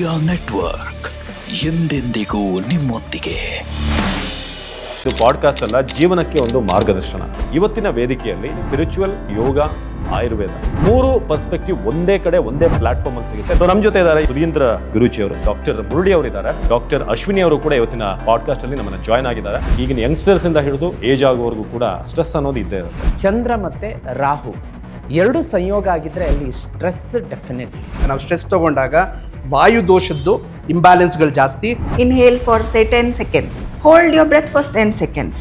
Media network ಎಂದೆಂದಿಗೂ ನಿಮ್ಮೊಂದಿಗೆ. ಇದು ಪಾಡ್ಕಾಸ್ಟ್ ಅಲ್ಲ, ಜೀವನಕ್ಕೆ ಒಂದು ಮಾರ್ಗದರ್ಶನ. ಇವತ್ತಿನ ವೇದಿಕೆಯಲ್ಲಿ ಸ್ಪಿರಿಚುವಲ್, ಯೋಗ, ಆಯುರ್ವೇದ ಮೂರು ಪರ್ಸ್ಪೆಕ್ಟಿವ್ ಒಂದೇ ಕಡೆ ಒಂದೇ ಪ್ಲಾಟ್ಫಾರ್ಮ್ ಅಲ್ಲಿ ಸಿಗುತ್ತೆ. ಸೊ ನಮ್ಮ ಜೊತೆ ಇದ್ದಾರೆ ಸುಧೀಂದ್ರ ಗುರೂಜಿ ಅವರು, ಡಾಕ್ಟರ್ ಮುರಳಿ ಅವರು ಇದ್ದಾರೆ, ಡಾಕ್ಟರ್ ಅಶ್ವಿನಿ ಅವರು ಕೂಡ ಇವತ್ತಿನ ಪಾಡ್ಕಾಸ್ಟ್ ಅಲ್ಲಿ ನಮ್ಮನ್ನ ಜಾಯ್ನ್ ಆಗಿದ್ದಾರೆ. ಈಗಿನ ಯಂಗ್ಸ್ಟರ್ಸ್ ಇಂದ ಹಿಡಿದು ಏಜ್ ಆಗುವವರೆಗೂ ಕೂಡ ಸ್ಟ್ರೆಸ್ ಅನ್ನೋದು ಇದ್ದೇ ಇರುತ್ತೆ. ಚಂದ್ರ ಮತ್ತೆ ರಾಹು ಎರಡು ಸಂಯೋಗ ಆಗಿದ್ರೆ ಅಲ್ಲಿ ಸ್ಟ್ರೆಸ್ ಡೆಫಿನೆಟ್. ನಾವು ಸ್ಟ್ರೆಸ್ ತಗೊಂಡಾಗ ವಾಯು ದೋಷದ್ದು ಇಂಬ್ಯಾಲೆನ್ಸ್ಗಳು ಜಾಸ್ತಿ. Inhale for say 10 seconds. Hold your breath for 10 seconds.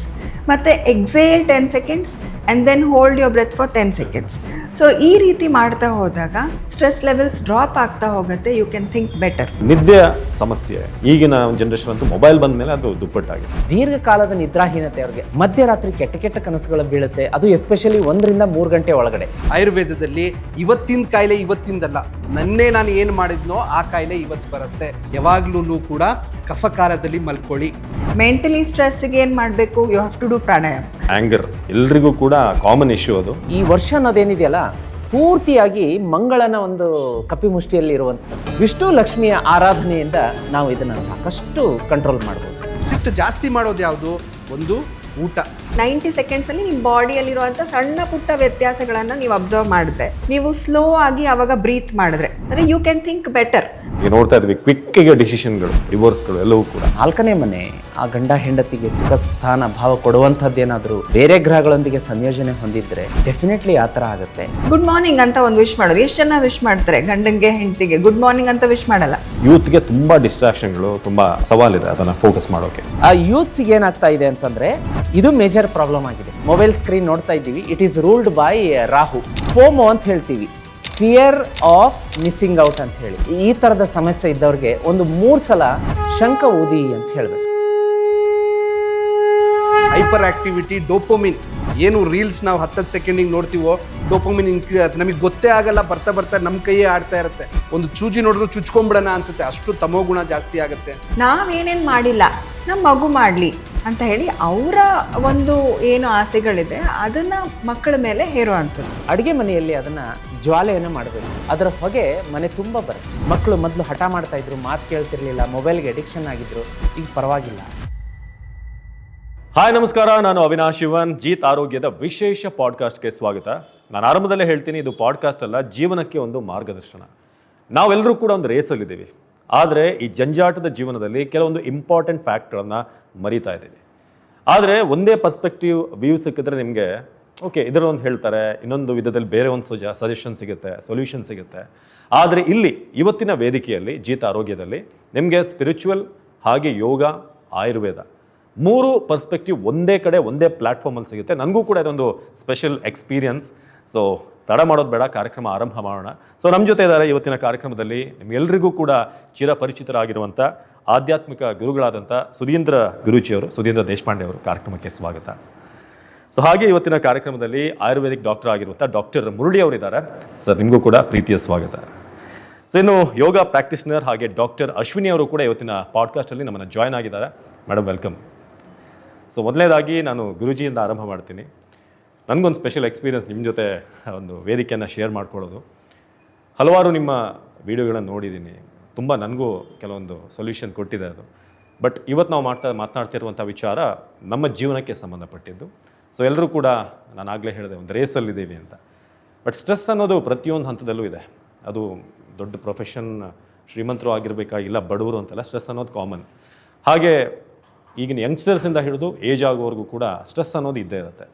ಮತ್ತೆ exhale 10 seconds and then hold your breath for 10 seconds. So ಈ ರೀತಿ ಮಾಡ್ತಾ ಹೋದಾಗ ಸ್ಟ್ರೆಸ್ ಲೆವೆಲ್ಸ್ ಡ್ರಾಪ್ ಆಗ್ತಾ ಹೋಗುತ್ತೆ. You can think better. ನಿದ್ಯೆಯ ಸಮಸ್ಯೆ ಈಗಿನ ಜನರೇಷನ್ ಅಂತೂ ಮೊಬೈಲ್ ಬಂದ ಮೇಲೆ ಅದು ದುಪ್ಪಟ್ಟಾಗಿದೆ. ದೀರ್ಘಕಾಲದ ನಿದ್ರಾಹೀನತೆ ಅವ್ರಿಗೆ ಮಧ್ಯರಾತ್ರಿ ಕೆಟ್ಟ ಕೆಟ್ಟ ಕನಸುಗಳು ಬೀಳುತ್ತೆ. ಅದು ಎಸ್ಪೆಷಲಿ 1 ರಿಂದ 3 ಗಂಟೆ ಒಳಗಡೆ. ಆಯುರ್ವೇದದಲ್ಲಿ ಇವತ್ತಿನ ಕಾಯಿಲೆ ಇವತ್ತಿಂದಲ್ಲ, ನನ್ನೇ ನಾನು ಏನು ಮಾಡಿದ್ನೋ ಆ ಕಾಯಿಲೆ ಇವತ್ತು ಬರುತ್ತೆ. ಯಾವಾಗ್ಲೂ ಕೂಡ ಕಫಕಾಲದಲ್ಲಿ ಮಲ್ಕೊಳ್ಳಿ. ಮೆಂಟಲಿ ಸ್ಟ್ರೆಸ್ಗೆ ಏನು ಮಾಡಬೇಕು? You have to do pranayama. Anger ಎಲ್ರಿಗೂ ಕೂಡ ಕಾಮನ್ ಇಶ್ಯೂ ಅದು. ಈ ವರ್ಷ ಅನ್ನೋದೇನಿದೆಯಲ್ಲ ಪೂರ್ತಿಯಾಗಿ ಮಂಗಳನ ಒಂದು ಕಪಿಮುಷ್ಟಿಯಲ್ಲಿ ಇರುವಂಥದ್ದು. ವಿಷ್ಣು ಲಕ್ಷ್ಮಿಯ ಆರಾಧನೆಯಿಂದ ನಾವು ಇದನ್ನ ಸಾಕಷ್ಟು ಕಂಟ್ರೋಲ್ ಮಾಡ್ಬೋದು. ಸಿಟ್ಟು ಜಾಸ್ತಿ ಮಾಡೋದು ಯಾವುದು? ಒಂದು ಊಟ. 90 ಸೆಕೆಂಡ್ಸಲ್ಲಿ ನಿಮ್ಮ ಬಾಡಿಯಲ್ಲಿರುವಂಥ ಸಣ್ಣ ಪುಟ್ಟ ವ್ಯತ್ಯಾಸಗಳನ್ನು ನೀವು ಅಬ್ಸರ್ವ್ ಮಾಡಿದ್ರೆ, ನೀವು ಸ್ಲೋ ಆಗಿ ಅವಾಗ ಬ್ರೀತ್ ಮಾಡಿದ್ರೆ ಅಂದರೆ ಯು ಕ್ಯಾನ್ ಥಿಂಕ್ ಬೆಟರ್. ಈಗ ನೋಡ್ತಾ ಇದ್ವಿ ಕ್ವಿಕ್ಕಿಗೆ ಡಿಸಿಷನ್ಗಳು, ರಿವರ್ಸ್ಗಳು ಎಲ್ಲವೂ ಕೂಡ. 4ನೇ ಮನೆ ಆ ಗಂಡ ಹೆಂಡತಿಗೆ ಸುಖ ಸ್ಥಾನ ಭಾವ ಕೊಡುವಂಥದ್ದೇನಾದರೂ ಬೇರೆ ಗ್ರಹಗಳೊಂದಿಗೆ ಸಂಯೋಜನೆ ಹೊಂದಿದ್ರೆ ಡೆಫಿನೆಟ್ಲಿ ಆ ಥರ ಆಗುತ್ತೆ. ಗುಡ್ ಮಾರ್ನಿಂಗ್ ಅಂತ ಒಂದು ವಿಶ್ ಮಾಡೋದು. ಎಷ್ಟು ಜನ ವಿಶ್ ಮಾಡ್ತಾರೆ ಗಂಡಂಗೆ ಹೆಂಡತಿಗೆ? ಗುಡ್ ಮಾರ್ನಿಂಗ್ ಅಂತ ವಿಶ್ ಮಾಡಲ್ಲ. ಯೂತ್ಗೆ ತುಂಬಾ ಡಿಸ್ಟ್ರಾಕ್ಷನ್ಗಳು, ತುಂಬಾ ಸವಾಲಿದೆ ಅದನ್ನ ಫೋಕಸ್ ಮಾಡೋಕೆ. ಆ ಯೂತ್ಸ್ಗೆ ಏನಾಗ್ತಾ ಇದೆ ಅಂತಂದ್ರೆ ಇದು ಮೇಜರ್ ಪ್ರಾಬ್ಲಮ್ ಆಗಿದೆ. ಮೊಬೈಲ್ ಸ್ಕ್ರೀನ್ ನೋಡ್ತಾ ಇದ್ದೀವಿ. It is ruled by Rahu. FOMO ಅಂತ ಹೇಳ್ತೀವಿ, ಫಿಯರ್ ಆಫ್ ಮಿಸ್ಸಿಂಗ್ ಔಟ್ ಅಂತ ಹೇಳಿ. ಈ ತರದ ಸಮಸ್ಯೆ ಇದ್ದವ್ರಿಗೆ ಒಂದು 3 ಸಲ ಶಂಕ ಊದಿ ಅಂತ ಹೇಳ್ಬೇಕು. Hyper activity, dopamine. ಏನು ರೀಲ್ಸ್ ನಾವು 10 ಸೆಕೆಂಡಿಗೆ ನೋಡ್ತೀವೋ ಡೋಪೋಮಿನ್ ನಮಗೆ ಗೊತ್ತೇ ಆಗಲ್ಲ. ಬರ್ತಾ ಬರ್ತಾ ನಮ್ಮ ಕೈಯೇ ಆಡ್ತಾ ಇರುತ್ತೆ. ಒಂದು ಚೂಜಿ ನೋಡಿದ್ರು ಚುಚ್ಕೊಂಡ್ಬಿಡೋಣ ಅನ್ಸುತ್ತೆ, ಅಷ್ಟು ತಮೋಗುಣ ಜಾಸ್ತಿ ಆಗುತ್ತೆ. ನಾವೇನೇನು ಮಾಡಿಲ್ಲ, ನಮ್ಮ ಮಗು ಮಾಡಲಿ ಅಂತ ಹೇಳಿ ಅವರ ಒಂದು ಏನು ಆಸೆಗಳಿದೆ ಅದನ್ನು ಮಕ್ಕಳ ಮೇಲೆ ಹೇರೋ ಅಂಥದ್ದು. ಅಡುಗೆ ಮನೆಯಲ್ಲಿ ಅದನ್ನ ಜ್ವಾಲೆಯನ್ನು ಮಾಡಬೇಕು. ಅದರ ಹೊಗೆ ಮನೆ ತುಂಬ ಬರುತ್ತೆ. ಮಕ್ಕಳು ಮೊದಲು ಹಠ ಮಾಡ್ತಾ ಇದ್ರು, ಮಾತು ಕೇಳ್ತಿರ್ಲಿಲ್ಲ, ಮೊಬೈಲ್ಗೆ ಅಡಿಕ್ಷನ್ ಆಗಿದ್ರು. ಈಗ ಪರವಾಗಿಲ್ಲ. ಹಾಯ್ ನಮಸ್ಕಾರ, ನಾನು ಅವಿನಾಶ್ ಶಿವನ್. ಜೀತ್ ಆರೋಗ್ಯದ ವಿಶೇಷ ಪಾಡ್ಕಾಸ್ಟ್ಗೆ ಸ್ವಾಗತ. ನಾನು ಆರಂಭದಲ್ಲೇ ಹೇಳ್ತೀನಿ, ಇದು ಪಾಡ್ಕಾಸ್ಟ್ ಅಲ್ಲ, ಜೀವನಕ್ಕೆ ಒಂದು ಮಾರ್ಗದರ್ಶನ. ನಾವೆಲ್ಲರೂ ಕೂಡ ಒಂದು ರೇಸಲ್ಲಿದ್ದೀವಿ. ಆದರೆ ಈ ಜಂಜಾಟದ ಜೀವನದಲ್ಲಿ ಕೆಲವೊಂದು ಇಂಪಾರ್ಟೆಂಟ್ ಫ್ಯಾಕ್ಟ್ಗಳನ್ನು ಮರೀತಾ ಇದ್ದೀವಿ. ಆದರೆ ಒಂದೇ ಪರ್ಸ್ಪೆಕ್ಟಿವ್ ವ್ಯೂ ಸಿಕ್ಕಿದ್ರೆ ನಿಮಗೆ ಓಕೆ ಇದರ ಒಂದು ಹೇಳ್ತಾರೆ, ಇನ್ನೊಂದು ವಿಧದಲ್ಲಿ ಬೇರೆ ಒಂದು ಸಜೆಷನ್ ಸಿಗುತ್ತೆ, ಸೊಲ್ಯೂಷನ್ ಸಿಗುತ್ತೆ. ಆದರೆ ಇಲ್ಲಿ ಇವತ್ತಿನ ವೇದಿಕೆಯಲ್ಲಿ ಜೀತ್ ಆರೋಗ್ಯದಲ್ಲಿ ನಿಮಗೆ ಸ್ಪಿರಿಚುವಲ್ ಹಾಗೆ ಯೋಗ, ಆಯುರ್ವೇದ ಮೂರು ಪರ್ಸ್ಪೆಕ್ಟಿವ್ ಒಂದೇ ಕಡೆ ಒಂದೇ ಪ್ಲ್ಯಾಟ್ಫಾರ್ಮಲ್ಲಿ ಸಿಗುತ್ತೆ. ನನಗೂ ಕೂಡ ಇದೊಂದು ಸ್ಪೆಷಲ್ ಎಕ್ಸ್ಪೀರಿಯನ್ಸ್. ಸೊ ತಡ ಮಾಡೋದು ಬೇಡ, ಕಾರ್ಯಕ್ರಮ ಆರಂಭ ಮಾಡೋಣ. ಸೊ ನಮ್ಮ ಜೊತೆ ಇದ್ದಾರೆ ಇವತ್ತಿನ ಕಾರ್ಯಕ್ರಮದಲ್ಲಿ ನಿಮ್ಗೆಲ್ರಿಗೂ ಕೂಡ ಚಿರಪರಿಚಿತರಾಗಿರುವಂಥ ಆಧ್ಯಾತ್ಮಿಕ ಗುರುಗಳಾದಂಥ ಸುಧೀಂದ್ರ ಗುರೂಜಿಯವರು, ಸುಧೀಂದ್ರ ದೇಶಪಾಂಡೆ ಅವರು ಕಾರ್ಯಕ್ರಮಕ್ಕೆ ಸ್ವಾಗತ. ಸೊ ಹಾಗೆ ಇವತ್ತಿನ ಕಾರ್ಯಕ್ರಮದಲ್ಲಿ ಆಯುರ್ವೇದಿಕ್ ಡಾಕ್ಟರ್ ಆಗಿರುವಂಥ ಡಾಕ್ಟರ್ ಮುರಳಿ ಅವರಿದ್ದಾರೆ. ಸರ್ ನಿಮಗೂ ಕೂಡ ಪ್ರೀತಿಯ ಸ್ವಾಗತ. ಸೊ ಇನ್ನು ಯೋಗ ಪ್ರಾಕ್ಟೀಷನರ್ ಹಾಗೆ ಡಾಕ್ಟರ್ ಅಶ್ವಿನಿ ಅವರು ಕೂಡ ಇವತ್ತಿನ ಪಾಡ್ಕಾಸ್ಟಲ್ಲಿ ನಮ್ಮನ್ನು ಜಾಯ್ನ್ ಆಗಿದ್ದಾರೆ. Madam welcome. ಸೊ ಮೊದಲನೇದಾಗಿ ನಾನು ಗುರೂಜಿಯಿಂದ ಆರಂಭ ಮಾಡ್ತೀನಿ. ನನಗೊಂದು ಸ್ಪೆಷಲ್ ಎಕ್ಸ್ಪೀರಿಯನ್ಸ್ ನಿಮ್ಮ ಜೊತೆ ಒಂದು ವೇದಿಕೆಯನ್ನು ಶೇರ್ ಮಾಡ್ಕೊಳ್ಳೋದು. ಹಲವಾರು ನಿಮ್ಮ ವಿಡಿಯೋಗಳನ್ನು ನೋಡಿದ್ದೀನಿ, ತುಂಬ ನನಗೂ ಕೆಲವೊಂದು ಸೊಲ್ಯೂಷನ್ ಕೊಟ್ಟಿದೆ ಅದು. ಬಟ್ ಇವತ್ತು ನಾವು ಮಾತನಾಡ್ತಿರುವಂಥ ವಿಚಾರ ನಮ್ಮ ಜೀವನಕ್ಕೆ ಸಂಬಂಧಪಟ್ಟಿದ್ದು. ಸೊ ಎಲ್ಲರೂ ಕೂಡ ನಾನು ಆಗಲೇ ಹೇಳಿದೆ ಒಂದು ರೇಸಲ್ಲಿದ್ದೀವಿ ಅಂತ. ಬಟ್ ಸ್ಟ್ರೆಸ್ ಅನ್ನೋದು ಪ್ರತಿಯೊಂದು ಹಂತದಲ್ಲೂ ಇದೆ. ಅದು ದೊಡ್ಡ ಪ್ರೊಫೆಷನ್, ಶ್ರೀಮಂತರು ಆಗಿರಬೇಕಾಗಿಲ್ಲ, ಬಡವರು ಅಂತೆಲ್ಲ. ಸ್ಟ್ರೆಸ್ ಅನ್ನೋದು ಕಾಮನ್. ಹಾಗೆ ಈಗಿನ ಯಂಗ್ಸ್ಟರ್ಸಿಂದ ಹಿಡಿದು ಏಜ್ ಆಗೋವರೆಗೂ ಕೂಡ ಸ್ಟ್ರೆಸ್ ಅನ್ನೋದು ಇದ್ದೇ ಇರುತ್ತೆ.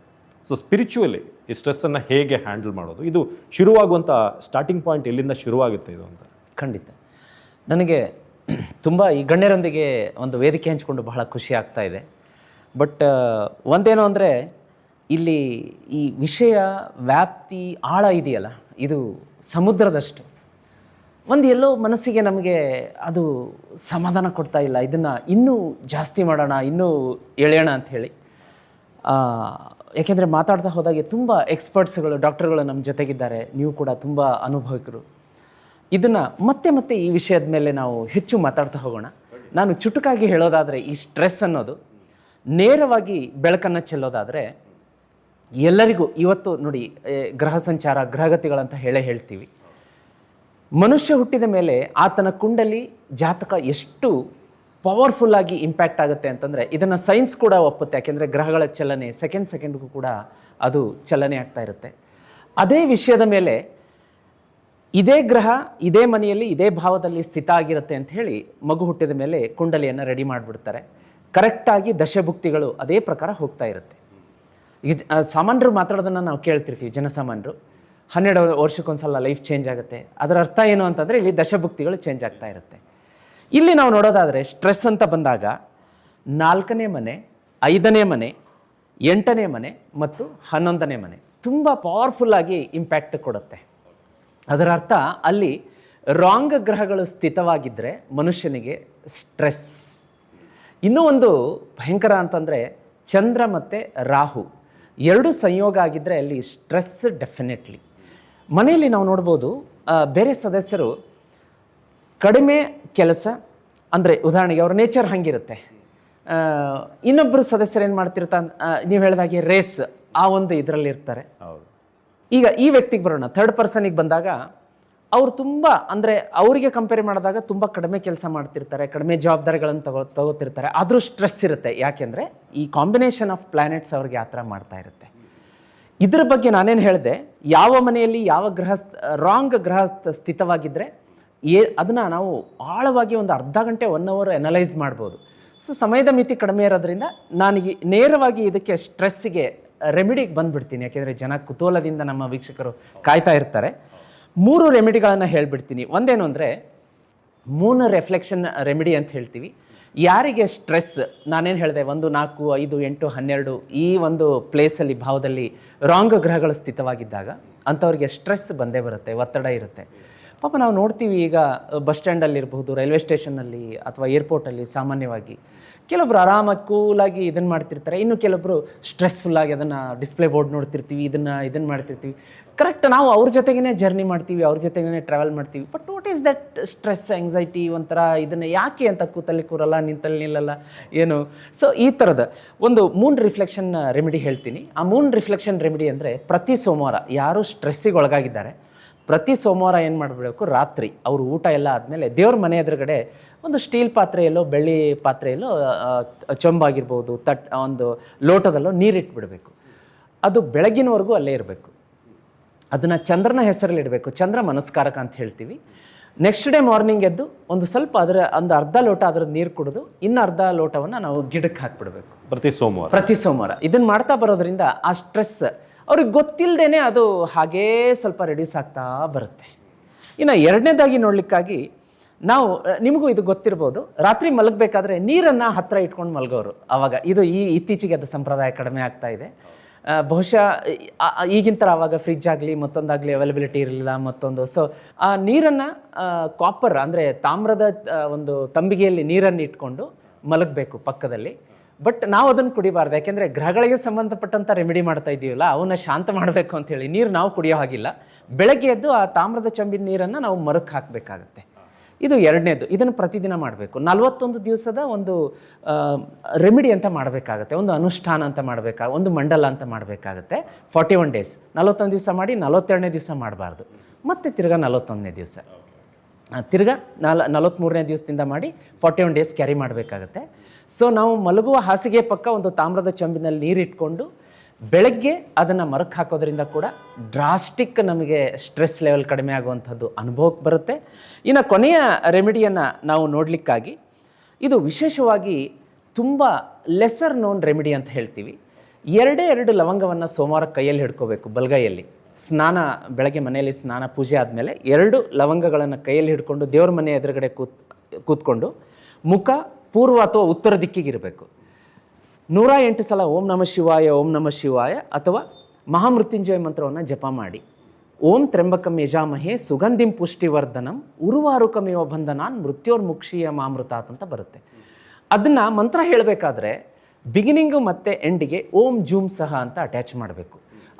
ಸೊ ಸ್ಪಿರಿಚುವಲಿ ಈ ಸ್ಟ್ರೆಸ್ಸನ್ನು ಹೇಗೆ ಹ್ಯಾಂಡಲ್ ಮಾಡೋದು, ಇದು ಶುರುವಾಗುವಂಥ ಸ್ಟಾರ್ಟಿಂಗ್ ಪಾಯಿಂಟ್ ಎಲ್ಲಿಂದ ಶುರುವಾಗುತ್ತೆ ಇದು ಅಂತ? ಖಂಡಿತ ನನಗೆ ತುಂಬ ಈ ಗಣ್ಯರೊಂದಿಗೆ ಒಂದು ವೇದಿಕೆ ಹಂಚಿಕೊಂಡು ಬಹಳ ಖುಷಿ ಆಗ್ತಾ ಇದೆ. ಬಟ್ ಒಂದೇನು ಅಂದರೆ ಇಲ್ಲಿ ಈ ವಿಷಯ ವ್ಯಾಪ್ತಿ ಆಳ ಇದೆಯಲ್ಲ, ಇದು ಸಮುದ್ರದಷ್ಟು. ಒಂದು ಎಲ್ಲೋ ಮನಸ್ಸಿಗೆ ನಮಗೆ ಅದು ಸಮಾಧಾನ ಕೊಡ್ತಾ ಇಲ್ಲ. ಇದನ್ನು ಇನ್ನೂ ಜಾಸ್ತಿ ಮಾಡೋಣ, ಇನ್ನೂ ಎಳೆಯೋಣ ಅಂಥೇಳಿ. ಯಾಕೆಂದರೆ ಮಾತಾಡ್ತಾ ಹೋದಾಗೆ ತುಂಬ ಎಕ್ಸ್ಪರ್ಟ್ಸ್ಗಳು, ಡಾಕ್ಟರ್ಗಳು ನಮ್ಮ ಜೊತೆಗಿದ್ದಾರೆ. ನೀವು ಕೂಡ ತುಂಬ ಅನುಭವಿಕರು. ಇದನ್ನು ಮತ್ತೆ ಮತ್ತೆ ಈ ವಿಷಯದ ಮೇಲೆ ನಾವು ಹೆಚ್ಚು ಮಾತಾಡ್ತಾ ಹೋಗೋಣ. ನಾನು ಚುಟುಕಾಗಿ ಹೇಳೋದಾದರೆ ಈ ಸ್ಟ್ರೆಸ್ ಅನ್ನೋದು ನೇರವಾಗಿ ಬೆಳಕನ್ನು ಚೆಲ್ಲೋದಾದರೆ ಎಲ್ಲರಿಗೂ ಇವತ್ತು ನೋಡಿ, ಗ್ರಹ ಸಂಚಾರ, ಗ್ರಹಗತಿಗಳಂತ ಹೇಳ್ತೀವಿ. ಮನುಷ್ಯ ಹುಟ್ಟಿದ ಮೇಲೆ ಆತನ ಕುಂಡಲಿ ಜಾತಕ ಎಷ್ಟು ಪವರ್ಫುಲ್ಲಾಗಿ ಇಂಪ್ಯಾಕ್ಟ್ ಆಗುತ್ತೆ ಅಂತಂದರೆ ಇದನ್ನು ಸೈನ್ಸ್ ಕೂಡ ಒಪ್ಪುತ್ತೆ. ಯಾಕೆಂದರೆ ಗ್ರಹಗಳ ಚಲನೆ ಸೆಕೆಂಡ್ಗೂ ಕೂಡ ಅದು ಚಲನೆ ಆಗ್ತಾ ಇರುತ್ತೆ. ಅದೇ ವಿಷಯದ ಮೇಲೆ ಇದೇ ಗ್ರಹ ಇದೇ ಮನೆಯಲ್ಲಿ ಇದೇ ಭಾವದಲ್ಲಿ ಸ್ಥಿತ ಆಗಿರುತ್ತೆ ಅಂತ ಹೇಳಿ ಮಗು ಹುಟ್ಟಿದ ಮೇಲೆ ಕುಂಡಲಿಯನ್ನು ರೆಡಿ ಮಾಡಿಬಿಡ್ತಾರೆ. ಕರೆಕ್ಟಾಗಿ ದಶಭುಕ್ತಿಗಳು ಅದೇ ಪ್ರಕಾರ ಹೋಗ್ತಾ ಇರುತ್ತೆ. ಈಗ ಸಾಮಾನ್ಯರು ಮಾತಾಡೋದನ್ನು ನಾವು ಕೇಳ್ತಿರ್ತೀವಿ, ಜನಸಾಮಾನ್ಯರು 12 ವರ್ಷಕ್ಕೊಂದ್ಸಲ ಲೈಫ್ ಚೇಂಜ್ ಆಗುತ್ತೆ. ಅದರ ಅರ್ಥ ಏನು ಅಂತಂದರೆ ಇಲ್ಲಿ ದಶಭುಕ್ತಿಗಳು ಚೇಂಜ್ ಆಗ್ತಾ ಇರುತ್ತೆ. ಇಲ್ಲಿ ನಾವು ನೋಡೋದಾದರೆ ಸ್ಟ್ರೆಸ್ ಅಂತ ಬಂದಾಗ 4ನೇ ಮನೆ, 5ನೇ ಮನೆ, 8ನೇ ಮನೆ ಮತ್ತು 11ನೇ ಮನೆ ತುಂಬ ಪವರ್ಫುಲ್ಲಾಗಿ ಇಂಪ್ಯಾಕ್ಟ್ ಕೊಡುತ್ತೆ. ಅದರ ಅರ್ಥ ಅಲ್ಲಿ ರಾಂಗ್ ಗ್ರಹಗಳು ಸ್ಥಿತವಾಗಿದ್ದರೆ ಮನುಷ್ಯನಿಗೆ ಸ್ಟ್ರೆಸ್. ಇನ್ನೂ ಒಂದು ಭಯಂಕರ ಅಂತಂದರೆ ಚಂದ್ರ ಮತ್ತು ರಾಹು 2 ಸಂಯೋಗ ಆಗಿದ್ದರೆ ಅಲ್ಲಿ ಸ್ಟ್ರೆಸ್ ಡೆಫಿನೆಟ್ಲಿ. ಮನೆಯಲ್ಲಿ ನಾವು ನೋಡ್ಬೋದು ಬೇರೆ ಸದಸ್ಯರು ಕಡಿಮೆ ಕೆಲಸ, ಅಂದರೆ ಉದಾಹರಣೆಗೆ ಅವ್ರ ನೇಚರ್ ಹಂಗಿರುತ್ತೆ. ಇನ್ನೊಬ್ಬರು ಸದಸ್ಯರು ಏನು ಮಾಡ್ತಿರ್ತಾ ನೀವು ಹೇಳಿದಾಗೆ ರೇಸ್ ಆ ಒಂದು ಇದರಲ್ಲಿ ಇರ್ತಾರೆ. ಈಗ ಈ ವ್ಯಕ್ತಿಗೆ ಬರೋಣ, ಥರ್ಡ್ ಪರ್ಸನಿಗೆ ಬಂದಾಗ ಅವರು ತುಂಬ ಅಂದರೆ ಅವರಿಗೆ ಕಂಪೇರ್ ಮಾಡಿದಾಗ ತುಂಬ ಕಡಿಮೆ ಕೆಲಸ ಮಾಡ್ತಿರ್ತಾರೆ, ಕಡಿಮೆ ಜವಾಬ್ದಾರಿಗಳನ್ನು ತಗೋತಿರ್ತಾರೆ. ಆದರೂ ಸ್ಟ್ರೆಸ್ ಇರುತ್ತೆ. ಯಾಕೆಂದರೆ ಈ ಕಾಂಬಿನೇಷನ್ ಆಫ್ ಪ್ಲ್ಯಾನೆಟ್ಸ್ ಅವ್ರಿಗೆ ಆ ಥರ ಮಾಡ್ತಾ ಇರುತ್ತೆ. ಇದ್ರ ಬಗ್ಗೆ ನಾನೇನು ಹೇಳಿದೆ, ಯಾವ ಮನೆಯಲ್ಲಿ ಯಾವ ಗ್ರಹ ರಾಂಗ್ ಗ್ರಹ ಸ್ಥಿತವಾಗಿದ್ದರೆ ಅದನ್ನು ನಾವು ಆಳವಾಗಿ ಒಂದು ಅರ್ಧ ಗಂಟೆ 1 ಅವರ್ ಅನಲೈಸ್ ಮಾಡ್ಬೋದು. ಸೊ ಸಮಯದ ಮಿತಿ ಕಡಿಮೆ ಇರೋದ್ರಿಂದ ನಾನೀಗ ನೇರವಾಗಿ ಇದಕ್ಕೆ ಸ್ಟ್ರೆಸ್ಸಿಗೆ ರೆಮಿಡಿಗೆ ಬಂದುಬಿಡ್ತೀನಿ. ಯಾಕೆಂದರೆ ಜನ ಕುತೂಹಲದಿಂದ ನಮ್ಮ ವೀಕ್ಷಕರು ಕಾಯ್ತಾ ಇರ್ತಾರೆ. 3 ರೆಮಿಡಿಗಳನ್ನು ಹೇಳಿಬಿಡ್ತೀನಿ. ಒಂದೇನು ಅಂದರೆ ಮೂನ್ ರಿಫ್ಲೆಕ್ಷನ್ ರೆಮಿಡಿ ಅಂತ ಹೇಳ್ತೀವಿ. ಯಾರಿಗೆ ಸ್ಟ್ರೆಸ್, ನಾನೇನು ಹೇಳಿದೆ 1, 4, 5, 8, 12 ಈ ಒಂದು ಪ್ಲೇಸಲ್ಲಿ ಭಾವದಲ್ಲಿ ರಾಂಗ್ ಗ್ರಹಗಳು ಸ್ಥಿತವಾಗಿದ್ದಾಗ ಅಂಥವ್ರಿಗೆ ಸ್ಟ್ರೆಸ್ ಬಂದೇ ಬರುತ್ತೆ, ಒತ್ತಡ ಇರುತ್ತೆ. ಪಾಪ ನಾವು ನೋಡ್ತೀವಿ ಈಗ ಬಸ್ ಸ್ಟ್ಯಾಂಡಲ್ಲಿರ್ಬೋದು, ರೈಲ್ವೆ ಸ್ಟೇಷನ್ನಲ್ಲಿ ಅಥವಾ ಏರ್ಪೋರ್ಟಲ್ಲಿ ಸಾಮಾನ್ಯವಾಗಿ ಕೆಲವೊಬ್ರು ಆರಾಮಾಗಿ ಕೂಲಾಗಿ ಇದನ್ನು ಮಾಡ್ತಿರ್ತಾರೆ. ಇನ್ನು ಕೆಲವೊಬ್ಬರು ಸ್ಟ್ರೆಸ್ಫುಲ್ಲಾಗಿ ಅದನ್ನು ಡಿಸ್ಪ್ಲೇ ಬೋರ್ಡ್ ನೋಡ್ತಿರ್ತೀವಿ, ಇದನ್ನು ಮಾಡ್ತಿರ್ತೀವಿ. ಕರೆಕ್ಟ್, ನಾವು ಅವ್ರ ಜೊತೆಗೇ ಜರ್ನಿ ಮಾಡ್ತೀವಿ, ಅವ್ರ ಜೊತೆಗೇ ಟ್ರಾವೆಲ್ ಮಾಡ್ತೀವಿ. But what is that stress, anxiety ಒಂಥರ ಇದನ್ನು ಯಾಕೆ ಅಂತ ಕೂತಲ್ಲಿ ಕೂರಲ್ಲ, ನಿಂತಲ್ಲಿ ನಿಲ್ಲಲ್ಲ ಏನು. ಸೊ ಈ ಥರದ ಒಂದು ಮೂನ್ ರಿಫ್ಲೆಕ್ಷನ್ ರೆಮಿಡಿ ಹೇಳ್ತೀನಿ. ಆ ಮೂನ್ ರಿಫ್ಲೆಕ್ಷನ್ ರೆಮಿಡಿ ಅಂದರೆ ಪ್ರತಿ ಸೋಮವಾರ ಯಾರು ಸ್ಟ್ರೆಸ್ಸಿಗೆ ಒಳಗಾಗಿದ್ದಾರೆ ಪ್ರತಿ ಸೋಮವಾರ ಏನು ಮಾಡಬೇಕು, ರಾತ್ರಿ ಅವರು ಊಟ ಎಲ್ಲ ಆದಮೇಲೆ ದೇವ್ರ ಮನೆ ಎದುರುಗಡೆ ಒಂದು ಸ್ಟೀಲ್ ಪಾತ್ರೆಯಲ್ಲೋ ಬೆಳ್ಳಿ ಪಾತ್ರೆಯಲ್ಲೋ ಚೊಂಬಾಗಿರ್ಬೋದು, ಒಂದು ಲೋಟದಲ್ಲೋ ನೀರಿಟ್ಬಿಡಬೇಕು. ಅದು ಬೆಳಗಿನವರೆಗೂ ಅಲ್ಲೇ ಇರಬೇಕು. ಅದನ್ನು ಚಂದ್ರನ ಹೆಸರಲ್ಲಿ ಇಡಬೇಕು. ಚಂದ್ರ ಮನಸ್ಕಾರಕ ಅಂತ ಹೇಳ್ತೀವಿ. ನೆಕ್ಸ್ಟ್ ಡೇ ಮಾರ್ನಿಂಗ್ ಎದ್ದು ಒಂದು ಸ್ವಲ್ಪ ಒಂದು ಅರ್ಧ ಲೋಟ ಅದ್ರದ್ದು ನೀರು ಕುಡಿದು ಇನ್ನು ಅರ್ಧ ಲೋಟವನ್ನು ನಾವು ಗಿಡಕ್ಕೆ ಹಾಕಿಬಿಡಬೇಕು ಪ್ರತಿ ಸೋಮವಾರ. ಇದನ್ನು ಮಾಡ್ತಾ ಬರೋದ್ರಿಂದ ಆ ಸ್ಟ್ರೆಸ್ ಅವ್ರಿಗೆ ಗೊತ್ತಿಲ್ಲದೇ ಅದು ಹಾಗೇ ಸ್ವಲ್ಪ ರೆಡ್ಯೂಸ್ ಆಗ್ತಾ ಬರುತ್ತೆ. ಇನ್ನು ಎರಡನೇದಾಗಿ ನೋಡಲಿಕ್ಕಾಗಿ ನಾವು ನಿಮಗೂ ಇದು ಗೊತ್ತಿರ್ಬೋದು, ರಾತ್ರಿ ಮಲಗಬೇಕಾದ್ರೆ ನೀರನ್ನು ಹತ್ತಿರ ಇಟ್ಕೊಂಡು ಮಲಗೋರು. ಆವಾಗ ಇದು ಇತ್ತೀಚೆಗೆ ಅದು ಸಂಪ್ರದಾಯ ಕಡಿಮೆ ಆಗ್ತಾ ಇದೆ. ಬಹುಶಃ ಈಗಿನ ಥರ ಆವಾಗ ಫ್ರಿಜ್ ಆಗಲಿ ಮತ್ತೊಂದಾಗಲಿ ಅವೈಲಬಿಲಿಟಿ ಇರಲಿಲ್ಲ ಮತ್ತೊಂದು. ಸೊ ಆ ನೀರನ್ನು ಕಾಪರ್ ಅಂದರೆ ತಾಮ್ರದ ಒಂದು ತಂಬಿಗೆಯಲ್ಲಿ ನೀರನ್ನು ಇಟ್ಕೊಂಡು ಮಲಗಬೇಕು ಪಕ್ಕದಲ್ಲಿ. ಬಟ್ ನಾವು ಅದನ್ನು ಕುಡಿಬಾರ್ದು. ಯಾಕೆಂದರೆ ಗ್ರಹಗಳಿಗೆ ಸಂಬಂಧಪಟ್ಟಂಥ ರೆಮಿಡಿ ಮಾಡ್ತಾ ಇದ್ದೀವಲ್ಲ, ಅವನ್ನ ಶಾಂತ ಮಾಡಬೇಕು ಅಂಥೇಳಿ ನೀರು ನಾವು ಕುಡಿಯೋ ಹಾಗಿಲ್ಲ. ಬೆಳಗ್ಗೆ ಎದ್ದು ಆ ತಾಮ್ರದ ಚಂಬಿನ ನೀರನ್ನು ನಾವು ಮರಕ್ಕೆ ಹಾಕಬೇಕಾಗತ್ತೆ. ಇದು ಎರಡನೇದು. ಇದನ್ನು ಪ್ರತಿದಿನ ಮಾಡಬೇಕು. 41 ದಿವಸದ ಒಂದು ರೆಮಿಡಿ ಅಂತ ಮಾಡಬೇಕಾಗತ್ತೆ, ಒಂದು ಅನುಷ್ಠಾನ ಅಂತ ಒಂದು ಮಂಡಲ ಅಂತ ಮಾಡಬೇಕಾಗತ್ತೆ. 41 ಡೇಸ್, 41 ದಿವಸ ಮಾಡಿ 42ನೇ ದಿವಸ ಮಾಡಬಾರ್ದು. ಮತ್ತು ತಿರ್ಗಾ 41ನೇ ದಿವಸ, ತಿರ್ಗಾ 43ನೇ ದಿವಸದಿಂದ ಮಾಡಿ 41 ಡೇಸ್ ಕ್ಯಾರಿ ಮಾಡಬೇಕಾಗತ್ತೆ. ಸೊ ನಾವು ಮಲಗುವ ಹಾಸಿಗೆ ಪಕ್ಕ ಒಂದು ತಾಮ್ರದ ಚಂಬಿನಲ್ಲಿ ನೀರಿಟ್ಕೊಂಡು ಬೆಳಗ್ಗೆ ಅದನ್ನು ಮರಕ್ಕೆ ಹಾಕೋದ್ರಿಂದ ಕೂಡ ಡ್ರಾಸ್ಟಿಕ್ ನಮಗೆ ಸ್ಟ್ರೆಸ್ ಲೆವೆಲ್ ಕಡಿಮೆ ಆಗುವಂಥದ್ದು ಅನುಭವಕ್ಕೆ ಬರುತ್ತೆ. ಇನ್ನು ಕೊನೆಯ ರೆಮಿಡಿಯನ್ನು ನಾವು ನೋಡಲಿಕ್ಕಾಗಿ ಇದು ವಿಶೇಷವಾಗಿ ತುಂಬ ಲೆಸರ್ ನೋನ್ ರೆಮಿಡಿ ಅಂತ ಹೇಳ್ತೀವಿ. 2 ಲವಂಗವನ್ನು ಸೋಮವಾರ ಕೈಯಲ್ಲಿ ಹಿಡ್ಕೋಬೇಕು, ಬಲಗೈಯಲ್ಲಿ. ಸ್ನಾನ ಬೆಳಗ್ಗೆ ಮನೆಯಲ್ಲಿ ಸ್ನಾನ ಪೂಜೆ ಆದಮೇಲೆ 2 ಲವಂಗಗಳನ್ನು ಕೈಯಲ್ಲಿ ಹಿಡ್ಕೊಂಡು ದೇವ್ರ ಮನೆ ಎದುರುಗಡೆ ಕೂತ್ಕೊಂಡು ಮುಖ ಪೂರ್ವ ಅಥವಾ ಉತ್ತರ ದಿಕ್ಕಿಗಿರಬೇಕು. 108 ಸಲ ಓಂ ನಮಃ ಶಿವಾಯ ಓಂ ನಮಃ ಶಿವಾಯ ಅಥವಾ ಮಹಾಮೃತ್ಯುಂಜಯ ಮಂತ್ರವನ್ನು ಜಪ ಮಾಡಿ. ಓಂ ತ್ರ್ಯಂಬಕಂ ಯಜಾಮಹೇ ಸುಗಂಧಿಂ ಪುಷ್ಟಿವರ್ಧನಂ ಉರ್ವಾರುಕಮೇವ ಬಂಧನಾನ್ ಮೃತ್ಯೋರ್ಮುಕ್ಷೀಯ ಮಾಮೃತಾತ್ ಅಂತ ಬರುತ್ತೆ. ಅದನ್ನು ಮಂತ್ರ ಹೇಳಬೇಕಾದ್ರೆ ಬಿಗಿನಿಂಗು ಮತ್ತು ಎಂಡಿಗೆ ಓಂ ಜೂಮ್ ಸಹ ಅಂತ ಅಟ್ಯಾಚ್ ಮಾಡಬೇಕು.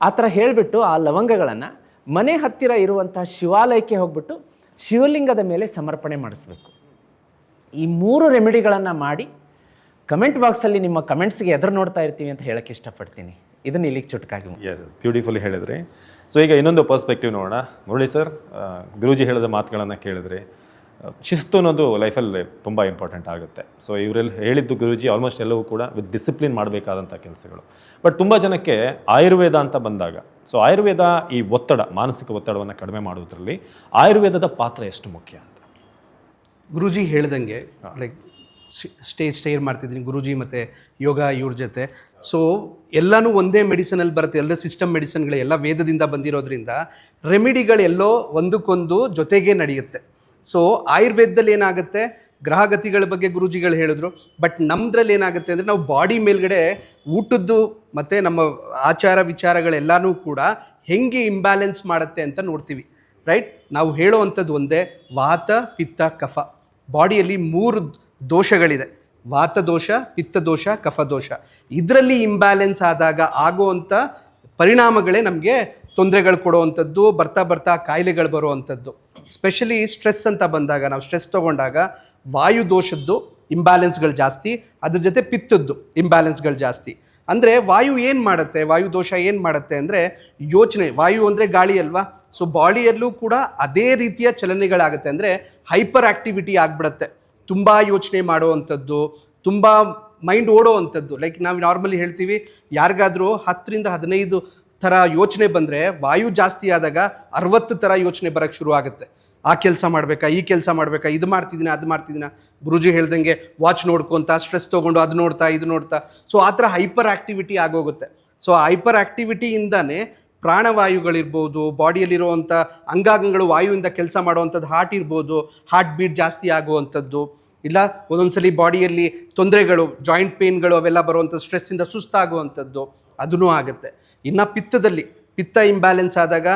ಆ ಥರ ಹೇಳಿಬಿಟ್ಟು ಆ ಲವಂಗಗಳನ್ನು ಮನೆ ಹತ್ತಿರ ಇರುವಂಥ ಶಿವಾಲಯಕ್ಕೆ ಹೋಗ್ಬಿಟ್ಟು ಶಿವಲಿಂಗದ ಮೇಲೆ ಸಮರ್ಪಣೆ ಮಾಡಿಸ್ಬೇಕು. ಈ 3 ರೆಮಿಡಿಗಳನ್ನು ಮಾಡಿ ಕಮೆಂಟ್ ಬಾಕ್ಸಲ್ಲಿ ನಿಮ್ಮ ಕಮೆಂಟ್ಸ್ಗೆ ಎದುರು ನೋಡ್ತಾ ಇರ್ತೀವಿ ಅಂತ ಹೇಳೋಕ್ಕೆ ಇಷ್ಟಪಡ್ತೀನಿ. ಇದನ್ನು ಇಲ್ಲಿಗೆ ಚುಟುಕಾಗಿ ಎಸ್, ಬ್ಯೂಟಿಫುಲಿ ಹೇಳಿದ್ರಿ. ಸೊ ಈಗ ಇನ್ನೊಂದು ಪರ್ಸ್ಪೆಕ್ಟಿವ್ ನೋಡೋಣ. ಮುರಳಿ ಸರ್, ಗುರೂಜಿ ಹೇಳಿದ ಮಾತುಗಳನ್ನು ಕೇಳಿದ್ರಿ. ಶಿಸ್ತು ಅನ್ನೋದು ಲೈಫಲ್ಲಿ ತುಂಬ ಇಂಪಾರ್ಟೆಂಟ್ ಆಗುತ್ತೆ. ಸೊ ಇವರೆಲ್ಲ ಹೇಳಿದ್ದು ಗುರೂಜಿ ಆಲ್ಮೋಸ್ಟ್ ಎಲ್ಲವೂ ಕೂಡ ವಿತ್ ಡಿಸಿಪ್ಲಿನ್ ಮಾಡಬೇಕಾದಂಥ ಕೆಲಸಗಳು. ಬಟ್ ತುಂಬ ಜನಕ್ಕೆ ಆಯುರ್ವೇದ ಅಂತ ಬಂದಾಗ, ಸೊ ಆಯುರ್ವೇದ ಈ ಒತ್ತಡ, ಮಾನಸಿಕ ಒತ್ತಡವನ್ನು ಕಡಿಮೆ ಮಾಡೋದ್ರಲ್ಲಿ ಆಯುರ್ವೇದದ ಪಾತ್ರ ಎಷ್ಟು ಮುಖ್ಯ ಅಂತ? ಗುರೂಜಿ ಹೇಳ್ದಂಗೆ ಲೈಕ್ ಸ್ಟೇರ್ ಮಾಡ್ತಿದ್ದೀನಿ ಗುರೂಜಿ ಮತ್ತು ಯೋಗ ಇವ್ರ ಜೊತೆ. ಸೊ ಎಲ್ಲನೂ ಒಂದೇ ಮೆಡಿಸನಲ್ಲಿ ಬರುತ್ತೆ, ಎಲ್ಲ ಸಿಸ್ಟಮ್ ಮೆಡಿಸಿನ್ಗಳು ಎಲ್ಲ ವೇದದಿಂದ ಬಂದಿರೋದ್ರಿಂದ ರೆಮಿಡಿಗಳೆಲ್ಲೋ ಒಂದಕ್ಕೊಂದು ಜೊತೆಗೇ ನಡೆಯುತ್ತೆ. ಸೊ ಆಯುರ್ವೇದದಲ್ಲಿ ಏನಾಗುತ್ತೆ, ಗ್ರಹಗತಿಗಳ ಬಗ್ಗೆ ಗುರೂಜಿಗಳು ಹೇಳಿದ್ರು. ಬಟ್ ನಮ್ಮದ್ರಲ್ಲಿ ಏನಾಗುತ್ತೆ ಅಂದರೆ ನಾವು ಬಾಡಿ ಮೇಲ್ಗಡೆ ಊಟದ್ದು ಮತ್ತು ನಮ್ಮ ಆಚಾರ ವಿಚಾರಗಳೆಲ್ಲನೂ ಕೂಡ ಹೆಂಗೆ ಇಂಬ್ಯಾಲೆನ್ಸ್ ಮಾಡುತ್ತೆ ಅಂತ ನೋಡ್ತೀವಿ, ರೈಟ್? ನಾವು ಹೇಳೋ ಅಂಥದ್ದು ಒಂದೇ, ವಾತ ಪಿತ್ತ ಕಫ. ಬಾಡಿಯಲ್ಲಿ 3 ದೋಷಗಳಿದೆ, ವಾತ ದೋಷ, ಪಿತ್ತ ದೋಷ, ಕಫ ದೋಷ. ಇದರಲ್ಲಿ ಇಂಬ್ಯಾಲೆನ್ಸ್ ಆದಾಗ ಆಗುವಂಥ ಪರಿಣಾಮಗಳೇ ನಮಗೆ ತೊಂದರೆಗಳು ಕೊಡುವಂಥದ್ದು, ಬರ್ತಾ ಬರ್ತಾ ಕಾಯಿಲೆಗಳು ಬರುವಂಥದ್ದು. ಸ್ಪೆಷಲಿ ಸ್ಟ್ರೆಸ್ ಅಂತ ಬಂದಾಗ, ನಾವು ಸ್ಟ್ರೆಸ್ ತೊಗೊಂಡಾಗ ವಾಯು ದೋಷದ್ದು ಇಂಬ್ಯಾಲೆನ್ಸ್ಗಳು ಜಾಸ್ತಿ, ಅದ್ರ ಜೊತೆ ಪಿತ್ತದ್ದು ಇಂಬ್ಯಾಲೆನ್ಸ್ಗಳು ಜಾಸ್ತಿ. ಅಂದರೆ ವಾಯು ಏನು ಮಾಡುತ್ತೆ, ವಾಯು ದೋಷ ಏನು ಮಾಡುತ್ತೆ ಅಂದರೆ ಯೋಚನೆ. ವಾಯು ಅಂದರೆ ಗಾಳಿ ಅಲ್ವಾ? ಸೊ ಬಾಡಿಯಲ್ಲೂ ಕೂಡ ಅದೇ ರೀತಿಯ ಚಲನೆಗಳಾಗುತ್ತೆ. ಅಂದರೆ ಹೈಪರ್ ಆ್ಯಕ್ಟಿವಿಟಿ ಆಗಿಬಿಡುತ್ತೆ, ತುಂಬ ಯೋಚನೆ ಮಾಡುವಂಥದ್ದು, ತುಂಬ ಮೈಂಡ್ ಓಡೋ ಅಂಥದ್ದು. ಲೈಕ್ ನಾವು ನಾರ್ಮಲಿ ಹೇಳ್ತೀವಿ, ಯಾರಿಗಾದರೂ 10 ರಿಂದ 15 ಥರ ಯೋಚನೆ ಬಂದರೆ, ವಾಯು ಜಾಸ್ತಿ ಆದಾಗ 60 ಥರ ಯೋಚನೆ ಬರೋಕ್ಕೆ ಶುರು ಆಗುತ್ತೆ. ಆ ಕೆಲಸ ಮಾಡಬೇಕಾ, ಈ ಕೆಲಸ ಮಾಡಬೇಕಾ, ಇದು ಮಾಡ್ತಿದ್ದೀನ, ಅದು ಮಾಡ್ತಿದ್ದೀನ. ಗುರೂಜಿ ಹೇಳ್ದಂಗೆ ವಾಚ್ ನೋಡ್ಕೊತ ಸ್ಟ್ರೆಸ್ ತೊಗೊಂಡು ಅದು ನೋಡ್ತಾ ಇದು ನೋಡ್ತಾ, ಸೊ ಆ ಥರ ಹೈಪರ್ ಆ್ಯಕ್ಟಿವಿಟಿ ಆಗೋಗುತ್ತೆ. ಸೊ ಆ ಹೈಪರ್ ಆ್ಯಕ್ಟಿವಿಟಿಯಿಂದನೇ ಪ್ರಾಣವಾಯುಗಳಿರ್ಬೋದು, ಬಾಡಿಯಲ್ಲಿರುವಂಥ ಅಂಗಾಂಗಗಳು ವಾಯುವಿಂದ ಕೆಲಸ ಮಾಡುವಂಥದ್ದು, ಹಾರ್ಟ್ ಇರ್ಬೋದು, ಹಾರ್ಟ್ ಬೀಟ್ ಜಾಸ್ತಿ ಆಗುವಂಥದ್ದು, ಇಲ್ಲ ಒಂದೊಂದ್ಸಲಿ ಬಾಡಿಯಲ್ಲಿ ತೊಂದರೆಗಳು, ಜಾಯಿಂಟ್ ಪೇನ್ಗಳು ಅವೆಲ್ಲ ಬರುವಂಥ ಸ್ಟ್ರೆಸ್ಸಿಂದ ಸುಸ್ತಾಗುವಂಥದ್ದು ಅದೂ ಆಗುತ್ತೆ. ಇನ್ನು ಪಿತ್ತದಲ್ಲಿ, ಪಿತ್ತ ಇಂಬ್ಯಾಲೆನ್ಸ್ ಆದಾಗ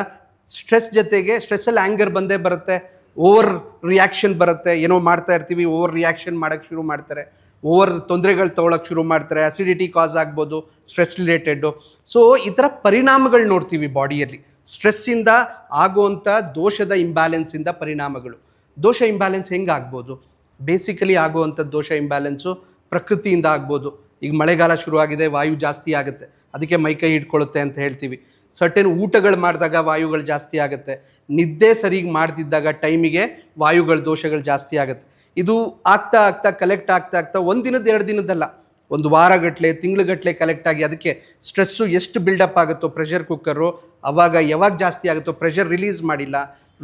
ಸ್ಟ್ರೆಸ್ ಜೊತೆಗೆ, ಸ್ಟ್ರೆಸ್ಸಲ್ಲಿ ಆ್ಯಂಗರ್ ಬಂದೇ ಬರುತ್ತೆ, ಓವರ್ ರಿಯಾಕ್ಷನ್ ಬರುತ್ತೆ. ಏನೋ ಮಾಡ್ತಾ ಇರ್ತೀವಿ, ಓವರ್ ರಿಯಾಕ್ಷನ್ ಮಾಡೋಕ್ಕೆ ಶುರು ಮಾಡ್ತಾರೆ, ಓವರ್ ತೊಂದರೆಗಳು ತೊಗೊಳಕ್ಕೆ ಶುರು ಮಾಡ್ತಾರೆ. ಅಸಿಡಿಟಿ ಕಾಸ್ ಆಗ್ಬೋದು ಸ್ಟ್ರೆಸ್ ರಿಲೇಟೆಡ್ಡು. ಸೊ ಈ ಥರ ಪರಿಣಾಮಗಳು ನೋಡ್ತೀವಿ ಬಾಡಿಯಲ್ಲಿ, ಸ್ಟ್ರೆಸ್ಸಿಂದ ಆಗುವಂಥ ದೋಷದ ಇಂಬ್ಯಾಲೆನ್ಸಿಂದ ಪರಿಣಾಮಗಳು. ದೋಷ ಇಂಬ್ಯಾಲೆನ್ಸ್ ಹೆಂಗೆ ಆಗ್ಬೋದು? ಬೇಸಿಕಲಿ ಆಗುವಂಥ ದೋಷ ಇಂಬ್ಯಾಲೆನ್ಸು ಪ್ರಕೃತಿಯಿಂದ ಆಗ್ಬೋದು. ಈಗ ಮಳೆಗಾಲ ಶುರುವಾಗಿದೆ, ವಾಯು ಜಾಸ್ತಿ ಆಗುತ್ತೆ, ಅದಕ್ಕೆ ಮೈಕೈ ಹಿಡ್ಕೊಳ್ಳುತ್ತೆ ಅಂತ ಹೇಳ್ತೀವಿ. ಸರ್ಟೆನ್ ಊಟಗಳು ಮಾಡಿದಾಗ ವಾಯುಗಳು ಜಾಸ್ತಿ ಆಗುತ್ತೆ, ನಿದ್ದೆ ಸರಿಗೆ ಮಾಡ್ತಿದ್ದಾಗ ಟೈಮಿಗೆ ವಾಯುಗಳ ದೋಷಗಳು ಜಾಸ್ತಿ ಆಗುತ್ತೆ. ಇದು ಆಗ್ತಾ ಆಗ್ತಾ ಕಲೆಕ್ಟ್ ಆಗ್ತಾ 1 ದಿನದ 2 ದಿನದಲ್ಲ, 1 ವಾರಗಟ್ಟಲೆ, ತಿಂಗಳುಗಟ್ಟಲೆ ಕಲೆಕ್ಟ್ ಆಗಿ, ಅದಕ್ಕೆ ಸ್ಟ್ರೆಸ್ಸು ಎಷ್ಟು ಬಿಲ್ಡಪ್ ಆಗುತ್ತೋ, ಪ್ರೆಷರ್ ಕುಕ್ಕರು ಅವಾಗ ಯಾವಾಗ ಜಾಸ್ತಿ ಆಗುತ್ತೋ, ಪ್ರೆಷರ್ ರಿಲೀಸ್ ಮಾಡಿಲ್ಲ,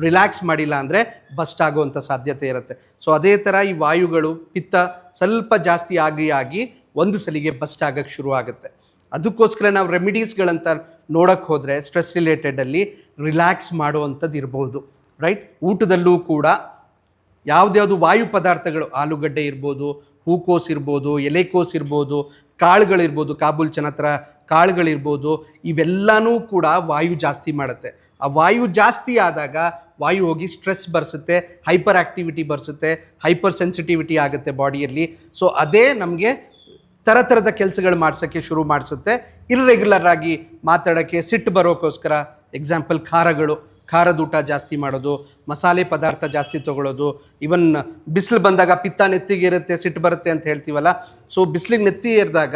ರಿಲ್ಯಾಕ್ಸ್ ಮಾಡಿಲ್ಲ ಅಂದರೆ ಬಸ್ಟ್ ಆಗುವಂಥ ಸಾಧ್ಯತೆ ಇರುತ್ತೆ. ಸೊ ಅದೇ ಥರ ಈ ವಾಯುಗಳು, ಪಿತ್ತ ಸ್ವಲ್ಪ ಜಾಸ್ತಿ ಆಗಿ ಒಂದು ಸಲಿಗೆ ಬಸ್ಟ್ ಆಗೋಕ್ಕೆ ಶುರು ಆಗುತ್ತೆ. ಅದಕ್ಕೋಸ್ಕರ ನಾವು ರೆಮಿಡೀಸ್ಗಳಂತ ನೋಡೋಕ್ಕೆ ಹೋದರೆ ಸ್ಟ್ರೆಸ್ ರಿಲೇಟೆಡಲ್ಲಿ ರಿಲ್ಯಾಕ್ಸ್ ಮಾಡುವಂಥದ್ದು ಇರ್ಬೋದು, ರೈಟ್? ಊಟದಲ್ಲೂ ಕೂಡ ಯಾವುದ್ಯಾವುದು ವಾಯು ಪದಾರ್ಥಗಳು, ಆಲೂಗಡ್ಡೆ ಇರ್ಬೋದು, ಹೂಕೋಸು ಇರ್ಬೋದು, ಎಲೆಕೋಸು ಇರ್ಬೋದು, ಕಾಳುಗಳಿರ್ಬೋದು, ಕಾಬೂಲ್ ಚನ ಥರ ಕಾಳುಗಳಿರ್ಬೋದು, ಇವೆಲ್ಲನೂ ಕೂಡ ವಾಯು ಜಾಸ್ತಿ ಮಾಡುತ್ತೆ. ಆ ವಾಯು ಜಾಸ್ತಿ ಆದಾಗ ವಾಯು ಹೋಗಿ ಸ್ಟ್ರೆಸ್ ಬರ್ಸುತ್ತೆ, ಹೈಪರ್ ಆ್ಯಕ್ಟಿವಿಟಿ ಬರ್ಸುತ್ತೆ, ಹೈಪರ್ ಸೆನ್ಸಿಟಿವಿಟಿ ಆಗುತ್ತೆ ಬಾಡಿಯಲ್ಲಿ. ಸೊ ಅದೇ ನಮಗೆ ಥರದ ಕೆಲಸಗಳು ಮಾಡ್ಸೋಕ್ಕೆ ಶುರು ಮಾಡಿಸುತ್ತೆ. ಇರ್ರೆಗ್ಯುಲರ್ ಆಗಿ ಮಾತಾಡೋಕ್ಕೆ, ಸಿಟ್ಟು ಬರೋಕ್ಕೋಸ್ಕರ ಎಕ್ಸಾಂಪಲ್ ಖಾರದ ಊಟ ಜಾಸ್ತಿ ಮಾಡೋದು, ಮಸಾಲೆ ಪದಾರ್ಥ ಜಾಸ್ತಿ ತೊಗೊಳ್ಳೋದು, ಇವನ್ ಬಿಸಿಲು ಬಂದಾಗ ಪಿತ್ತ ನೆತ್ತಿಗೆ ಇರುತ್ತೆ, ಸಿಟ್ಟು ಬರುತ್ತೆ ಅಂತ ಹೇಳ್ತೀವಲ್ಲ. ಸೊ ಬಿಸಿಲಿಗೆ ನೆತ್ತಿ ಏರಿದಾಗ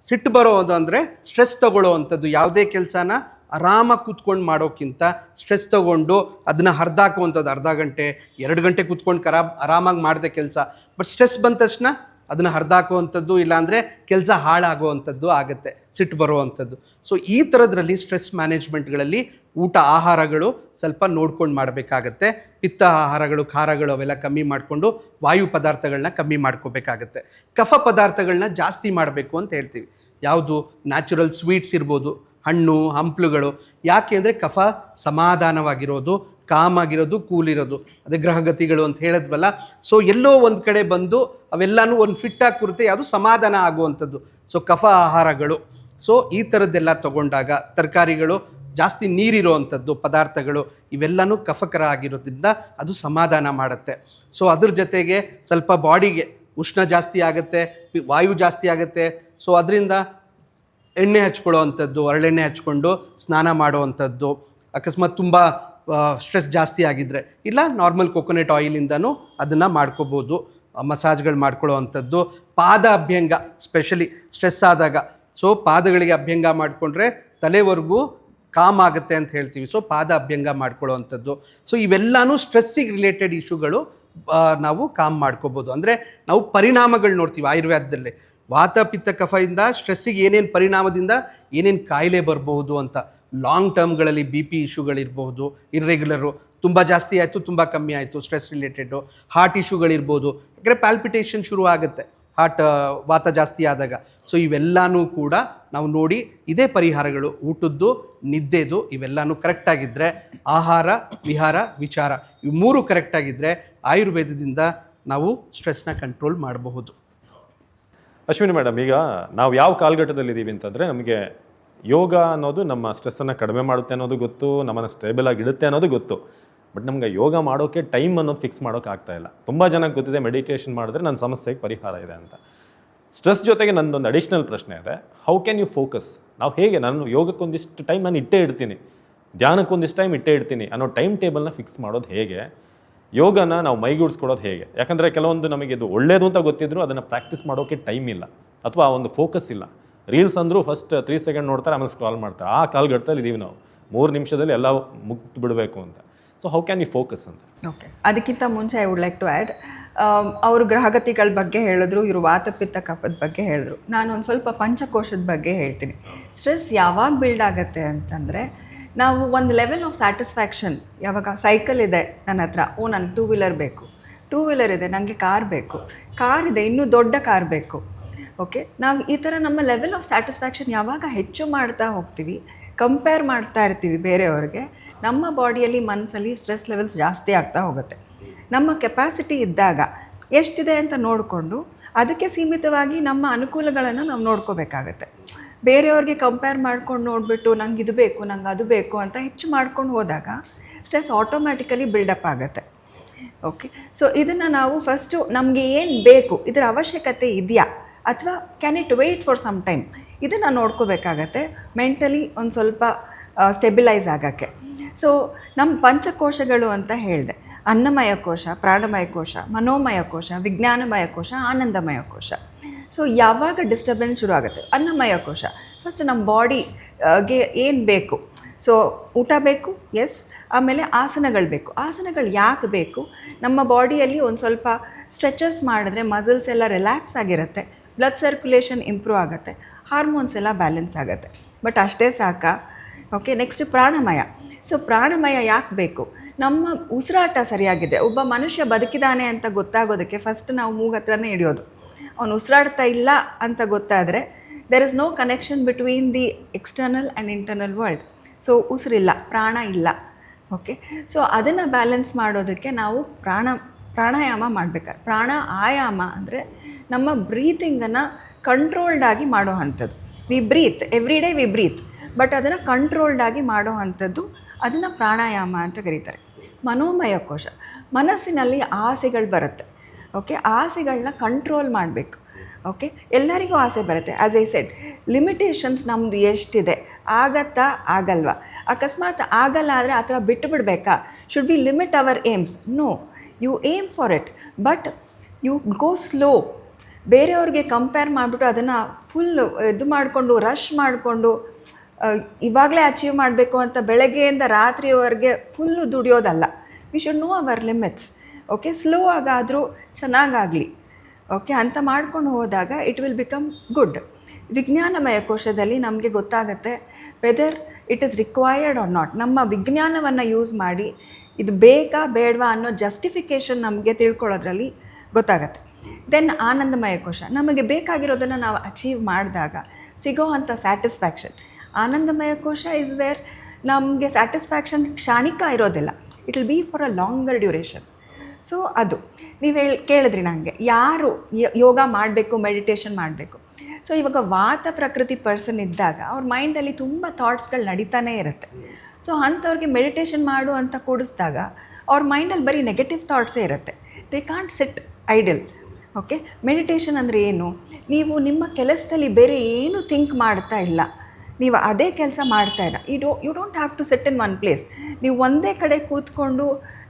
ಸಿಟ್ಟು ಬರೋದು ಅಂದರೆ ಸ್ಟ್ರೆಸ್ ತೊಗೊಳ್ಳೋ ಅಂಥದ್ದು. ಯಾವುದೇ ಕೆಲಸನ ಆರಾಮಾಗಿ ಕೂತ್ಕೊಂಡು ಮಾಡೋಕ್ಕಿಂತ ಸ್ಟ್ರೆಸ್ ತೊಗೊಂಡು ಅದನ್ನು ಹರಿದಾಕುವಂಥದ್ದು, ಅರ್ಧ ಗಂಟೆ 2 ಗಂಟೆ ಕೂತ್ಕೊಂಡು ಆರಾಮಾಗಿ ಮಾಡಿದೆ ಕೆಲಸ, ಬಟ್ ಸ್ಟ್ರೆಸ್ ಬಂದ ತಕ್ಷಣ ಅದನ್ನು ಹರಿದಾಕುವಂಥದ್ದು, ಇಲ್ಲಾಂದರೆ ಕೆಲಸ ಹಾಳಾಗುವಂಥದ್ದು ಆಗುತ್ತೆ, ಸಿಟ್ಟು ಬರುವಂಥದ್ದು. ಸೊ ಈ ಥರದ್ರಲ್ಲಿ ಸ್ಟ್ರೆಸ್ ಮ್ಯಾನೇಜ್ಮೆಂಟ್ಗಳಲ್ಲಿ ಊಟ, ಆಹಾರಗಳು ಸ್ವಲ್ಪ ನೋಡ್ಕೊಂಡು ಮಾಡಬೇಕಾಗತ್ತೆ. ಪಿತ್ತ ಆಹಾರಗಳು, ಖಾರಗಳು ಅವೆಲ್ಲ ಕಮ್ಮಿ ಮಾಡಿಕೊಂಡು ವಾಯು ಪದಾರ್ಥಗಳನ್ನ ಕಮ್ಮಿ ಮಾಡ್ಕೋಬೇಕಾಗತ್ತೆ. ಕಫ ಪದಾರ್ಥಗಳನ್ನ ಜಾಸ್ತಿ ಮಾಡಬೇಕು ಅಂತ ಹೇಳ್ತೀವಿ. ಯಾವುದು? ನ್ಯಾಚುರಲ್ ಸ್ವೀಟ್ಸ್ ಇರ್ಬೋದು, ಹಣ್ಣು ಹಂಪಲುಗಳು. ಯಾಕೆ ಅಂದರೆ ಕಫ ಸಮಾಧಾನವಾಗಿರೋದು, ಕಾಮ್ ಆಗಿರೋದು, ಕೂಲಿರೋದು, ಅದೇ ಗ್ರಹಗತಿಗಳು ಅಂತ ಹೇಳಿದ್ವಲ್ಲ. ಸೊ ಎಲ್ಲೋ ಒಂದು ಕಡೆ ಬಂದು ಅವೆಲ್ಲನೂ ಒಂದು ಫಿಟ್ಟಾಗಿ ಕೂರುತ್ತೆ, ಯಾವುದು ಸಮಾಧಾನ ಆಗುವಂಥದ್ದು. ಸೊ ಕಫ ಆಹಾರಗಳು, ಸೊ ಈ ಥರದ್ದೆಲ್ಲ ತೊಗೊಂಡಾಗ, ತರಕಾರಿಗಳು, ಜಾಸ್ತಿ ನೀರಿರೋ ಅಂಥದ್ದು ಪದಾರ್ಥಗಳು, ಇವೆಲ್ಲನೂ ಕಫಕರ ಆಗಿರೋದ್ರಿಂದ ಅದು ಸಮಾಧಾನ ಮಾಡುತ್ತೆ. ಸೊ ಅದ್ರ ಜೊತೆಗೆ ಸ್ವಲ್ಪ ಬಾಡಿಗೆ ಉಷ್ಣ ಜಾಸ್ತಿ ಆಗುತ್ತೆ, ವಾಯು ಜಾಸ್ತಿ ಆಗುತ್ತೆ. ಸೊ ಅದರಿಂದ ಎಣ್ಣೆ ಹಚ್ಕೊಳ್ಳೋ ಅಂಥದ್ದು, ಹರಳೆಣ್ಣೆ ಹಚ್ಕೊಂಡು ಸ್ನಾನ ಮಾಡುವಂಥದ್ದು, ಅಕಸ್ಮಾತ್ ತುಂಬ ಸ್ಟ್ರೆಸ್ ಜಾಸ್ತಿ ಆಗಿದ್ದರೆ, ಇಲ್ಲ ನಾರ್ಮಲ್ ಕೊಕೊನೆಟ್ ಆಯಿಲಿಂದನೂ ಅದನ್ನು ಮಾಡ್ಕೋಬೋದು, ಮಸಾಜ್ಗಳು ಮಾಡ್ಕೊಳ್ಳೋ ಅಂಥದ್ದು. ಪಾದ ಅಭ್ಯಂಗ ಸ್ಪೆಷಲಿ ಸ್ಟ್ರೆಸ್ ಆದಾಗ ಸೊ ಪಾದಗಳಿಗೆ ಅಭ್ಯಂಗ ಮಾಡಿಕೊಂಡ್ರೆ ತಲೆವರೆಗೂ ಕಾಮ್ ಆಗುತ್ತೆ ಅಂತ ಹೇಳ್ತೀವಿ. ಸೊ ಪಾದ ಅಭ್ಯಂಗ ಮಾಡ್ಕೊಳ್ಳೋವಂಥದ್ದು. ಸೊ ಇವೆಲ್ಲನೂ ಸ್ಟ್ರೆಸ್ಸಿಗೆ ರಿಲೇಟೆಡ್ ಇಶ್ಯೂಗಳು ನಾವು ಕಾಮ್ ಮಾಡ್ಕೋಬೋದು. ಅಂದರೆ ನಾವು ಪರಿಣಾಮಗಳು ನೋಡ್ತೀವಿ ಆಯುರ್ವೇದದಲ್ಲಿ, ವಾತ ಪಿತ್ತ ಕಫದಿಂದ ಸ್ಟ್ರೆಸ್ಸಿಗೆ ಏನೇನು ಪರಿಣಾಮದಿಂದ ಏನೇನು ಕಾಯಿಲೆ ಬರ್ಬೋದು ಅಂತ. ಲಾಂಗ್ ಟರ್ಮ್ಗಳಲ್ಲಿ BP ಇಶ್ಯೂಗಳಿರ್ಬೋದು, ಇರ್ರೆಗ್ಯುಲರು, ತುಂಬ ಜಾಸ್ತಿ ಆಯಿತು ತುಂಬ ಕಮ್ಮಿ ಆಯಿತು, ಸ್ಟ್ರೆಸ್ ರಿಲೇಟೆಡ್ಡು. ಹಾರ್ಟ್ ಇಶ್ಯೂಗಳಿರ್ಬೋದು, ಯಾಕಂದರೆ ಪ್ಯಾಲ್ಪಿಟೇಷನ್ ಶುರು ಆಗುತ್ತೆ ಹಾರ್ಟ್ ವಾತ ಜಾಸ್ತಿ ಆದಾಗ. ಸೊ ಇವೆಲ್ಲನೂ ಕೂಡ ನಾವು ನೋಡಿ ಇದೇ ಪರಿಹಾರಗಳು. ಊಟದ್ದು, ನಿದ್ದೆದು ಇವೆಲ್ಲನೂ ಕರೆಕ್ಟಾಗಿದ್ದರೆ, ಆಹಾರ ವಿಹಾರ ವಿಚಾರ ಇವು 3 ಕರೆಕ್ಟಾಗಿದ್ದರೆ ಆಯುರ್ವೇದದಿಂದ ನಾವು ಸ್ಟ್ರೆಸ್ನ ಕಂಟ್ರೋಲ್ ಮಾಡಬಹುದು. ಅಶ್ವಿನಿ ಮೇಡಮ್, ಈಗ ನಾವು ಯಾವ ಕಾಲಘಟ್ಟದಲ್ಲಿದ್ದೀವಿ ಅಂತಂದರೆ, ನಮಗೆ ಯೋಗ ಅನ್ನೋದು ನಮ್ಮ ಸ್ಟ್ರೆಸ್ಸನ್ನು ಕಡಿಮೆ ಮಾಡುತ್ತೆ ಅನ್ನೋದು ಗೊತ್ತು, ನಮ್ಮನ್ನು ಸ್ಟೇಬಲ್ ಆಗಿ ಇಡುತ್ತೆ ಅನ್ನೋದು ಗೊತ್ತು. ಬಟ್ ನಮ್ಗೆ ಯೋಗ ಮಾಡೋಕ್ಕೆ ಟೈಮ್ ಅನ್ನೋದು ಫಿಕ್ಸ್ ಮಾಡೋಕೆ ಆಗ್ತಾ ಇಲ್ಲ. ತುಂಬ ಜನಕ್ಕೆ ಗೊತ್ತಿದೆ ಮೆಡಿಟೇಷನ್ ಮಾಡಿದ್ರೆ ನನ್ನ ಸಮಸ್ಯೆಗೆ ಪರಿಹಾರ ಇದೆ ಅಂತ. ಸ್ಟ್ರೆಸ್ ಜೊತೆಗೆ ನನ್ನದೊಂದು ಅಡಿಷ್ನಲ್ ಪ್ರಶ್ನೆ ಇದೆ, ಹೌ ಕ್ಯಾನ್ ಯು ಫೋಕಸ್? ನಾವು ಹೇಗೆ, ನಾನು ಯೋಗಕ್ಕೊಂದಿಷ್ಟು ಟೈಮ್ ನಾನು ಇಟ್ಟೇ ಇಡ್ತೀನಿ, ಧ್ಯಾನಕ್ಕೊಂದಿಷ್ಟು ಟೈಮ್ ಇಟ್ಟೇ ಇಡ್ತೀನಿ ಅನ್ನೋ ಟೈಮ್ ಟೇಬಲ್ನ ಫಿಕ್ಸ್ ಮಾಡೋದು ಹೇಗೆ? ಯೋಗನ ನಾವು ಮೈಗೂಡಿಸ್ಕೊಡೋದು ಹೇಗೆ? ಯಾಕಂದರೆ ಕೆಲವೊಂದು ನಮಗೆ ಇದು ಒಳ್ಳೇದು ಅಂತ ಗೊತ್ತಿದ್ರು ಅದನ್ನು ಪ್ರಾಕ್ಟೀಸ್ ಮಾಡೋಕ್ಕೆ ಟೈಮ್ ಇಲ್ಲ, ಅಥವಾ ಒಂದು ಫೋಕಸ್ ಇಲ್ಲ. ರೀಲ್ಸ್ ಅಂದರೂ ಫಸ್ಟ್ 3 ಸೆಕೆಂಡ್ ನೋಡ್ತಾರೆ, ಆಮೇಲೆ ಸ್ಕ್ರಾಲ್ ಮಾಡ್ತಾರೆ. ಆ ಕಾಲಘಟ್ಟದಲ್ಲಿ ಇದ್ದೀವಿ ನಾವು, 3 ನಿಮಿಷದಲ್ಲಿ ಎಲ್ಲ ಮುಗ್ದು ಬಿಡಬೇಕು ಅಂತ. So how can you focus ಅಂತ? ಓಕೆ, ಅದಕ್ಕಿಂತ ಮುಂಚೆ I would like to add, ಅವರು ಗ್ರಹಗತಿಗಳ ಬಗ್ಗೆ ಹೇಳಿದ್ರು, ಇವರು ವಾತಪಿತ್ತ ಕಫದ ಬಗ್ಗೆ ಹೇಳಿದ್ರು. ನಾನು ಒಂದು ಸ್ವಲ್ಪ ಪಂಚಕೋಶದ ಬಗ್ಗೆ ಹೇಳ್ತೀನಿ. ಸ್ಟ್ರೆಸ್ ಯಾವಾಗ ಬಿಲ್ಡ್ ಆಗುತ್ತೆ ಅಂತಂದರೆ, ನಾವು ಒಂದು ಲೆವೆಲ್ ಆಫ್ ಸ್ಯಾಟಿಸ್ಫ್ಯಾಕ್ಷನ್, ಯಾವಾಗ ಸೈಕಲ್ ಇದೆ ನನ್ನ ಹತ್ರ, ನನಗೆ 2 ವೀಲರ್ ಬೇಕು, 2 ವೀಲರ್ ಇದೆ, ನನಗೆ ಕಾರ್ ಬೇಕು, ಕಾರ್ ಇದೆ, ಇನ್ನೂ ದೊಡ್ಡ ಕಾರ್ ಬೇಕು. ಓಕೆ, ನಾವು ಈ ಥರ ನಮ್ಮ ಲೆವೆಲ್ ಆಫ್ ಸ್ಯಾಟಿಸ್ಫ್ಯಾಕ್ಷನ್ ಯಾವಾಗ ಹೆಚ್ಚು ಮಾಡ್ತಾ ಹೋಗ್ತೀವಿ, ಕಂಪೇರ್ ಮಾಡ್ತಾ ಇರ್ತೀವಿ ಬೇರೆಯವ್ರಿಗೆ, ನಮ್ಮ ಬಾಡಿಯಲ್ಲಿ ಮನಸ್ಸಲ್ಲಿ ಸ್ಟ್ರೆಸ್ ಲೆವೆಲ್ಸ್ ಜಾಸ್ತಿ ಆಗ್ತಾ ಹೋಗುತ್ತೆ. ನಮ್ಮ ಕೆಪಾಸಿಟಿ ಇದ್ದಾಗ ಎಷ್ಟಿದೆ ಅಂತ ನೋಡಿಕೊಂಡು ಅದಕ್ಕೆ ಸೀಮಿತವಾಗಿ ನಮ್ಮ ಅನುಕೂಲಗಳನ್ನು ನಾವು ನೋಡ್ಕೋಬೇಕಾಗತ್ತೆ. ಬೇರೆಯವ್ರಿಗೆ ಕಂಪೇರ್ ಮಾಡ್ಕೊಂಡು ನೋಡಿಬಿಟ್ಟು ನಂಗೆ ಇದು ಬೇಕು, ನಂಗೆ ಅದು ಬೇಕು ಅಂತ ಹೆಚ್ಚು ಮಾಡ್ಕೊಂಡು ಹೋದಾಗ ಸ್ಟ್ರೆಸ್ ಆಟೋಮ್ಯಾಟಿಕಲಿ ಬಿಲ್ಡಪ್ ಆಗುತ್ತೆ. ಓಕೆ, ಸೊ ಇದನ್ನು ನಾವು ಫಸ್ಟು ನಮಗೆ ಏನು ಬೇಕು, ಇದರ ಅವಶ್ಯಕತೆ ಇದೆಯಾ ಅಥವಾ can it wait for some time, ಇದನ್ನು ನೋಡ್ಕೋಬೇಕಾಗತ್ತೆ ಮೆಂಟಲಿ ಒಂದು ಸ್ವಲ್ಪ ಸ್ಟೆಬಿಲೈಸ್ ಆಗೋಕ್ಕೆ. ಸೊ ನಮ್ಮ ಪಂಚಕೋಶಗಳು ಅಂತ ಹೇಳಿದೆ, ಅನ್ನಮಯ ಕೋಶ, ಪ್ರಾಣಮಯ ಕೋಶ, ಮನೋಮಯ ಕೋಶ, ವಿಜ್ಞಾನಮಯ ಕೋಶ, ಆನಂದಮಯ ಕೋಶ. ಸೊ ಯಾವಾಗ ಡಿಸ್ಟರ್ಬೆನ್ಸ್ ಶುರು ಆಗುತ್ತೆ, ಅನ್ನಮಯ ಕೋಶ ಫಸ್ಟ್ ನಮ್ಮ ಬಾಡಿಗೆ ಏನು ಬೇಕು, ಸೊ ಊಟ ಬೇಕು, ಎಸ್, ಆಮೇಲೆ ಆಸನಗಳು ಬೇಕು. ಆಸನಗಳು ಯಾಕೆ ಬೇಕು, ನಮ್ಮ ಬಾಡಿಯಲ್ಲಿ ಒಂದು ಸ್ವಲ್ಪ ಸ್ಟ್ರೆಚಸ್ ಮಾಡಿದ್ರೆ ಮಸಲ್ಸ್ ಎಲ್ಲ ರಿಲ್ಯಾಕ್ಸ್ ಆಗಿರುತ್ತೆ, ಬ್ಲಡ್ ಸರ್ಕ್ಯುಲೇಷನ್ ಇಂಪ್ರೂವ್ ಆಗುತ್ತೆ, ಹಾರ್ಮೋನ್ಸ್ ಎಲ್ಲ ಬ್ಯಾಲೆನ್ಸ್ ಆಗುತ್ತೆ. ಬಟ್ ಅಷ್ಟೇ ಸಾಕಾ? ಓಕೆ, ನೆಕ್ಸ್ಟ್ ಪ್ರಾಣಮಯ. ಸೊ ಪ್ರಾಣಮಯ ಯಾಕೆ ಬೇಕು, ನಮ್ಮ ಉಸಿರಾಟ ಸರಿಯಾಗಿದೆ. ಒಬ್ಬ ಮನುಷ್ಯ ಬದುಕಿದಾನೆ ಅಂತ ಗೊತ್ತಾಗೋದಕ್ಕೆ ಫಸ್ಟ್ ನಾವು ಮೂಗು ಹತ್ರನೇ ಹಿಡಿಯೋದು. ಅವನು ಉಸಿರಾಡ್ತಾ ಇಲ್ಲ ಅಂತ ಗೊತ್ತಾದರೆ there is no connection between the external and internal world. So ಉಸಿರಿಲ್ಲ, ಪ್ರಾಣ ಇಲ್ಲ. ಓಕೆ, ಸೊ ಅದನ್ನು ಬ್ಯಾಲೆನ್ಸ್ ಮಾಡೋದಕ್ಕೆ ನಾವು ಪ್ರಾಣಾಯಾಮ ಮಾಡಬೇಕಾದ್ರೆ, ಪ್ರಾಣ ಆಯಾಮ ಅಂದರೆ ನಮ್ಮ ಬ್ರೀತಿಂಗನ್ನು ಕಂಟ್ರೋಲ್ಡಾಗಿ ಮಾಡೋ ಅಂಥದ್ದು. We breathe every day, we breathe, but ಅದನ್ನು ಕಂಟ್ರೋಲ್ಡಾಗಿ ಮಾಡೋ ಅಂಥದ್ದು, ಅದನ್ನು ಪ್ರಾಣಾಯಾಮ ಅಂತ ಕರೀತಾರೆ. ಮನೋಮಯ ಕೋಶ, ಮನಸ್ಸಿನಲ್ಲಿ ಆಸೆಗಳು ಬರುತ್ತೆ. ಓಕೆ, ಆಸೆಗಳನ್ನ ಕಂಟ್ರೋಲ್ ಮಾಡಬೇಕು. ಓಕೆ, ಎಲ್ಲರಿಗೂ ಆಸೆ ಬರುತ್ತೆ. ಆ್ಯಸ್ ಐ ಸೆಡ್, ಲಿಮಿಟೇಷನ್ಸ್ ನಮ್ಮದು ಎಷ್ಟಿದೆ, ಆಗತ್ತಾ ಆಗಲ್ವಾ? ಅಕಸ್ಮಾತ್ ಆಗಲ್ಲ ಆದರೆ ಆ ಥರ ಬಿಟ್ಟು ಬಿಡಬೇಕಾ? Should we limit our aims? No, you aim for it, but you go slow. ಬೇರೆಯವ್ರಿಗೆ ಕಂಪೇರ್ ಮಾಡಿಬಿಟ್ಟು ಅದನ್ನು ಫುಲ್ ಇದು ಮಾಡಿಕೊಂಡು ರಶ್ ಮಾಡಿಕೊಂಡು ಇವಾಗಲೇ ಅಚೀವ್ ಮಾಡಬೇಕು ಅಂತ ಬೆಳಗ್ಗೆಯಿಂದ ರಾತ್ರಿಯವರೆಗೆ ಫುಲ್ಲು ದುಡಿಯೋದಲ್ಲ. We should know our limits. Okay, slow ಆಗಾದರೂ ಚೆನ್ನಾಗಾಗಲಿ. ಓಕೆ, ಅಂತ ಮಾಡ್ಕೊಂಡು ಹೋದಾಗ ಇಟ್ ವಿಲ್ ಬಿಕಮ್ ಗುಡ್. ವಿಜ್ಞಾನಮಯ ಕೋಶದಲ್ಲಿ ನಮಗೆ ಗೊತ್ತಾಗುತ್ತೆ whether it is required or not. ನಮ್ಮ ವಿಜ್ಞಾನವನ್ನು ಯೂಸ್ ಮಾಡಿ ಇದು ಬೇಕಾ ಬೇಡವಾ ಅನ್ನೋ ಜಸ್ಟಿಫಿಕೇಷನ್ ನಮಗೆ ತಿಳ್ಕೊಳ್ಳೋದ್ರಲ್ಲಿ ಗೊತ್ತಾಗತ್ತೆ. ದೆನ್ ಆನಂದಮಯ ಕೋಶ, ನಮಗೆ ಬೇಕಾಗಿರೋದನ್ನು ನಾವು ಅಚೀವ್ ಮಾಡಿದಾಗ ಸಿಗೋ ಅಂಥ ಸ್ಯಾಟಿಸ್ಫ್ಯಾಕ್ಷನ್. ಆನಂದಮಯ ಕೋಶ ಇಸ್ ವೇರ್ ನಮಗೆ ಸ್ಯಾಟಿಸ್ಫ್ಯಾಕ್ಷನ್ ಕ್ಷಣಿಕ ಇರೋದಿಲ್ಲ, it will B for a longer duration. So ಅದು ನೀವು ಕೇಳಿದ್ರಿ ನನಗೆ ಯಾರು ಯೋಗ ಮಾಡಬೇಕು, ಮೆಡಿಟೇಷನ್ ಮಾಡಬೇಕು. ಸೊ ಇವಾಗ ವಾತ ಪ್ರಕೃತಿ ಪರ್ಸನ್ ಇದ್ದಾಗ ಅವ್ರ ಮೈಂಡಲ್ಲಿ ತುಂಬ ಥಾಟ್ಸ್ಗಳು ನಡೀತಾನೇ ಇರುತ್ತೆ. ಸೊ ಅಂಥವ್ರಿಗೆ ಮೆಡಿಟೇಷನ್ ಮಾಡು ಅಂತ ಕೂಡಿಸಿದಾಗ ಅವ್ರ ಮೈಂಡಲ್ಲಿ ಬರೀ ನೆಗೆಟಿವ್ ಥಾಟ್ಸೇ ಇರುತ್ತೆ. They can't sit idle. Okay, meditation ಅಂದರೆ ಏನು? ನೀವು ನಿಮ್ಮ ಕೆಲಸದಲ್ಲಿ ಬೇರೆ ಏನು ಥಿಂಕ್ ಮಾಡ್ತಾ ಇಲ್ಲ, ನೀವು ಅದೇ ಕೆಲಸ ಮಾಡ್ತಾ ಇಲ್ಲ. You don't have to sit in one place. ನೀವು ಒಂದೇ ಕಡೆ ಕೂತ್ಕೊಂಡು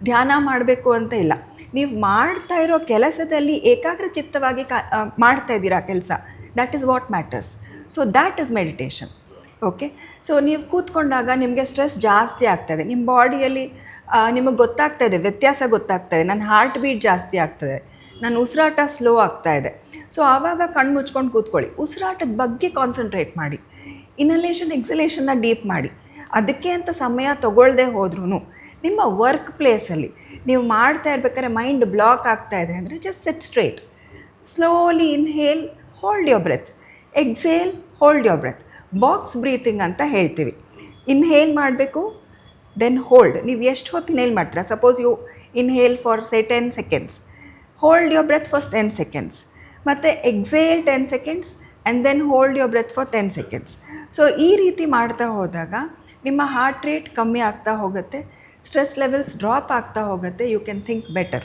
ಧ್ಯಾನ ಮಾಡಬೇಕು ಅಂತ ಇಲ್ಲ. ನೀವು ಮಾಡ್ತಾ ಇರೋ ಕೆಲಸದಲ್ಲಿ ಏಕಾಗ್ರ ಚಿತ್ತವಾಗಿ ಮಾಡ್ತಾ ಇದ್ದೀರಾ ಕೆಲಸ, that is what matters. So that is meditation. Okay, so ನೀವು ಕೂತ್ಕೊಂಡಾಗ ನಿಮಗೆ ಸ್ಟ್ರೆಸ್ ಜಾಸ್ತಿ ಆಗ್ತದೆ, ನಿಮ್ಮ ಬಾಡಿಯಲ್ಲಿ ನಿಮಗೆ ಗೊತ್ತಾಗ್ತಾ ಇದೆ, ವ್ಯತ್ಯಾಸ ಗೊತ್ತಾಗ್ತಾ ಇದೆ, ನನ್ನ ಹಾರ್ಟ್ ಬೀಟ್ ಜಾಸ್ತಿ ಆಗ್ತದೆ, ನನ್ನ ಉಸಿರಾಟ ಸ್ಲೋ ಆಗ್ತಾ ಇದೆ. ಸೊ ಆವಾಗ ಕಣ್ಣು ಮುಚ್ಕೊಂಡು ಕೂತ್ಕೊಳ್ಳಿ, ಉಸಿರಾಟದ ಬಗ್ಗೆ ಕಾನ್ಸಂಟ್ರೇಟ್ ಮಾಡಿ, ಇನಲೇಷನ್ ಎಕ್ಸಲೇಷನ್ನ ಡೀಪ್ ಮಾಡಿ. ಅದಕ್ಕೆ ಅಂತ ಸಮಯ ತೊಗೊಳ್ಳದೆ ಹೋದ್ರೂ ನಿಮ್ಮ ವರ್ಕ್ ಪ್ಲೇಸಲ್ಲಿ ನೀವು ಮಾಡ್ತಾ ಇರ್ಬೇಕಾದ್ರೆ ಮೈಂಡ್ ಬ್ಲಾಕ್ ಆಗ್ತಾ ಇದೆ ಅಂದರೆ just sit straight, slowly inhale, hold your breath, exhale, hold your breath. Box breathing ಅಂತ ಹೇಳ್ತೀವಿ. ಇನ್ಹೇಲ್ ಮಾಡಬೇಕು, ದೆನ್ ಹೋಲ್ಡ್. ನೀವು ಎಷ್ಟು ಹೊತ್ತು ಇನ್ಹೇಲ್ ಮಾಡ್ತೀರಾ, suppose you inhale for say 10 seconds, hold your breath for 10 seconds, ಮತ್ತು exhale 10 seconds and then hold your breath for 10 seconds. So ಈ ರೀತಿ ಮಾಡ್ತಾ ಹೋದಾಗ ನಿಮ್ಮ ಹಾರ್ಟ್ ರೇಟ್ ಕಮ್ಮಿ ಆಗ್ತಾ ಹೋಗುತ್ತೆ, ಸ್ಟ್ರೆಸ್ ಲೆವೆಲ್ಸ್ ಡ್ರಾಪ್ ಆಗ್ತಾ ಹೋಗುತ್ತೆ, you can think better.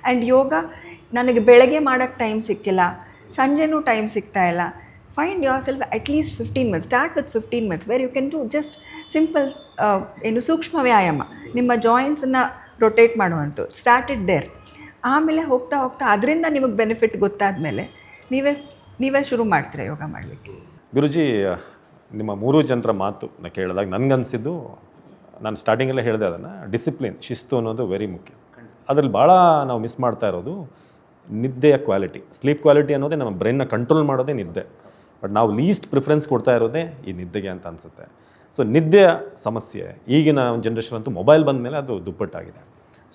And yoga ನನಗೆ ಬೆಳಗ್ಗೆ ಮಾಡೋಕ್ಕೆ ಟೈಮ್ ಸಿಕ್ಕಿಲ್ಲ, ಸಂಜೆನೂ ಟೈಮ್ ಸಿಗ್ತಾ ಇಲ್ಲ, find yourself at least 15 minutes, start with 15 minutes where you can do just simple ಸೂಕ್ಷ್ಮ ವ್ಯಾಯಾಮ, ನಿಮ್ಮ ಜಾಯಿಂಟ್ಸನ್ನು ರೊಟೇಟ್ ಮಾಡುವಂಥದ್ದು. Start it there. ಆಮೇಲೆ ಹೋಗ್ತಾ ಹೋಗ್ತಾ ಅದರಿಂದ ನಿಮಗೆ ಬೆನಿಫಿಟ್ ಗೊತ್ತಾದ ಮೇಲೆ ನೀವೇ ಶುರು ಮಾಡ್ತೀರಾ ಯೋಗ ಮಾಡಲಿಕ್ಕೆ. ಗುರುಜಿ, ನಿಮ್ಮ 3 ಜನರ ಮಾತು ನಾನು ಕೇಳಿದಾಗ ನನಗನ್ಸಿದ್ದು, ನಾನು ಸ್ಟಾರ್ಟಿಂಗಲ್ಲೇ ಹೇಳಿದೆ ಅದನ್ನು, ಡಿಸಿಪ್ಲಿನ್, ಶಿಸ್ತು ಅನ್ನೋದು ವೆರಿ ಮುಖ್ಯ. ಅದರಲ್ಲಿ ಭಾಳ ನಾವು ಮಿಸ್ ಮಾಡ್ತಾ ಇರೋದು ನಿದ್ದೆಯ ಕ್ವಾಲಿಟಿ. ಸ್ಲೀಪ್ ಕ್ವಾಲಿಟಿ ಅನ್ನೋದೇ ನಮ್ಮ ಬ್ರೈನ್ನ ಕಂಟ್ರೋಲ್ ಮಾಡೋದೇ ನಿದ್ದೆ. ಬಟ್ ನಾವು ಲೀಸ್ಟ್ ಪ್ರಿಫರೆನ್ಸ್ ಕೊಡ್ತಾ ಇರೋದೇ ಈ ನಿದ್ದೆಗೆ ಅಂತ ಅನಿಸುತ್ತೆ. ಸೊ ನಿದ್ದೆಯ ಸಮಸ್ಯೆ ಈಗಿನ ಜನ್ರೇಷನ್ ಅಂತೂ ಮೊಬೈಲ್ ಬಂದ ಮೇಲೆ ಅದು ದುಪ್ಪಟ್ಟಾಗಿದೆ.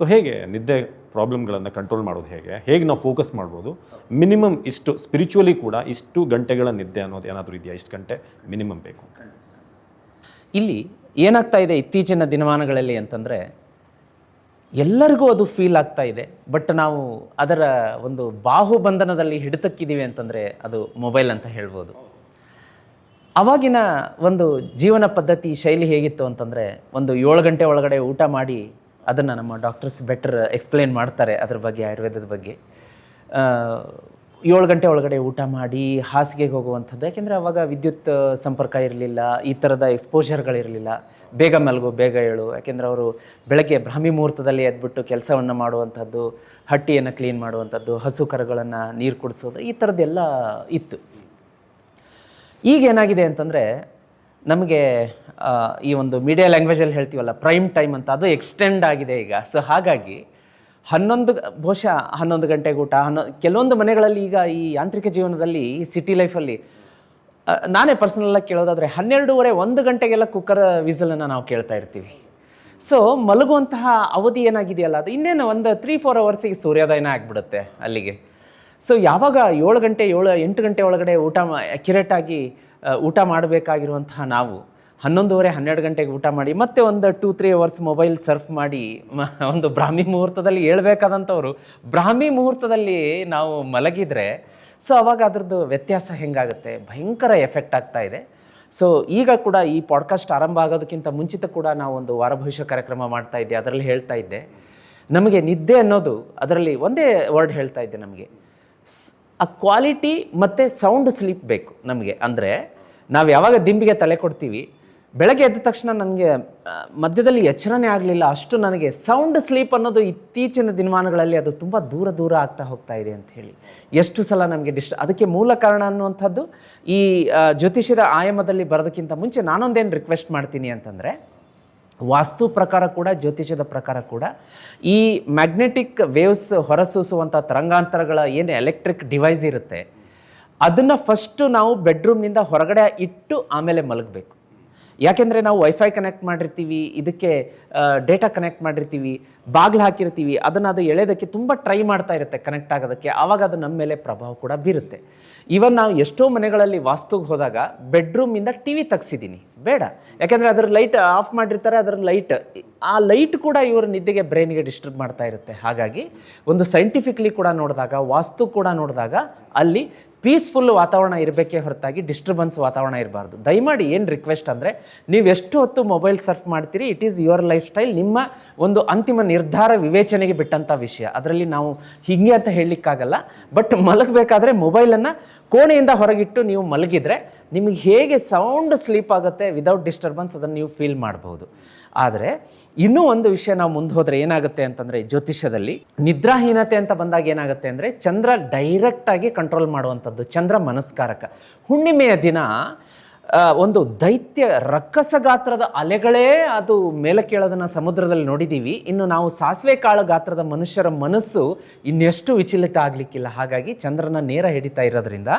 ಸೊ ಹೇಗೆ ನಿದ್ದೆ ಪ್ರಾಬ್ಲಮ್ಗಳನ್ನು ಕಂಟ್ರೋಲ್ ಮಾಡೋದು, ಹೇಗೆ ನಾವು ಫೋಕಸ್ ಮಾಡ್ಬೋದು? ಮಿನಿಮಮ್ ಇಷ್ಟು ಸ್ಪಿರಿಚುವಲಿ ಕೂಡ ಇಷ್ಟು ಗಂಟೆಗಳ ನಿದ್ದೆ ಅನ್ನೋದು ಏನಾದರೂ ಇದೆಯಾ? ಇಷ್ಟು ಗಂಟೆ ಮಿನಿಮಮ್ ಬೇಕು? ಇಲ್ಲಿ ಏನಾಗ್ತಾ ಇದೆ ಇತ್ತೀಚಿನ ದಿನಮಾನಗಳಲ್ಲಿ ಅಂತಂದರೆ, ಎಲ್ಲರಿಗೂ ಅದು ಫೀಲ್ ಆಗ್ತಾ ಇದೆ, ಬಟ್ ನಾವು ಅದರ ಒಂದು ಬಾಹುಬಂಧನದಲ್ಲಿ ಹಿಡಿತಕ್ಕಿದ್ದೀವಿ ಅಂತಂದರೆ ಅದು ಮೊಬೈಲ್ ಅಂತ ಹೇಳ್ಬೋದು. ಆವಾಗಿನ ಒಂದು ಜೀವನ ಪದ್ಧತಿ ಶೈಲಿ ಹೇಗಿತ್ತು ಅಂತಂದರೆ, ಒಂದು 7 ಗಂಟೆ ಒಳಗಡೆ ಊಟ ಮಾಡಿ, ಅದನ್ನು ನಮ್ಮ ಡಾಕ್ಟರ್ಸ್ ಬೆಟರ್ ಎಕ್ಸ್ಪ್ಲೇನ್ ಮಾಡ್ತಾರೆ ಅದ್ರ ಬಗ್ಗೆ, ಆಯುರ್ವೇದದ ಬಗ್ಗೆ. 7 ಗಂಟೆ ಒಳಗಡೆ ಊಟ ಮಾಡಿ ಹಾಸಿಗೆಗೆ ಹೋಗುವಂಥದ್ದು. ಯಾಕೆಂದರೆ ಆವಾಗ ವಿದ್ಯುತ್ ಸಂಪರ್ಕ ಇರಲಿಲ್ಲ, ಈ ಥರದ ಎಕ್ಸ್ಪೋಜರ್ಗಳಿರಲಿಲ್ಲ. ಬೇಗ ಮಲಗು, ಬೇಗ ಏಳು. ಯಾಕೆಂದರೆ ಅವರು ಬೆಳಗ್ಗೆ ಬ್ರಾಹ್ಮಿ ಮುಹೂರ್ತದಲ್ಲಿ ಎದ್ಬಿಟ್ಟು ಕೆಲಸವನ್ನು ಮಾಡುವಂಥದ್ದು, ಹಟ್ಟಿಯನ್ನು ಕ್ಲೀನ್ ಮಾಡುವಂಥದ್ದು, ಹಸು ಕರುಗಳನ್ನು ನೀರು ಕುಡಿಸೋದು, ಈ ಥರದ್ದೆಲ್ಲ ಇತ್ತು. ಈಗ ಏನಾಗಿದೆ ಅಂತಂದರೆ, ನಮಗೆ ಈ ಒಂದು ಮೀಡಿಯಾ ಲ್ಯಾಂಗ್ವೇಜಲ್ಲಿ ಹೇಳ್ತೀವಲ್ಲ ಪ್ರೈಮ್ ಟೈಮ್ ಅಂತ, ಅದು ಎಕ್ಸ್ಟೆಂಡ್ ಆಗಿದೆ ಈಗ. ಸೊ ಹಾಗಾಗಿ ಬಹುಶಃ 11 ಗಂಟೆಗೆ ಊಟ, ಕೆಲವೊಂದು ಮನೆಗಳಲ್ಲಿ ಈಗ ಈ ಯಾಂತ್ರಿಕ ಜೀವನದಲ್ಲಿ, ಈ ಸಿಟಿ ಲೈಫಲ್ಲಿ ನಾನೇ ಪರ್ಸನಲಾಗಿ ಕೇಳೋದಾದರೆ 12:30 1 ಗಂಟೆಗೆಲ್ಲ ಕುಕ್ಕರ್ ವಿಸಲನ್ನು ನಾವು ಕೇಳ್ತಾ ಇರ್ತೀವಿ. ಸೊ ಮಲಗುವಂತಹ ಅವಧಿ ಏನಾಗಿದೆಯಲ್ಲ, ಅದು ಇನ್ನೇನು ಒಂದು 3-4 ಅವರ್ಸಿಗೆ ಸೂರ್ಯೋದಯನ ಆಗಿಬಿಡುತ್ತೆ ಅಲ್ಲಿಗೆ. ಸೊ ಯಾವಾಗ 7 ಗಂಟೆ 8 ಗಂಟೆ ಒಳಗಡೆ ಅಕ್ಯುರೇಟಾಗಿ ಊಟ ಮಾಡಬೇಕಾಗಿರುವಂತಹ ನಾವು 11:30 12 ಗಂಟೆಗೆ ಊಟ ಮಾಡಿ ಮತ್ತೆ ಒಂದು 2-3 ಅವರ್ಸ್ ಮೊಬೈಲ್ ಸರ್ಫ್ ಮಾಡಿ ಒಂದು ಬ್ರಾಹ್ಮಿ ಮುಹೂರ್ತದಲ್ಲಿ ಹೇಳ್ಬೇಕಾದಂಥವ್ರು ಬ್ರಾಹ್ಮಿ ಮುಹೂರ್ತದಲ್ಲಿ ನಾವು ಮಲಗಿದರೆ, ಸೊ ಅವಾಗ ಅದ್ರದ್ದು ವ್ಯತ್ಯಾಸ ಹೆಂಗಾಗುತ್ತೆ, ಭಯಂಕರ ಎಫೆಕ್ಟ್ ಆಗ್ತಾ ಇದೆ. ಸೊ ಈಗ ಕೂಡ ಈ ಪಾಡ್ಕಾಸ್ಟ್ ಆರಂಭ ಆಗೋದಕ್ಕಿಂತ ಮುಂಚಿತ ಕೂಡ ನಾವು ಒಂದು ವಾರ ಭವಿಷ್ಯ ಕಾರ್ಯಕ್ರಮ ಮಾಡ್ತಾ ಇದ್ದೆ, ಅದರಲ್ಲಿ ಹೇಳ್ತಾ ಇದ್ದೆ ನಮಗೆ ನಿದ್ದೆ ಅನ್ನೋದು, ಅದರಲ್ಲಿ ಒಂದೇ ವರ್ಡ್ ಹೇಳ್ತಾ ಇದ್ದೆ, ನಮಗೆ ಆ ಕ್ವಾಲಿಟಿ ಮತ್ತು ಸೌಂಡ್ ಸ್ಲೀಪ್ ಬೇಕು ನಮಗೆ. ಅಂದರೆ ನಾವು ಯಾವಾಗ ದಿಂಬಿಗೆ ತಲೆ ಕೊಡ್ತೀವಿ, ಬೆಳಗ್ಗೆ ಎದ್ದ ತಕ್ಷಣ ನನಗೆ ಮಧ್ಯದಲ್ಲಿ ಎಚ್ಚರನೇ ಆಗಲಿಲ್ಲ, ಅಷ್ಟು ನನಗೆ ಸೌಂಡ್ ಸ್ಲೀಪ್ ಅನ್ನೋದು ಇತ್ತೀಚಿನ ದಿನಮಾನಗಳಲ್ಲಿ ಅದು ತುಂಬ ದೂರ ಆಗ್ತಾ ಹೋಗ್ತಾ ಇದೆ ಅಂತ ಹೇಳಿ ಎಷ್ಟು ಸಲ ನಮಗೆ ಅದಕ್ಕೆ ಮೂಲ ಕಾರಣ ಅನ್ನುವಂಥದ್ದು ಈ ಜ್ಯೋತಿಷ್ಯದ ಆಯಾಮದಲ್ಲಿ ಬರೋದಕ್ಕಿಂತ ಮುಂಚೆ ನಾನೊಂದೇನು ರಿಕ್ವೆಸ್ಟ್ ಮಾಡ್ತೀನಿ ಅಂತಂದರೆ, ವಾಸ್ತು ಪ್ರಕಾರ ಕೂಡ ಜ್ಯೋತಿಷ್ಯದ ಪ್ರಕಾರ ಕೂಡ ಈ ಮ್ಯಾಗ್ನೆಟಿಕ್ ವೇವ್ಸ್ ಹೊರಸೂಸುವಂಥ ತರಂಗಾಂತರಗಳ ಏನು ಎಲೆಕ್ಟ್ರಿಕ್ ಡಿವೈಸ್ ಇರುತ್ತೆ, ಅದನ್ನು ಫಸ್ಟು ನಾವು ಬೆಡ್ರೂಮ್ನಿಂದ ಹೊರಗಡೆ ಇಟ್ಟು ಆಮೇಲೆ ಮಲಗಬೇಕು. ಯಾಕೆಂದರೆ ನಾವು ವೈಫೈ ಕನೆಕ್ಟ್ ಮಾಡಿರ್ತೀವಿ, ಇದಕ್ಕೆ ಡೇಟಾ ಕನೆಕ್ಟ್ ಮಾಡಿರ್ತೀವಿ, ಬಾಗಿಲು ಹಾಕಿರ್ತೀವಿ, ಅದನ್ನು ಅದು ಎಳೆಯೋದಕ್ಕೆ ತುಂಬ ಟ್ರೈ ಮಾಡ್ತಾ ಇರುತ್ತೆ ಕನೆಕ್ಟ್ ಆಗೋದಕ್ಕೆ, ಆವಾಗ ಅದು ನಮ್ಮ ಮೇಲೆ ಪ್ರಭಾವ ಕೂಡ ಬೀರುತ್ತೆ. ಈವನ್ ನಾವು ಎಷ್ಟೋ ಮನೆಗಳಲ್ಲಿ ವಾಸ್ತುಗೆ ಹೋದಾಗ ಬೆಡ್ರೂಮಿಂದ ಟಿ ವಿ ತೆಗ್ಸಿದ್ದೀನಿ, ಬೇಡ, ಯಾಕೆಂದರೆ ಅದರ ಲೈಟ್ ಆಫ್ ಮಾಡಿರ್ತಾರೆ, ಅದರ ಆ ಲೈಟ್ ಕೂಡ ಇವ್ರ ನಿದ್ದೆಗೆ ಬ್ರೈನ್ಗೆ ಡಿಸ್ಟರ್ಬ್ ಮಾಡ್ತಾ ಇರುತ್ತೆ. ಹಾಗಾಗಿ ಒಂದು ಸೈಂಟಿಫಿಕ್ಲಿ ಕೂಡ ನೋಡಿದಾಗ, ವಾಸ್ತು ಕೂಡ ನೋಡಿದಾಗ ಅಲ್ಲಿ ಪೀಸ್ಫುಲ್ ವಾತಾವರಣ ಇರಬೇಕೇ ಹೊರತಾಗಿ ಡಿಸ್ಟರ್ಬೆನ್ಸ್ ವಾತಾವರಣ ಇರಬಾರ್ದು. ದಯಮಾಡಿ ಏನು ರಿಕ್ವೆಸ್ಟ್ ಅಂದರೆ, ನೀವು ಎಷ್ಟು ಹೊತ್ತು ಮೊಬೈಲ್ ಸರ್ಫ್ ಮಾಡ್ತೀರಿ, it is your life style, ನಿಮ್ಮ ಒಂದು ಅಂತಿಮ ನಿರ್ಧಾರ ವಿವೇಚನೆಗೆ ಬಿಟ್ಟಂಥ ವಿಷಯ. ಅದರಲ್ಲಿ ನಾವು ಹೀಗೆ ಅಂತ ಹೇಳಲಿಕ್ಕಾಗಲ್ಲ. ಬಟ್ ಮಲಗಬೇಕಾದ್ರೆ ಮೊಬೈಲನ್ನು ಕೋಣೆಯಿಂದ ಹೊರಗಿಟ್ಟು ನೀವು ಮಲಗಿದರೆ ನಿಮಗೆ ಹೇಗೆ ಸೌಂಡ್ ಸ್ಲೀಪ್ ಆಗುತ್ತೆ ವಿದೌಟ್ ಡಿಸ್ಟರ್ಬೆನ್ಸ್ ಅದನ್ನು ನೀವು ಫೀಲ್ ಮಾಡ್ಬೋದು. ಆದರೆ ಇನ್ನೂ ಒಂದು ವಿಷಯ ನಾವು ಮುಂದೆ ಹೋದರೆ ಏನಾಗುತ್ತೆ ಅಂತಂದರೆ ಜ್ಯೋತಿಷ್ಯದಲ್ಲಿ ನಿದ್ರಾಹೀನತೆ ಅಂತ ಬಂದಾಗ ಏನಾಗುತ್ತೆ ಅಂದರೆ ಚಂದ್ರ ಡೈರೆಕ್ಟಾಗಿ ಕಂಟ್ರೋಲ್ ಮಾಡುವಂಥದ್ದು. ಚಂದ್ರ ಮನಸ್ಕಾರಕ. ಹುಣ್ಣಿಮೆಯ ದಿನ ಒಂದು ದೈತ್ಯ ರಕ್ಕಸ ಗಾತ್ರದ ಅಲೆಗಳೇ ಅದು ಮೇಲಕ್ಕೆ ಕೇಳೋದನ್ನು ಸಮುದ್ರದಲ್ಲಿ ನೋಡಿದ್ದೀವಿ. ಇನ್ನು ನಾವು ಸಾಸಿವೆ ಕಾಳು ಗಾತ್ರದ ಮನುಷ್ಯರ ಮನಸ್ಸು ಇನ್ನೆಷ್ಟು ವಿಚಲಿತ ಆಗಲಿಕ್ಕಿಲ್ಲ. ಹಾಗಾಗಿ ಚಂದ್ರನ ನೇರ ಹಿಡಿತಾ ಇರೋದ್ರಿಂದ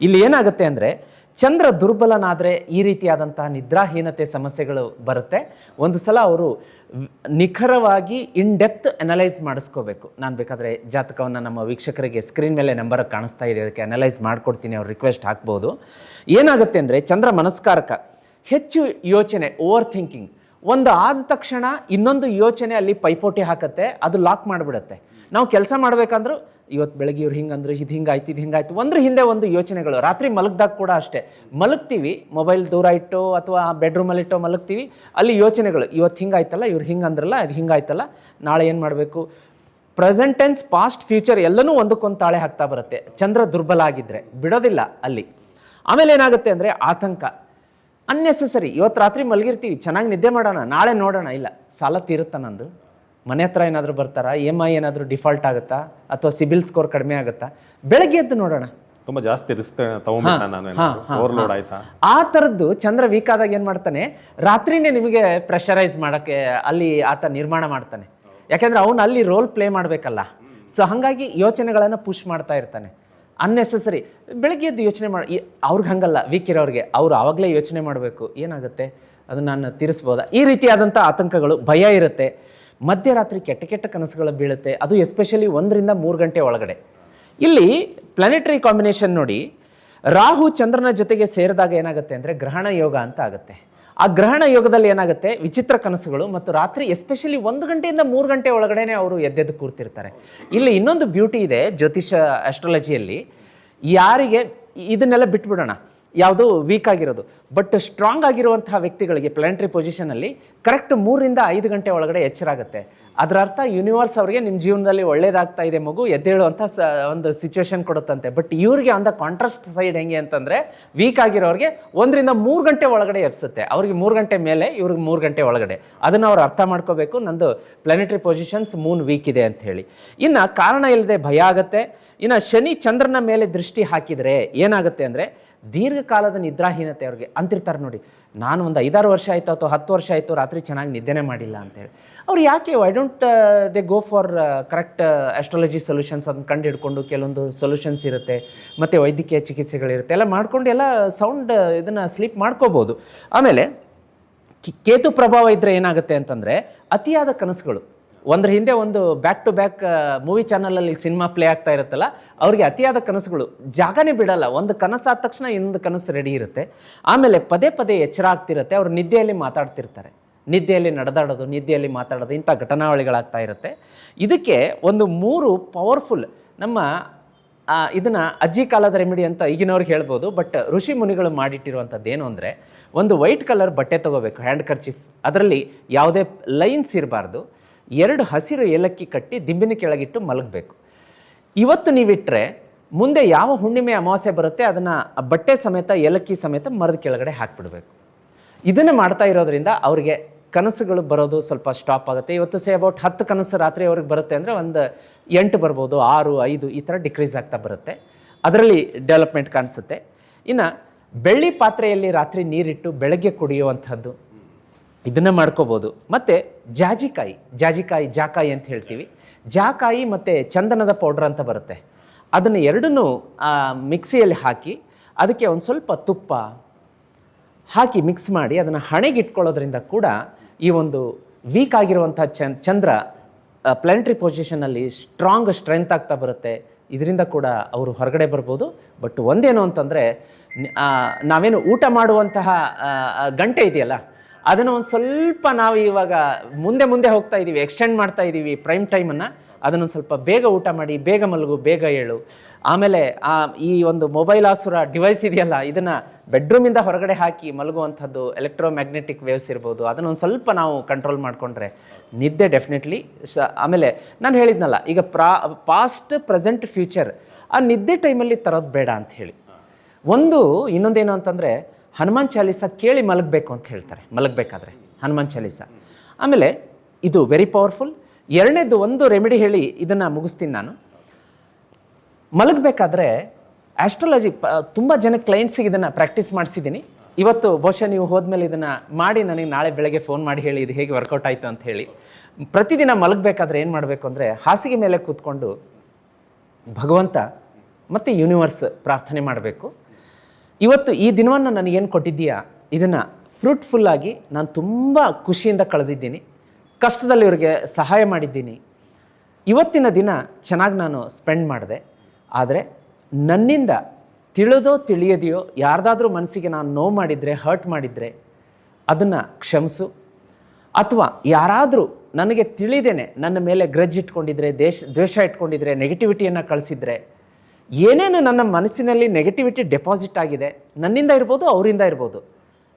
ಇಲ್ಲಿ ಏನಾಗುತ್ತೆ ಅಂದರೆ ಚಂದ್ರ ದುರ್ಬಲನಾದರೆ ಈ ರೀತಿಯಾದಂತಹ ನಿದ್ರಾಹೀನತೆ ಸಮಸ್ಯೆಗಳು ಬರುತ್ತೆ. ಒಂದು ಸಲ ಅವರು ನಿಖರವಾಗಿ ಇನ್ ಡೆಪ್ತ್ ಅನಲೈಸ್ ಮಾಡಿಸ್ಕೋಬೇಕು. ನಾನು ಬೇಕಾದರೆ ಜಾತಕವನ್ನು ನಮ್ಮ ವೀಕ್ಷಕರಿಗೆ ಸ್ಕ್ರೀನ್ ಮೇಲೆ ನಂಬರ್ ಕಾಣಿಸ್ತಾ ಇದೆ, ಅದಕ್ಕೆ ಅನಲೈಸ್ ಮಾಡಿಕೊಡ್ತೀನಿ, ಅವ್ರು ರಿಕ್ವೆಸ್ಟ್ ಹಾಕ್ಬೋದು. ಏನಾಗುತ್ತೆ ಅಂದರೆ ಚಂದ್ರ ಮನಸ್ಕಾರಕ, ಹೆಚ್ಚು ಯೋಚನೆ, ಓವರ್ ಥಿಂಕಿಂಗ್. ಒಂದು ಆದ ತಕ್ಷಣ ಇನ್ನೊಂದು ಯೋಚನೆ ಅಲ್ಲಿ ಪೈಪೋಟಿ ಹಾಕತ್ತೆ, ಅದು ಲಾಕ್ ಮಾಡಿಬಿಡುತ್ತೆ. ನಾವು ಕೆಲಸ ಮಾಡಬೇಕಂದ್ರೂ ಇವತ್ತು ಬೆಳಗ್ಗೆ ಇವ್ರು ಹಿಂಗಂದ್ರು, ಇದು ಹಿಂಗಾಯ್ತು, ಇದು ಹಿಂಗಾಯ್ತು, ಒಂದ್ರ ಹಿಂದೆ ಒಂದು ಯೋಚನೆಗಳು. ರಾತ್ರಿ ಮಲಗ್ದಾಗ ಕೂಡ ಅಷ್ಟೇ, ಮಲಗ್ತೀವಿ, ಮೊಬೈಲ್ ದೂರ ಇಟ್ಟು ಅಥವಾ ಬೆಡ್ರೂಮಲ್ಲಿಟ್ಟೋ ಮಲಗ್ತೀವಿ, ಅಲ್ಲಿ ಯೋಚನೆಗಳು. ಇವತ್ತು ಹಿಂಗಾಯ್ತಲ್ಲ, ಇವ್ರು ಹಿಂಗಂದ್ರಲ್ಲ, ಇದು ಹಿಂಗಾಯ್ತಲ್ಲ, ನಾಳೆ ಏನು ಮಾಡಬೇಕು, ಪ್ರೆಸೆಂಟ್ ಟೆನ್ಸ್, ಪಾಸ್ಟ್, ಫ್ಯೂಚರ್ ಎಲ್ಲನೂ ಒಂದಕ್ಕೊಂದು ತಾಳೆ ಹಾಕ್ತಾ ಬರುತ್ತೆ. ಚಂದ್ರ ದುರ್ಬಲ ಆಗಿದ್ದರೆ ಬಿಡೋದಿಲ್ಲ ಅಲ್ಲಿ. ಆಮೇಲೆ ಏನಾಗುತ್ತೆ ಅಂದರೆ ಆತಂಕ, ಅನ್ನೆಸೆಸರಿ. ಇವತ್ತು ರಾತ್ರಿ ಮಲಗಿರ್ತೀವಿ, ಚೆನ್ನಾಗಿ ನಿದ್ದೆ ಮಾಡೋಣ, ನಾಳೆ ನೋಡೋಣ, ಇಲ್ಲ ಸಾಲ ತೀರುತ್ತಾ ನಂದು, ಮನೆ ಹತ್ರ ಏನಾದರೂ ಬರ್ತಾರಾ, EMI ಏನಾದರೂ ಡಿಫಾಲ್ಟ್ ಆಗುತ್ತಾ, ಅಥವಾ ಸಿಬಿಲ್ ಸ್ಕೋರ್ ಕಡಿಮೆ ಆಗುತ್ತಾ, ಬೆಳಗ್ಗೆ ಎದ್ದು ನೋಡೋಣ. ತುಂಬ ಜಾಸ್ತಿ ರಿಸ್ಕ್ ತಗೊಂಡ್ಬಿಟ್ಟ ನಾನು, ಓವರ್ಲೋಡ್ ಆಯ್ತಾ, ಆ ಥರದ್ದು ಚಂದ್ರ ವೀಕ್ ಆದಾಗ ಏನು ಮಾಡ್ತಾನೆ, ರಾತ್ರಿನೇ ನಿಮಗೆ ಪ್ರೆಷರೈಸ್ ಮಾಡೋಕ್ಕೆ ಅಲ್ಲಿ ಆತ ನಿರ್ಮಾಣ ಮಾಡ್ತಾನೆ. ಯಾಕೆಂದರೆ ಅವನು ಅಲ್ಲಿ ರೋಲ್ ಪ್ಲೇ ಮಾಡಬೇಕಲ್ಲ. ಸೊ ಹಾಗಾಗಿ ಯೋಚನೆಗಳನ್ನು ಪುಷ್ ಮಾಡ್ತಾ ಇರ್ತಾನೆ ಅನ್ನೆಸೆಸರಿ. ಬೆಳಗ್ಗೆ ಎದ್ದು ಯೋಚನೆ ಮಾಡಿ, ಅವ್ರಿಗೆ ಹಂಗಲ್ಲ, ವೀಕ್ ಇರೋರಿಗೆ, ಅವ್ರು ಆವಾಗಲೇ ಯೋಚನೆ ಮಾಡಬೇಕು, ಏನಾಗುತ್ತೆ ಅದನ್ನು ನಾನು ತೀರಿಸ್ಬೋದಾ, ಈ ರೀತಿಯಾದಂಥ ಆತಂಕಗಳು, ಭಯ ಇರುತ್ತೆ. ಮಧ್ಯರಾತ್ರಿ ಕೆಟ್ಟ ಕೆಟ್ಟ ಕನಸುಗಳು ಬೀಳುತ್ತೆ, ಅದು ಎಸ್ಪೆಷಲಿ 1 ರಿಂದ 3 ಗಂಟೆ ಒಳಗಡೆ. ಇಲ್ಲಿ ಪ್ಲಾನೆಟರಿ ಕಾಂಬಿನೇಷನ್ ನೋಡಿ, ರಾಹು ಚಂದ್ರನ ಜೊತೆಗೆ ಸೇರಿದಾಗ ಏನಾಗುತ್ತೆ ಅಂದರೆ ಗ್ರಹಣ ಯೋಗ ಅಂತ ಆಗುತ್ತೆ. ಆ ಗ್ರಹಣ ಯೋಗದಲ್ಲಿ ಏನಾಗುತ್ತೆ, ವಿಚಿತ್ರ ಕನಸುಗಳು, ಮತ್ತು ರಾತ್ರಿ ಎಸ್ಪೆಷಲಿ 1 ಗಂಟೆಯಿಂದ 3 ಗಂಟೆ ಒಳಗಡೆ ಅವರು ಎದ್ದೆದ್ದು ಕೂರ್ತಿರ್ತಾರೆ. ಇಲ್ಲಿ ಇನ್ನೊಂದು ಬ್ಯೂಟಿ ಇದೆ ಜ್ಯೋತಿಷ ಆಸ್ಟ್ರಾಲಜಿಯಲ್ಲಿ, ಯಾರಿಗೆ ಇದನ್ನೆಲ್ಲ ಬಿಟ್ಬಿಡೋಣ, ಯಾವುದು ವೀಕ್ ಆಗಿರೋದು, ಬಟ್ ಸ್ಟ್ರಾಂಗ್ ಆಗಿರುವಂತಹ ವ್ಯಕ್ತಿಗಳಿಗೆ ಪ್ಲಾನೆಟರಿ ಪೊಸಿಷನಲ್ಲಿ ಕರೆಕ್ಟ್ 3 ರಿಂದ 5 ಗಂಟೆ ಒಳಗಡೆ ಎಚ್ಚರ ಆಗುತ್ತೆ. ಅದರ ಅರ್ಥ ಯೂನಿವರ್ಸ್ ಅವರಿಗೆ ನಿಮ್ಮ ಜೀವನದಲ್ಲಿ ಒಳ್ಳೇದಾಗ್ತಾ ಇದೆ ಮಗು, ಎದ್ದೇಳುವಂಥ ಒಂದು ಸಿಚುವೇಶನ್ ಕೊಡುತ್ತಂತೆ. ಬಟ್ ಇವ್ರಿಗೆ ಆನ್ ದ ಕಾಂಟ್ರಾಸ್ಟ್ ಸೈಡ್ ಹೆಂಗೆ ಅಂತಂದರೆ, ವೀಕ್ ಆಗಿರೋರಿಗೆ 1 ರಿಂದ 3 ಗಂಟೆ ಒಳಗಡೆ ಎಬ್ಸುತ್ತೆ. ಅವ್ರಿಗೆ 3 ಗಂಟೆ ಮೇಲೆ, ಇವ್ರಿಗೆ 3 ಗಂಟೆ ಒಳಗಡೆ. ಅದನ್ನು ಅವ್ರು ಅರ್ಥ ಮಾಡ್ಕೋಬೇಕು, ನಂದು ಪ್ಲಾನೆಟರಿ ಪೊಸಿಷನ್ಸ್ ಮೂನ್ ವೀಕ್ ಇದೆ ಅಂತ ಹೇಳಿ. ಇನ್ನು ಕಾರಣ ಇಲ್ಲದೆ ಭಯ ಆಗುತ್ತೆ. ಇನ್ನು ಶನಿ ಚಂದ್ರನ ಮೇಲೆ ದೃಷ್ಟಿ ಹಾಕಿದರೆ ಏನಾಗುತ್ತೆ ಅಂದರೆ ದೀರ್ಘಕಾಲದ ನಿದ್ರಾಹೀನತೆ. ಅವ್ರಿಗೆ ಅಂತಿರ್ತಾರೆ ನೋಡಿ, ನಾನು ಒಂದು 5-6 ವರ್ಷ ಆಯಿತು ಅಥವಾ 10 ವರ್ಷ ಆಯಿತು ರಾತ್ರಿ ಚೆನ್ನಾಗಿ ನಿದ್ದೆನೇ ಮಾಡಿಲ್ಲ ಅಂತೇಳಿ. ಅವ್ರು ಯಾಕೆ why don't they go for correct astrology solutions, ಅದನ್ನು ಕಂಡು ಹಿಡ್ಕೊಂಡು ಕೆಲವೊಂದು ಸೊಲ್ಯೂಷನ್ಸ್ ಇರುತ್ತೆ, ಮತ್ತು ವೈದ್ಯಕೀಯ ಚಿಕಿತ್ಸೆಗಳಿರುತ್ತೆ, ಎಲ್ಲ ಮಾಡ್ಕೊಂಡು ಎಲ್ಲ ಸೌಂಡ್ ಇದನ್ನು ಸ್ಲೀಪ್ ಮಾಡ್ಕೋಬೋದು. ಆಮೇಲೆ ಕೇತು ಪ್ರಭಾವ ಇದ್ದರೆ ಏನಾಗುತ್ತೆ ಅಂತಂದರೆ ಅತಿಯಾದ ಕನಸುಗಳು. ಒಂದ್ರ ಹಿಂದೆ ಒಂದು ಬ್ಯಾಕ್ ಟು ಬ್ಯಾಕ್ ಮೂವಿ ಚಾನಲಲ್ಲಿ ಸಿನಿಮಾ ಪ್ಲೇ ಆಗ್ತಾ ಇರುತ್ತಲ್ಲ, ಅವ್ರಿಗೆ ಅತಿಯಾದ ಕನಸುಗಳು ಜಾಗನೇ ಬಿಡಲ್ಲ. ಒಂದು ಕನಸಾದ ತಕ್ಷಣ ಇನ್ನೊಂದು ಕನಸು ರೆಡಿ ಇರುತ್ತೆ. ಆಮೇಲೆ ಪದೇ ಪದೇ ಎಚ್ಚರ ಆಗ್ತಿರುತ್ತೆ. ಅವ್ರು ನಿದ್ದೆಯಲ್ಲಿ ಮಾತಾಡ್ತಿರ್ತಾರೆ, ನಿದ್ದೆಯಲ್ಲಿ ನಡೆದಾಡೋದು, ನಿದ್ದೆಯಲ್ಲಿ ಮಾತಾಡೋದು, ಇಂಥ ಘಟನಾವಳಿಗಳಾಗ್ತಾ ಇರುತ್ತೆ. ಇದಕ್ಕೆ ಒಂದು 3 ಪವರ್ಫುಲ್ ನಮ್ಮ ಇದನ್ನು ಅಜ್ಜಿ ಕಾಲದ ರೆಮಿಡಿ ಅಂತ ಈಗಿನವ್ರಿಗೆ ಹೇಳ್ಬೋದು, ಬಟ್ ಋಷಿ ಮುನಿಗಳು ಮಾಡಿಟ್ಟಿರುವಂಥದ್ದು ಏನು ಅಂದರೆ, ಒಂದು ವೈಟ್ ಕಲರ್ ಬಟ್ಟೆ ತೊಗೋಬೇಕು, ಹ್ಯಾಂಡ್ ಕರ್ಚೀಫ್, ಅದರಲ್ಲಿ ಯಾವುದೇ ಲೈನ್ಸ್ ಇರಬಾರ್ದು, 2 ಹಸಿರು ಏಲಕ್ಕಿ ಕಟ್ಟಿ ದಿಂಬಿನ ಕೆಳಗಿಟ್ಟು ಮಲಗಬೇಕು. ಇವತ್ತು ನೀವಿಟ್ಟರೆ ಮುಂದೆ ಯಾವ ಹುಣ್ಣಿಮೆ ಅಮಾವಾಸ್ಯೆ ಬರುತ್ತೆ ಅದನ್ನು ಬಟ್ಟೆ ಸಮೇತ ಏಲಕ್ಕಿ ಸಮೇತ ಮರದ ಕೆಳಗಡೆ ಹಾಕಿಬಿಡಬೇಕು. ಇದನ್ನು ಮಾಡ್ತಾ ಇರೋದ್ರಿಂದ ಅವ್ರಿಗೆ ಕನಸುಗಳು ಬರೋದು ಸ್ವಲ್ಪ ಸ್ಟಾಪ್ ಆಗುತ್ತೆ. ಇವತ್ತು ಅಬೌಟ್ 10 ಕನಸು ರಾತ್ರಿ ಅವ್ರಿಗೆ ಬರುತ್ತೆ ಅಂದರೆ ಒಂದು 8 ಬರ್ಬೋದು, 6, 5 ಈ ಥರ ಡಿಕ್ರೀಸ್ ಆಗ್ತಾ ಬರುತ್ತೆ. ಅದರಲ್ಲಿ ಡೆವಲಪ್ಮೆಂಟ್ ಕಾಣಿಸುತ್ತೆ. ಇನ್ನು ಬೆಳ್ಳಿ ಪಾತ್ರೆಯಲ್ಲಿ ರಾತ್ರಿ ನೀರಿಟ್ಟು ಬೆಳಗ್ಗೆ ಕುಡಿಯುವಂಥದ್ದು, ಇದನ್ನು ಮಾಡ್ಕೋಬೋದು. ಮತ್ತು ಜಾಕಾಯಿ ಅಂತ ಹೇಳ್ತೀವಿ. ಜಾಕಾಯಿ ಮತ್ತು ಚಂದನದ ಪೌಡ್ರ್ ಅಂತ ಬರುತ್ತೆ, ಅದನ್ನು ಎರಡನ್ನೂ ಮಿಕ್ಸಿಯಲ್ಲಿ ಹಾಕಿ ಅದಕ್ಕೆ ಒಂದು ಸ್ವಲ್ಪ ತುಪ್ಪ ಹಾಕಿ ಮಿಕ್ಸ್ ಮಾಡಿ ಅದನ್ನು ಹಣೆಗೆ ಇಟ್ಕೊಳ್ಳೋದ್ರಿಂದ ಕೂಡ ಈ ಒಂದು ವೀಕ್ ಆಗಿರುವಂಥ ಚಂದ್ರ ಪ್ಲಾನೆಟರಿ ಪೊಸಿಷನಲ್ಲಿ ಸ್ಟ್ರೆಂತ್ ಆಗ್ತಾ ಬರುತ್ತೆ. ಇದರಿಂದ ಕೂಡ ಅವರು ಹೊರಗಡೆ ಬರ್ಬೋದು. ಬಟ್ ಒಂದೇನು ಅಂತಂದರೆ, ನಾವೇನು ಊಟ ಮಾಡುವಂತಹ ಗಂಟೆ ಇದೆಯಲ್ಲ, ಅದನ್ನು ಒಂದು ಸ್ವಲ್ಪ ನಾವು ಇವಾಗ ಮುಂದೆ ಹೋಗ್ತಾ ಇದ್ದೀವಿ, ಎಕ್ಸ್ಟೆಂಡ್ ಮಾಡ್ತಾ ಇದ್ದೀವಿ ಪ್ರೈಮ್ ಟೈಮನ್ನು. ಅದನ್ನು ಸ್ವಲ್ಪ ಬೇಗ ಊಟ ಮಾಡಿ, ಬೇಗ ಮಲಗು, ಬೇಗ ಏಳು. ಆಮೇಲೆ ಈ ಒಂದು ಮೊಬೈಲ್ ಆಸುರ ಡಿವೈಸ್ ಇದೆಯಲ್ಲ, ಇದನ್ನು ಬೆಡ್ರೂಮಿಂದ ಹೊರಗಡೆ ಹಾಕಿ ಮಲಗುವಂಥದ್ದು, ಎಲೆಕ್ಟ್ರೋಮ್ಯಾಗ್ನೆಟಿಕ್ ವೇವ್ಸ್ ಇರ್ಬೋದು, ಅದನ್ನೊಂದು ಸ್ವಲ್ಪ ನಾವು ಕಂಟ್ರೋಲ್ ಮಾಡಿಕೊಂಡ್ರೆ ನಿದ್ದೆ ಡೆಫಿನೆಟ್ಲಿ. ಆಮೇಲೆ ನಾನು ಹೇಳಿದ್ನಲ್ಲ, ಈಗ ಪಾಸ್ಟ್, ಪ್ರೆಸೆಂಟ್, ಫ್ಯೂಚರ್, ಆ ನಿದ್ದೆ ಟೈಮಲ್ಲಿ ತರೋದು ಬೇಡ ಅಂತ ಹೇಳಿ. ಒಂದು ಇನ್ನೊಂದೇನು ಅಂತಂದರೆ ಹನುಮಾನ್ ಚಾಲೀಸ ಕೇಳಿ ಮಲಗಬೇಕು ಅಂತ ಹೇಳ್ತಾರೆ ಮಲಗಬೇಕಾದ್ರೆ ಹನುಮಾನ್ ಚಾಲೀಸ. ಆಮೇಲೆ ಇದು ವೆರಿ ಪವರ್ಫುಲ್. ಎರಡನೇದು ಒಂದು ರೆಮಿಡಿ ಹೇಳಿ ಇದನ್ನು ಮುಗಿಸ್ತೀನಿ ನಾನು. ಮಲಗಬೇಕಾದ್ರೆ ಆಸ್ಟ್ರಾಲಜಿ ತುಂಬ ಜನ ಕ್ಲೈಂಟ್ಸಿಗೆ ಇದನ್ನು ಪ್ರಾಕ್ಟೀಸ್ ಮಾಡಿಸಿದ್ದೀನಿ. ಇವತ್ತು ಬಹುಶಃ ನೀವು ಹೋದ್ಮೇಲೆ ಇದನ್ನು ಮಾಡಿ ನನಗೆ ನಾಳೆ ಬೆಳಗ್ಗೆ ಫೋನ್ ಮಾಡಿ ಹೇಳಿ ಇದು ಹೇಗೆ ವರ್ಕೌಟ್ ಆಯಿತು ಅಂತ ಹೇಳಿ. ಪ್ರತಿದಿನ ಮಲಗಬೇಕಾದ್ರೆ ಏನು ಮಾಡಬೇಕು ಅಂದರೆ ಹಾಸಿಗೆ ಮೇಲೆ ಕೂತ್ಕೊಂಡು ಭಗವಂತ ಮತ್ತು ಯೂನಿವರ್ಸ್ ಪ್ರಾರ್ಥನೆ ಮಾಡಬೇಕು. ಇವತ್ತು ಈ ದಿನವನ್ನು ನನಗೇನು ಕೊಟ್ಟಿದ್ದೀಯಾ ಇದನ್ನು ಫ್ರೂಟ್ಫುಲ್ಲಾಗಿ ನಾನು ತುಂಬ ಖುಷಿಯಿಂದ ಕಳೆದಿದ್ದೀನಿ, ಕಷ್ಟದಲ್ಲಿ ಇವರಿಗೆ ಸಹಾಯ ಮಾಡಿದ್ದೀನಿ, ಇವತ್ತಿನ ದಿನ ಚೆನ್ನಾಗಿ ನಾನು ಸ್ಪೆಂಡ್ ಮಾಡಿದೆ. ಆದರೆ ನನ್ನಿಂದ ತಿಳಿದೋ ತಿಳಿಯದೆಯೋ ಯಾರ್ದಾದ್ರೂ ಮನಸ್ಸಿಗೆ ನಾನು ನೋವು ಮಾಡಿದರೆ ಹರ್ಟ್ ಮಾಡಿದರೆ ಅದನ್ನು ಕ್ಷಮಿಸು. ಅಥವಾ ಯಾರಾದರೂ ನನಗೆ ತಿಳಿದೇನೆ ನನ್ನ ಮೇಲೆ ಗ್ರಜ್ ಇಟ್ಕೊಂಡಿದ್ರೆ ದ್ವೇಷ ಇಟ್ಕೊಂಡಿದ್ರೆ ನೆಗೆಟಿವಿಟಿಯನ್ನು ಕಳಿಸಿದರೆ ಏನೇನು ನನ್ನ ಮನಸ್ಸಿನಲ್ಲಿ ನೆಗೆಟಿವಿಟಿ ಡೆಪಾಸಿಟ್ ಆಗಿದೆ ನನ್ನಿಂದ ಇರ್ಬೋದು ಅವರಿಂದ ಇರ್ಬೋದು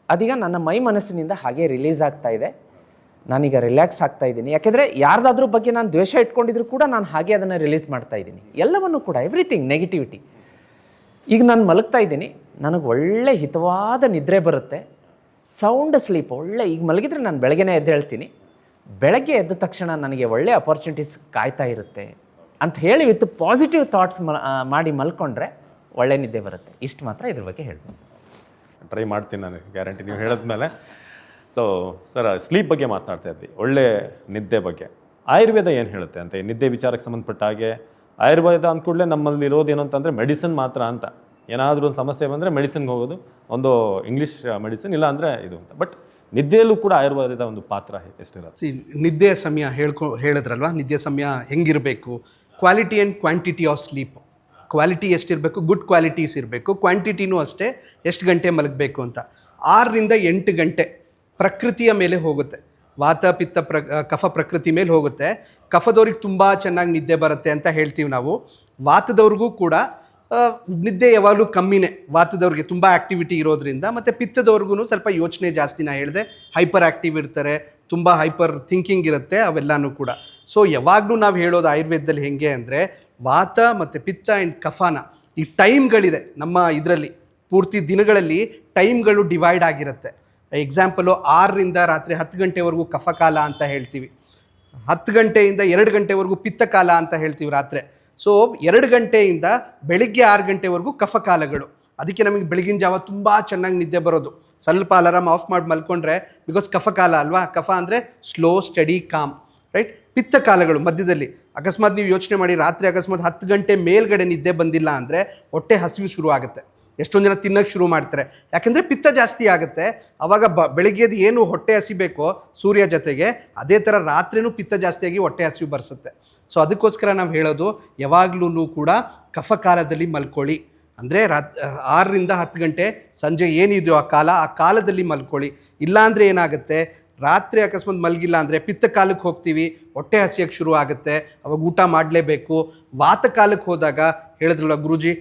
ಅದೀಗ ನನ್ನ ಮನಸ್ಸಿನಿಂದ ಹಾಗೆ ರಿಲೀಸ್ ಆಗ್ತಾ ಇದೆ. ನಾನೀಗ ರಿಲ್ಯಾಕ್ಸ್ ಆಗ್ತಾ ಇದ್ದೀನಿ. ಯಾಕೆಂದರೆ ಯಾರ್ದಾದ್ರೂ ಬಗ್ಗೆ ನಾನು ದ್ವೇಷ ಇಟ್ಕೊಂಡಿದ್ರು ಕೂಡ ನಾನು ಹಾಗೆ ಅದನ್ನು ರಿಲೀಸ್ ಮಾಡ್ತಾ ಇದ್ದೀನಿ, ಎಲ್ಲವನ್ನೂ ಕೂಡ ಎವ್ರಿಥಿಂಗ್ ನೆಗೆಟಿವಿಟಿ. ಈಗ ನಾನು ಮಲಗ್ತಾ ಇದ್ದೀನಿ, ನನಗೆ ಒಳ್ಳೆ ಹಿತವಾದ ನಿದ್ರೆ ಬರುತ್ತೆ, ಸೌಂಡ್ ಸ್ಲೀಪ್ ಒಳ್ಳೆ. ಈಗ ಮಲಗಿದ್ರೆ ನಾನು ಬೆಳಗ್ಗೆನೇ ಎದ್ದು ಹೇಳ್ತೀನಿ, ಬೆಳಗ್ಗೆ ಎದ್ದ ತಕ್ಷಣ ನನಗೆ ಒಳ್ಳೆ ಅಪರ್ಚುನಿಟೀಸ್ ಕಾಯ್ತಾ ಇರುತ್ತೆ ಅಂತ ಹೇಳಿ ವಿತ್ ಪಾಸಿಟಿವ್ ಥಾಟ್ಸ್ ಮಾಡಿ ಮಲ್ಕೊಂಡ್ರೆ ಒಳ್ಳೆ ನಿದ್ದೆ ಬರುತ್ತೆ. ಇಷ್ಟು ಮಾತ್ರ ಇದ್ರ ಬಗ್ಗೆ ಹೇಳ್ಬೋದು. ಟ್ರೈ ಮಾಡ್ತೀನಿ ನಾನು, ಗ್ಯಾರಂಟಿ. ನೀವು ಹೇಳಿದ್ಮೇಲೆ. ಸೊ ಸರ್, ಸ್ಲೀಪ್ ಬಗ್ಗೆ ಮಾತನಾಡ್ತಾ ಇದ್ವಿ, ಒಳ್ಳೆ ನಿದ್ದೆ ಬಗ್ಗೆ. ಆಯುರ್ವೇದ ಏನು ಹೇಳುತ್ತೆ ಅಂತ ಈ ನಿದ್ದೆ ವಿಚಾರಕ್ಕೆ ಸಂಬಂಧಪಟ್ಟ ಹಾಗೆ? ಆಯುರ್ವೇದ ಅಂದ್ಕೂಡಲೇ ನಮ್ಮಲ್ಲಿ ಇರೋದೇನು ಅಂತಂದರೆ ಮೆಡಿಸಿನ್ ಮಾತ್ರ ಅಂತ. ಏನಾದರೂ ಒಂದು ಸಮಸ್ಯೆ ಬಂದರೆ ಮೆಡಿಸಿನ್ಗೆ ಹೋಗೋದು, ಒಂದು ಇಂಗ್ಲೀಷ್ ಮೆಡಿಸಿನ್ ಇಲ್ಲ ಅಂದರೆ ಇದು ಅಂತ. ಬಟ್ ನಿದ್ದೆಯಲ್ಲೂ ಕೂಡ ಆಯುರ್ವೇದದ ಒಂದು ಪಾತ್ರ ಎಷ್ಟಿರುತ್ತೆ? ನಿದ್ದೆಯ ಸಮಯ ಹೇಳಿದ್ರಲ್ವಾ, ನಿದ್ದೆಯ ಸಮಯ ಹೆಂಗಿರಬೇಕು? Quality and quantity of sleep. Quality ಎಷ್ಟಿರಬೇಕು, ಗುಡ್ ಕ್ವಾಲಿಟೀಸ್ ಇರಬೇಕು. ಕ್ವಾಂಟಿಟಿನೂ ಅಷ್ಟೇ, ಎಷ್ಟು ಗಂಟೆ ಮಲಗಬೇಕು ಅಂತ. 6 ರಿಂದ 8 ಗಂಟೆ ಪ್ರಕೃತಿಯ ಮೇಲೆ ಹೋಗುತ್ತೆ. ವಾತ ಪಿತ್ತ ಕಫ ಪ್ರಕೃತಿ ಮೇಲೆ ಹೋಗುತ್ತೆ. ಕಫದವ್ರಿಗೆ ತುಂಬ ಚೆನ್ನಾಗಿ ನಿದ್ದೆ ಬರುತ್ತೆ ಅಂತ ಹೇಳ್ತೀವಿ ನಾವು. ವಾತದವ್ರಿಗೂ ಕೂಡ ನಿದ್ದೆ ಯಾವಾಗಲೂ ಕಮ್ಮಿನೇ, ವಾತದವ್ರಿಗೆ ತುಂಬ ಆ್ಯಕ್ಟಿವಿಟಿ ಇರೋದ್ರಿಂದ. ಮತ್ತು ಪಿತ್ತದವ್ರಿಗೂ ಸ್ವಲ್ಪ ಯೋಚನೆ ಜಾಸ್ತಿ. ನಾ ಹೇಳಿದೆ, ಹೈಪರ್ ಆ್ಯಕ್ಟಿವ್ ಇರ್ತಾರೆ, ತುಂಬ ಹೈಪರ್ ಥಿಂಕಿಂಗ್ ಇರುತ್ತೆ, ಅವೆಲ್ಲನೂ ಕೂಡ. ಸೊ ಯಾವಾಗಲೂ ನಾವು ಹೇಳೋದು ಆಯುರ್ವೇದದಲ್ಲಿ ಹೆಂಗೆ ಅಂದರೆ, ವಾತ ಮತ್ತು ಪಿತ್ತ ಆ್ಯಂಡ್ ಕಫಾನ ಈ ಟೈಮ್ಗಳಿದೆ ನಮ್ಮ ಇದರಲ್ಲಿ, ಪೂರ್ತಿ ದಿನಗಳಲ್ಲಿ ಟೈಮ್ಗಳು ಡಿವೈಡ್ ಆಗಿರುತ್ತೆ. ಎಕ್ಸಾಂಪಲು 6 ರಿಂದ ರಾತ್ರಿ 10 ಗಂಟೆವರೆಗೂ ಕಫಕಾಲ ಅಂತ ಹೇಳ್ತೀವಿ, 10 ಗಂಟೆಯಿಂದ 2 ಗಂಟೆವರೆಗೂ ಪಿತ್ತಕಾಲ ಅಂತ ಹೇಳ್ತೀವಿ ರಾತ್ರಿ. ಸೊ 2 ಗಂಟೆಯಿಂದ ಬೆಳಿಗ್ಗೆ 6 ಗಂಟೆವರೆಗೂ ಕಫಕಾಲಗಳು. ಅದಕ್ಕೆ ನಮಗೆ ಬೆಳಗಿನ ಜಾವ ತುಂಬ ಚೆನ್ನಾಗಿ ನಿದ್ದೆ ಬರೋದು. ಸ್ವಲ್ಪ ಅಲಾರಾಮ್ ಆಫ್ ಮಾಡಿ ಮಲ್ಕೊಂಡ್ರೆ, ಬಿಕಾಸ್ ಕಫಕಾಲ ಅಲ್ವಾ. ಕಫ ಅಂದರೆ ಸ್ಲೋ ಸ್ಟಡಿ ಕಾಮ್, ರೈಟ್. ಪಿತ್ತಕಾಲಗಳು ಮಧ್ಯದಲ್ಲಿ. ಅಕಸ್ಮಾತ್ ನೀವು ಯೋಚನೆ ಮಾಡಿ, ರಾತ್ರಿ ಅಕಸ್ಮಾತ್ 10 ಗಂಟೆ ಮೇಲ್ಗಡೆ ನಿದ್ದೆ ಬಂದಿಲ್ಲ ಅಂದರೆ ಹೊಟ್ಟೆ ಹಸಿವು ಶುರು ಆಗುತ್ತೆ. ಎಷ್ಟೊಂದು ಜನ ತಿನ್ನೋಕ್ಕೆ ಶುರು ಮಾಡ್ತಾರೆ, ಯಾಕೆಂದರೆ ಪಿತ್ತ ಜಾಸ್ತಿ ಆಗುತ್ತೆ. ಆವಾಗ ಬೆಳಗ್ಗೆದು ಏನು ಹೊಟ್ಟೆ ಹಸಿಬೇಕೋ ಸೂರ್ಯ ಜೊತೆಗೆ, ಅದೇ ಥರ ರಾತ್ರಿನೂ ಪಿತ್ತ ಜಾಸ್ತಿಯಾಗಿ ಹೊಟ್ಟೆ ಹಸಿವು ಬರ್ಸುತ್ತೆ. ಸೊ ಅದಕ್ಕೋಸ್ಕರ ನಾವು ಹೇಳೋದು, ಯಾವಾಗಲೂ ಕೂಡ ಕಫಕಾಲದಲ್ಲಿ ಮಲ್ಕೊಳ್ಳಿ. ಅಂದರೆ 6 ರಿಂದ 10 ಗಂಟೆ ಸಂಜೆ ಏನಿದೆಯೋ ಆ ಕಾಲದಲ್ಲಿ ಮಲ್ಕೊಳ್ಳಿ. ಇಲ್ಲಾಂದರೆ ಏನಾಗುತ್ತೆ, ರಾತ್ರಿ ಅಕಸ್ಮಾತ್ ಮಲಗಿಲ್ಲ ಅಂದರೆ ಪಿತ್ತ ಕಾಲಕ್ಕೆ ಹೋಗ್ತೀವಿ, ಹೊಟ್ಟೆ ಹಸಿಯೋಕ್ಕೆ ಶುರು ಆಗುತ್ತೆ, ಅವಾಗ ಊಟ ಮಾಡಲೇಬೇಕು. ವಾತ ಕಾಲಕ್ಕೆ ಹೋದಾಗ ಹೇಳಿದ್ರಲ್ಲ ಗುರೂಜಿ,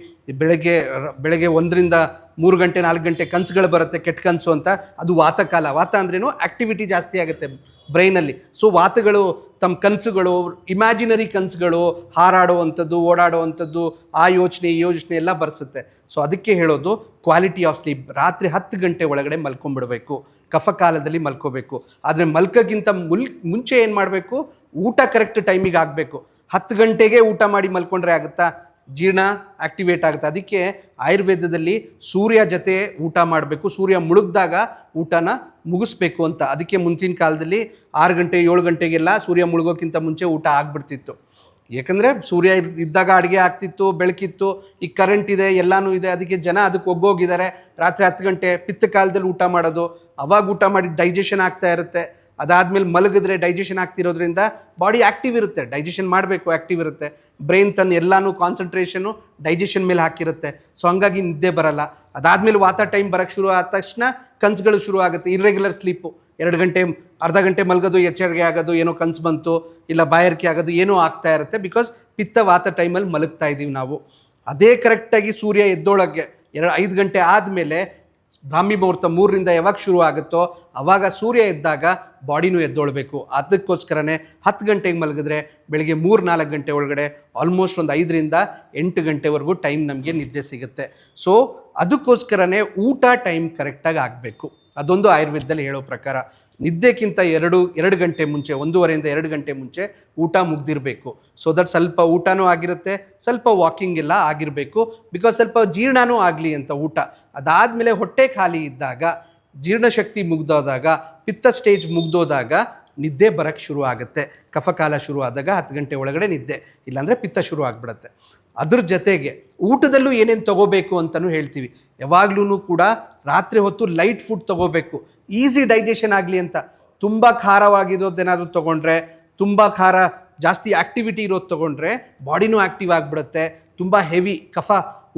ಬೆಳಗ್ಗೆ 1 ರಿಂದ 3 ಗಂಟೆ 4 ಗಂಟೆ ಕನಸುಗಳು ಬರುತ್ತೆ, ಕೆಟ್ಟ ಕನಸು ಅಂತ. ಅದು ವಾತಕಾಲ. ವಾತ ಅಂದ್ರೇನು, ಆ್ಯಕ್ಟಿವಿಟಿ ಜಾಸ್ತಿ ಆಗುತ್ತೆ ಬ್ರೈನಲ್ಲಿ. ಸೊ ವಾತಗಳು ತಮ್ಮ ಕನಸುಗಳು, ಇಮ್ಯಾಜಿನರಿ ಕನಸುಗಳು, ಹಾರಾಡುವಂಥದ್ದು, ಓಡಾಡುವಂಥದ್ದು, ಆ ಯೋಚನೆ ಈ ಯೋಚನೆ ಎಲ್ಲ ಬರ್ಸುತ್ತೆ. ಸೊ ಅದಕ್ಕೆ ಹೇಳೋದು ಕ್ವಾಲಿಟಿ ಆಫ್ ಸ್ಲೀಪ್. ರಾತ್ರಿ 10 ಗಂಟೆ ಒಳಗಡೆ ಮಲ್ಕೊಂಡ್ಬಿಡ್ಬೇಕು, ಕಫಕಾಲದಲ್ಲಿ ಮಲ್ಕೋಬೇಕು. ಆದರೆ ಮಲ್ಕೋಕ್ಕಿಂತ ಮುಂಚೆ ಏನು ಮಾಡಬೇಕು, ಊಟ ಕರೆಕ್ಟ್ ಟೈಮಿಗೆ ಆಗಬೇಕು. 10 ಗಂಟೆಗೆ ಊಟ ಮಾಡಿ ಮಲ್ಕೊಂಡ್ರೆ ಆಗುತ್ತಾ? ಜೀರ್ಣ ಆಕ್ಟಿವೇಟ್ ಆಗುತ್ತೆ. ಅದಕ್ಕೆ ಆಯುರ್ವೇದದಲ್ಲಿ ಸೂರ್ಯ ಜೊತೆ ಊಟ ಮಾಡಬೇಕು, ಸೂರ್ಯ ಮುಳುಗ್ದಾಗ ಊಟನ ಮುಗಿಸ್ಬೇಕು ಅಂತ. ಅದಕ್ಕೆ ಮುಂಚಿನ ಕಾಲದಲ್ಲಿ 6 ಗಂಟೆ 7 ಗಂಟೆಗೆಲ್ಲ ಸೂರ್ಯ ಮುಳುಗೋಕ್ಕಿಂತ ಮುಂಚೆ ಊಟ ಆಗಿಬಿಡ್ತಿತ್ತು. ಏಕೆಂದರೆ ಸೂರ್ಯ ಇದ್ದಾಗ ಅಡುಗೆ ಆಗ್ತಿತ್ತು, ಬೆಳಕಿತ್ತು. ಈಗ ಕರೆಂಟ್ ಇದೆ, ಎಲ್ಲನೂ ಇದೆ, ಅದಕ್ಕೆ ಜನ ಅದಕ್ಕೆ ಒಗ್ಗೋಗಿದ್ದಾರೆ. ರಾತ್ರಿ 10 ಗಂಟೆ ಪಿತ್ತ ಕಾಲದಲ್ಲಿ ಊಟ ಮಾಡೋದು, ಅವಾಗ ಊಟ ಮಾಡಿ ಡೈಜೆಷನ್ ಆಗ್ತಾ ಇರುತ್ತೆ. ಅದಾದಮೇಲೆ ಮಲಗಿದ್ರೆ ಡೈಜೆಷನ್ ಆಗ್ತಿರೋದ್ರಿಂದ ಬಾಡಿ ಆ್ಯಕ್ಟಿವ್ ಇರುತ್ತೆ, ಡೈಜೆಷನ್ ಮಾಡಬೇಕು, ಆ್ಯಕ್ಟಿವ್ ಇರುತ್ತೆ. ಬ್ರೈನ್ ತನ್ನ ಎಲ್ಲನೂ ಕಾನ್ಸಂಟ್ರೇಷನು ಡೈಜೆಷನ್ ಮೇಲೆ ಹಾಕಿರುತ್ತೆ. ಸೊ ಹಂಗಾಗಿ ನಿದ್ದೆ ಬರಲ್ಲ. ಅದಾದಮೇಲೆ ವಾತ ಟೈಮ್ ಬರೋಕ್ಕೆ ಶುರು ಆದ ತಕ್ಷಣ ಕನಸುಗಳು ಶುರು ಆಗುತ್ತೆ. ಇರ್ರೆಗ್ಯುಲರ್ ಸ್ಲೀಪು, 2 ಗಂಟೆ ಅರ್ಧ ಗಂಟೆ ಮಲಗೋದು, ಎಚ್ಚರಿಕೆ ಆಗೋದು, ಏನೋ ಕನಸು ಬಂತು, ಇಲ್ಲ ಬಾಯಾರಿಕೆ ಆಗೋದು, ಏನೋ ಆಗ್ತಾ ಇರುತ್ತೆ. ಬಿಕಾಸ್ ಪಿತ್ತ ವಾತ ಟೈಮಲ್ಲಿ ಮಲಗ್ತಾ ಇದ್ದೀವಿ ನಾವು. ಅದೇ ಕರೆಕ್ಟಾಗಿ ಸೂರ್ಯ ಎದ್ದೊಳಗೆ 5 ಗಂಟೆ ಆದಮೇಲೆ ಬ್ರಾಹ್ಮಿ ಮುಹೂರ್ತ 3 ರಿಂದ ಯಾವಾಗ ಶುರು ಆಗುತ್ತೋ ಆವಾಗ ಸೂರ್ಯ ಎದ್ದಾಗ ಬಾಡಿನೂ ಎದ್ದೊಳ್ಬೇಕು. ಅದಕ್ಕೋಸ್ಕರನೇ 10 ಗಂಟೆಗೆ ಮಲಗಿದ್ರೆ ಬೆಳಗ್ಗೆ 3-4 ಗಂಟೆ ಒಳಗಡೆ ಆಲ್ಮೋಸ್ಟ್ ಒಂದು 5 ರಿಂದ 8 ಗಂಟೆವರೆಗೂ ಟೈಮ್ ನಮಗೆ ನಿದ್ದೆ ಸಿಗುತ್ತೆ. ಸೊ ಅದಕ್ಕೋಸ್ಕರನೇ ಊಟ ಟೈಮ್ ಕರೆಕ್ಟಾಗಿ ಆಗಬೇಕು. ಅದೊಂದು ಆಯುರ್ವೇದದಲ್ಲಿ ಹೇಳೋ ಪ್ರಕಾರ ನಿದ್ದೆಗಿಂತ ಎರಡು ಗಂಟೆ ಮುಂಚೆ, 1.5 2 ಗಂಟೆ ಮುಂಚೆ ಊಟ ಮುಗ್ದಿರಬೇಕು. ಸೊ ದಟ್ ಸ್ವಲ್ಪ ಊಟನೂ ಆಗಿರುತ್ತೆ, ಸ್ವಲ್ಪ ವಾಕಿಂಗ್ ಎಲ್ಲ ಆಗಿರಬೇಕು. ಬಿಕಾಸ್ ಸ್ವಲ್ಪ ಜೀರ್ಣನೂ ಆಗಲಿ ಅಂತ ಊಟ. ಅದಾದಮೇಲೆ ಹೊಟ್ಟೆ ಖಾಲಿ ಇದ್ದಾಗ, ಜೀರ್ಣಶಕ್ತಿ ಮುಗ್ದೋದಾಗ, ಪಿತ್ತ ಸ್ಟೇಜ್ ಮುಗ್ದೋದಾಗ ನಿದ್ದೆ ಬರೋಕ್ಕೆ ಶುರು ಆಗುತ್ತೆ. ಕಫಕಾಲ ಶುರು ಆದಾಗ 10 ಗಂಟೆ ಒಳಗಡೆ ನಿದ್ದೆ, ಇಲ್ಲಾಂದರೆ ಪಿತ್ತ ಶುರು ಆಗಿಬಿಡುತ್ತೆ. ಅದ್ರ ಜೊತೆಗೆ ಊಟದಲ್ಲೂ ಏನೇನು ತೊಗೋಬೇಕು ಅಂತಲೂ ಹೇಳ್ತೀವಿ. ಯಾವಾಗ್ಲೂ ಕೂಡ ರಾತ್ರಿ ಹೊತ್ತು ಲೈಟ್ ಫುಡ್ ತೊಗೋಬೇಕು, ಈಸಿ ಡೈಜೆಷನ್ ಆಗಲಿ ಅಂತ. ತುಂಬ ಖಾರವಾಗಿರೋದೇನಾದರೂ ತೊಗೊಂಡ್ರೆ, ತುಂಬ ಖಾರ ಜಾಸ್ತಿ ಆ್ಯಕ್ಟಿವಿಟಿ ಇರೋದು ತೊಗೊಂಡ್ರೆ ಬಾಡಿನೂ ಆ್ಯಕ್ಟಿವ್ ಆಗಿಬಿಡುತ್ತೆ. ತುಂಬ ಹೆವಿ ಕಫ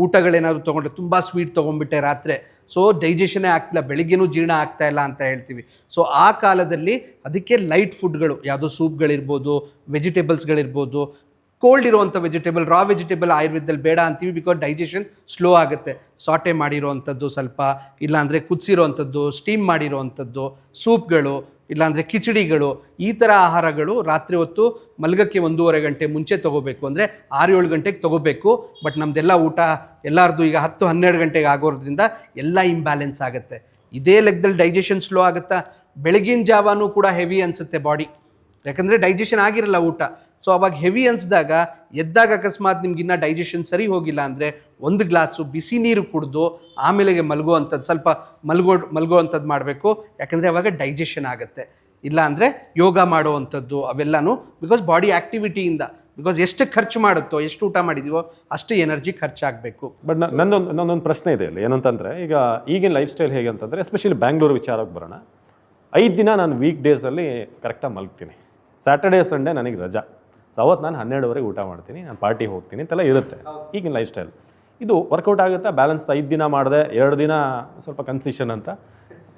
ಊಟಗಳೇನಾದರೂ ತೊಗೊಂಡ್ರೆ, ತುಂಬ ಸ್ವೀಟ್ ತೊಗೊಂಡ್ಬಿಟ್ಟೆ ರಾತ್ರಿ, ಸೊ ಡೈಜೆಷನ್ನೇ ಆಗ್ತಿಲ್ಲ, ಬೆಳಿಗ್ಗೆನೂ ಜೀರ್ಣ ಆಗ್ತಾ ಇಲ್ಲ ಅಂತ ಹೇಳ್ತೀವಿ. ಸೊ ಆ ಕಾಲದಲ್ಲಿ ಅದಕ್ಕೆ ಲೈಟ್ ಫುಡ್ಗಳು, ಯಾವುದೋ ಸೂಪ್ಗಳಿರ್ಬೋದು, ವೆಜಿಟೇಬಲ್ಸ್ಗಳಿರ್ಬೋದು, ಕೋಲ್ಡ್ ಇರೋವಂಥ ವೆಜಿಟೇಬಲ್, ರಾ ವೆಜಿಟೇಬಲ್ ಆಯುರ್ವೇದದಲ್ಲಿ ಬೇಡ ಅಂತೀವಿ, ಬಿಕಾಸ್ ಡೈಜೆಷನ್ ಸ್ಲೋ ಆಗುತ್ತೆ. ಸಾಟೆ ಮಾಡಿರೋವಂಥದ್ದು ಸ್ವಲ್ಪ, ಇಲ್ಲಾಂದರೆ ಕುದಿಸಿರೋವಂಥದ್ದು, ಸ್ಟೀಮ್ ಮಾಡಿರೋವಂಥದ್ದು, ಸೂಪ್ಗಳು, ಇಲ್ಲಾಂದರೆ ಕಿಚಡಿಗಳು, ಈ ಥರ ಆಹಾರಗಳು ರಾತ್ರಿ ಹೊತ್ತು ಮಲಗಕ್ಕೆ 1.5 ಗಂಟೆ ಮುಂಚೆ ತೊಗೋಬೇಕು. ಅಂದರೆ 6-7 ಗಂಟೆಗೆ ತೊಗೋಬೇಕು. ಬಟ್ ನಮ್ಮದೆಲ್ಲ ಊಟ ಎಲ್ಲರದು ಈಗ 10-12 ಗಂಟೆಗೆ ಆಗೋದ್ರಿಂದ ಎಲ್ಲ ಇಂಬ್ಯಾಲೆನ್ಸ್ ಆಗುತ್ತೆ. ಇದೇ ಲೆಕ್ಕದಲ್ಲಿ ಡೈಜೆಷನ್ ಸ್ಲೋ ಆಗುತ್ತಾ, ಬೆಳಗಿನ ಜಾವನೂ ಕೂಡ ಹೆವಿ ಅನಿಸುತ್ತೆ ಬಾಡಿ, ಯಾಕಂದರೆ ಡೈಜೆಷನ್ ಆಗಿರಲ್ಲ ಊಟ. ಸೊ ಅವಾಗ ಹೆವಿ ಅನಿಸಿದಾಗ ಎದ್ದಾಗ ಅಕಸ್ಮಾತ್ ನಿಮ್ಗಿನ್ನ ಡೈಜೆಷನ್ ಸರಿ ಹೋಗಿಲ್ಲ ಅಂದರೆ 1 ಗ್ಲಾಸು ಬಿಸಿ ನೀರು ಕುಡಿದು ಆಮೇಲೆಗೆ ಮಲಗುವಂಥದ್ದು, ಸ್ವಲ್ಪ ಮಲಗುವಂಥದ್ದು ಮಾಡಬೇಕು. ಯಾಕಂದರೆ ಅವಾಗ ಡೈಜೆಷನ್ ಆಗುತ್ತೆ. ಇಲ್ಲ ಅಂದರೆ ಯೋಗ ಮಾಡುವಂಥದ್ದು ಅವೆಲ್ಲನೂ, ಬಿಕಾಸ್ ಬಾಡಿ ಆ್ಯಕ್ಟಿವಿಟಿಯಿಂದ, ಬಿಕಾಸ್ ಎಷ್ಟು ಖರ್ಚು ಮಾಡುತ್ತೋ, ಎಷ್ಟು ಊಟ ಮಾಡಿದೀವೋ ಅಷ್ಟು ಎನರ್ಜಿ ಖರ್ಚಾಗಬೇಕು. ಬಟ್ ನನ್ನೊಂದು ಪ್ರಶ್ನೆ ಇದೆ ಇಲ್ಲಿ, ಏನಂತಂದರೆ ಈಗ ಈಗಿನ ಲೈಫ್ ಸ್ಟೈಲ್ ಹೇಗೆ ಅಂತಂದರೆ, ಎಸ್ಪೆಷಲಿ ಬ್ಯಾಂಗ್ಳೂರು ವಿಚಾರಕ್ಕೆ ಬರೋಣ. 5 ದಿನ ನಾನು ವೀಕ್ ಡೇಸಲ್ಲಿ ಕರೆಕ್ಟಾಗಿ ಮಲಗ್ತೀನಿ. ಸ್ಯಾಟರ್ಡೇ ಸಂಡೇ ನನಗೆ ರಜಾ. ಸೊ ಅವತ್ತು ನಾನು 12ವರೆಗೆ ಊಟ ಮಾಡ್ತೀನಿ, ನಾನು ಪಾರ್ಟಿಗೆ ಹೋಗ್ತೀನಿ ಅಂತೆಲ್ಲ ಇರುತ್ತೆ ಈಗಿನ ಲೈಫ್ ಸ್ಟೈಲ್. ಇದು ವರ್ಕೌಟ್ ಆಗುತ್ತಾ? ಬ್ಯಾಲೆನ್ಸ್ 5 ದಿನ ಮಾಡಿದೆ, 2 ದಿನ ಸ್ವಲ್ಪ ಕನ್ಸಿಷನ್ ಅಂತ,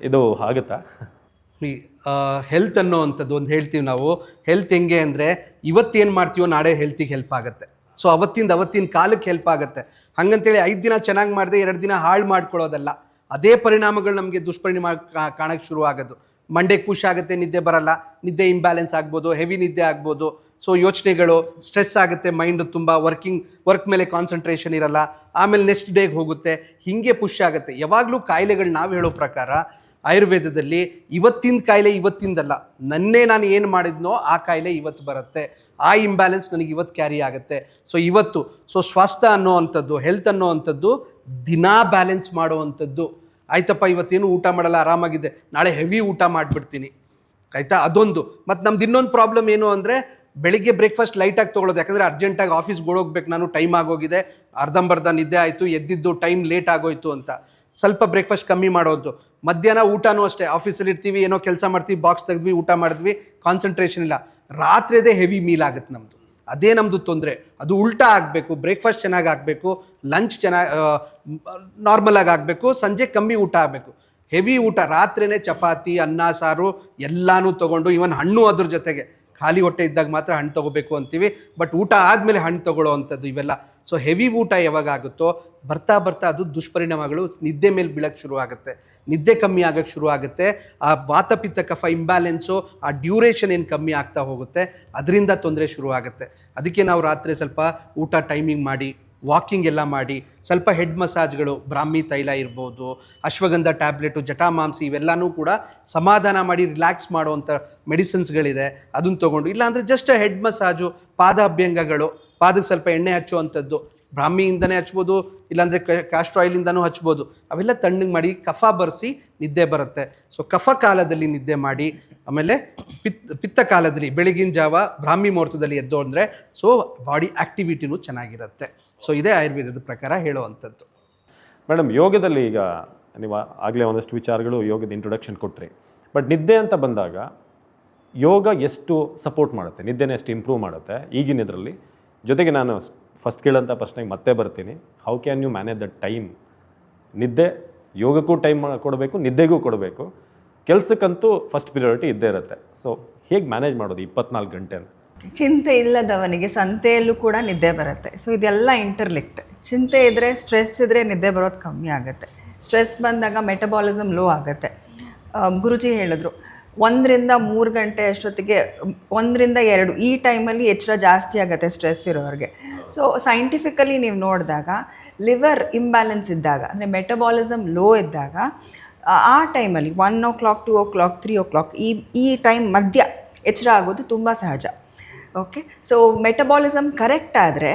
ಇದು ಆಗುತ್ತಾ? ಹೆಲ್ತ್ ಅನ್ನೋ ಅಂಥದ್ದು ಒಂದು ಹೇಳ್ತೀವಿ ನಾವು. ಹೆಲ್ತ್ ಹೆಂಗೆ ಅಂದರೆ, ಇವತ್ತೇನು ಮಾಡ್ತೀವೋ ನಾಳೆ ಹೆಲ್ತಿಗೆ ಹೆಲ್ಪ್ ಆಗುತ್ತೆ. ಸೊ ಅವತ್ತಿನ ಕಾಲಕ್ಕೆ ಹೆಲ್ಪ್ ಆಗುತ್ತೆ. ಹಾಗಂತೇಳಿ 5 ದಿನ ಚೆನ್ನಾಗಿ ಮಾಡಿದೆ 2 ದಿನ ಹಾಳು ಮಾಡ್ಕೊಳ್ಳೋದಲ್ಲ. ಅದೇ ಪರಿಣಾಮಗಳು ನಮಗೆ ದುಷ್ಪರಿಣಾಮ ಕಾಣಕ್ಕೆ ಶುರು ಆಗೋದು. ಮಂಡೆಗೆ ಪುಷ್ ಆಗುತ್ತೆ, ನಿದ್ದೆ ಬರಲ್ಲ, ನಿದ್ದೆ ಇಂಬ್ಯಾಲೆನ್ಸ್ ಆಗ್ಬೋದು, ಹೆವಿ ನಿದ್ದೆ ಆಗ್ಬೋದು. ಸೊ ಯೋಚನೆಗಳು, ಸ್ಟ್ರೆಸ್ ಆಗುತ್ತೆ, ಮೈಂಡು ತುಂಬ ವರ್ಕ್ ಮೇಲೆ ಕಾನ್ಸಂಟ್ರೇಷನ್ ಇರಲ್ಲ, ಆಮೇಲೆ ನೆಕ್ಸ್ಟ್ ಡೇಗೆ ಹೋಗುತ್ತೆ, ಹೀಗೆ ಪುಷ್ ಆಗುತ್ತೆ. ಯಾವಾಗಲೂ ಕಾಯಿಲೆಗಳು ನಾವು ಹೇಳೋ ಪ್ರಕಾರ ಆಯುರ್ವೇದದಲ್ಲಿ ಇವತ್ತಿನ ಕಾಯಿಲೆ ಇವತ್ತಿಂದಲ್ಲ, ನಾನು ಏನು ಮಾಡಿದ್ನೋ ಆ ಕಾಯಿಲೆ ಇವತ್ತು ಬರುತ್ತೆ, ಆ ಇಂಬ್ಯಾಲೆನ್ಸ್ ನನಗೆ ಇವತ್ತು ಕ್ಯಾರಿ ಆಗುತ್ತೆ. ಸೊ ಇವತ್ತು ಸ್ವಾಸ್ಥ್ಯ ಅನ್ನೋ ಅಂಥದ್ದು, ಹೆಲ್ತ್ ಅನ್ನೋ ಅಂಥದ್ದು ದಿನಾ ಬ್ಯಾಲೆನ್ಸ್ ಮಾಡುವಂಥದ್ದು. ಆಯ್ತಪ್ಪ ಇವತ್ತೇನು ಊಟ ಮಾಡಲ್ಲ, ಆರಾಮಾಗಿದೆ, ನಾಳೆ ಹೆವಿ ಊಟ ಮಾಡಿಬಿಡ್ತೀನಿ, ಆಯಿತಾ? ಅದೊಂದು. ಮತ್ತು ನಮ್ದು ಇನ್ನೊಂದು ಪ್ರಾಬ್ಲಮ್ ಏನು ಅಂದರೆ, ಬೆಳಿಗ್ಗೆ ಬ್ರೇಕ್ಫಾಸ್ಟ್ ಲೈಟಾಗಿ ತೊಗೊಳೋದು. ಯಾಕಂದರೆ ಅರ್ಜೆಂಟಾಗಿ ಆಫೀಸ್ಗೆ ಓಡೋಗ್ಬೇಕು, ನಾನು ಟೈಮ್ ಆಗೋಗಿದೆ, ಅರ್ಧಂಬರ್ಧ ನಿದ್ದೆ ಆಯಿತು, ಎದ್ದಿದ್ದು ಟೈಮ್ ಲೇಟ್ ಆಗೋಯ್ತು ಅಂತ ಸ್ವಲ್ಪ ಬ್ರೇಕ್ಫಾಸ್ಟ್ ಕಮ್ಮಿ ಮಾಡೋದು. ಮಧ್ಯಾಹ್ನ ಊಟನೂ ಅಷ್ಟೇ, ಆಫೀಸಲ್ಲಿ ಇರ್ತೀವಿ, ಏನೋ ಕೆಲಸ ಮಾಡ್ತೀವಿ, ಬಾಕ್ಸ್ ತೆಗೆದ್ವಿ, ಊಟ ಮಾಡಿದ್ವಿ, ಕಾನ್ಸಂಟ್ರೇಷನ್ ಇಲ್ಲ. ರಾತ್ರಿದೇ ಹೆವಿ ಮೀಲ್ ಆಗುತ್ತೆ ನಮ್ಮದು. ಅದೇ ನಮ್ಮದು ತೊಂದರೆ. ಅದು ಉಲ್ಟಾ ಆಗಬೇಕು. ಬ್ರೇಕ್ಫಾಸ್ಟ್ ಚೆನ್ನಾಗಿ ಆಗಬೇಕು, ಲಂಚ್ ಚೆನ್ನಾಗಿ ನಾರ್ಮಲಾಗಿ ಆಗಬೇಕು, ಸಂಜೆ ಕಮ್ಮಿ ಊಟ ಆಗಬೇಕು. ಹೆವಿ ಊಟ ರಾತ್ರಿನೇ ಚಪಾತಿ, ಅನ್ನ, ಸಾರು ಎಲ್ಲನೂ ತೊಗೊಂಡು, ಇವನ್ ಹಣ್ಣು ಅದ್ರ ಜೊತೆಗೆ. ಖಾಲಿ ಹೊಟ್ಟೆ ಇದ್ದಾಗ ಮಾತ್ರ ಹಣ್ಣು ತೊಗೋಬೇಕು ಅಂತೀವಿ, ಬಟ್ ಊಟ ಆದಮೇಲೆ ಹಣ್ಣು ತೊಗೊಳ್ಳೋ ಅಂಥದ್ದು ಇವೆಲ್ಲ. ಸೊ ಹೆವಿ ಊಟ ಯಾವಾಗ ಆಗುತ್ತೋ ಬರ್ತಾ ಅದು ದುಷ್ಪರಿಣಾಮಗಳು ನಿದ್ದೆ ಮೇಲೆ ಬೀಳಕ್ಕೆ ಶುರು ಆಗುತ್ತೆ, ನಿದ್ದೆ ಕಮ್ಮಿ ಆಗೋಕ್ಕೆ ಶುರು ಆಗುತ್ತೆ. ಆ ವಾತಪಿತ್ತ ಕಫ ಇಂಬ್ಯಾಲೆನ್ಸು, ಆ ಡ್ಯೂರೇಷನ್ ಏನು ಕಮ್ಮಿ ಆಗ್ತಾ ಹೋಗುತ್ತೆ, ಅದರಿಂದ ತೊಂದರೆ ಶುರು ಆಗುತ್ತೆ. ಅದಕ್ಕೆ ನಾವು ರಾತ್ರಿ ಸ್ವಲ್ಪ ಊಟ ಟೈಮಿಂಗ್ ಮಾಡಿ, ವಾಕಿಂಗ್ ಎಲ್ಲ ಮಾಡಿ, ಸ್ವಲ್ಪ ಹೆಡ್ ಮಸಾಜ್ಗಳು, ಬ್ರಾಹ್ಮಿ ತೈಲ ಇರ್ಬೋದು, ಅಶ್ವಗಂಧ ಟ್ಯಾಬ್ಲೆಟು, ಜಟಾಮಾಂಸಿ, ಇವೆಲ್ಲನೂ ಕೂಡ ಸಮಾಧಾನ ಮಾಡಿ ರಿಲ್ಯಾಕ್ಸ್ ಮಾಡುವಂಥ ಮೆಡಿಸಿನ್ಸ್ಗಳಿದೆ, ಅದನ್ನು ತೊಗೊಂಡು. ಇಲ್ಲಾಂದರೆ ಜಸ್ಟ್ ಹೆಡ್ ಮಸಾಜು, ಪಾದಾಭ್ಯಂಗಗಳು, ಪಾದಕ್ಕೆ ಸ್ವಲ್ಪ ಎಣ್ಣೆ ಹಚ್ಚುವಂಥದ್ದು, ಬ್ರಾಹ್ಮಿಯಿಂದನೇ ಹಚ್ಬೋದು, ಇಲ್ಲಾಂದರೆ ಕ್ಯಾಸ್ಟ್ರ್ ಆಯಿಲಿಂದನೂ ಹಚ್ಬೋದು. ಅವೆಲ್ಲ ತಣ್ಣಗೆ ಮಾಡಿ ಕಫ ಬರೆಸಿ ನಿದ್ದೆ ಬರುತ್ತೆ. ಸೊ ಕಫ ಕಾಲದಲ್ಲಿ ನಿದ್ದೆ ಮಾಡಿ, ಆಮೇಲೆ ಪಿತ್ತ ಕಾಲದಲ್ಲಿ ಬೆಳಗಿನ ಜಾವ ಬ್ರಾಹ್ಮಿ ಮುಹೂರ್ತದಲ್ಲಿ ಎದ್ದು ಅಂದರೆ ಸೊ ಬಾಡಿ ಆ್ಯಕ್ಟಿವಿಟಿನೂ ಚೆನ್ನಾಗಿರುತ್ತೆ. ಸೊ ಇದೇ ಆಯುರ್ವೇದದ ಪ್ರಕಾರ ಹೇಳುವಂಥದ್ದು. ಮೇಡಮ್, ಯೋಗದಲ್ಲಿ ಈಗ ನೀವು ಆಗಲೇ ಒಂದಷ್ಟು ವಿಚಾರಗಳು ಯೋಗದ ಇಂಟ್ರೊಡಕ್ಷನ್ ಕೊಟ್ಟರೆ, ಬಟ್ ನಿದ್ದೆ ಅಂತ ಬಂದಾಗ ಯೋಗ ಎಷ್ಟು ಸಪೋರ್ಟ್ ಮಾಡುತ್ತೆ, ನಿದ್ದೆನ ಎಷ್ಟು ಇಂಪ್ರೂವ್ ಮಾಡುತ್ತೆ ಈಗಿನ ಇದರಲ್ಲಿ? ಜೊತೆಗೆ ನಾನು ಫಸ್ಟ್ ಕೇಳೋಂಥ ಪ್ರಶ್ನೆಗೆ ಮತ್ತೆ ಬರ್ತೀನಿ, how can you manage the time? ನಿದ್ದೆ, ಯೋಗಕ್ಕೂ ಟೈಮ್ ಕೊಡಬೇಕು, ನಿದ್ದೆಗೂ ಕೊಡಬೇಕು, ಕೆಲಸಕ್ಕಂತೂ ಫಸ್ಟ್ ಪ್ರಿಯಾರಿಟಿ ಇದ್ದೇ ಇರುತ್ತೆ. ಸೊ ಹೇಗೆ ಮ್ಯಾನೇಜ್ ಮಾಡೋದು 24 ಗಂಟೆ? ಚಿಂತೆ ಇಲ್ಲದವನಿಗೆ ಸಂತೆಯಲ್ಲೂ ಕೂಡ ನಿದ್ದೆ ಬರುತ್ತೆ. ಸೊ ಇದೆಲ್ಲ ಇಂಟರ್ಲಿಕ್ಟ್. ಚಿಂತೆ ಇದ್ದರೆ, ಸ್ಟ್ರೆಸ್ ಇದ್ದರೆ ನಿದ್ದೆ ಬರೋದು ಕಮ್ಮಿ ಆಗುತ್ತೆ. ಸ್ಟ್ರೆಸ್ ಬಂದಾಗ ಮೆಟಬಾಲಿಸಮ್ ಲೋ ಆಗುತ್ತೆ. ಗುರುಜಿ ಹೇಳಿದ್ರು 1 ರಿಂದ 3 ಗಂಟೆ ಅಷ್ಟೊತ್ತಿಗೆ, 1 ರಿಂದ 2 ಈ ಟೈಮಲ್ಲಿ ಎಚ್ಚರ ಜಾಸ್ತಿ ಆಗುತ್ತೆ ಸ್ಟ್ರೆಸ್ ಇರೋರಿಗೆ. ಸೊ ಸೈಂಟಿಫಿಕಲಿ ನೀವು ನೋಡಿದಾಗ ಲಿವರ್ ಇಂಬ್ಯಾಲೆನ್ಸ್ ಇದ್ದಾಗ, ಅಂದರೆ ಮೆಟಬಾಲಿಸಮ್ ಲೋ ಇದ್ದಾಗ, ಆ ಟೈಮಲ್ಲಿ 1 o'clock 2 o'clock 3 o'clock ಈ ಟೈಮ್ ಮಧ್ಯ ಎಚ್ಚರ ಆಗೋದು ತುಂಬ ಸಹಜ. ಓಕೆ, ಸೊ ಮೆಟಬಾಲಿಸಮ್ ಕರೆಕ್ಟ್ ಆದರೆ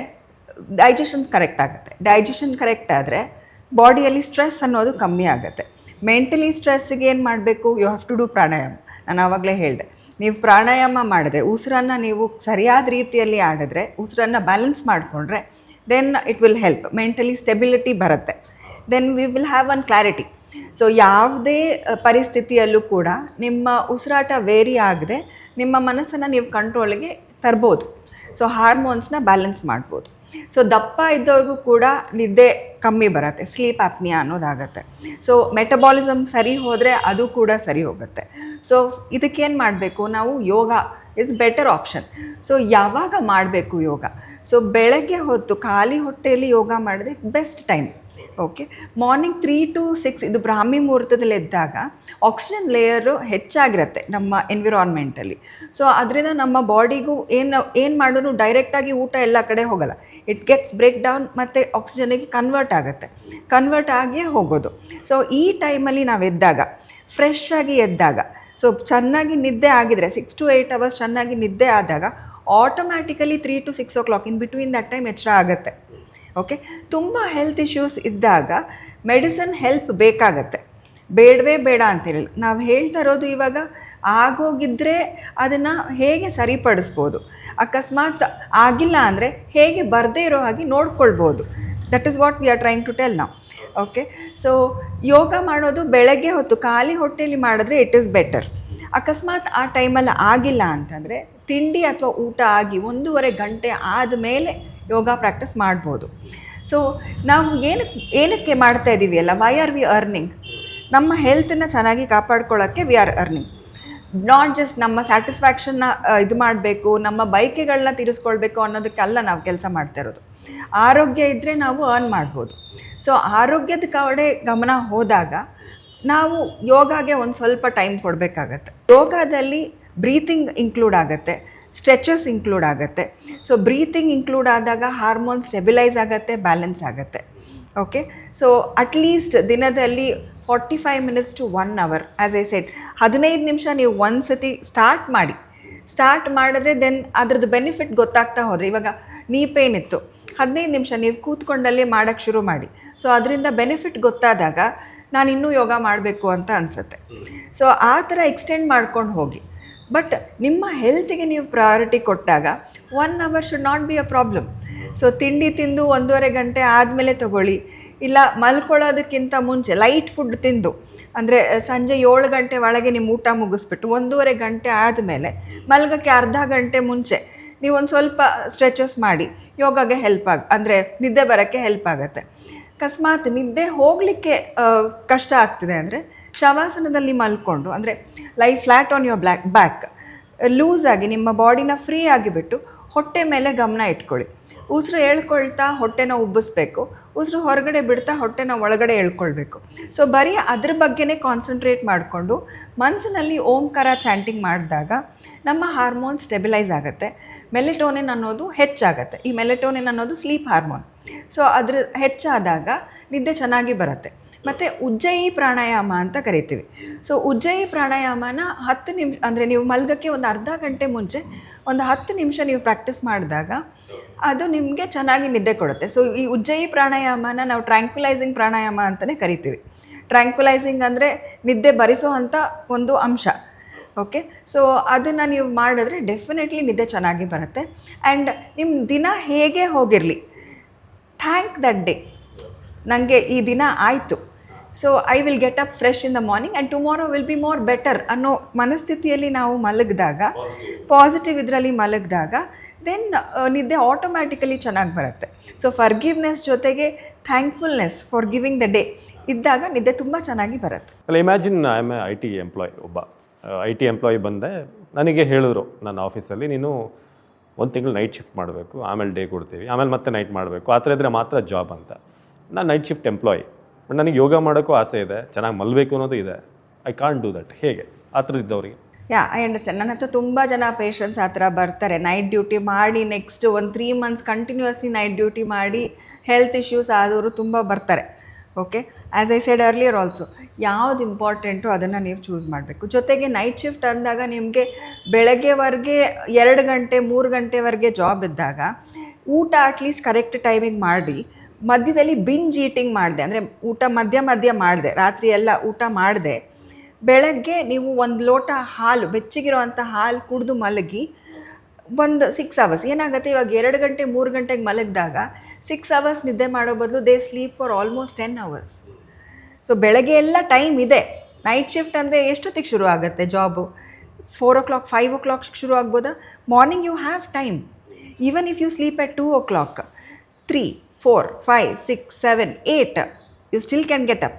ಡೈಜೆಷನ್ಸ್ ಕರೆಕ್ಟ್ ಆಗುತ್ತೆ. ಡೈಜೆಷನ್ ಕರೆಕ್ಟ್ ಆದರೆ ಬಾಡಿಯಲ್ಲಿ ಸ್ಟ್ರೆಸ್ ಅನ್ನೋದು ಕಮ್ಮಿ ಆಗುತ್ತೆ. ಮೆಂಟಲಿ ಸ್ಟ್ರೆಸ್ಸಿಗೆ ಏನು ಮಾಡಬೇಕು? ಯು ಹ್ಯಾವ್ ಟು ಡೂ ಪ್ರಾಣಾಯಾಮ. ನಾನು ಆವಾಗಲೇ ಹೇಳಿದೆ, ನೀವು ಪ್ರಾಣಾಯಾಮ ಮಾಡಿದ್ರೆ, ಉಸಿರನ್ನು ನೀವು ಸರಿಯಾದ ರೀತಿಯಲ್ಲಿ ಆಡಿದ್ರೆ, ಉಸಿರನ್ನು ಬ್ಯಾಲೆನ್ಸ್ ಮಾಡಿಕೊಂಡ್ರೆ, then it will help. Mentally stability ಬರುತ್ತೆ. Then we will have one clarity. So ಯಾವುದೇ ಪರಿಸ್ಥಿತಿಯಲ್ಲೂ ಕೂಡ ನಿಮ್ಮ ಉಸಿರಾಟ ವೇರಿ ಆಗದೆ ನಿಮ್ಮ ಮನಸ್ಸನ್ನು ನೀವು ಕಂಟ್ರೋಲಿಗೆ ತರ್ಬೋದು. ಸೊ ಹಾರ್ಮೋನ್ಸ್ನ ಬ್ಯಾಲೆನ್ಸ್ ಮಾಡ್ಬೋದು. ಸೊ ದಪ್ಪ ಇದ್ದವ್ರಿಗೂ ಕೂಡ ನಿದ್ದೆ ಕಮ್ಮಿ ಬರುತ್ತೆ, ಸ್ಲೀಪ್ ಆಪ್ನಿಯಾ ಅನ್ನೋದಾಗತ್ತೆ. ಸೊ ಮೆಟಬಾಲಿಸಮ್ ಸರಿ ಹೋದರೆ ಅದು ಕೂಡ ಸರಿ ಹೋಗುತ್ತೆ. ಸೊ ಇದಕ್ಕೇನು ಮಾಡಬೇಕು ನಾವು? ಯೋಗ ಇಸ್ ಬೆಟರ್ ಆಪ್ಷನ್. ಸೊ ಯಾವಾಗ ಮಾಡಬೇಕು ಯೋಗ? ಸೊ ಬೆಳಗ್ಗೆ ಹೊತ್ತು ಖಾಲಿ ಹೊಟ್ಟೆಯಲ್ಲಿ ಯೋಗ ಮಾಡಿದ್ರೆ best time. Okay, morning 3 to 6 ಇದು ಬ್ರಾಹ್ಮಿ ಮುಹೂರ್ತದಲ್ಲಿ ಎದ್ದಾಗ ಆಕ್ಸಿಜನ್ ಲೇಯರು ಹೆಚ್ಚಾಗಿರುತ್ತೆ ನಮ್ಮ ಎನ್ವಿರಾನ್ಮೆಂಟಲ್ಲಿ. ಸೊ ಅದರಿಂದ ನಮ್ಮ ಬಾಡಿಗೂ ಏನು ಮಾಡಿದ್ರು ಡೈರೆಕ್ಟಾಗಿ ಊಟ ಎಲ್ಲ ಕಡೆ ಹೋಗಲ್ಲ. ಇಟ್ ಗೆಟ್ಸ್ ಬ್ರೇಕ್ ಡೌನ್ ಮತ್ತು ಆಕ್ಸಿಜನಿಗೆ ಕನ್ವರ್ಟ್ ಆಗಿಯೇ ಹೋಗೋದು. ಸೊ ಈ ಟೈಮಲ್ಲಿ ನಾವು ಎದ್ದಾಗ, ಫ್ರೆಶ್ ಆಗಿ ಎದ್ದಾಗ, ಸೊ ಚೆನ್ನಾಗಿ ನಿದ್ದೆ ಆಗಿದರೆ 6 to 8 hours ಚೆನ್ನಾಗಿ ನಿದ್ದೆ ಆದಾಗ automatically 3 to 6 o'clock in between that time ಎಚ್ಚರ ಆಗುತ್ತೆ. ಓಕೆ, ತುಂಬ ಹೆಲ್ತ್ ಇಶ್ಯೂಸ್ ಇದ್ದಾಗ ಮೆಡಿಸಿನ್ ಹೆಲ್ಪ್ ಬೇಕಾಗತ್ತೆ, ಬೇಡವೇ ಬೇಡ ಅಂತೇಳಿಲ್ಲ. ನಾವು ಹೇಳ್ತಾ ಇರೋದು ಇವಾಗ ಆಗೋಗಿದ್ದರೆ ಅದನ್ನು ಹೇಗೆ ಸರಿಪಡಿಸ್ಬೋದು, ಅಕಸ್ಮಾತ್ ಆಗಿಲ್ಲ ಅಂದರೆ ಹೇಗೆ ಬರದೇ ಇರೋ ಹಾಗೆ ನೋಡ್ಕೊಳ್ಬೋದು. That is what we are trying to tell ನಾವು. ಓಕೆ, ಸೊ ಯೋಗ ಮಾಡೋದು ಬೆಳಗ್ಗೆ ಹೊತ್ತು ಖಾಲಿ ಹೊಟ್ಟೆಯಲ್ಲಿ ಮಾಡಿದ್ರೆ ಇಟ್ ಈಸ್ ಬೆಟರ್. ಅಕಸ್ಮಾತ್ ಆ ಟೈಮಲ್ಲಿ ಆಗಿಲ್ಲ ಅಂತಂದರೆ ತಿಂಡಿ ಅಥವಾ ಊಟ ಆಗಿ 1.5 ಗಂಟೆ ಆದಮೇಲೆ ಯೋಗ ಪ್ರಾಕ್ಟೀಸ್ ಮಾಡ್ಬೋದು. ಸೊ ನಾವು ಏನಕ್ಕೆ ಮಾಡ್ತಾ ಇದ್ದೀವಿ ಅಲ್ಲ, ವೈ ಆರ್ ವಿ ಅರ್ನಿಂಗ್? ನಮ್ಮ ಹೆಲ್ತನ್ನು ಚೆನ್ನಾಗಿ ಕಾಪಾಡ್ಕೊಳ್ಳೋಕ್ಕೆ we are earning. Not just ನಮ್ಮ ಸ್ಯಾಟಿಸ್ಫ್ಯಾಕ್ಷನ್ನ ಇದು ಮಾಡಬೇಕು, ನಮ್ಮ ಬಯಕೆಗಳನ್ನ ತೀರಿಸ್ಕೊಳ್ಬೇಕು ಅನ್ನೋದಕ್ಕೆಲ್ಲ ನಾವು ಕೆಲಸ ಮಾಡ್ತಾ ಇರೋದು. ಆರೋಗ್ಯ ಇದ್ದರೆ ನಾವು ಅರ್ನ್ ಮಾಡ್ಬೋದು. ಸೊ ಆರೋಗ್ಯದ ಕಡೆ ಗಮನ ಹೋದಾಗ ನಾವು ಯೋಗಾಗೆ ಒಂದು ಸ್ವಲ್ಪ ಟೈಮ್ ಕೊಡಬೇಕಾಗತ್ತೆ. ಯೋಗದಲ್ಲಿ ಬ್ರೀತಿಂಗ್ ಇನ್ಕ್ಲೂಡ್ ಆಗುತ್ತೆ, ಸ್ಟ್ರೆಚಸ್ ಇನ್ಕ್ಲೂಡ್ ಆಗುತ್ತೆ. ಸೊ ಬ್ರೀತಿಂಗ್ ಇನ್ಕ್ಲೂಡ್ ಆದಾಗ ಹಾರ್ಮೋನ್ ಸ್ಟೆಬಿಲೈಸ್ ಆಗುತ್ತೆ, ಬ್ಯಾಲೆನ್ಸ್ ಆಗುತ್ತೆ. ಓಕೆ, ಸೊ ಅಟ್ಲೀಸ್ಟ್ ದಿನದಲ್ಲಿ 45 minutes to 1 hour, as I said, 15 ನಿಮಿಷ ನೀವು ಒಂದು ಸತಿ ಸ್ಟಾರ್ಟ್ ಮಾಡಿದ್ರೆ ದೆನ್ ಅದ್ರದ್ದು ಬೆನಿಫಿಟ್ ಗೊತ್ತಾಗ್ತಾ ಹೋದರೆ, ಇವಾಗ ನೀ ಪೇನ್ ಇತ್ತು, 15 ನಿಮಿಷ ನೀವು ಕೂತ್ಕೊಂಡಲ್ಲೇ ಮಾಡೋಕ್ಕೆ ಶುರು ಮಾಡಿ. ಸೊ ಅದರಿಂದ ಬೆನಿಫಿಟ್ ಗೊತ್ತಾದಾಗ ನಾನು ಇನ್ನೂ ಯೋಗ ಮಾಡಬೇಕು ಅಂತ ಅನಿಸುತ್ತೆ. ಸೊ ಆ ಥರ ಎಕ್ಸ್ಟೆಂಡ್ ಮಾಡ್ಕೊಂಡು ಹೋಗಿ. ಬಟ್ ನಿಮ್ಮ ಹೆಲ್ತಿಗೆ ನೀವು ಪ್ರಯಾರಿಟಿ ಕೊಟ್ಟಾಗ 1 hour should not be a problem. So ತಿಂಡಿ ತಿಂದು 1.5 ಗಂಟೆ ಆದಮೇಲೆ ತೊಗೊಳ್ಳಿ, ಇಲ್ಲ ಮಲ್ಕೊಳ್ಳೋದಕ್ಕಿಂತ ಮುಂಚೆ ಲೈಟ್ ಫುಡ್ ತಿಂದು, ಅಂದರೆ ಸಂಜೆ 7 ಗಂಟೆ ಒಳಗೆ ನಿಮ್ಮ ಊಟ ಮುಗಿಸ್ಬಿಟ್ಟು 1.5 ಗಂಟೆ ಆದಮೇಲೆ ಮಲ್ಗೋಕ್ಕೆ ಅರ್ಧ ಗಂಟೆ ಮುಂಚೆ ನೀವು ಒಂದು ಸ್ವಲ್ಪ ಸ್ಟ್ರೆಚಸ್ ಮಾಡಿ ಯೋಗಗೆ ಅಂದರೆ ನಿದ್ದೆ ಬರೋಕ್ಕೆ ಹೆಲ್ಪ್ ಆಗುತ್ತೆ. ಅಕಸ್ಮಾತ್ ನಿದ್ದೆ ಹೋಗಲಿಕ್ಕೆ ಕಷ್ಟ ಆಗ್ತಿದೆ ಅಂದರೆ ಶವಾಸನದಲ್ಲಿ ಮಲ್ಕೊಂಡು, ಅಂದರೆ ಲೈ ಫ್ಲ್ಯಾಟ್ ಆನ್ ಯುವರ್ ಬ್ಯಾಕ್, ಲೂಸಾಗಿ ನಿಮ್ಮ ಬಾಡಿನ ಫ್ರೀ ಆಗಿಬಿಟ್ಟು ಹೊಟ್ಟೆ ಮೇಲೆ ಗಮನ ಇಟ್ಕೊಳ್ಳಿ. ಉಸಿರು ಎಳ್ಕೊಳ್ತಾ ಹೊಟ್ಟೆನ ಉಬ್ಬಿಸ್ಬೇಕು, ಉಸಿರು ಹೊರಗಡೆ ಬಿಡ್ತಾ ಹೊಟ್ಟೆನ ಒಳಗಡೆ ಎಳ್ಕೊಳ್ಬೇಕು. ಸೊ ಬರೀ ಅದ್ರ ಬಗ್ಗೆನೇ ಕಾನ್ಸಂಟ್ರೇಟ್ ಮಾಡಿಕೊಂಡು ಮನಸ್ಸಿನಲ್ಲಿ ಓಂಕಾರ ಚಾಂಟಿಂಗ್ ಮಾಡಿದಾಗ ನಮ್ಮ ಹಾರ್ಮೋನ್ ಸ್ಟೆಬಿಲೈಸ್ ಆಗುತ್ತೆ. ಮೆಲೆಟೋನಿನ್ ಅನ್ನೋದು ಹೆಚ್ಚಾಗುತ್ತೆ. ಈ ಮೆಲೆಟೋನಿನ್ ಅನ್ನೋದು ಸ್ಲೀಪ್ ಹಾರ್ಮೋನ್. ಸೊ ಅದ್ರ ಹೆಚ್ಚಾದಾಗ ನಿದ್ದೆ ಚೆನ್ನಾಗಿ ಬರುತ್ತೆ. ಮತ್ತು ಉಜ್ಜಯಿ ಪ್ರಾಣಾಯಾಮ ಅಂತ ಕರಿತೀವಿ. ಸೊ ಉಜ್ಜಯಿ ಪ್ರಾಣಾಯಾಮನ 10 ನಿಮಿಷ, ಅಂದರೆ ನೀವು ಮಲ್ಗೋಕ್ಕೆ ಒಂದು ಅರ್ಧ ಗಂಟೆ ಮುಂಚೆ ಒಂದು 10 ನಿಮಿಷ ನೀವು ಪ್ರಾಕ್ಟೀಸ್ ಮಾಡಿದಾಗ ಅದು ನಿಮಗೆ ಚೆನ್ನಾಗಿ ನಿದ್ದೆ ಕೊಡುತ್ತೆ. ಸೊ ಈ ಉಜ್ಜಯಿ ಪ್ರಾಣಾಯಾಮನ ನಾವು ಟ್ರ್ಯಾಂಕ್ವಿಲೈಸಿಂಗ್ ಪ್ರಾಣಾಯಾಮ ಅಂತಲೇ ಕರಿತೀವಿ. ಟ್ರ್ಯಾಂಕ್ವಿಲೈಸಿಂಗ್ ಅಂದರೆ ನಿದ್ದೆ ಬರಿಸೋ ಅಂಥ ಒಂದು ಅಂಶ. ಓಕೆ, ಸೊ ಅದನ್ನು ನೀವು ಮಾಡಿದ್ರೆ ಡೆಫಿನೆಟ್ಲಿ ನಿದ್ದೆ ಚೆನ್ನಾಗಿ ಬರುತ್ತೆ. ಆ್ಯಂಡ್ ನಿಮ್ಮ ದಿನ ಹೇಗೆ ಹೋಗಿರಲಿ, ಥ್ಯಾಂಕ್ ದಟ್ ಡೇ, ನನಗೆ ಈ ದಿನ ಆಯಿತು, so I will get up fresh in the morning and tomorrow will be more better ಅನ್ನೋ ಮನಸ್ಥಿತಿಯಲ್ಲಿ ನಾವು ಮಲಗಿದಾಗ, ಪಾಸಿಟಿವ್ ಇದರಲ್ಲಿ ಮಲಗಿದಾಗ ದೆನ್ ನಿದ್ದೆ ಆಟೋಮ್ಯಾಟಿಕಲಿ ಚೆನ್ನಾಗಿ ಬರುತ್ತೆ. ಸೊ ಫರ್ಗಿವ್ನೆಸ್ ಜೊತೆಗೆ thankfulness for giving the day ಇದ್ದಾಗ ನಿದ್ದೆ ತುಂಬ ಚೆನ್ನಾಗಿ ಬರುತ್ತೆ. ಅಲ್ಲ, imagine I am I T employee, ಒಬ್ಬ ಐ ಟಿ ಎಂಪ್ಲಾಯ್ ಬಂದೆ, ನನಗೆ ಹೇಳಿದ್ರು ನನ್ನ ಆಫೀಸಲ್ಲಿ ನೀನು 1 ತಿಂಗಳು ನೈಟ್ ಶಿಫ್ಟ್ ಮಾಡಬೇಕು, ಆಮೇಲೆ ಡೇ ಕೊಡ್ತೀವಿ, ಆಮೇಲೆ ಮತ್ತೆ ನೈಟ್ ಮಾಡಬೇಕು, ಆ ಥರ ಇದ್ದರೆ ಮಾತ್ರ ಜಾಬ್ ಅಂತ. ನಾನು ನೈಟ್ ಶಿಫ್ಟ್ ಎಂಪ್ಲಾಯ್, ಬಟ್ ನನಗೆ ಯೋಗ ಮಾಡೋಕ್ಕೂ ಆಸೆ ಇದೆ, ಚೆನ್ನಾಗಿ ಮಲಗಬೇಕು ಅನ್ನೋದು ಇದೆ. I can't do that. ಹೇಗೆ ಆ ಥರದಿದ್ದವ್ರಿಗೆ? I understand. ನನ್ನ ಹತ್ರ ತುಂಬ ಜನ ಪೇಷಂಟ್ಸ್ ಆ ಥರ ಬರ್ತಾರೆ, ನೈಟ್ ಡ್ಯೂಟಿ ಮಾಡಿ ನೆಕ್ಸ್ಟ್ ಒಂದು 3 months ಕಂಟಿನ್ಯೂಸ್ಲಿ ನೈಟ್ ಡ್ಯೂಟಿ ಮಾಡಿ ಹೆಲ್ತ್ ಇಶ್ಯೂಸ್ ಆದವರು ತುಂಬ ಬರ್ತಾರೆ. Okay, as I said earlier also, ಯಾವುದು ಇಂಪಾರ್ಟೆಂಟು ಅದನ್ನು ನೀವು ಚೂಸ್ ಮಾಡಬೇಕು. ಜೊತೆಗೆ ನೈಟ್ ಶಿಫ್ಟ್ ಅಂದಾಗ ನಿಮಗೆ ಬೆಳಗ್ಗೆವರೆಗೆ 2 ಗಂಟೆ 3 ಗಂಟೆವರೆಗೆ ಜಾಬ್ ಇದ್ದಾಗ ಊಟ ಅಟ್ಲೀಸ್ಟ್ ಕರೆಕ್ಟ್ ಟೈಮಿಗೆ ಮಾಡಿ, ಮಧ್ಯದಲ್ಲಿ ಬಿಂಜ್ ಈಟಿಂಗ್ ಮಾಡಿದೆ ಅಂದರೆ ಊಟ ಮಧ್ಯ ಮಾಡಿದೆ, ರಾತ್ರಿ ಎಲ್ಲ ಊಟ ಮಾಡಿದೆ, ಬೆಳಗ್ಗೆ ನೀವು 1 ಲೋಟ ಹಾಲು, ಬೆಚ್ಚಗಿರೋವಂಥ ಹಾಲು ಕುಡಿದು ಮಲಗಿ ಒಂದು 6 ಅವರ್ಸ್. ಏನಾಗುತ್ತೆ, ಇವಾಗ 2 ಗಂಟೆ 3 ಗಂಟೆಗೆ ಮಲಗಿದಾಗ 6 ಅವರ್ಸ್ ನಿದ್ದೆ ಮಾಡೋ ಬದಲು they sleep for almost 10 hours. So ಬೆಳಗ್ಗೆ ಎಲ್ಲ ಟೈಮ್ ಇದೆ. ನೈಟ್ ಶಿಫ್ಟ್ ಅಂದರೆ ಎಷ್ಟೊತ್ತಿಗೆ ಶುರು ಆಗುತ್ತೆ ಜಾಬು? 4 o'clock 5 o'clock ಶುರು ಆಗ್ಬೋದಾ? Morning you have time. Even if you sleep at 2 o'clock, 3, 4, 5, 6, 7, 8 you still can get up.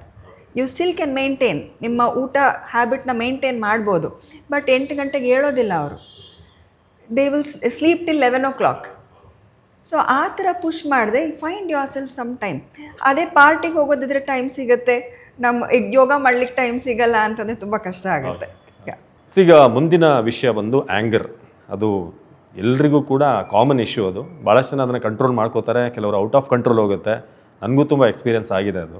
You still can maintain ನಿಮ್ಮ ಊಟ ಹ್ಯಾಬಿಟ್ನ ಮೇಂಟೈನ್ ಮಾಡ್ಬೋದು. ಬಟ್ 8 ಗಂಟೆಗೆ ಹೇಳೋದಿಲ್ಲ ಅವರು. They will sleep till 11 o'clock. So ಆ ಥರ ಪುಷ್ ಮಾಡಿದೆ, find yourself some time. ಅದೇ ಪಾರ್ಟಿಗೆ ಹೋಗೋದಿದ್ರೆ ಟೈಮ್ ಸಿಗುತ್ತೆ, ಯೋಗ ಮಾಡ್ಲಿಕ್ಕೆ ಟೈಮ್ ಸಿಗಲ್ಲ ಅಂತಂದರೆ ತುಂಬ ಕಷ್ಟ ಆಗುತ್ತೆ. ಈಗ ಮುಂದಿನ ವಿಷಯ ಬಂದು ಆ್ಯಂಗರ್. ಅದು ಎಲ್ರಿಗೂ ಕೂಡ ಕಾಮನ್ ಇಶ್ಯೂ. ಅದು ಭಾಳಷ್ಟು ಜನ ಅದನ್ನು ಕಂಟ್ರೋಲ್ ಮಾಡ್ಕೋತಾರೆ, ಕೆಲವರು ಔಟ್ ಆಫ್ ಕಂಟ್ರೋಲ್ ಹೋಗುತ್ತೆ. ನನಗೂ ತುಂಬ ಎಕ್ಸ್ಪೀರಿಯನ್ಸ್ ಆಗಿದೆ. ಅದು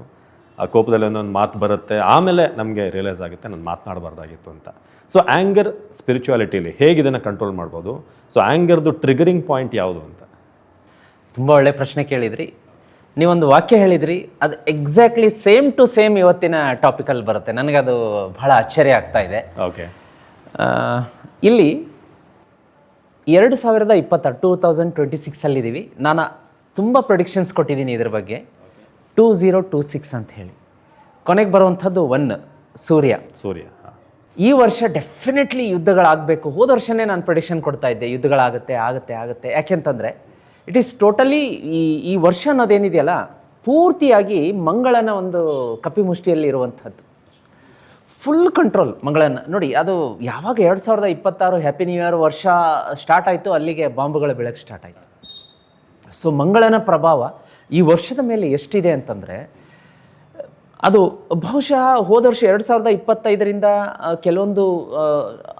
ಆ ಕೋಪದಲ್ಲಿ ಒಂದೊಂದು ಮಾತು ಬರುತ್ತೆ, ಆಮೇಲೆ ನಮಗೆ ರಿಯಲೈಸ್ ಆಗುತ್ತೆ ನಾನು ಮಾತನಾಡಬಾರ್ದಾಗಿತ್ತು ಅಂತ. ಸೊ ಆ್ಯಂಗರ್ ಸ್ಪಿರಿಚುಯಾಲಿಟಿಲಿ ಹೇಗೆ ಇದನ್ನು ಕಂಟ್ರೋಲ್ ಮಾಡ್ಬೋದು? ಸೊ ಆ್ಯಂಗರ್ದು ಟ್ರಿಗರಿಂಗ್ ಪಾಯಿಂಟ್ ಯಾವುದು ಅಂತ? ತುಂಬ ಒಳ್ಳೆ ಪ್ರಶ್ನೆ ಕೇಳಿದ್ರಿ. ನೀವೊಂದು ವಾಕ್ಯ ಹೇಳಿದ್ರಿ, ಅದು ಎಕ್ಸಾಕ್ಟ್ಲಿ ಸೇಮ್ ಟು ಸೇಮ್ ಇವತ್ತಿನ ಟಾಪಿಕಲ್ಲಿ ಬರುತ್ತೆ. ನನಗದು ಬಹಳ ಆಶ್ಚರ್ಯ ಆಗ್ತಾ ಇದೆ. ಓಕೆ, ಇಲ್ಲಿ 2026 ನಾನು ತುಂಬ ಪ್ರೊಡಿಕ್ಷನ್ಸ್ ಕೊಟ್ಟಿದ್ದೀನಿ ಇದ್ರ ಬಗ್ಗೆ. 2026 ಅಂತ ಹೇಳಿ ಕೊನೆಗೆ ಬರುವಂಥದ್ದು 1 ಸೂರ್ಯ. ಈ ವರ್ಷ ಡೆಫಿನೆಟ್ಲಿ ಯುದ್ಧಗಳಾಗಬೇಕು. ಹೋದ ವರ್ಷನೇ ನಾನು ಪ್ರೊಡಿಕ್ಷನ್ ಕೊಡ್ತಾ ಇದ್ದೆ, ಯುದ್ಧಗಳಾಗುತ್ತೆ ಆಗುತ್ತೆ ಆಗುತ್ತೆ. ಯಾಕೆಂತಂದರೆ ಇಟ್ ಈಸ್ ಟೋಟಲಿ ಈ ವರ್ಷ ಅನ್ನೋದೇನಿದೆಯಲ್ಲ ಪೂರ್ತಿಯಾಗಿ ಮಂಗಳನ ಒಂದು ಕಪಿಮುಷ್ಟಿಯಲ್ಲಿ ಇರುವಂಥದ್ದು. ಫುಲ್ ಕಂಟ್ರೋಲ್ ಮಂಗಳನ. ನೋಡಿ, ಅದು ಯಾವಾಗ 2026 ಹ್ಯಾಪಿ ನ್ಯೂ ಇಯರ್ ವರ್ಷ ಸ್ಟಾರ್ಟ್ ಆಯಿತು, ಅಲ್ಲಿಗೆ ಬಾಂಬುಗಳ ಬೆಳಕು ಸ್ಟಾರ್ಟ್ ಆಯಿತು. ಸೊ ಮಂಗಳನ ಪ್ರಭಾವ ಈ ವರ್ಷದ ಮೇಲೆ ಎಷ್ಟಿದೆ ಅಂತಂದರೆ, ಅದು ಬಹುಶಃ ಹೋದ ವರ್ಷ 2025ರಿಂದ ಕೆಲವೊಂದು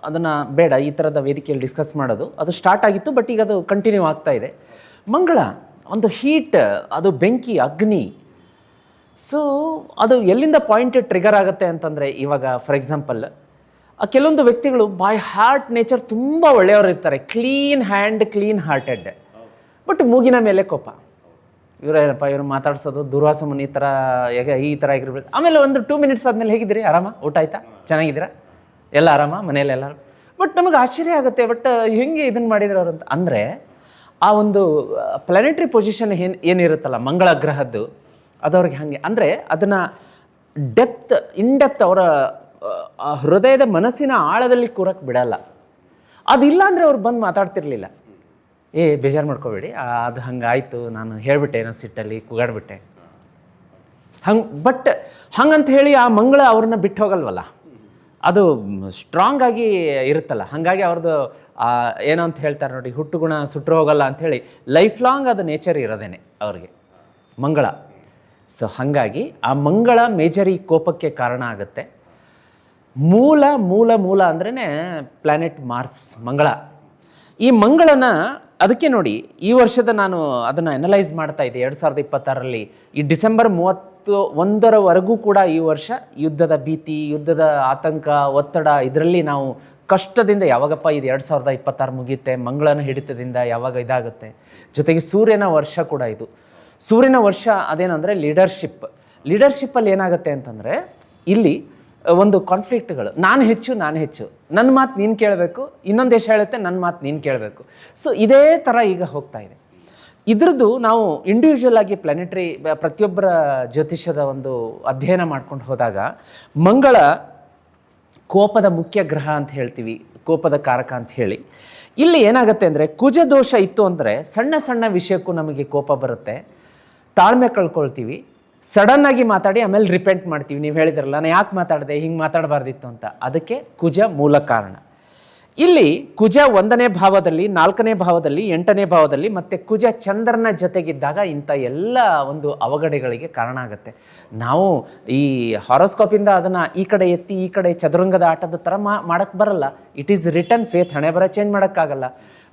ಅದನ್ನು ಬೇಡ ಈ ಥರದ ವೇದಿಕೆಯಲ್ಲಿ ಡಿಸ್ಕಸ್ ಮಾಡೋದು, ಅದು ಸ್ಟಾರ್ಟ್ ಆಗಿತ್ತು. ಬಟ್ ಈಗ ಅದು ಕಂಟಿನ್ಯೂ ಆಗ್ತಾ ಇದೆ. ಮಂಗಳ ಒಂದು ಹೀಟ್, ಅದು ಬೆಂಕಿ, ಅಗ್ನಿ. ಸೊ ಅದು ಎಲ್ಲಿಂದ ಪಾಯಿಂಟ್ ಟ್ರಿಗರ್ ಆಗುತ್ತೆ ಅಂತಂದರೆ, ಇವಾಗ ಫಾರ್ ಎಕ್ಸಾಂಪಲ್ ಕೆಲವೊಂದು ವ್ಯಕ್ತಿಗಳು ಬೈ ಹಾರ್ಟ್ ನೇಚರ್ ತುಂಬ ಒಳ್ಳೆಯವರು ಇರ್ತಾರೆ, clean hand clean hearted. But ಮೂಗಿನ ಮೇಲೆ ಕೋಪ. ಇವರೇನಪ್ಪ ಇವರು ಮಾತಾಡ್ಸೋದು ದುರ್ವಾಸ ಮುನಿ ಥರ, ಈ ಥರ ಆಗಿರ್ಬೇಕು. ಆಮೇಲೆ ಒಂದು 2 minutes ಆದಮೇಲೆ ಹೇಗಿದ್ದೀರಿ, ಆರಾಮ, ಊಟ ಆಯ್ತಾ, ಚೆನ್ನಾಗಿದ್ದೀರಾ, ಎಲ್ಲ ಆರಾಮ, ಮನೇಲಿ ಎಲ್ಲರೂ. ಬಟ್ ನಮಗೆ ಆಶ್ಚರ್ಯ ಆಗುತ್ತೆ, ಬಟ್ ಹೆಂಗೆ ಇದನ್ನು ಮಾಡಿದ್ರು ಅವರು ಅಂತ. ಅಂದರೆ ಆ ಒಂದು ಪ್ಲಾನೆಟರಿ ಪೊಸಿಷನ್ ಏನಿರುತ್ತಲ್ಲ ಮಂಗಳ ಗ್ರಹದ್ದು, ಅದವ್ರಿಗೆ ಹಾಗೆ. ಅಂದರೆ ಅದನ್ನು ಇನ್ಡೆಪ್ತ್ ಅವರ ಹೃದಯದ ಮನಸ್ಸಿನ ಆಳದಲ್ಲಿ ಕೂರಕ್ಕೆ ಬಿಡಲ್ಲ. ಅದಿಲ್ಲ ಅಂದರೆ ಅವ್ರು ಬಂದು ಮಾತಾಡ್ತಿರ್ಲಿಲ್ಲ. ಬೇಜಾರು ಮಾಡ್ಕೋಬೇಡಿ, ಅದು ಹಂಗಾಯಿತು, ನಾನು ಹೇಳಿಬಿಟ್ಟೆ, ಏನೋ ಸಿಟ್ಟಲ್ಲಿ ಕೂಗಾಡ್ಬಿಟ್ಟೆ ಬಟ್ ಹಂಗಂತ ಹೇಳಿ ಆ ಮಂಗಳ ಅವ್ರನ್ನ ಬಿಟ್ಟು ಹೋಗಲ್ವಲ್ಲ, ಅದು ಸ್ಟ್ರಾಂಗ್ ಆಗಿ ಇರುತ್ತಲ್ಲ. ಹಾಗಾಗಿ ಅವ್ರದ್ದು ಏನೋ ಅಂತ ಹೇಳ್ತಾರೆ ನೋಡಿ, ಹುಟ್ಟುಗುಣ ಸುಟ್ಟರು ಹೋಗಲ್ಲ ಅಂಥೇಳಿ ಲೈಫ್ ಲಾಂಗ್ ಅದು ನೇಚರ್ ಇರೋದೇನೆ ಅವ್ರಿಗೆ ಮಂಗಳ. ಸೊ ಹಾಗಾಗಿ ಆ ಮಂಗಳ ಮೇಜರ್ ಈ ಕೋಪಕ್ಕೆ ಕಾರಣ ಆಗುತ್ತೆ. ಮೂಲ ಮೂಲ ಮೂಲ ಅಂದ್ರೇ ಪ್ಲ್ಯಾನೆಟ್ ಮಾರ್ಸ್, ಮಂಗಳ. ಈ ಮಂಗಳನ ಅದಕ್ಕೆ ನೋಡಿ, ಈ ವರ್ಷದ ನಾನು ಅದನ್ನು ಅನಲೈಸ್ ಮಾಡ್ತಾ ಇದ್ದೆ 2026ರಲ್ಲಿ. ಈ ಡಿಸೆಂಬರ್ 31ರವರೆಗೂ ಕೂಡ ಈ ವರ್ಷ ಯುದ್ಧದ ಭೀತಿ, ಯುದ್ಧದ ಆತಂಕ, ಒತ್ತಡ, ಇದರಲ್ಲಿ ನಾವು ಕಷ್ಟದಿಂದ ಯಾವಾಗಪ್ಪ ಇದು 2026 ಮುಗಿಯುತ್ತೆ, ಮಂಗಳನ ಹಿಡಿತದಿಂದ ಯಾವಾಗ ಇದಾಗುತ್ತೆ. ಜೊತೆಗೆ ಸೂರ್ಯನ ವರ್ಷ ಕೂಡ ಇದು. ಸೂರ್ಯನ ವರ್ಷ ಅದೇನಂದರೆ ಲೀಡರ್ಶಿಪ್ಪಲ್ಲಿ ಏನಾಗುತ್ತೆ ಅಂತಂದರೆ, ಇಲ್ಲಿ ಒಂದು ಕಾನ್ಫ್ಲಿಕ್ಟ್ಗಳು, ನಾನು ಹೆಚ್ಚು ನನ್ನ ಮಾತು ನೀನು ಕೇಳಬೇಕು, ಇನ್ನೊಂದು ದೇಶ ಹೇಳುತ್ತೆ ನನ್ನ ಮಾತು ನೀನು ಕೇಳಬೇಕು. ಸೊ ಇದೇ ಥರ ಈಗ ಹೋಗ್ತಾ ಇದೆ. ಇದ್ರದ್ದು ನಾವು ಇಂಡಿವಿಜುವಲ್ ಆಗಿ ಪ್ಲಾನೆಟರಿ ಪ್ರತಿಯೊಬ್ಬರ ಜ್ಯೋತಿಷ್ಯದ ಒಂದು ಅಧ್ಯಯನ ಮಾಡ್ಕೊಂಡು ಹೋದಾಗ, ಮಂಗಳ ಕೋಪದ ಮುಖ್ಯ ಗ್ರಹ ಅಂತ ಹೇಳ್ತೀವಿ, ಕೋಪದ ಕಾರಕ ಅಂತ ಹೇಳಿ. ಇಲ್ಲಿ ಏನಾಗುತ್ತೆ ಅಂದರೆ, ಕುಜ ದೋಷ ಇತ್ತು ಅಂದರೆ ಸಣ್ಣ ಸಣ್ಣ ವಿಷಯಕ್ಕೂ ನಮಗೆ ಕೋಪ ಬರುತ್ತೆ, ತಾಳ್ಮೆ ಕಳ್ಕೊಳ್ತೀವಿ, ಸಡನ್ನಾಗಿ ಮಾತಾಡಿ ಆಮೇಲೆ ರಿಪೆಂಟ್ ಮಾಡ್ತೀವಿ. ನೀವು ಹೇಳಿದ್ರಲ್ಲ, ನಾನು ಯಾಕೆ ಮಾತಾಡಿದೆ, ಹಿಂಗೆ ಮಾತಾಡಬಾರ್ದಿತ್ತು ಅಂತ. ಅದಕ್ಕೆ ಕುಜ ಮೂಲ ಕಾರಣ. ಇಲ್ಲಿ ಕುಜ 1ನೇ ಭಾವದಲ್ಲಿ, 4ನೇ ಭಾವದಲ್ಲಿ, 8ನೇ ಭಾವದಲ್ಲಿ, ಮತ್ತು ಕುಜ ಚಂದ್ರನ ಜೊತೆಗಿದ್ದಾಗ ಇಂಥ ಎಲ್ಲ ಒಂದು ಅವಘಡಗಳಿಗೆ ಕಾರಣ ಆಗುತ್ತೆ. ನಾವು ಈ ಹಾರೋಸ್ಕೋಪಿಂದ ಅದನ್ನು ಈ ಕಡೆ ಎತ್ತಿ ಈ ಕಡೆ ಚದುರಂಗದ ಆಟದ ಥರ ಮಾಡೋಕ್ಕೆ ಬರಲ್ಲ. ಇಟ್ ಈಸ್ ರಿಟರ್ನ್ ಫೇತ್, ಹಣೆ ಬರ ಚೇಂಜ್ ಮಾಡೋಕ್ಕಾಗಲ್ಲ.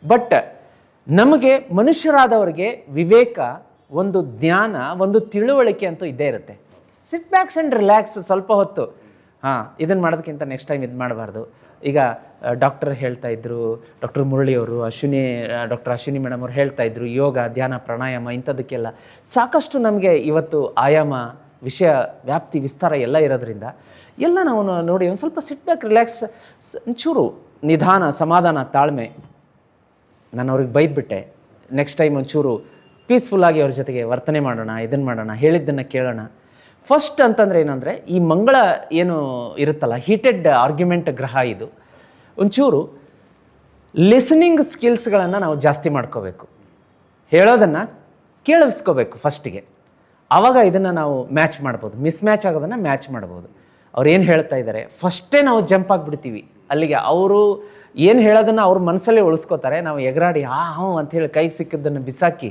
ಬಟ್ ನಮಗೆ ಮನುಷ್ಯರಾದವರಿಗೆ ವಿವೇಕ, ಒಂದು ಜ್ಞಾನ, ಒಂದು ತಿಳುವಳಿಕೆ ಅಂತೂ ಇದ್ದೇ ಇರುತ್ತೆ. ಸಿಟ್ ಬ್ಯಾಕ್ಸ್ ಆ್ಯಂಡ್ ರಿಲ್ಯಾಕ್ಸ್ ಸ್ವಲ್ಪ ಹೊತ್ತು. ಇದನ್ನು ಮಾಡೋದಕ್ಕಿಂತ ನೆಕ್ಸ್ಟ್ ಟೈಮ್ ಇದು ಮಾಡಬಾರ್ದು. ಈಗ ಡಾಕ್ಟರ್ ಹೇಳ್ತಾ ಇದ್ರು, ಡಾಕ್ಟರ್ ಮುರಳಿಯವರು, ಡಾಕ್ಟರ್ ಅಶ್ವಿನಿ ಮೇಡಮ್ ಅವರು ಹೇಳ್ತಾ ಇದ್ರು, ಯೋಗ, ಧ್ಯಾನ, ಪ್ರಾಣಾಯಾಮ ಇಂಥದಕ್ಕೆಲ್ಲ ಸಾಕಷ್ಟು ನಮಗೆ ಇವತ್ತು ಆಯಾಮ, ವಿಷಯ ವ್ಯಾಪ್ತಿ, ವಿಸ್ತಾರ ಎಲ್ಲ ಇರೋದ್ರಿಂದ ಎಲ್ಲ ನಾವು ನೋಡಿ ಒಂದು ಸ್ವಲ್ಪ ಸಿಟ್ ಬ್ಯಾಕ್, ರಿಲ್ಯಾಕ್ಸ್, ಒಂಚೂರು ನಿಧಾನ, ಸಮಾಧಾನ, ತಾಳ್ಮೆ. ನಾನು ಅವ್ರಿಗೆ ಬೈದ್ಬಿಟ್ಟೆ, ನೆಕ್ಸ್ಟ್ ಟೈಮ್ ಒಂಚೂರು ಪೀಸ್ಫುಲ್ಲಾಗಿ ಅವ್ರ ಜೊತೆಗೆ ವರ್ತನೆ ಮಾಡೋಣ, ಇದನ್ನು ಮಾಡೋಣ, ಹೇಳಿದ್ದನ್ನು ಕೇಳೋಣ. ಫಸ್ಟ್ ಅಂತಂದರೆ ಏನಂದರೆ, ಈ ಮಂಗಳ ಏನು ಇರುತ್ತಲ್ಲ, ಹೀಟೆಡ್ ಆರ್ಗ್ಯುಮೆಂಟ್ ಗ್ರಹ ಇದು. ಒಂಚೂರು ಲಿಸನಿಂಗ್ ಸ್ಕಿಲ್ಸ್ಗಳನ್ನು ನಾವು ಜಾಸ್ತಿ ಮಾಡ್ಕೋಬೇಕು, ಹೇಳೋದನ್ನು ಕೇಳಿಸ್ಕೋಬೇಕು ಫಸ್ಟಿಗೆ. ಆವಾಗ ಇದನ್ನು ನಾವು ಮ್ಯಾಚ್ ಮಾಡ್ಬೋದು, ಮಿಸ್ ಮ್ಯಾಚ್ ಆಗೋದನ್ನು ಮ್ಯಾಚ್ ಮಾಡ್ಬೋದು. ಅವ್ರು ಏನು ಹೇಳ್ತಾ ಇದ್ದಾರೆ ಫಸ್ಟೇ ನಾವು ಜಂಪ್ ಆಗಿಬಿಡ್ತೀವಿ ಅಲ್ಲಿಗೆ. ಅವರು ಏನು ಹೇಳೋದನ್ನು ಅವ್ರ ಮನಸ್ಸಲ್ಲೇ ಉಳಿಸ್ಕೋತಾರೆ, ನಾವು ಎಗರಾಡಿ ಹ್ಞೂ ಅಂಥೇಳಿ ಕೈಗೆ ಸಿಕ್ಕಿದ್ದನ್ನು ಬಿಸಾಕಿ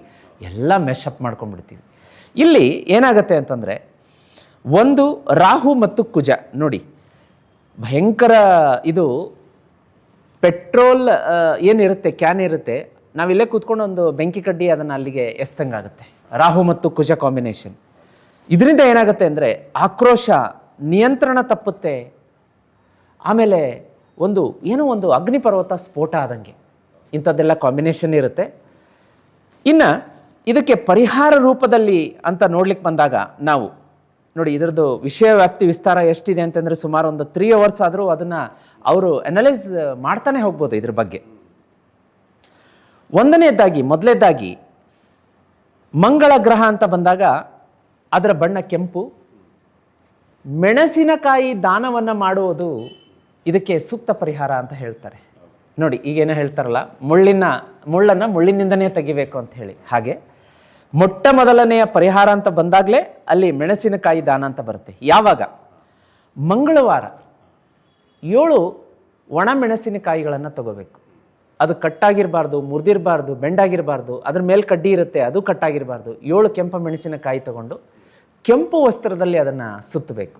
ಎಲ್ಲ ಮೆಶಪ್ ಮಾಡ್ಕೊಂಡ್ಬಿಡ್ತೀವಿ. ಇಲ್ಲಿ ಏನಾಗುತ್ತೆ ಅಂತಂದರೆ, ಒಂದು ರಾಹು ಮತ್ತು ಕುಜ ನೋಡಿ, ಭಯಂಕರ ಇದು ಪೆಟ್ರೋಲ್ ಏನಿರುತ್ತೆ, ಕ್ಯಾನ್ ಇರುತ್ತೆ, ನಾವಿಲ್ಲೇ ಕೂತ್ಕೊಂಡು ಒಂದು ಬೆಂಕಿ ಕಡ್ಡಿ ಅದನ್ನು ಅಲ್ಲಿಗೆ ಎಸ್ತಂಗಾಗುತ್ತೆ. ರಾಹು ಮತ್ತು ಕುಜ ಕಾಂಬಿನೇಷನ್. ಇದರಿಂದ ಏನಾಗುತ್ತೆ ಅಂದರೆ ಆಕ್ರೋಶ, ನಿಯಂತ್ರಣ ತಪ್ಪುತ್ತೆ. ಆಮೇಲೆ ಏನೋ ಒಂದು ಅಗ್ನಿಪರ್ವತ ಸ್ಫೋಟ ಆದಂಗೆ ಇಂಥದ್ದೆಲ್ಲ ಕಾಂಬಿನೇಷನ್ ಇರುತ್ತೆ. ಇನ್ನು ಇದಕ್ಕೆ ಪರಿಹಾರ ರೂಪದಲ್ಲಿ ಅಂತ ನೋಡ್ಲಿಕ್ಕೆ ಬಂದಾಗ ನಾವು ನೋಡಿ, ಇದರದ್ದು ವಿಷಯ ವ್ಯಾಪ್ತಿ ವಿಸ್ತಾರ ಎಷ್ಟಿದೆ ಅಂತಂದರೆ ಸುಮಾರು ಒಂದು 3 hours ಆದರೂ ಅದನ್ನು ಅವರು ಅನಲೈಸ್ ಮಾಡ್ತಾನೆ ಹೋಗ್ಬೋದು ಇದ್ರ ಬಗ್ಗೆ. ಮೊದಲನೇದಾಗಿ ಮಂಗಳ ಗ್ರಹ ಅಂತ ಬಂದಾಗ ಅದರ ಬಣ್ಣ ಕೆಂಪು. ಮೆಣಸಿನಕಾಯಿ ದಾನವನ್ನು ಮಾಡುವುದು ಇದಕ್ಕೆ ಸೂಕ್ತ ಪರಿಹಾರ ಅಂತ ಹೇಳ್ತಾರೆ. ನೋಡಿ, ಈಗೇನೋ ಹೇಳ್ತಾರಲ್ಲ, ಮುಳ್ಳನ್ನು ಮುಳ್ಳಿನಿಂದನೇ ತೆಗಿಬೇಕು ಅಂತ ಹೇಳಿ, ಹಾಗೆ ಮೊಟ್ಟ ಮೊದಲನೆಯ ಪರಿಹಾರ ಅಂತ ಬಂದಾಗಲೇ ಅಲ್ಲಿ ಮೆಣಸಿನಕಾಯಿ ದಾನ ಅಂತ ಬರುತ್ತೆ. ಯಾವಾಗ? ಮಂಗಳವಾರ 7 ಒಣ ಮೆಣಸಿನಕಾಯಿಗಳನ್ನು ತಗೋಬೇಕು. ಅದು ಕಟ್ಟಾಗಿರಬಾರ್ದು, ಮುರಿದಿರಬಾರ್ದು, ಬೆಂಡಾಗಿರಬಾರ್ದು, ಅದ್ರ ಮೇಲೆ ಕಡ್ಡಿ ಇರುತ್ತೆ, ಅದು ಕಟ್ಟಾಗಿರಬಾರ್ದು. 7 ಕೆಂಪು ಮೆಣಸಿನಕಾಯಿ ತಗೊಂಡು ಕೆಂಪು ವಸ್ತ್ರದಲ್ಲಿ ಅದನ್ನು ಸುತ್ತಬೇಕು.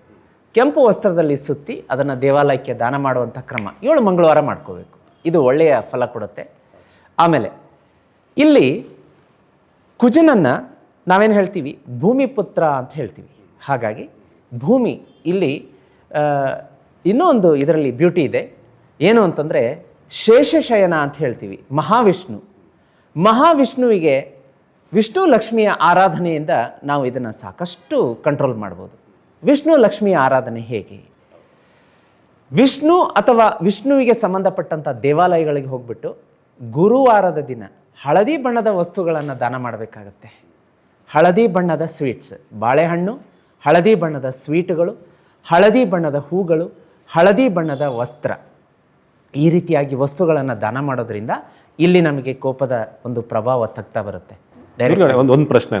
ಕೆಂಪು ವಸ್ತ್ರದಲ್ಲಿ ಸುತ್ತಿ ಅದನ್ನು ದೇವಾಲಯಕ್ಕೆ ದಾನ ಮಾಡುವಂಥ ಕ್ರಮ 7 ಮಂಗಳವಾರ ಮಾಡ್ಕೋಬೇಕು. ಇದು ಒಳ್ಳೆಯ ಫಲ ಕೊಡುತ್ತೆ. ಆಮೇಲೆ ಇಲ್ಲಿ ಕುಜನನ್ನು ನಾವೇನು ಹೇಳ್ತೀವಿ, ಭೂಮಿ ಪುತ್ರ ಅಂತ ಹೇಳ್ತೀವಿ. ಹಾಗಾಗಿ ಭೂಮಿ ಇಲ್ಲಿ ಇನ್ನೂ ಒಂದು ಇದರಲ್ಲಿ ಬ್ಯೂಟಿ ಇದೆ. ಏನು ಅಂತಂದರೆ ಶೇಷಶಯನ ಅಂತ ಹೇಳ್ತೀವಿ. ಮಹಾವಿಷ್ಣುವಿಗೆ ವಿಷ್ಣು ಲಕ್ಷ್ಮಿಯ ಆರಾಧನೆಯಿಂದ ನಾವು ಇದನ್ನು ಸಾಕಷ್ಟು ಕಂಟ್ರೋಲ್ ಮಾಡ್ಬೋದು. ವಿಷ್ಣು ಲಕ್ಷ್ಮಿಯ ಆರಾಧನೆ ಹೇಗೆ? ವಿಷ್ಣು ಅಥವಾ ವಿಷ್ಣುವಿಗೆ ಸಂಬಂಧಪಟ್ಟಂಥ ದೇವಾಲಯಗಳಿಗೆ ಹೋಗ್ಬಿಟ್ಟು ಗುರುವಾರದ ದಿನ ಹಳದಿ ಬಣ್ಣದ ವಸ್ತುಗಳನ್ನು ದಾನ ಮಾಡಬೇಕಾಗತ್ತೆ. ಹಳದಿ ಬಣ್ಣದ ಸ್ವೀಟ್ಸ್, ಬಾಳೆಹಣ್ಣು, ಹಳದಿ ಬಣ್ಣದ ಸ್ವೀಟ್ಗಳು, ಹಳದಿ ಬಣ್ಣದ ಹೂಗಳು, ಹಳದಿ ಬಣ್ಣದ ವಸ್ತ್ರ, ಈ ರೀತಿಯಾಗಿ ವಸ್ತುಗಳನ್ನು ದಾನ ಮಾಡೋದ್ರಿಂದ ಇಲ್ಲಿ ನಮಗೆ ಕೋಪದ ಒಂದು ಪ್ರಭಾವ ತಗ್ತಾ ಬರುತ್ತೆ. ಒಂದು ಪ್ರಶ್ನೆ,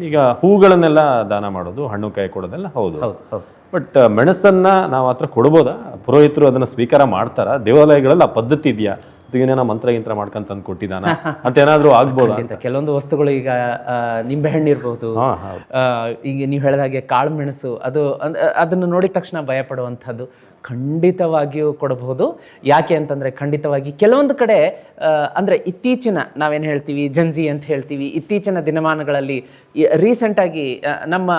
ಈಗ ಹೂಗಳನ್ನೆಲ್ಲ ದಾನ ಮಾಡೋದು, ಹಣ್ಣು ಕಾಯಿ ಕೊಡೋದೆಲ್ಲ ಹೌದು, ಬಟ್ ಮೆಣಸನ್ನ ನಾವು ಹತ್ರ ಕೊಡ್ಬೋದಾ? ಪುರೋಹಿತರು ಅದನ್ನ ಸ್ವೀಕಾರ ಮಾಡ್ತಾರ? ದೇವಾಲಯಗಳಲ್ಲಿ ಆ ಪದ್ಧತಿ ಇದೆಯಾ? ಏನೇನೋ ಮಂತ್ರ ಯಂತ್ರ ಮಾಡ್ಕೊಂತ ತಂದು ಕೊಟ್ಟಿದ್ದಾನ ಅಂತ ಏನಾದರೂ ಆಗ್ಬೋದಾ? ಕೆಲವೊಂದು ವಸ್ತುಗಳು, ಈಗ ನಿಂಬೆಹಣ್ಣು ಇರ್ಬೋದು, ಈಗ ನೀವು ಹೇಳಿದಾಗೆ ಕಾಳು ಮೆಣಸು, ಅದನ್ನು ನೋಡಿದ ತಕ್ಷಣ ಭಯಪಡುವಂಥದ್ದು ಖಂಡಿತವಾಗಿಯೂ ಕೊಡಬಹುದು. ಯಾಕೆ ಅಂತಂದರೆ ಖಂಡಿತವಾಗಿ ಕೆಲವೊಂದು ಕಡೆ ಅಂದರೆ ಇತ್ತೀಚಿನ ನಾವೇನು ಹೇಳ್ತೀವಿ ಜನ್ಸಿ ಅಂತ ಹೇಳ್ತೀವಿ, ಇತ್ತೀಚಿನ ದಿನಮಾನಗಳಲ್ಲಿ ರೀಸೆಂಟಾಗಿ ನಮ್ಮ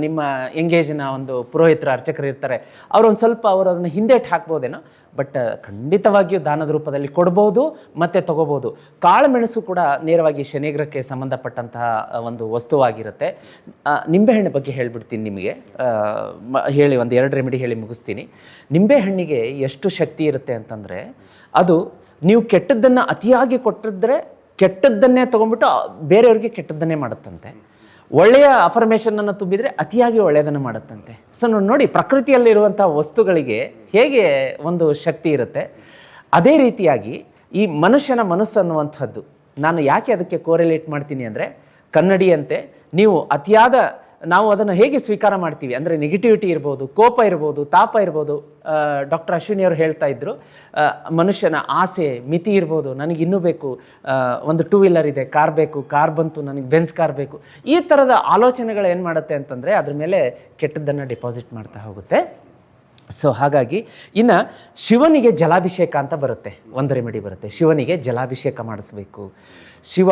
ನಿಮ್ಮ ಎಂಗೇಜಿನ ಒಂದು ಪುರೋಹಿತರ ಅರ್ಚಕರು ಇರ್ತಾರೆ, ಅವರೊಂದು ಸ್ವಲ್ಪ ಅವರು ಅದನ್ನು ಹಿಂದೇಟು ಹಾಕ್ಬೋದೇನೋ, ಬಟ್ ಖಂಡಿತವಾಗಿಯೂ ದಾನದ ರೂಪದಲ್ಲಿ ಕೊಡ್ಬೋದು ಮತ್ತು ತೊಗೋಬೋದು. ಕಾಳು ಮೆಣಸು ಕೂಡ ನೇರವಾಗಿ ಶನಿಗ್ರಹಕ್ಕೆ ಸಂಬಂಧಪಟ್ಟಂತಹ ಒಂದು ವಸ್ತುವಾಗಿರುತ್ತೆ. ನಿಂಬೆಹಣ್ಣು ಬಗ್ಗೆ ಹೇಳಿಬಿಡ್ತೀನಿ ನಿಮಗೆ, ಹೇಳಿ ಒಂದು 2 ರೆಮಿಡಿ ಹೇಳಿ ಮುಗಿಸ್ತೀನಿ. ನಿಂಬೆಹಣ್ಣಿಗೆ ಎಷ್ಟು ಶಕ್ತಿ ಇರುತ್ತೆ ಅಂತಂದರೆ, ಅದು ನೀವು ಕೆಟ್ಟದ್ದನ್ನು ಅತಿಯಾಗಿ ಕೊಟ್ಟಿದ್ರೆ ಕೆಟ್ಟದ್ದನ್ನೇ ತೊಗೊಂಡ್ಬಿಟ್ಟು ಬೇರೆಯವ್ರಿಗೆ ಕೆಟ್ಟದ್ದನ್ನೇ ಮಾಡುತ್ತಂತೆ. ಒಳ್ಳೆಯ ಅಫರ್ಮೇಷನನ್ನು ತುಂಬಿದರೆ ಅತಿಯಾಗಿ ಒಳ್ಳೆಯದನ್ನು ಮಾಡುತ್ತಂತೆ. ಸೊ ನೋಡಿ, ಪ್ರಕೃತಿಯಲ್ಲಿರುವಂಥ ವಸ್ತುಗಳಿಗೆ ಹೇಗೆ ಒಂದು ಶಕ್ತಿ ಇರುತ್ತೆ, ಅದೇ ರೀತಿಯಾಗಿ ಈ ಮನುಷ್ಯನ ಮನಸ್ಸು ಅನ್ನುವಂಥದ್ದು, ನಾನು ಯಾಕೆ ಅದಕ್ಕೆ ಕೋರಿಲೇಟ್ ಮಾಡ್ತೀನಿ ಅಂದರೆ, ಕನ್ನಡಿಯಂತೆ ನಾವು ಅದನ್ನು ಹೇಗೆ ಸ್ವೀಕಾರ ಮಾಡ್ತೀವಿ ಅಂದರೆ, ನೆಗೆಟಿವಿಟಿ ಇರ್ಬೋದು, ಕೋಪ ಇರ್ಬೋದು, ತಾಪ ಇರ್ಬೋದು. ಡಾಕ್ಟರ್ ಅಶ್ವಿನಿ ಅವರು ಹೇಳ್ತಾ ಇದ್ರು, ಮನುಷ್ಯನ ಆಸೆ ಮಿತಿ ಇರ್ಬೋದು, ನನಗೆ ಇನ್ನೂ ಬೇಕು, ಒಂದು 2 ವೀಲರ್ ಇದೆ, ಕಾರ್ ಬೇಕು, ಕಾರ್ ಬಂತು, ನನಗೆ ಬೆನ್ಸ್ ಕಾರ್ ಬೇಕು, ಈ ಥರದ ಆಲೋಚನೆಗಳು ಏನು ಮಾಡುತ್ತೆ ಅಂತಂದರೆ ಅದ್ರ ಮೇಲೆ ಕೆಟ್ಟದ್ದನ್ನು ಡಿಪಾಸಿಟ್ ಮಾಡ್ತಾ ಹೋಗುತ್ತೆ. ಸೊ ಹಾಗಾಗಿ ಇನ್ನು ಶಿವನಿಗೆ ಜಲಾಭಿಷೇಕ ಅಂತ ಬರುತ್ತೆ, ಒಂದು ರೆಮಿಡಿ ಬರುತ್ತೆ. ಶಿವನಿಗೆ ಜಲಾಭಿಷೇಕ ಮಾಡಿಸ್ಬೇಕು. ಶಿವ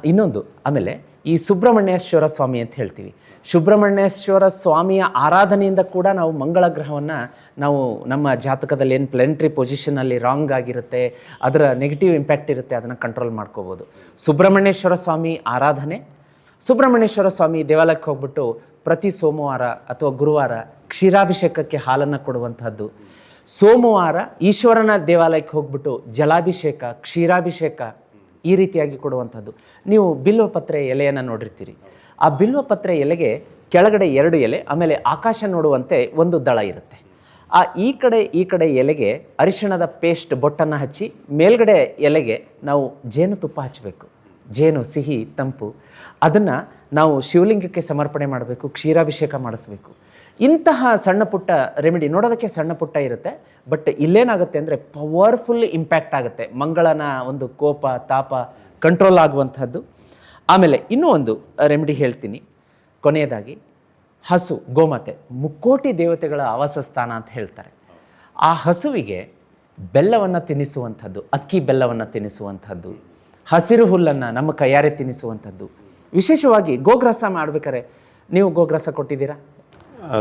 ಇನ್ನೊಂದು ಆಮೇಲೆ ಈ ಸುಬ್ರಹ್ಮಣ್ಯೇಶ್ವರ ಸ್ವಾಮಿ ಅಂತ ಹೇಳ್ತೀವಿ. ಸುಬ್ರಹ್ಮಣ್ಯೇಶ್ವರ ಸ್ವಾಮಿಯ ಆರಾಧನೆಯಿಂದ ಕೂಡ ನಾವು ಮಂಗಳ ಗ್ರಹವನ್ನು ನಾವು ನಮ್ಮ ಜಾತಕದಲ್ಲಿ ಏನು ಪ್ಲಾನೆಟರಿ ಪೊಸಿಷನಲ್ಲಿ ರಾಂಗ್ ಆಗಿರುತ್ತೆ, ಅದರ ನೆಗೆಟಿವ್ ಇಂಪ್ಯಾಕ್ಟ್ ಇರುತ್ತೆ, ಅದನ್ನು ಕಂಟ್ರೋಲ್ ಮಾಡ್ಕೋಬೋದು. ಸುಬ್ರಹ್ಮಣ್ಯೇಶ್ವರ ಸ್ವಾಮಿ ಆರಾಧನೆ, ಸುಬ್ರಹ್ಮಣ್ಯೇಶ್ವರ ಸ್ವಾಮಿ ದೇವಾಲಯಕ್ಕೆ ಹೋಗ್ಬಿಟ್ಟು ಪ್ರತಿ ಸೋಮವಾರ ಅಥವಾ ಗುರುವಾರ ಕ್ಷೀರಾಭಿಷೇಕಕ್ಕೆ ಹಾಲನ್ನು ಕೊಡುವಂತಹದ್ದು. ಸೋಮವಾರ ಈಶ್ವರನ ದೇವಾಲಯಕ್ಕೆ ಹೋಗ್ಬಿಟ್ಟು ಜಲಾಭಿಷೇಕ, ಕ್ಷೀರಾಭಿಷೇಕ ಈ ರೀತಿಯಾಗಿ ಕೊಡುವಂಥದ್ದು. ನೀವು ಬಿಲ್ವಪತ್ರೆ ಎಲೆಯನ್ನು ನೋಡಿರ್ತೀರಿ. ಆ ಬಿಲ್ವಪತ್ರೆ ಎಲೆಗೆ ಕೆಳಗಡೆ 2 ಎಲೆ, ಆಮೇಲೆ ಆಕಾಶ ನೋಡುವಂತೆ ಒಂದು ದಳ ಇರುತ್ತೆ. ಈ ಕಡೆ ಎಲೆಗೆ ಅರಿಶಿಣದ ಪೇಸ್ಟ್ ಬೊಟ್ಟನ್ನು ಹಚ್ಚಿ, ಮೇಲ್ಗಡೆ ಎಲೆಗೆ ನಾವು ಜೇನುತುಪ್ಪ ಹಚ್ಚಬೇಕು. ಜೇನು ಸಿಹಿ ತಂಪು, ಅದನ್ನು ನಾವು ಶಿವಲಿಂಗಕ್ಕೆ ಸಮರ್ಪಣೆ ಮಾಡಬೇಕು, ಕ್ಷೀರಾಭಿಷೇಕ ಮಾಡಿಸ್ಬೇಕು. ಇಂತಹ ಸಣ್ಣ ಪುಟ್ಟ ರೆಮಿಡಿ ನೋಡೋದಕ್ಕೆ ಸಣ್ಣ ಪುಟ್ಟ ಇರುತ್ತೆ, ಬಟ್ ಇಲ್ಲೇನಾಗುತ್ತೆ ಅಂದರೆ ಪವರ್ಫುಲ್ ಇಂಪ್ಯಾಕ್ಟ್ ಆಗುತ್ತೆ. ಮಂಗಳನ ಒಂದು ಕೋಪ ತಾಪ ಕಂಟ್ರೋಲ್ ಆಗುವಂಥದ್ದು. ಆಮೇಲೆ ಇನ್ನೂ ಒಂದು ರೆಮಿಡಿ ಹೇಳ್ತೀನಿ ಕೊನೆಯದಾಗಿ. ಹಸು, ಗೋಮಾತೆ ಮುಕ್ಕೋಟಿ ದೇವತೆಗಳ ಆವಾಸ ಸ್ಥಾನ ಅಂತ ಹೇಳ್ತಾರೆ. ಆ ಹಸುವಿಗೆ ಬೆಲ್ಲವನ್ನು ತಿನ್ನಿಸುವಂಥದ್ದು, ಅಕ್ಕಿ ಬೆಲ್ಲವನ್ನು ತಿನ್ನಿಸುವಂಥದ್ದು, ಹಸಿರು ಹುಲ್ಲನ್ನು ನಮ್ಮ ಕೈಯಾರೆ ತಿನ್ನಿಸುವಂಥದ್ದು. ವಿಶೇಷವಾಗಿ ಗೋಗ್ರಾಸ ಮಾಡ್ಬೇಕಾರೆ, ನೀವು ಗೋಗ್ರಾಸ ಕೊಟ್ಟಿದ್ದೀರಾ?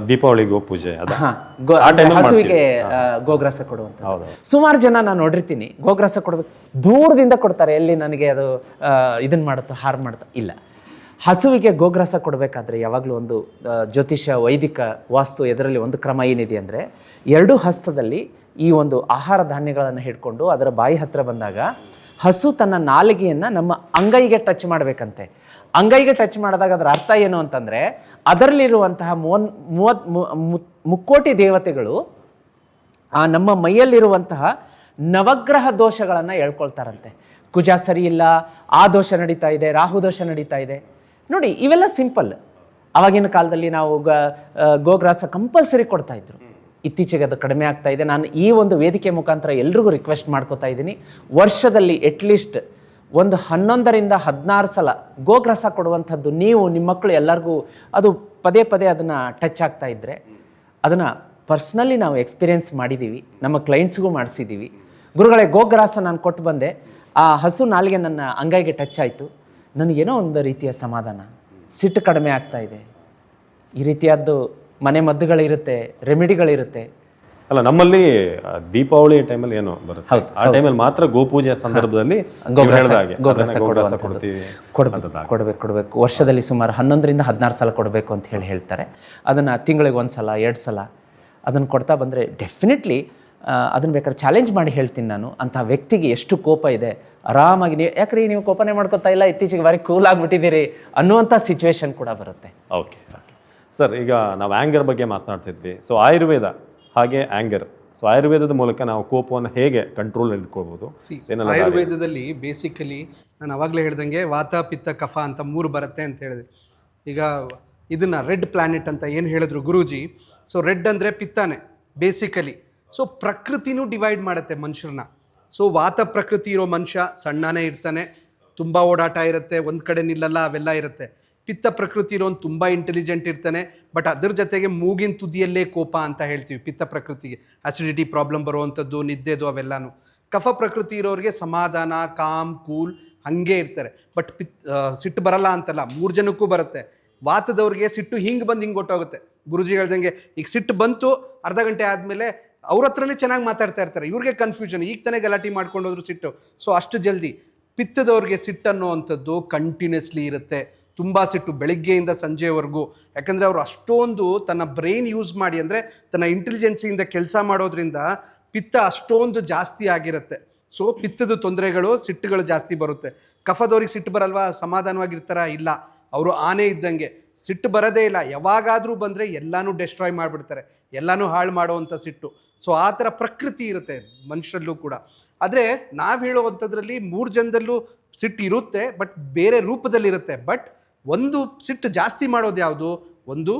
ದೀಪಾವಳಿ ಗೋಪೂಜೆ ಹಸುವಿಗೆ ಗೋಗ್ರಾಸ ಕೊಡುವಂಥದ್ದು. ಸುಮಾರು ಜನ ನಾನು ನೋಡಿರ್ತೀನಿ ಗೋಗ್ರಾಸ ಕೊಡ್ಬೇಕು, ದೂರದಿಂದ ಕೊಡ್ತಾರೆ, ಎಲ್ಲಿ ನನಗೆ ಅದು ಇದನ್ನ ಮಾಡುತ್ತೋ ಹಾರ್ ಮಾಡುತ್ತೋ. ಇಲ್ಲ, ಹಸುವಿಗೆ ಗೋಗ್ರಾಸ ಕೊಡಬೇಕಾದ್ರೆ ಯಾವಾಗಲೂ ಒಂದು ಜ್ಯೋತಿಷ, ವೈದಿಕ, ವಾಸ್ತು ಇದರಲ್ಲಿ ಒಂದು ಕ್ರಮ ಏನಿದೆ ಅಂದರೆ, 2 ಹಸ್ತದಲ್ಲಿ ಈ ಒಂದು ಆಹಾರ ಧಾನ್ಯಗಳನ್ನು ಹಿಡ್ಕೊಂಡು ಅದರ ಬಾಯಿ ಹತ್ತಿರ ಬಂದಾಗ ಹಸು ತನ್ನ ನಾಲಿಗೆಯನ್ನು ನಮ್ಮ ಅಂಗೈಗೆ ಟಚ್ ಮಾಡಬೇಕಂತೆ. ಅಂಗೈಗೆ ಟಚ್ ಮಾಡಿದಾಗ ಅದರ ಅರ್ಥ ಏನು ಅಂತಂದರೆ, ಅದರಲ್ಲಿರುವಂತಹ 30 ದೇವತೆಗಳು ಆ ನಮ್ಮ ಮೈಯಲ್ಲಿರುವಂತಹ ನವಗ್ರಹ ದೋಷಗಳನ್ನು ಹೇಳ್ಕೊಳ್ತಾರಂತೆ. ಕುಜ ಸರಿ ಇಲ್ಲ, ಆ ದೋಷ ನಡೀತಾ ಇದೆ, ರಾಹು ದೋಷ ನಡೀತಾ ಇದೆ. ನೋಡಿ, ಇವೆಲ್ಲ ಸಿಂಪಲ್. ಆವಾಗಿನ ಕಾಲದಲ್ಲಿ ನಾವು ಗೋಗ್ರಾಸ ಕಂಪಲ್ಸರಿ ಕೊಡ್ತಾಯಿದ್ರು. ಇತ್ತೀಚೆಗೆ ಅದು ಕಡಿಮೆ ಆಗ್ತಾ ಇದೆ. ನಾನು ಈ ಒಂದು ವೇದಿಕೆ ಮುಖಾಂತರ ಎಲ್ರಿಗೂ ರಿಕ್ವೆಸ್ಟ್ ಮಾಡ್ಕೋತಾ ಇದ್ದೀನಿ, ವರ್ಷದಲ್ಲಿ ಅಟ್ಲೀಸ್ಟ್ ಒಂದು 11ರಿಂದ 16 ಸಲ ಗೋಗ್ರಾಸ ಕೊಡುವಂಥದ್ದು. ನೀವು ನಿಮ್ಮ ಮಕ್ಕಳು ಎಲ್ಲರಿಗೂ ಅದು ಪದೇ ಪದೇ ಅದನ್ನು ಟಚ್ ಆಗ್ತಾ ಇದ್ದರೆ, ಅದನ್ನು ಪರ್ಸ್ನಲಿ ನಾವು ಎಕ್ಸ್ಪೀರಿಯೆನ್ಸ್ ಮಾಡಿದ್ದೀವಿ, ನಮ್ಮ ಕ್ಲೈಂಟ್ಸ್ಗೂ ಮಾಡಿಸಿದ್ದೀವಿ. ಗುರುಗಳೇ, ಗೋಗ್ರಾಸ ನಾನು ಕೊಟ್ಟು ಬಂದೆ, ಆ ಹಸು ನಾಲಿಗೆ ನನ್ನ ಅಂಗೈಗೆ ಟಚ್ ಆಯಿತು, ನನಗೇನೋ ಒಂದು ರೀತಿಯ ಸಮಾಧಾನ, ಸಿಟ್ಟು ಕಡಿಮೆ ಆಗ್ತಾ ಇದೆ. ಈ ರೀತಿಯಾದ್ದು ಮನೆ ಮದ್ದುಗಳಿರುತ್ತೆ, ರೆಮಿಡಿಗಳಿರುತ್ತೆ. ಅಲ್ಲ, ನಮ್ಮಲ್ಲಿ ದೀಪಾವಳಿ ಟೈಮಲ್ಲಿ ಏನೋ ಬರುತ್ತೆ, ಆ ಟೈಮಲ್ಲಿ ಮಾತ್ರ ಗೋಪೂಜೆ ಸಂದರ್ಭದಲ್ಲಿ ಕೊಡಬೇಕು. ವರ್ಷದಲ್ಲಿ ಸುಮಾರು 11ರಿಂದ 16 ಸಲ ಕೊಡಬೇಕು ಅಂತ ಹೇಳ್ತಾರೆ. ಅದನ್ನು ತಿಂಗಳಿಗೆ 1 ಸಲ 2 ಸಲ ಅದನ್ನು ಕೊಡ್ತಾ ಬಂದರೆ ಡೆಫಿನೆಟ್ಲಿ ಅದನ್ನು ಬೇಕಾದ್ರೆ ಚಾಲೆಂಜ್ ಮಾಡಿ ಹೇಳ್ತೀನಿ ನಾನು. ಅಂಥ ವ್ಯಕ್ತಿಗೆ ಎಷ್ಟು ಕೋಪ ಇದೆ, ಆರಾಮಾಗಿ ಯಾಕ್ರಿ ನೀವು ಕೋಪನೇ ಮಾಡ್ಕೊತಾ ಇಲ್ಲ, ಇತ್ತೀಚೆಗೆ ಬಾರಿ ಕೂಲ್ ಆಗಿಬಿಟ್ಟಿದ್ದೀರಿ ಅನ್ನುವಂಥ ಸಿಚುವೇಶನ್ ಕೂಡ ಬರುತ್ತೆ. ಓಕೆ ಸರ್, ಈಗ ನಾವು ಆ್ಯಂಗರ್ ಬಗ್ಗೆ ಮಾತನಾಡ್ತಿದ್ವಿ. ಸೊ ಆಯುರ್ವೇದ ಹಾಗೆ ಆ್ಯಂಗರ್, ಸೊ ಆಯುರ್ವೇದದ ಮೂಲಕ ನಾವು ಕೋಪವನ್ನು ಹೇಗೆ ಕಂಟ್ರೋಲ್ ಇಟ್ಕೊಳ್ಬೋದು? ಆಯುರ್ವೇದದಲ್ಲಿ ಬೇಸಿಕಲಿ ನಾನು ಅವಾಗಲೇ ಹೇಳ್ದಂಗೆ ವಾತ, ಪಿತ್ತ, ಕಫ ಅಂತ 3 ಬರುತ್ತೆ ಅಂತ ಹೇಳಿದೆ. ಈಗ ಇದನ್ನು ರೆಡ್ ಪ್ಲಾನೆಟ್ ಅಂತ ಏನು ಹೇಳಿದ್ರು ಗುರೂಜಿ. ಸೊ ರೆಡ್ ಅಂದರೆ ಪಿತ್ತನೇ ಬೇಸಿಕಲಿ. ಸೊ ಪ್ರಕೃತಿನೂ ಡಿವೈಡ್ ಮಾಡುತ್ತೆ ಮನುಷ್ಯರನ್ನ. ಸೊ ವಾತ ಪ್ರಕೃತಿ ಇರೋ ಮನುಷ್ಯ ಸಣ್ಣನೇ ಇರ್ತಾನೆ, ತುಂಬ ಓಡಾಟ ಇರುತ್ತೆ, ಒಂದು ಕಡೆ ನಿಲ್ಲಲ್ಲ, ಅವೆಲ್ಲ ಇರುತ್ತೆ. ಪಿತ್ತ ಪ್ರಕೃತಿ ಇರೋನು ತುಂಬ ಇಂಟೆಲಿಜೆಂಟ್ ಇರ್ತಾನೆ, ಬಟ್ ಅದ್ರ ಜೊತೆಗೆ ಮೂಗಿನ ತುದಿಯಲ್ಲೇ ಕೋಪ ಅಂತ ಹೇಳ್ತೀವಿ ಪಿತ್ತ ಪ್ರಕೃತಿಗೆ. ಅಸಿಡಿಟಿ ಪ್ರಾಬ್ಲಮ್ ಬರುವಂಥದ್ದು, ನಿದ್ದೆದು ಅವೆಲ್ಲನೂ. ಕಫ ಪ್ರಕೃತಿ ಇರೋರಿಗೆ ಸಮಾಧಾನ, ಕಾಮ್, ಕೂಲ್ ಹಾಗೆ ಇರ್ತಾರೆ. ಬಟ್ ಸಿಟ್ಟು ಬರಲ್ಲ ಅಂತಲ್ಲ, 3 ಜನಕ್ಕೂ ಬರುತ್ತೆ. ವಾತದವ್ರಿಗೆ ಸಿಟ್ಟು ಹಿಂಗೆ ಬಂದು ಹಿಂಗೆ ಹೊಟ್ಟೋಗುತ್ತೆ. ಗುರುಜಿ ಹೇಳ್ದಂಗೆ ಈಗ ಸಿಟ್ಟು ಬಂತು, ಅರ್ಧ ಗಂಟೆ ಆದಮೇಲೆ ಅವ್ರ ಹತ್ರನೇ ಚೆನ್ನಾಗಿ ಮಾತಾಡ್ತಾ ಇರ್ತಾರೆ, ಇವ್ರಿಗೆ ಕನ್ಫ್ಯೂಷನ್, ಈಗ ತಾನೇ ಗಲಾಟೆ ಮಾಡ್ಕೊಂಡು ಹೋದ್ರು ಸಿಟ್ಟು. ಸೊ ಅಷ್ಟು ಜಲ್ದಿ. ಪಿತ್ತದವ್ರಿಗೆ ಸಿಟ್ಟು ಅನ್ನೋವಂಥದ್ದು ಕಂಟಿನ್ಯೂಸ್ಲಿ ಇರುತ್ತೆ, ತುಂಬ ಸಿಟ್ಟು ಬೆಳಗ್ಗೆಯಿಂದ ಸಂಜೆವರೆಗೂ. ಯಾಕಂದರೆ ಅವರು ಅಷ್ಟೊಂದು ತನ್ನ ಬ್ರೈನ್ ಯೂಸ್ ಮಾಡಿ, ಅಂದರೆ ತನ್ನ ಇಂಟೆಲಿಜೆನ್ಸಿಯಿಂದ ಕೆಲಸ ಮಾಡೋದ್ರಿಂದ ಪಿತ್ತ ಅಷ್ಟೊಂದು ಜಾಸ್ತಿ ಆಗಿರುತ್ತೆ. ಸೊ ಪಿತ್ತದ ತೊಂದರೆಗಳು, ಸಿಟ್ಟುಗಳು ಜಾಸ್ತಿ ಬರುತ್ತೆ. ಕಫದವ್ರಿಗೆ ಸಿಟ್ಟು ಬರಲ್ವಾ, ಸಮಾಧಾನವಾಗಿರ್ತಾರ? ಇಲ್ಲ, ಅವರು ಆನೆ ಇದ್ದಂಗೆ, ಸಿಟ್ಟು ಬರೋದೇ ಇಲ್ಲ. ಯಾವಾಗಾದರೂ ಬಂದರೆ ಎಲ್ಲನೂ ಡೆಸ್ಟ್ರಾಯ್ ಮಾಡಿಬಿಡ್ತಾರೆ, ಎಲ್ಲನೂ ಹಾಳು ಮಾಡೋವಂಥ ಸಿಟ್ಟು. ಸೊ ಆ ಥರ ಪ್ರಕೃತಿ ಇರುತ್ತೆ ಮನುಷ್ಯರಲ್ಲೂ ಕೂಡ. ಆದರೆ ನಾವು ಹೇಳುವಂಥದ್ರಲ್ಲಿ 3 ಜನದಲ್ಲೂ ಸಿಟ್ಟು ಇರುತ್ತೆ, ಬಟ್ ಬೇರೆ ರೂಪದಲ್ಲಿರುತ್ತೆ. ಬಟ್ ಒಂದು ಸಿಟ್ಟು ಜಾಸ್ತಿ ಮಾಡೋದು ಯಾವುದು? ಒಂದು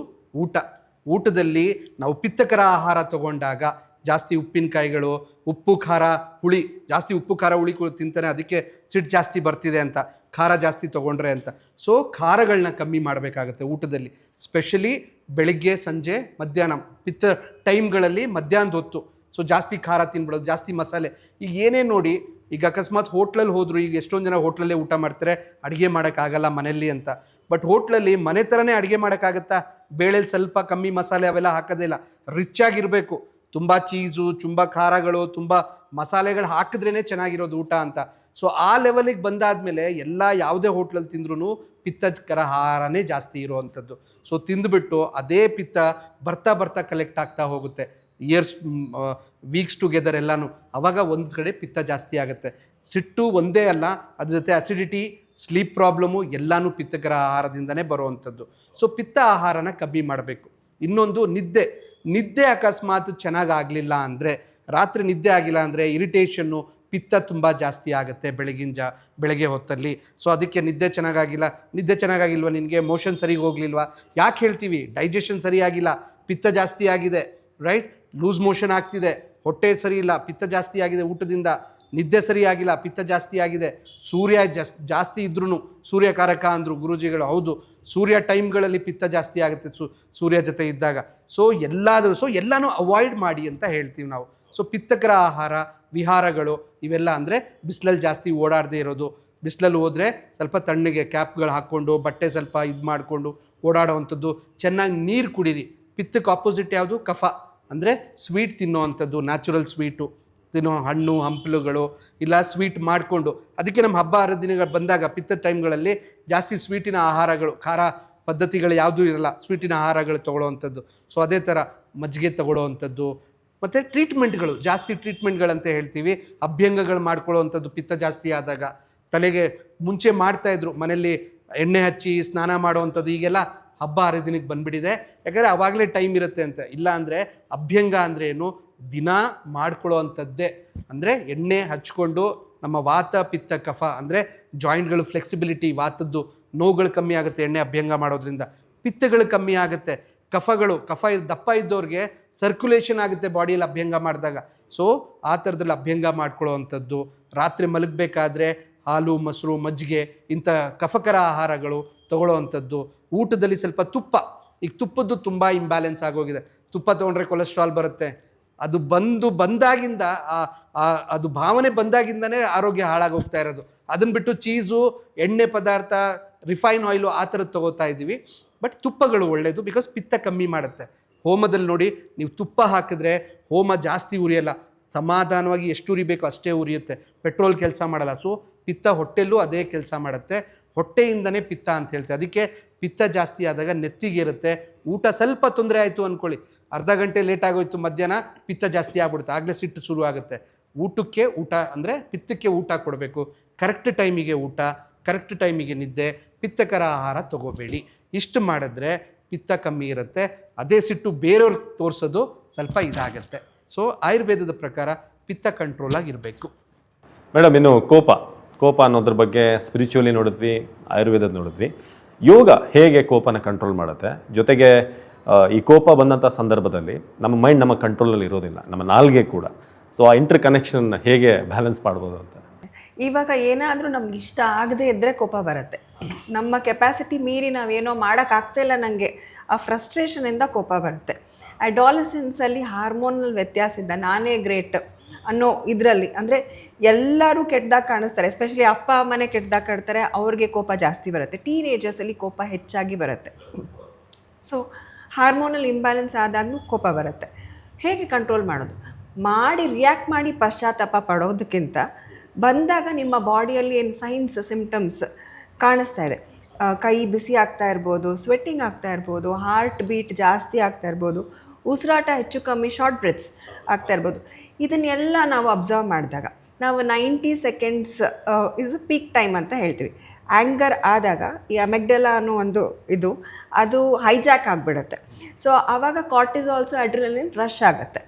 ಊಟದಲ್ಲಿ ನಾವು ಪಿತ್ತಕರ ಆಹಾರ ತಗೊಂಡಾಗ ಜಾಸ್ತಿ ಉಪ್ಪಿನಕಾಯಿಗಳು, ಉಪ್ಪು ಖಾರ ಹುಳಿ, ಜಾಸ್ತಿ ಉಪ್ಪು ಖಾರ ಹುಳಿ ತಿಂತಾನೆ, ಅದಕ್ಕೆ ಸಿಟ್ಟು ಜಾಸ್ತಿ ಬರ್ತಿದೆ ಅಂತ, ಖಾರ ಜಾಸ್ತಿ ತೊಗೊಂಡ್ರೆ ಅಂತ. ಸೊ ಖಾರಗಳನ್ನ ಕಮ್ಮಿ ಮಾಡಬೇಕಾಗತ್ತೆ ಊಟದಲ್ಲಿ, ಸ್ಪೆಷಲಿ ಬೆಳಗ್ಗೆ, ಸಂಜೆ, ಮಧ್ಯಾಹ್ನ, ಪಿತ್ತ ಟೈಮ್ಗಳಲ್ಲಿ ಮಧ್ಯಾಹ್ನದ ಹೊತ್ತು. ಸೊ ಜಾಸ್ತಿ ಖಾರ ತಿನ್ಬಿಡೋದು, ಜಾಸ್ತಿ ಮಸಾಲೆ. ಈಗ ಏನೇ ನೋಡಿ, ಈಗ ಅಕಸ್ಮಾತ್ ಹೋಟ್ಲಲ್ಲಿ ಹೋದ್ರು, ಈಗ ಎಷ್ಟೊಂದು ಜನ ಹೋಟ್ಲಲ್ಲೇ ಊಟ ಮಾಡ್ತಾರೆ, ಅಡುಗೆ ಮಾಡೋಕ್ಕಾಗಲ್ಲ ಮನೆಯಲ್ಲಿ ಅಂತ. ಬಟ್ ಹೋಟ್ಲಲ್ಲಿ ಮನೆ ಥರನೇ ಅಡುಗೆ ಮಾಡೋಕ್ಕಾಗತ್ತಾ? ಬೇಳೆಲಿ ಸ್ವಲ್ಪ ಕಮ್ಮಿ ಮಸಾಲೆ ಅವೆಲ್ಲ ಹಾಕೋದಿಲ್ಲ, ರಿಚ್ ಆಗಿರಬೇಕು, ತುಂಬ ಚೀಸು, ತುಂಬ ಖಾರಗಳು, ತುಂಬ ಮಸಾಲೆಗಳು ಹಾಕಿದ್ರೇ ಚೆನ್ನಾಗಿರೋದು ಊಟ ಅಂತ. ಸೊ ಆ ಲೆವೆಲಿಗೆ ಬಂದಾದಮೇಲೆ ಎಲ್ಲ ಯಾವುದೇ ಹೋಟ್ಲಲ್ಲಿ ತಿಂದ್ರೂ ಪಿತ್ತಕರ ಆಹಾರನೇ ಜಾಸ್ತಿ ಇರುವಂಥದ್ದು. ಸೊ ತಿಂದುಬಿಟ್ಟು ಅದೇ ಪಿತ್ತ ಬರ್ತಾ ಬರ್ತಾ ಕಲೆಕ್ಟ್ ಆಗ್ತಾ ಹೋಗುತ್ತೆ, ಇಯರ್ಸ್ ವೀಕ್ಸ್ ಟುಗೆದರ್ ಎಲ್ಲನೂ. ಆವಾಗ ಒಂದು ಕಡೆ ಪಿತ್ತ ಜಾಸ್ತಿ ಆಗುತ್ತೆ. ಸಿಟ್ಟು ಒಂದೇ ಅಲ್ಲ, ಅದ್ರ ಜೊತೆ ಅಸಿಡಿಟಿ, ಸ್ಲೀಪ್ ಪ್ರಾಬ್ಲಮ್ಮು ಎಲ್ಲನೂ ಪಿತ್ತಕರ ಆಹಾರದಿಂದನೇ ಬರುವಂಥದ್ದು. ಸೊ ಪಿತ್ತ ಆಹಾರನ ಕಮ್ಮಿ ಮಾಡಬೇಕು. ಇನ್ನೊಂದು ನಿದ್ದೆ ಅಕಸ್ಮಾತ್ ಚೆನ್ನಾಗಿ ಆಗಲಿಲ್ಲ ಅಂದರೆ, ರಾತ್ರಿ ನಿದ್ದೆ ಆಗಿಲ್ಲ ಅಂದರೆ ಇರಿಟೇಷನ್ನು, ಪಿತ್ತ ತುಂಬ ಜಾಸ್ತಿ ಆಗುತ್ತೆ ಬೆಳಗ್ಗೆ ಹೊತ್ತಲ್ಲಿ. ಸೊ ಅದಕ್ಕೆ ನಿದ್ದೆ ಚೆನ್ನಾಗಾಗಿಲ್ವ ನಿನಗೆ, ಮೋಷನ್ ಸರಿಗೆ ಹೋಗಲಿಲ್ವಾ, ಯಾಕೆ ಹೇಳ್ತೀವಿ? ಡೈಜೆಷನ್ ಸರಿಯಾಗಿಲ್ಲ, ಪಿತ್ತ ಜಾಸ್ತಿ ಆಗಿದೆ, ರೈಟ್? ಲೂಸ್ ಮೋಷನ್ ಆಗ್ತಿದೆ, ಹೊಟ್ಟೆ ಸರಿ ಇಲ್ಲ, ಪಿತ್ತ ಜಾಸ್ತಿ ಆಗಿದೆ ಊಟದಿಂದ, ನಿದ್ದೆ ಸರಿಯಾಗಿಲ್ಲ, ಪಿತ್ತ ಜಾಸ್ತಿ ಆಗಿದೆ, ಸೂರ್ಯ ಜಾಸ್ತಿ ಇದ್ರೂ, ಸೂರ್ಯಕಾರಕ ಅಂದರು ಗುರೂಜಿಗಳು, ಹೌದು, ಸೂರ್ಯ ಟೈಮ್ಗಳಲ್ಲಿ ಪಿತ್ತ ಜಾಸ್ತಿ ಆಗುತ್ತೆ ಸೂರ್ಯ ಜೊತೆ ಇದ್ದಾಗ. ಸೊ ಎಲ್ಲನೂ ಅವಾಯ್ಡ್ ಮಾಡಿ ಅಂತ ಹೇಳ್ತೀವಿ ನಾವು. ಸೊ ಪಿತ್ತಕರ ಆಹಾರ ವಿಹಾರಗಳು ಇವೆಲ್ಲ ಅಂದರೆ ಬಿಸಿಲಲ್ಲಿ ಜಾಸ್ತಿ ಓಡಾಡದೇ ಇರೋದು, ಬಿಸಿಲಲ್ಲಿ ಹೋದರೆ ಸ್ವಲ್ಪ ತಣ್ಣಗೆ ಕ್ಯಾಪ್ಗಳು ಹಾಕ್ಕೊಂಡು ಬಟ್ಟೆ ಸ್ವಲ್ಪ ಇದು ಮಾಡಿಕೊಂಡು ಓಡಾಡೋವಂಥದ್ದು, ಚೆನ್ನಾಗಿ ನೀರು ಕುಡೀರಿ. ಪಿತ್ತಕ್ಕೆ ಆಪೋಸಿಟ್ ಯಾವುದು? ಕಫ, ಅಂದರೆ ಸ್ವೀಟ್ ತಿನ್ನೋವಂಥದ್ದು, ನ್ಯಾಚುರಲ್ ಸ್ವೀಟು ತಿನ್ನೋ, ಹಣ್ಣು ಹಂಪಲುಗಳು ಇಲ್ಲ ಸ್ವೀಟ್ ಮಾಡಿಕೊಂಡು. ಅದಕ್ಕೆ ನಮ್ಮ ಹಬ್ಬ ಹರಿದಿನಗಳು ಬಂದಾಗ ಪಿತ್ತದ ಟೈಮ್ಗಳಲ್ಲಿ ಜಾಸ್ತಿ ಸ್ವೀಟಿನ ಆಹಾರಗಳು, ಖಾರ ಪದ್ಧತಿಗಳು ಯಾವುದೂ ಇರಲ್ಲ, ಸ್ವೀಟಿನ ಆಹಾರಗಳು ತೊಗೊಳ್ಳೋವಂಥದ್ದು. ಸೊ ಅದೇ ಥರ ಮಜ್ಜಿಗೆ ತೊಗೊಳ್ಳೋವಂಥದ್ದು. ಮತ್ತು ಟ್ರೀಟ್ಮೆಂಟ್ಗಳು, ಜಾಸ್ತಿ ಟ್ರೀಟ್ಮೆಂಟ್ಗಳಂತ ಹೇಳ್ತೀವಿ, ಅಭ್ಯಂಗಗಳು ಮಾಡ್ಕೊಳ್ಳೋವಂಥದ್ದು. ಪಿತ್ತ ಜಾಸ್ತಿ ಆದಾಗ ತಲೆಗೆ ಮುಂಚೆ ಮಾಡ್ತಾಯಿದ್ರು ಮನೆಯಲ್ಲಿ ಎಣ್ಣೆ ಹಚ್ಚಿ ಸ್ನಾನ ಮಾಡೋವಂಥದ್ದು, ಈಗೆಲ್ಲ ಹಬ್ಬ ಹರಿದಿನಕ್ಕೆ ಬಂದುಬಿಟ್ಟಿದೆ, ಯಾಕಂದರೆ ಆವಾಗಲೇ ಟೈಮ್ ಇರುತ್ತೆ ಅಂತ. ಇಲ್ಲ ಅಂದರೆ ಅಭ್ಯಂಗ ಅಂದರೆ ಏನು? ದಿನ ಮಾಡ್ಕೊಳ್ಳೋ ಅಂಥದ್ದೇ. ಅಂದರೆ ಎಣ್ಣೆ ಹಚ್ಕೊಂಡು ನಮ್ಮ ವಾತ ಪಿತ್ತ ಕಫ ಅಂದರೆ ಜಾಯಿಂಟ್ಗಳು ಫ್ಲೆಕ್ಸಿಬಿಲಿಟಿ, ವಾತದ್ದು ನೋವುಗಳು ಕಮ್ಮಿ ಆಗುತ್ತೆ ಎಣ್ಣೆ ಅಭ್ಯಂಗ ಮಾಡೋದ್ರಿಂದ, ಪಿತ್ತಗಳು ಕಮ್ಮಿ ಆಗುತ್ತೆ, ಕಫ ದಪ್ಪ ಇದ್ದವ್ರಿಗೆ ಸರ್ಕ್ಯುಲೇಷನ್ ಆಗುತ್ತೆ ಬಾಡಿಯಲ್ಲಿ ಅಭ್ಯಂಗ ಮಾಡಿದಾಗ. ಸೊ ಆ ಥರದಲ್ಲಿ ಅಭ್ಯಂಗ ಮಾಡ್ಕೊಳ್ಳೋ ಅಂಥದ್ದು. ರಾತ್ರಿ ಮಲಗಬೇಕಾದ್ರೆ ಹಾಲು, ಮೊಸರು, ಮಜ್ಜಿಗೆ ಇಂಥ ಕಫಕರ ಆಹಾರಗಳು ತೊಗೊಳ್ಳೋ ಅಂಥದ್ದು. ಊಟದಲ್ಲಿ ಸ್ವಲ್ಪ ತುಪ್ಪ, ಈಗ ತುಪ್ಪದ್ದು ತುಂಬ ಇಂಬ್ಯಾಲೆನ್ಸ್ ಆಗೋಗಿದೆ. ತುಪ್ಪ ತೊಗೊಂಡ್ರೆ ಕೊಲೆಸ್ಟ್ರಾಲ್ ಬರುತ್ತೆ, ಅದು ಬಂದಾಗಿಂದ ಅದು ಭಾವನೆ ಬಂದಾಗಿಂದನೇ ಆರೋಗ್ಯ ಹಾಳಾಗೋಗ್ತಾ ಇರೋದು. ಅದನ್ನು ಬಿಟ್ಟು ಚೀಸು, ಎಣ್ಣೆ ಪದಾರ್ಥ, ರಿಫೈನ್ ಆಯಿಲು ಆ ಥರದ್ದು ತೊಗೋತಾ ಇದ್ದೀವಿ. ಬಟ್ ತುಪ್ಪಗಳು ಒಳ್ಳೆಯದು, ಬಿಕಾಸ್ ಪಿತ್ತ ಕಮ್ಮಿ ಮಾಡುತ್ತೆ. ಹೋಮದಲ್ಲಿ ನೋಡಿ, ನೀವು ತುಪ್ಪ ಹಾಕಿದ್ರೆ ಹೋಮ ಜಾಸ್ತಿ ಉರಿಯಲ್ಲ, ಸಮಾಧಾನವಾಗಿ ಎಷ್ಟು ಉರಿಬೇಕು ಅಷ್ಟೇ ಉರಿಯುತ್ತೆ, ಪೆಟ್ರೋಲ್ ಕೆಲಸ ಮಾಡಲ್ಲ. ಸೊ ಪಿತ್ತ ಹೊಟ್ಟೆಲ್ಲೂ ಅದೇ ಕೆಲಸ ಮಾಡುತ್ತೆ, ಹೊಟ್ಟೆಯಿಂದನೇ ಪಿತ್ತ ಅಂತ ಹೇಳ್ತೀವಿ. ಅದಕ್ಕೆ ಪಿತ್ತ ಜಾಸ್ತಿ ಆದಾಗ ನೆತ್ತಿಗಿರುತ್ತೆ. ಊಟ ಸ್ವಲ್ಪ ತೊಂದರೆ ಆಯಿತು ಅಂದ್ಕೊಳ್ಳಿ, ಅರ್ಧ ಗಂಟೆ ಲೇಟ್ ಆಗೋಯ್ತು ಮಧ್ಯಾಹ್ನ, ಪಿತ್ತ ಜಾಸ್ತಿ ಆಗ್ಬಿಡುತ್ತೆ, ಆಗಲೇ ಸಿಟ್ಟು ಶುರು ಆಗುತ್ತೆ. ಊಟ ಅಂದರೆ ಪಿತ್ತಕ್ಕೆ ಊಟ ಕೊಡಬೇಕು, ಕರೆಕ್ಟ್ ಟೈಮಿಗೆ ಊಟ, ಕರೆಕ್ಟ್ ಟೈಮಿಗೆ ನಿದ್ದೆ, ಪಿತ್ತಕರ ಆಹಾರ ತೊಗೋಬೇಡಿ. ಇಷ್ಟು ಮಾಡಿದ್ರೆ ಪಿತ್ತ ಕಮ್ಮಿ ಇರುತ್ತೆ. ಅದೇ ಸಿಟ್ಟು ಬೇರೆಯವ್ರಿಗೆ ತೋರಿಸೋದು ಸ್ವಲ್ಪ ಇದಾಗುತ್ತೆ. ಸೊ ಆಯುರ್ವೇದದ ಪ್ರಕಾರ ಪಿತ್ತ ಕಂಟ್ರೋಲ್ ಆಗಿರಬೇಕು. ಮೇಡಮ್, ಇನ್ನು ಕೋಪ ಅನ್ನೋದ್ರ ಬಗ್ಗೆ ಸ್ಪಿರಿಚುವಲಿ ನೋಡಿದ್ವಿ, ಆಯುರ್ವೇದದ ನೋಡಿದ್ವಿ. ಯೋಗ ಹೇಗೆ ಕೋಪನ ಕಂಟ್ರೋಲ್ ಮಾಡುತ್ತೆ, ಜೊತೆಗೆ ಈ ಕೋಪ ಬಂದಂಥ ಸಂದರ್ಭದಲ್ಲಿ ನಮ್ಮ ಮೈಂಡ್ ನಮ್ಮ ಕಂಟ್ರೋಲಲ್ಲಿ ಇರೋದಿಲ್ಲ, ನಮ್ಮ ನಾಲ್ಗೆ ಕೂಡ. ಸೊ ಆ ಇಂಟರ್ ಕನೆಕ್ಷನ್ ಹೇಗೆ ಬ್ಯಾಲೆನ್ಸ್ ಮಾಡ್ಬೋದು ಅಂತ. ಇವಾಗ ಏನಾದರೂ ನಮ್ಗೆ ಇಷ್ಟ ಆಗದೆ ಇದ್ದರೆ ಕೋಪ ಬರುತ್ತೆ. ನಮ್ಮ ಕೆಪಾಸಿಟಿ ಮೀರಿ ನಾವೇನೋ ಮಾಡೋಕ್ಕಾಗ್ತಾಯಿಲ್ಲ ನನಗೆ, ಆ ಫ್ರಸ್ಟ್ರೇಷನಿಂದ ಕೋಪ ಬರುತ್ತೆ. ಅಡಾಲಸೆನ್ಸಲ್ಲಿ ಹಾರ್ಮೋನಲ್ ವ್ಯತ್ಯಾಸದಿಂದ ನಾನೇ ಗ್ರೇಟ್ ಅನ್ನೋ ಇದರಲ್ಲಿ, ಅಂದರೆ ಎಲ್ಲರೂ ಕೆಟ್ಟದಾಗ ಕಾಣಿಸ್ತಾರೆ, ಎಸ್ಪೆಷಲಿ ಅಪ್ಪ ಅಮ್ಮನೇ ಕೆಟ್ಟದಾಗ ಕಾಡ್ತಾರೆ, ಅವ್ರಿಗೆ ಕೋಪ ಜಾಸ್ತಿ ಬರುತ್ತೆ. ಟೀನೇಜರ್ಸಲ್ಲಿ ಕೋಪ ಹೆಚ್ಚಾಗಿ ಬರುತ್ತೆ. ಸೊ ಹಾರ್ಮೋನಲ್ ಇಂಬ್ಯಾಲೆನ್ಸ್ ಆದಾಗಲೂ ಕೋಪ ಬರುತ್ತೆ. ಹೇಗೆ ಕಂಟ್ರೋಲ್ ಮಾಡೋದು? ರಿಯಾಕ್ಟ್ ಮಾಡಿ ಪಶ್ಚಾತ್ತಾಪ ಪಡೋದಕ್ಕಿಂತ ಬಂದಾಗ ನಿಮ್ಮ ಬಾಡಿಯಲ್ಲಿ ಏನು ಸೈನ್ಸ್ ಸಿಂಪ್ಟಮ್ಸ್ ಕಾಣಿಸ್ತಾ ಇದೆ, ಕೈ ಬಿಸಿ ಆಗ್ತಾ ಇರ್ಬೋದು, ಸ್ವೆಟ್ಟಿಂಗ್ ಆಗ್ತಾ ಇರ್ಬೋದು, ಹಾರ್ಟ್ ಬೀಟ್ ಜಾಸ್ತಿ ಆಗ್ತಾ ಇರ್ಬೋದು, ಉಸಿರಾಟ ಹೆಚ್ಚು ಕಮ್ಮಿ ಶಾರ್ಟ್ ಬ್ರೆತ್ಸ್ ಆಗ್ತಾ ಇರ್ಬೋದು, ಇದನ್ನೆಲ್ಲ ನಾವು ಅಬ್ಸರ್ವ್ ಮಾಡಿದಾಗ ನಾವು 90 ಸೆಕೆಂಡ್ಸ್ ಇಸ್ ಪೀಕ್ ಟೈಮ್ ಅಂತ ಹೇಳ್ತೀವಿ. ಆ್ಯಂಗರ್ ಆದಾಗ ಈ ಅಮೆಗ್ಡಲಾ ಅನ್ನೋ ಒಂದು ಅದು ಹೈಜಾಕ್ ಆಗಿಬಿಡುತ್ತೆ. ಸೊ ಆವಾಗ ಕಾರ್ಟಿಸಾಲ್ಸು ಅಡ್ರಿನಲಿನ್ ರಶ್ ಆಗುತ್ತೆ.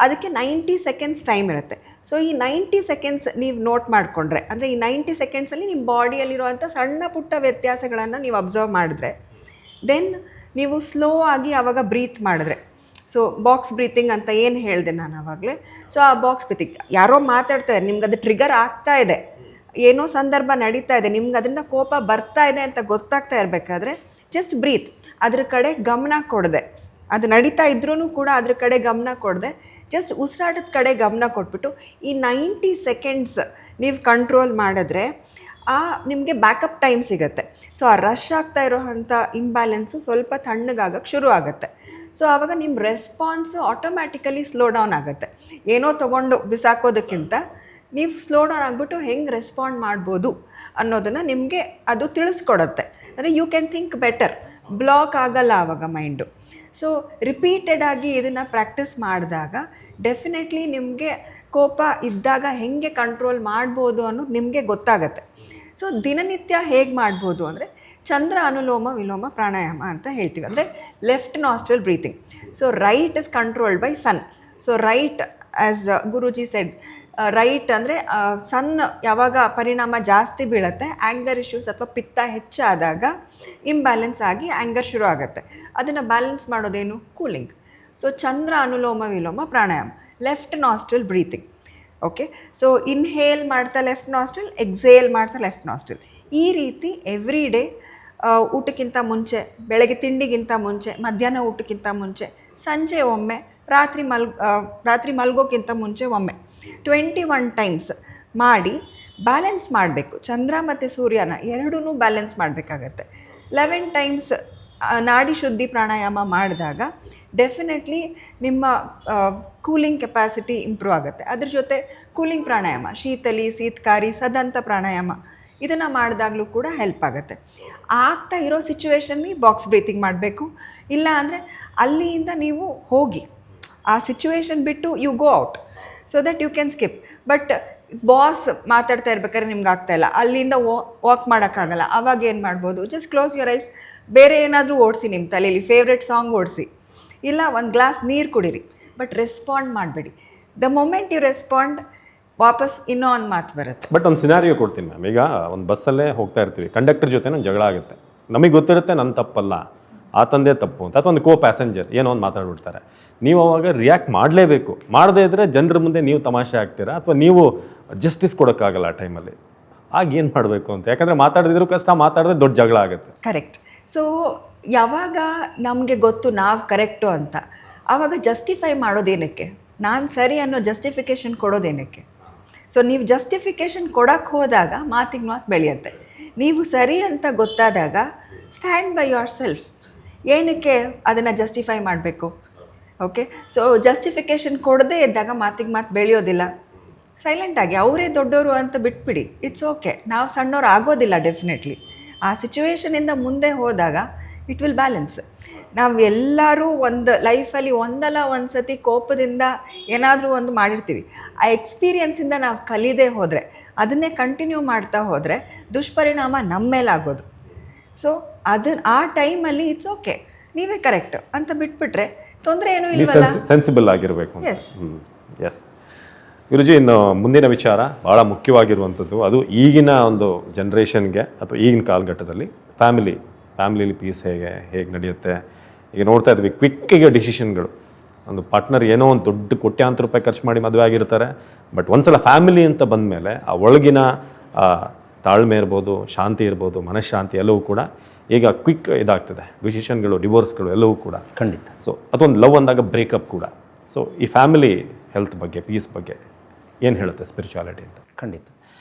ಅದಕ್ಕೆ 90 ಸೆಕೆಂಡ್ಸ್ ಟೈಮ್ ಇರುತ್ತೆ. ಸೊ ಈ 90 ಸೆಕೆಂಡ್ಸ್ ನೀವು ನೋಟ್ ಮಾಡಿಕೊಂಡ್ರೆ, ಅಂದರೆ ಈ 90 ಸೆಕೆಂಡ್ಸಲ್ಲಿ ನಿಮ್ಮ ಬಾಡಿಯಲ್ಲಿರುವಂಥ ಸಣ್ಣ ಪುಟ್ಟ ವ್ಯತ್ಯಾಸಗಳನ್ನು ನೀವು ಅಬ್ಸರ್ವ್ ಮಾಡಿದ್ರೆ, ದೆನ್ ನೀವು ಸ್ಲೋ ಆಗಿ ಆವಾಗ ಬ್ರೀತ್ ಮಾಡಿದ್ರೆ, ಸೊ ಬಾಕ್ಸ್ ಬ್ರೀತಿಂಗ್ ಅಂತ ಏನು ಹೇಳಿದೆ ನಾನು ಆವಾಗಲೇ. ಸೊ ಆ ಬಾಕ್ಸ್ ಬ್ರೀತಿಂಗ್, ಯಾರೋ ಮಾತಾಡ್ತಾರೆ, ನಿಮ್ಗೆ ಅದು ಟ್ರಿಗರ್ ಆಗ್ತಾ ಇದೆ, ಏನೋ ಸಂದರ್ಭ ನಡೀತಾ ಇದೆ, ನಿಮ್ಗೆ ಅದರಿಂದ ಕೋಪ ಬರ್ತಾ ಇದೆ ಅಂತ ಗೊತ್ತಾಗ್ತಾ ಇರಬೇಕಾದ್ರೆ ಜಸ್ಟ್ ಬ್ರೀತ್, ಅದ್ರ ಕಡೆ ಗಮನ ಕೊಡದೆ, ಅದು ನಡೀತಾ ಇದ್ರೂ ಕೂಡ ಅದ್ರ ಕಡೆ ಗಮನ ಕೊಡದೆ ಜಸ್ಟ್ ಉಸಿರಾಟದ ಕಡೆ ಗಮನ ಕೊಟ್ಬಿಟ್ಟು ಈ 90 ಸೆಕೆಂಡ್ಸ್ ನೀವು ಕಂಟ್ರೋಲ್ ಮಾಡಿದ್ರೆ ನಿಮಗೆ ಬ್ಯಾಕಪ್ ಟೈಮ್ ಸಿಗುತ್ತೆ. ಸೊ ಆ ರಶ್ ಆಗ್ತಾ ಇರೋವಂಥ ಇಂಬ್ಯಾಲೆನ್ಸು ಸ್ವಲ್ಪ ತಣ್ಣಗಾಗಕ್ಕೆ ಶುರು ಆಗುತ್ತೆ. ಸೊ ಆವಾಗ ನಿಮ್ಮ ರೆಸ್ಪಾನ್ಸು ಆಟೋಮ್ಯಾಟಿಕಲಿ ಸ್ಲೋ ಡೌನ್ ಆಗುತ್ತೆ. ಏನೋ ತೊಗೊಂಡು ಬಿಸಾಕೋದಕ್ಕಿಂತ ನೀವು ಸ್ಲೋ ಡೌನ್ ಆಗಿಬಿಟ್ಟು ಹೆಂಗೆ ರೆಸ್ಪಾಂಡ್ ಮಾಡ್ಬೋದು ಅನ್ನೋದನ್ನು ನಿಮಗೆ ಅದು ತಿಳಿಸ್ಕೊಡುತ್ತೆ. ಅಂದರೆ you can think better, block ಆಗಲ್ಲ ಆವಾಗ ಮೈಂಡು. ಸೊ ರಿಪೀಟೆಡ್ ಆಗಿ ಇದನ್ನು ಪ್ರಾಕ್ಟೀಸ್ ಮಾಡಿದಾಗ ಡೆಫಿನೆಟ್ಲಿ ನಿಮಗೆ ಕೋಪ ಇದ್ದಾಗ ಹೆಂಗೆ ಕಂಟ್ರೋಲ್ ಮಾಡ್ಬೋದು ಅನ್ನೋದು ನಿಮಗೆ ಗೊತ್ತಾಗತ್ತೆ. ಸೊ ದಿನನಿತ್ಯ ಹೇಗೆ ಮಾಡ್ಬೋದು ಅಂದರೆ ಚಂದ್ರ ಅನುಲೋಮ ವಿಲೋಮ ಪ್ರಾಣಾಯಾಮ ಅಂತ ಹೇಳ್ತೀವಿ. ಅಂದರೆ left nostril breathing. So right is controlled by sun. So right as Guruji said, right ಅಂದರೆ ಸನ್ ಯಾವಾಗ ಪರಿಣಾಮ ಜಾಸ್ತಿ ಬೀಳುತ್ತೆ, ಆ್ಯಂಗರ್ ಇಶ್ಯೂಸ್ ಅಥವಾ ಪಿತ್ತ ಹೆಚ್ಚಾದಾಗ ಇಂಬ್ಯಾಲೆನ್ಸ್ ಆಗಿ ಆ್ಯಂಗರ್ ಶುರು ಆಗುತ್ತೆ. ಅದನ್ನು ಬ್ಯಾಲೆನ್ಸ್ ಮಾಡೋದೇನು? Cooling. So Chandra anulom vilom pranayama, left nostril breathing. Okay, so inhale ಮಾಡ್ತಾ ಲೆಫ್ಟ್ ನಾಸ್ಟ್ರಲ್, ಎಕ್ಸೇಲ್ ಮಾಡ್ತಾ ಲೆಫ್ಟ್ ನಾಸ್ಟ್ರಲ್. ಈ ರೀತಿ ಎವ್ರಿ ಡೇ ಊಟಕ್ಕಿಂತ ಮುಂಚೆ, ಬೆಳಗ್ಗೆ ತಿಂಡಿಗಿಂತ ಮುಂಚೆ, ಮಧ್ಯಾಹ್ನ ಊಟಕ್ಕಿಂತ ಮುಂಚೆ, ಸಂಜೆ ಒಮ್ಮೆ, ರಾತ್ರಿ ಮಲ್ಗೋಕ್ಕಿಂತ ಮುಂಚೆ ಒಮ್ಮೆ 21 ಟೈಮ್ಸ್ ಮಾಡಿ ಬ್ಯಾಲೆನ್ಸ್ ಮಾಡಬೇಕು. ಚಂದ್ರ ಮತ್ತು ಸೂರ್ಯನ ಎರಡೂ ಬ್ಯಾಲೆನ್ಸ್ ಮಾಡಬೇಕಾಗತ್ತೆ. 11 ಟೈಮ್ಸ್ ನಾಡಿ ಶುದ್ಧಿ ಪ್ರಾಣಾಯಾಮ ಮಾಡಿದಾಗ ಡೆಫಿನೆಟ್ಲಿ ನಿಮ್ಮ ಕೂಲಿಂಗ್ ಕೆಪಾಸಿಟಿ ಇಂಪ್ರೂವ್ ಆಗುತ್ತೆ. ಅದ್ರ ಜೊತೆ ಕೂಲಿಂಗ್ ಪ್ರಾಣಾಯಾಮ, ಶೀತಲಿ, ಶೀತಕಾರಿ, ಸದಂತ ಪ್ರಾಣಾಯಾಮ ಇದನ್ನು ಮಾಡಿದಾಗಲೂ ಕೂಡ ಹೆಲ್ಪ್ ಆಗುತ್ತೆ. ಆಗ್ತಾ ಇರೋ ಸಿಚುವೇಶನ್ಗೆ ಬಾಕ್ಸ್ ಬ್ರೀತಿಂಗ್ ಮಾಡಬೇಕು. ಇಲ್ಲ ಅಂದರೆ ಅಲ್ಲಿಂದ ನೀವು ಹೋಗಿ ಆ ಸಿಚುವೇಶನ್ ಬಿಟ್ಟು you go out so that you can skip. But boss ಮಾತಾಡ್ತಾ ಇರ್ಬೇಕಾದ್ರೆ ನಿಮ್ಗೆ ಆಗ್ತಾಯಿಲ್ಲ, ಅಲ್ಲಿಂದ ವಾಕ್ ಮಾಡೋಕ್ಕಾಗಲ್ಲ. ಆವಾಗ ಏನು ಮಾಡ್ಬೋದು? ಜಸ್ಟ್ ಕ್ಲೋಸ್ ಯುವರ್ ಐಸ್, ಬೇರೆ ಏನಾದರೂ ಓಡಿಸಿ, ನಿಮ್ಮ ತಲೆಯಲ್ಲಿ ಫೇವ್ರೆಟ್ ಸಾಂಗ್ ಓಡಿಸಿ, ಇಲ್ಲ ಒಂದು ಗ್ಲಾಸ್ ನೀರು ಕುಡೀರಿ. ಬಟ್ ರೆಸ್ಪಾಂಡ್ ಮಾಡಬೇಡಿ. ದ ಮೊಮೆಂಟ್ ಯು ರೆಸ್ಪಾಂಡ್, ವಾಪಸ್ ಇನ್ನೂ ಒಂದು ಮಾತು ಬರುತ್ತೆ. ಬಟ್ ಒಂದು ಸಿನಾರಿಯೋ ಕೊಡ್ತೀನಿ ಮ್ಯಾಮ್. ಈಗ ಒಂದು ಬಸ್ಸಲ್ಲೇ ಹೋಗ್ತಾ ಇರ್ತೀವಿ, ಕಂಡಕ್ಟರ್ ಜೊತೆ ನಂಗೆ ಜಗಳ ಆಗುತ್ತೆ. ನಮಗೆ ಗೊತ್ತಿರುತ್ತೆ ನನ್ನ ತಪ್ಪಲ್ಲ, ಆತಂದೇ ತಪ್ಪು ಅಂತ. ಅಥವಾ ಒಂದು ಪ್ಯಾಸೆಂಜರ್ ಏನೋ ಒಂದು ಮಾತಾಡ್ಬಿಡ್ತಾರೆ. ನೀವು ಅವಾಗ ರಿಯಾಕ್ಟ್ ಮಾಡಲೇಬೇಕು. ಮಾಡದೇ ಇದ್ದರೆ ಜನರ ಮುಂದೆ ನೀವು ತಮಾಷೆ ಆಗ್ತೀರಾ, ಅಥವಾ ನೀವು ಜಸ್ಟಿಸ್ ಕೊಡೋಕ್ಕಾಗಲ್ಲ ಆ ಟೈಮಲ್ಲಿ. ಆಗ ಏನು ಮಾಡಬೇಕು ಅಂತ. ಯಾಕಂದರೆ ಮಾತಾಡಿದ್ರು ಕಷ್ಟ, ಮಾತಾಡಿದ್ರೆ ದೊಡ್ಡ ಜಗಳ ಆಗುತ್ತೆ. ಕರೆಕ್ಟ್. ಸೊ ಯಾವಾಗ ನಮಗೆ ಗೊತ್ತು ನಾವು ಕರೆಕ್ಟು ಅಂತ, ಆವಾಗ ಜಸ್ಟಿಫೈ ಮಾಡೋದೇನಕ್ಕೆ? ನಾನು ಸರಿ ಅನ್ನೋ ಜಸ್ಟಿಫಿಕೇಷನ್ ಕೊಡೋದೇನಕ್ಕೆ? ಸೊ ನೀವು ಜಸ್ಟಿಫಿಕೇಷನ್ ಕೊಡೋಕ್ಕೆ ಹೋದಾಗ ಮಾತಿಗೆ ಮಾತು ಬೆಳೆಯುತ್ತೆ. ನೀವು ಸರಿ ಅಂತ ಗೊತ್ತಾದಾಗ ಸ್ಟ್ಯಾಂಡ್ ಬೈ ಯೋರ್ ಸೆಲ್ಫ್. ಏನಕ್ಕೆ ಅದನ್ನು ಜಸ್ಟಿಫೈ ಮಾಡಬೇಕು? ಓಕೆ, ಸೊ ಜಸ್ಟಿಫಿಕೇಷನ್ ಕೊಡದೇ ಇದ್ದಾಗ ಮಾತಿಗೆ ಮಾತು ಬೆಳೆಯೋದಿಲ್ಲ. ಸೈಲೆಂಟಾಗಿ ಅವರೇ ದೊಡ್ಡವರು ಅಂತ ಬಿಟ್ಬಿಡಿ, ಇಟ್ಸ್ ಓಕೆ. ನಾವು ಸಣ್ಣವ್ರು ಆಗೋದಿಲ್ಲ ಡೆಫಿನೆಟ್ಲಿ. ಆ ಸಿಚುವೇಷನಿಂದ ಮುಂದೆ ಹೋದಾಗ ಇಟ್ ವಿಲ್ ಬ್ಯಾಲೆನ್ಸ್. ನಾವು ಎಲ್ಲರೂ ಒಂದು ಲೈಫಲ್ಲಿ ಒಂದಲ್ಲ ಒಂದು ಸತಿ ಕೋಪದಿಂದ ಏನಾದರೂ ಒಂದು ಮಾಡಿರ್ತೀವಿ. ಆ ಎಕ್ಸ್ಪೀರಿಯನ್ಸಿಂದ ನಾವು ಕಲಿದೇ ಹೋದರೆ, ಅದನ್ನೇ ಕಂಟಿನ್ಯೂ ಮಾಡ್ತಾ ಹೋದರೆ ದುಷ್ಪರಿಣಾಮ ನಮ್ಮ ಮೇಲಾಗೋದು. ಸೊ ಆ ಟೈಮಲ್ಲಿ ಇಟ್ಸ್ ಓಕೆ, ನೀವೇ ಕರೆಕ್ಟ್ ಅಂತ ಬಿಟ್ಬಿಟ್ರೆ ತೊಂದರೆ ಏನೂ ಇಲ್ವಲ್ಲ. ಸೆನ್ಸಿಬಲ್ ಆಗಿರಬೇಕು. ಎಸ್ ಎಸ್ ಗುರುಜಿ, ಇನ್ನು ಮುಂದಿನ ವಿಚಾರ ಭಾಳ ಮುಖ್ಯವಾಗಿರುವಂಥದ್ದು. ಅದು ಈಗಿನ ಒಂದು ಜನ್ರೇಷನ್ಗೆ ಅಥವಾ ಈಗಿನ ಕಾಲಘಟ್ಟದಲ್ಲಿ ಫ್ಯಾಮಿಲಿಲಿ ಪೀಸ್ ಹೇಗೆ ನಡೆಯುತ್ತೆ. ಈಗ ನೋಡ್ತಾ ಇದ್ವಿ, ಕ್ವಿಕ್ಕಿಗೆ ಡಿಸಿಷನ್ಗಳು. ಒಂದು ಪಾರ್ಟ್ನರ್ ಏನೋ ಒಂದು ದೊಡ್ಡ ಕೋಟ್ಯಾಂತರ ರೂಪಾಯಿ ಖರ್ಚು ಮಾಡಿ ಮದುವೆ ಆಗಿರ್ತಾರೆ. ಬಟ್ ಒಂದ್ಸಲ ಫ್ಯಾಮಿಲಿ ಅಂತ ಬಂದಮೇಲೆ ಆ ಒಳಗಿನ ತಾಳ್ಮೆ ಇರ್ಬೋದು, ಶಾಂತಿ ಇರ್ಬೋದು, ಮನಃಶಾಂತಿ ಎಲ್ಲವೂ ಕೂಡ ಈಗ ಕ್ವಿಕ್ ಇದಾಗ್ತದೆ. ಡಿಸಿಷನ್ಗಳು, ಡಿವೋರ್ಸ್ಗಳು ಎಲ್ಲವೂ ಕೂಡ. ಖಂಡಿತ. ಸೊ ಅದೊಂದು ಲವ್ ಅಂದಾಗ ಬ್ರೇಕಪ್ ಕೂಡ. ಸೊ ಈ ಫ್ಯಾಮಿಲಿ ಹೆಲ್ತ್ ಬಗ್ಗೆ, ಪೀಸ್ ಬಗ್ಗೆ ಏನು ಹೇಳುತ್ತೆ ಸ್ಪಿರಿಚುಯಾಲಿಟಿ ಅಂತ? ಖಂಡಿತ.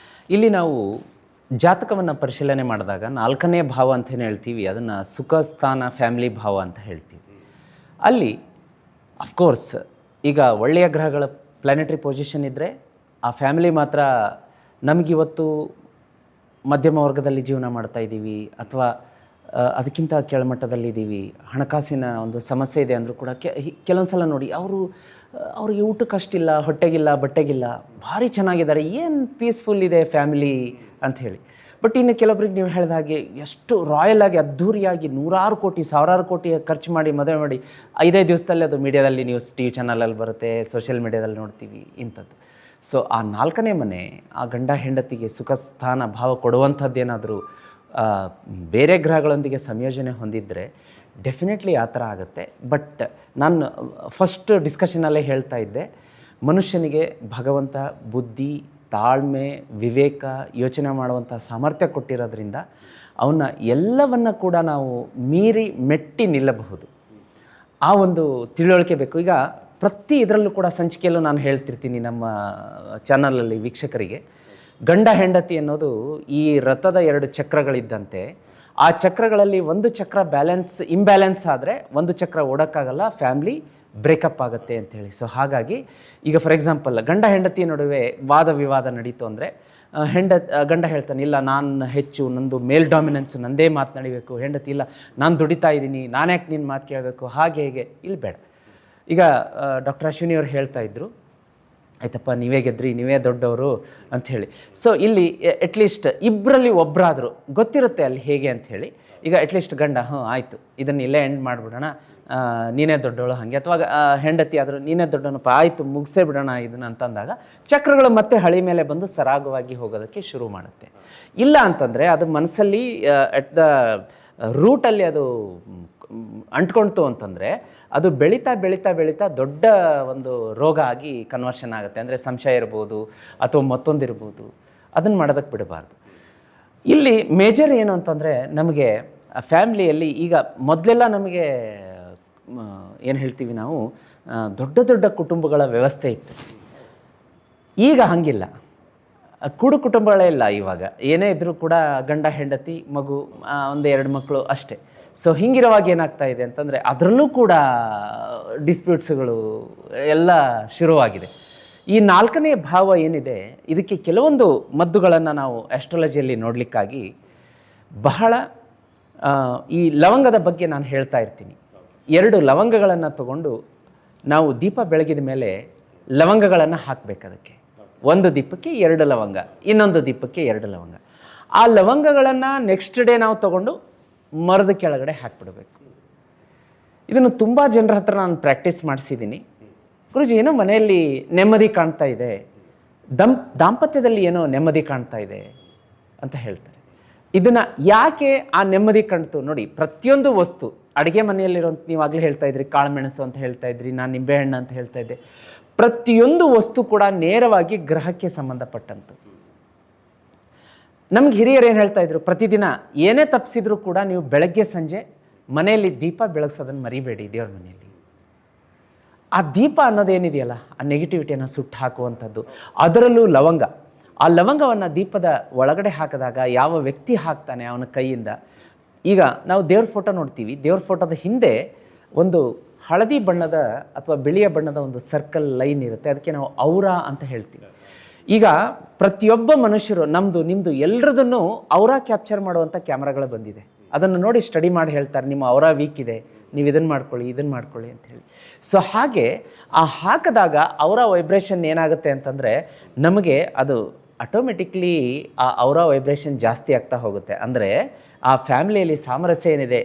ಇಲ್ಲಿ ನಾವು ಜಾತಕವನ್ನು ಪರಿಶೀಲನೆ ಮಾಡಿದಾಗ 4ನೇ ಭಾವ ಅಂತಲೇ ಹೇಳ್ತೀವಿ, ಅದನ್ನು ಸುಖ ಸ್ಥಾನ ಫ್ಯಾಮಿಲಿ ಭಾವ ಅಂತ ಹೇಳ್ತೀವಿ. ಅಲ್ಲಿ ಅಫ್ಕೋರ್ಸ್ ಈಗ ಒಳ್ಳೆಯ ಗ್ರಹಗಳ ಪ್ಲಾನೆಟರಿ ಪೊಸಿಷನ್ ಇದ್ದರೆ ಆ ಫ್ಯಾಮಿಲಿ ಮಾತ್ರ ನಮಗಿವತ್ತು ಮಧ್ಯಮ ವರ್ಗದಲ್ಲಿ ಜೀವನ ಮಾಡ್ತಾ ಇದ್ದೀವಿ ಅಥವಾ ಅದಕ್ಕಿಂತ ಕೆಳಮಟ್ಟದಲ್ಲಿದ್ದೀವಿ, ಹಣಕಾಸಿನ ಒಂದು ಸಮಸ್ಯೆ ಇದೆ ಅಂದರೂ ಕೂಡ ಕೆಲವೊಂದು ಸಲ ನೋಡಿ ಅವ್ರಿಗೆ ಊಟಕ್ಕಷ್ಟಿಲ್ಲ, ಹೊಟ್ಟೆಗಿಲ್ಲ, ಬಟ್ಟೆಗಿಲ್ಲ, ಭಾರಿ ಚೆನ್ನಾಗಿದ್ದಾರೆ, ಏನು ಪೀಸ್ಫುಲ್ ಇದೆ ಫ್ಯಾಮಿಲಿ ಅಂತ ಹೇಳಿ. ಬಟ್ ಇನ್ನು ಕೆಲವೊಬ್ರಿಗೆ ನೀವು ಹೇಳಿದ ಹಾಗೆ ಎಷ್ಟು ರಾಯಲ್ ಆಗಿ ಅದ್ಧೂರಿಯಾಗಿ 100 ಕೋಟಿ 1000 ಕೋಟಿ ಖರ್ಚು ಮಾಡಿ ಮದುವೆ ಮಾಡಿ 5 ದಿವಸದಲ್ಲಿ ಅದು ಮೀಡಿಯಾದಲ್ಲಿ ನ್ಯೂಸ್ TV ಚಾನಲಲ್ಲಿ ಬರುತ್ತೆ, ಸೋಷಿಯಲ್ ಮೀಡಿಯಾದಲ್ಲಿ ನೋಡ್ತೀವಿ ಇಂಥದ್ದು. ಸೊ ಆ 4ನೇ ಮನೆ ಆ ಗಂಡ ಹೆಂಡತಿಗೆ ಸುಖ ಸ್ಥಾನ ಭಾವ ಕೊಡುವಂಥದ್ದೇನಾದರೂ ಬೇರೆ ಗ್ರಹಗಳೊಂದಿಗೆ ಸಂಯೋಜನೆ ಹೊಂದಿದ್ದರೆ ಡೆಫಿನೆಟ್ಲಿ ಆ ಥರ ಆಗುತ್ತೆ. ಬಟ್ ನಾನು ಫಸ್ಟ್ ಡಿಸ್ಕಷನಲ್ಲೇ ಹೇಳ್ತಾ ಇದ್ದೆ, ಮನುಷ್ಯನಿಗೆ ಭಗವಂತ ಬುದ್ಧಿ, ತಾಳ್ಮೆ, ವಿವೇಕ, ಯೋಚನೆ ಮಾಡುವಂಥ ಸಾಮರ್ಥ್ಯ ಕೊಟ್ಟಿರೋದ್ರಿಂದ ಅವನ್ನ ಎಲ್ಲವನ್ನು ಕೂಡ ನಾವು ಮೀರಿ ಮೆಟ್ಟಿ ನಿಲ್ಲಬಹುದು. ಆ ಒಂದು ತಿಳುವಳಿಕೆ ಬೇಕು. ಈಗ ಪ್ರತಿ ಇದರಲ್ಲೂ ಕೂಡ ಸಂಚಿಕೆಯಲ್ಲೂ ನಾನು ಹೇಳ್ತಿರ್ತೀನಿ ನಮ್ಮ ಚಾನಲಲ್ಲಿ ವೀಕ್ಷಕರಿಗೆ, ಗಂಡ ಹೆಂಡತಿ ಅನ್ನೋದು ಈ ರಥದ 2 ಚಕ್ರಗಳಿದ್ದಂತೆ. ಆ ಚಕ್ರಗಳಲ್ಲಿ ಒಂದು ಚಕ್ರ ಇಂಬ್ಯಾಲೆನ್ಸ್ ಆದರೆ ಒಂದು ಚಕ್ರ ಓಡೋಕ್ಕಾಗಲ್ಲ, ಫ್ಯಾಮ್ಲಿ ಬ್ರೇಕಪ್ ಆಗುತ್ತೆ ಅಂಥೇಳಿ. ಸೊ ಹಾಗಾಗಿ ಈಗ ಫಾರ್ ಎಕ್ಸಾಂಪಲ್ ಗಂಡ ಹೆಂಡತಿ ನಡುವೆ ವಾದ ವಿವಾದ ನಡೀತು ಅಂದರೆ ಗಂಡ ಹೇಳ್ತಾನೆ, ಇಲ್ಲ ನಾನು ಹೆಚ್ಚು, ನಂದು ಮೇಲ್ ಡಾಮಿನೆನ್ಸ್, ನಂದೇ ಮಾತು ನಡಿಬೇಕು. ಹೆಂಡತಿ, ಇಲ್ಲ ನಾನು ದುಡಿತಾ ಇದ್ದೀನಿ, ನಾನ್ಯಾಕೆ ನಿನ್ನ ಮಾತು ಕೇಳಬೇಕು, ಹಾಗೆ ಹೇಗೆ, ಇಲ್ಲಿ ಬೇಡ. ಈಗ ಡಾಕ್ಟರ್ ಅಶ್ವಿನಿ ಅವ್ರು ಹೇಳ್ತಾ ಇದ್ರು, ಆಯ್ತಪ್ಪ ನೀವೇ ಗೆದ್ರಿ, ನೀವೇ ದೊಡ್ಡವರು ಅಂಥೇಳಿ. ಸೊ ಇಲ್ಲಿ ಅಟ್ಲೀಸ್ಟ್ ಇಬ್ಬರಲ್ಲಿ ಒಬ್ಬರಾದರೂ ಗೊತ್ತಿರುತ್ತೆ ಅಲ್ಲಿ ಹೇಗೆ ಅಂಥೇಳಿ. ಈಗ ಅಟ್ಲೀಸ್ಟ್ ಗಂಡ ಆಯಿತು ಇದನ್ನು ಇಲ್ಲೇ ಎಂಡ್ ಮಾಡಿಬಿಡೋಣ, ನೀನೇ ದೊಡ್ಡವಳು ಹಾಗೆ, ಅಥವಾ ಹೆಂಡತಿ ಆದರೂ ನೀನೇ ದೊಡ್ಡವನಪ್ಪ, ಆಯಿತು ಮುಗಿಸೇ ಬಿಡೋಣ ಇದನ್ನು ಅಂತಂದಾಗ ಚಕ್ರಗಳು ಮತ್ತೆ ಹಳಿ ಮೇಲೆ ಬಂದು ಸರಾಗವಾಗಿ ಹೋಗೋದಕ್ಕೆ ಶುರು ಮಾಡುತ್ತೆ. ಇಲ್ಲ ಅಂತಂದರೆ ಅದು ಮನಸ್ಸಲ್ಲಿ ಅಟ್ ದ ರೂಟಲ್ಲಿ ಅದು ಅಂಟ್ಕೊಳ್ತು ಅಂತಂದರೆ ಅದು ಬೆಳೀತಾ ಬೆಳೀತಾ ಬೆಳೀತಾ ದೊಡ್ಡ ಒಂದು ರೋಗ ಆಗಿ ಕನ್ವರ್ಷನ್ ಆಗುತ್ತೆ. ಅಂದರೆ ಸಂಶಯ ಇರ್ಬೋದು ಅಥವಾ ಮತ್ತೊಂದಿರ್ಬೋದು, ಅದನ್ನು ಮಾಡೋದಕ್ಕೆ ಬಿಡಬಾರ್ದು. ಇಲ್ಲಿ ಮೇಜರ್ ಏನು ಅಂತಂದರೆ ನಮಗೆ ಫ್ಯಾಮ್ಲಿಯಲ್ಲಿ ಈಗ ಮೊದಲೆಲ್ಲ ನಮಗೆ ಏನು ಹೇಳ್ತೀವಿ ನಾವು, ದೊಡ್ಡ ದೊಡ್ಡ ಕುಟುಂಬಗಳ ವ್ಯವಸ್ಥೆ ಇತ್ತು. ಈಗ ಹಾಗಿಲ್ಲ, ಕೂಡು ಕುಟುಂಬಗಳೇ ಇಲ್ಲ. ಇವಾಗ ಏನೇ ಇದ್ದರೂ ಕೂಡ ಗಂಡ ಹೆಂಡತಿ ಮಗು, 1-2 ಮಕ್ಕಳು ಅಷ್ಟೇ. ಸೊ ಹೀಗಿರುವಾಗ ಏನಾಗ್ತಾ ಇದೆ ಅಂತಂದರೆ ಅದರಲ್ಲೂ ಕೂಡ ಡಿಸ್ಪ್ಯೂಟ್ಸ್ಗಳು ಎಲ್ಲ ಶುರುವಾಗಿದೆ. ಈ 4ನೇ ಭಾವ ಏನಿದೆ, ಇದಕ್ಕೆ ಕೆಲವೊಂದು ಮದ್ದುಗಳನ್ನು ನಾವು ಆಸ್ಟ್ರಾಲಜಿಯಲ್ಲಿ ನೋಡಲಿಕ್ಕಾಗಿ ಬಹಳ ಈ ಲವಂಗದ ಬಗ್ಗೆ ನಾನು ಹೇಳ್ತಾ ಇರ್ತೀನಿ. 2 ಲವಂಗಗಳನ್ನು ತಗೊಂಡು ನಾವು ದೀಪ ಬೆಳಗಿದ ಮೇಲೆ ಲವಂಗಗಳನ್ನು ಹಾಕಬೇಕು. ಅದಕ್ಕೆ ಒಂದು ದೀಪಕ್ಕೆ 2 ಲವಂಗ, ಇನ್ನೊಂದು ದೀಪಕ್ಕೆ 2 ಲವಂಗ. ಆ ಲವಂಗಗಳನ್ನು ನೆಕ್ಸ್ಟ್ ಡೇ ನಾವು ತಗೊಂಡು ಮರದ ಕೆಳಗಡೆ ಹಾಕಿಬಿಡಬೇಕು. ಇದನ್ನು ತುಂಬ ಜನರ ಹತ್ರ ನಾನು ಪ್ರಾಕ್ಟೀಸ್ ಮಾಡಿಸಿದ್ದೀನಿ. ಗುರುಜಿ ಏನೋ ಮನೆಯಲ್ಲಿ ನೆಮ್ಮದಿ ಕಾಣ್ತಾ ಇದೆ, ದಾಂಪತ್ಯದಲ್ಲಿ ಏನೋ ನೆಮ್ಮದಿ ಕಾಣ್ತಾ ಇದೆ ಅಂತ ಹೇಳ್ತಾರೆ. ಇದನ್ನು ಯಾಕೆ ಆ ನೆಮ್ಮದಿ ಕಾಣ್ತು ನೋಡಿ, ಪ್ರತಿಯೊಂದು ವಸ್ತು ಅಡುಗೆ ಮನೆಯಲ್ಲಿರೋಂಥ, ನೀವಾಗಲೇ ಹೇಳ್ತಾ ಇದ್ರಿ ಕಾಳುಮೆಣಸು ಅಂತ ಹೇಳ್ತಾ ಇದ್ರಿ, ನಾನು ನಿಂಬೆಹಣ್ಣು ಅಂತ ಹೇಳ್ತಾ ಇದ್ದೆ. ಪ್ರತಿಯೊಂದು ವಸ್ತು ಕೂಡ ನೇರವಾಗಿ ಗ್ರಹಕ್ಕೆ ಸಂಬಂಧಪಟ್ಟಂತು. ನಮ್ಗೆ ಹಿರಿಯರು ಏನು ಹೇಳ್ತಾ ಇದ್ರು, ಪ್ರತಿದಿನ ಏನೇ ತಪ್ಪಿಸಿದ್ರು ಕೂಡ ನೀವು ಬೆಳಗ್ಗೆ ಸಂಜೆ ಮನೆಯಲ್ಲಿ ದೀಪ ಬೆಳಗ್ಸೋದನ್ನು ಮರಿಬೇಡಿ. ದೇವ್ರ ಮನೆಯಲ್ಲಿ ಆ ದೀಪ ಅನ್ನೋದೇನಿದೆಯಲ್ಲ, ಆ ನೆಗೆಟಿವಿಟಿಯನ್ನು ಸುಟ್ಟು ಹಾಕುವಂಥದ್ದು. ಅದರಲ್ಲೂ ಲವಂಗ, ಆ ಲವಂಗವನ್ನು ದೀಪದ ಒಳಗಡೆ ಹಾಕಿದಾಗ ಯಾವ ವ್ಯಕ್ತಿ ಹಾಕ್ತಾನೆ ಅವನ ಕೈಯಿಂದ, ಈಗ ನಾವು ದೇವ್ರ ಫೋಟೋ ನೋಡ್ತೀವಿ, ದೇವ್ರ ಫೋಟೋದ ಹಿಂದೆ ಒಂದು ಹಳದಿ ಬಣ್ಣದ ಅಥವಾ ಬಿಳಿಯ ಬಣ್ಣದ ಒಂದು ಸರ್ಕಲ್ ಲೈನ್ ಇರುತ್ತೆ, ಅದಕ್ಕೆ ನಾವು ಔರಾ ಅಂತ ಹೇಳ್ತೀವಿ. ಈಗ ಪ್ರತಿಯೊಬ್ಬ ಮನುಷ್ಯರು, ನಮ್ಮದು ನಿಮ್ಮದು ಎಲ್ಲರದನ್ನು ಔರಾ ಕ್ಯಾಪ್ಚರ್ ಮಾಡುವಂಥ ಕ್ಯಾಮ್ರಾಗಳು ಬಂದಿದೆ. ಅದನ್ನು ನೋಡಿ ಸ್ಟಡಿ ಮಾಡಿ ಹೇಳ್ತಾರೆ, ನಿಮ್ಮ ಔರಾ ವೀಕ್ ಇದೆ, ನೀವು ಇದನ್ನು ಮಾಡ್ಕೊಳ್ಳಿ, ಇದನ್ನು ಮಾಡ್ಕೊಳ್ಳಿ ಅಂಥೇಳಿ. ಸೊ ಹಾಗೆ ಆ ಹಾಕಿದಾಗ ಔರಾ ವೈಬ್ರೇಷನ್ ಏನಾಗುತ್ತೆ ಅಂತಂದರೆ ನಮಗೆ ಅದು ಆಟೋಮೆಟಿಕ್ಲಿ ಆ ಔರಾ ವೈಬ್ರೇಷನ್ ಜಾಸ್ತಿ ಆಗ್ತಾ ಹೋಗುತ್ತೆ. ಅಂದರೆ ಆ ಫ್ಯಾಮಿಲಿಯಲ್ಲಿ ಸಾಮರಸ್ಯ ಏನಿದೆ,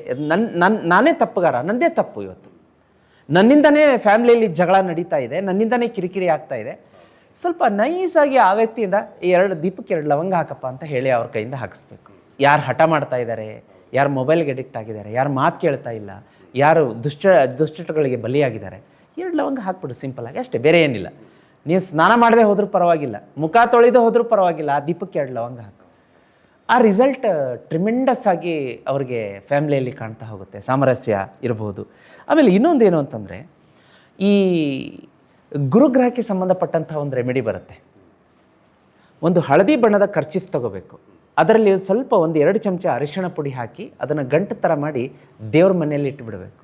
ನಾನೇ ತಪ್ಪುಗಾರ, ನನ್ನದೇ ತಪ್ಪು, ಇವತ್ತು ನನ್ನಿಂದನೇ ಫ್ಯಾಮಿಲಿಯಲ್ಲಿ ಜಗಳ ನಡೀತಾ ಇದೆ, ನನ್ನಿಂದನೇ ಕಿರಿಕಿರಿ ಆಗ್ತಾ ಇದೆ, ಸ್ವಲ್ಪ ನೈಸಾಗಿ ಆ ವ್ಯಕ್ತಿಯಿಂದ 2 ದೀಪಕ್ಕೆ 2 ಲವಂಗ ಹಾಕಪ್ಪ ಅಂತ ಹೇಳಿ ಅವ್ರ ಕೈಯಿಂದ ಹಾಕಿಸ್ಬೇಕು. ಯಾರು ಹಠ ಮಾಡ್ತಾ ಇದ್ದಾರೆ, ಯಾರು ಮೊಬೈಲ್ಗೆ ಅಡಿಕ್ಟ್ ಆಗಿದ್ದಾರೆ, ಯಾರು ಮಾತು ಕೇಳ್ತಾ ಇಲ್ಲ, ಯಾರು ದುಶ್ಚಟಗಳಿಗೆ ಬಲಿಯಾಗಿದ್ದಾರೆ, 2 ಲವಂಗ ಹಾಕ್ಬಿಡು ಸಿಂಪಲಾಗಿ, ಅಷ್ಟೇ, ಬೇರೆ ಏನಿಲ್ಲ. ನೀವು ಸ್ನಾನ ಮಾಡದೆ ಹೋದ್ರೂ ಪರವಾಗಿಲ್ಲ, ಮುಖ ತೊಳೆದು ಹೋದ್ರೂ ಪರವಾಗಿಲ್ಲ, ಆ ದೀಪಕ್ಕೆ 2 ಲವಂಗ ಹಾಕು. ಆ ರಿಸಲ್ಟ್ ಟ್ರಿಮೆಂಡಸ್ ಆಗಿ ಅವ್ರಿಗೆ ಫ್ಯಾಮ್ಲಿಯಲ್ಲಿ ಕಾಣ್ತಾ ಹೋಗುತ್ತೆ, ಸಾಮರಸ್ಯ ಇರ್ಬೋದು. ಆಮೇಲೆ ಇನ್ನೊಂದೇನು ಅಂತಂದರೆ, ಈ ಗುರುಗ್ರಹಕ್ಕೆ ಸಂಬಂಧಪಟ್ಟಂಥ ಒಂದು ರೆಮಿಡಿ ಬರುತ್ತೆ. ಒಂದು ಹಳದಿ ಬಣ್ಣದ ಕರ್ಚೀಫ್ ತಗೋಬೇಕು, ಅದರಲ್ಲಿ ಸ್ವಲ್ಪ 1-2 ಚಮಚ ಅರಿಶಿಣ ಪುಡಿ ಹಾಕಿ ಅದನ್ನು ಗಂಟು ಥರ ಮಾಡಿ ದೇವ್ರ ಮನೆಯಲ್ಲಿ ಇಟ್ಟುಬಿಡಬೇಕು.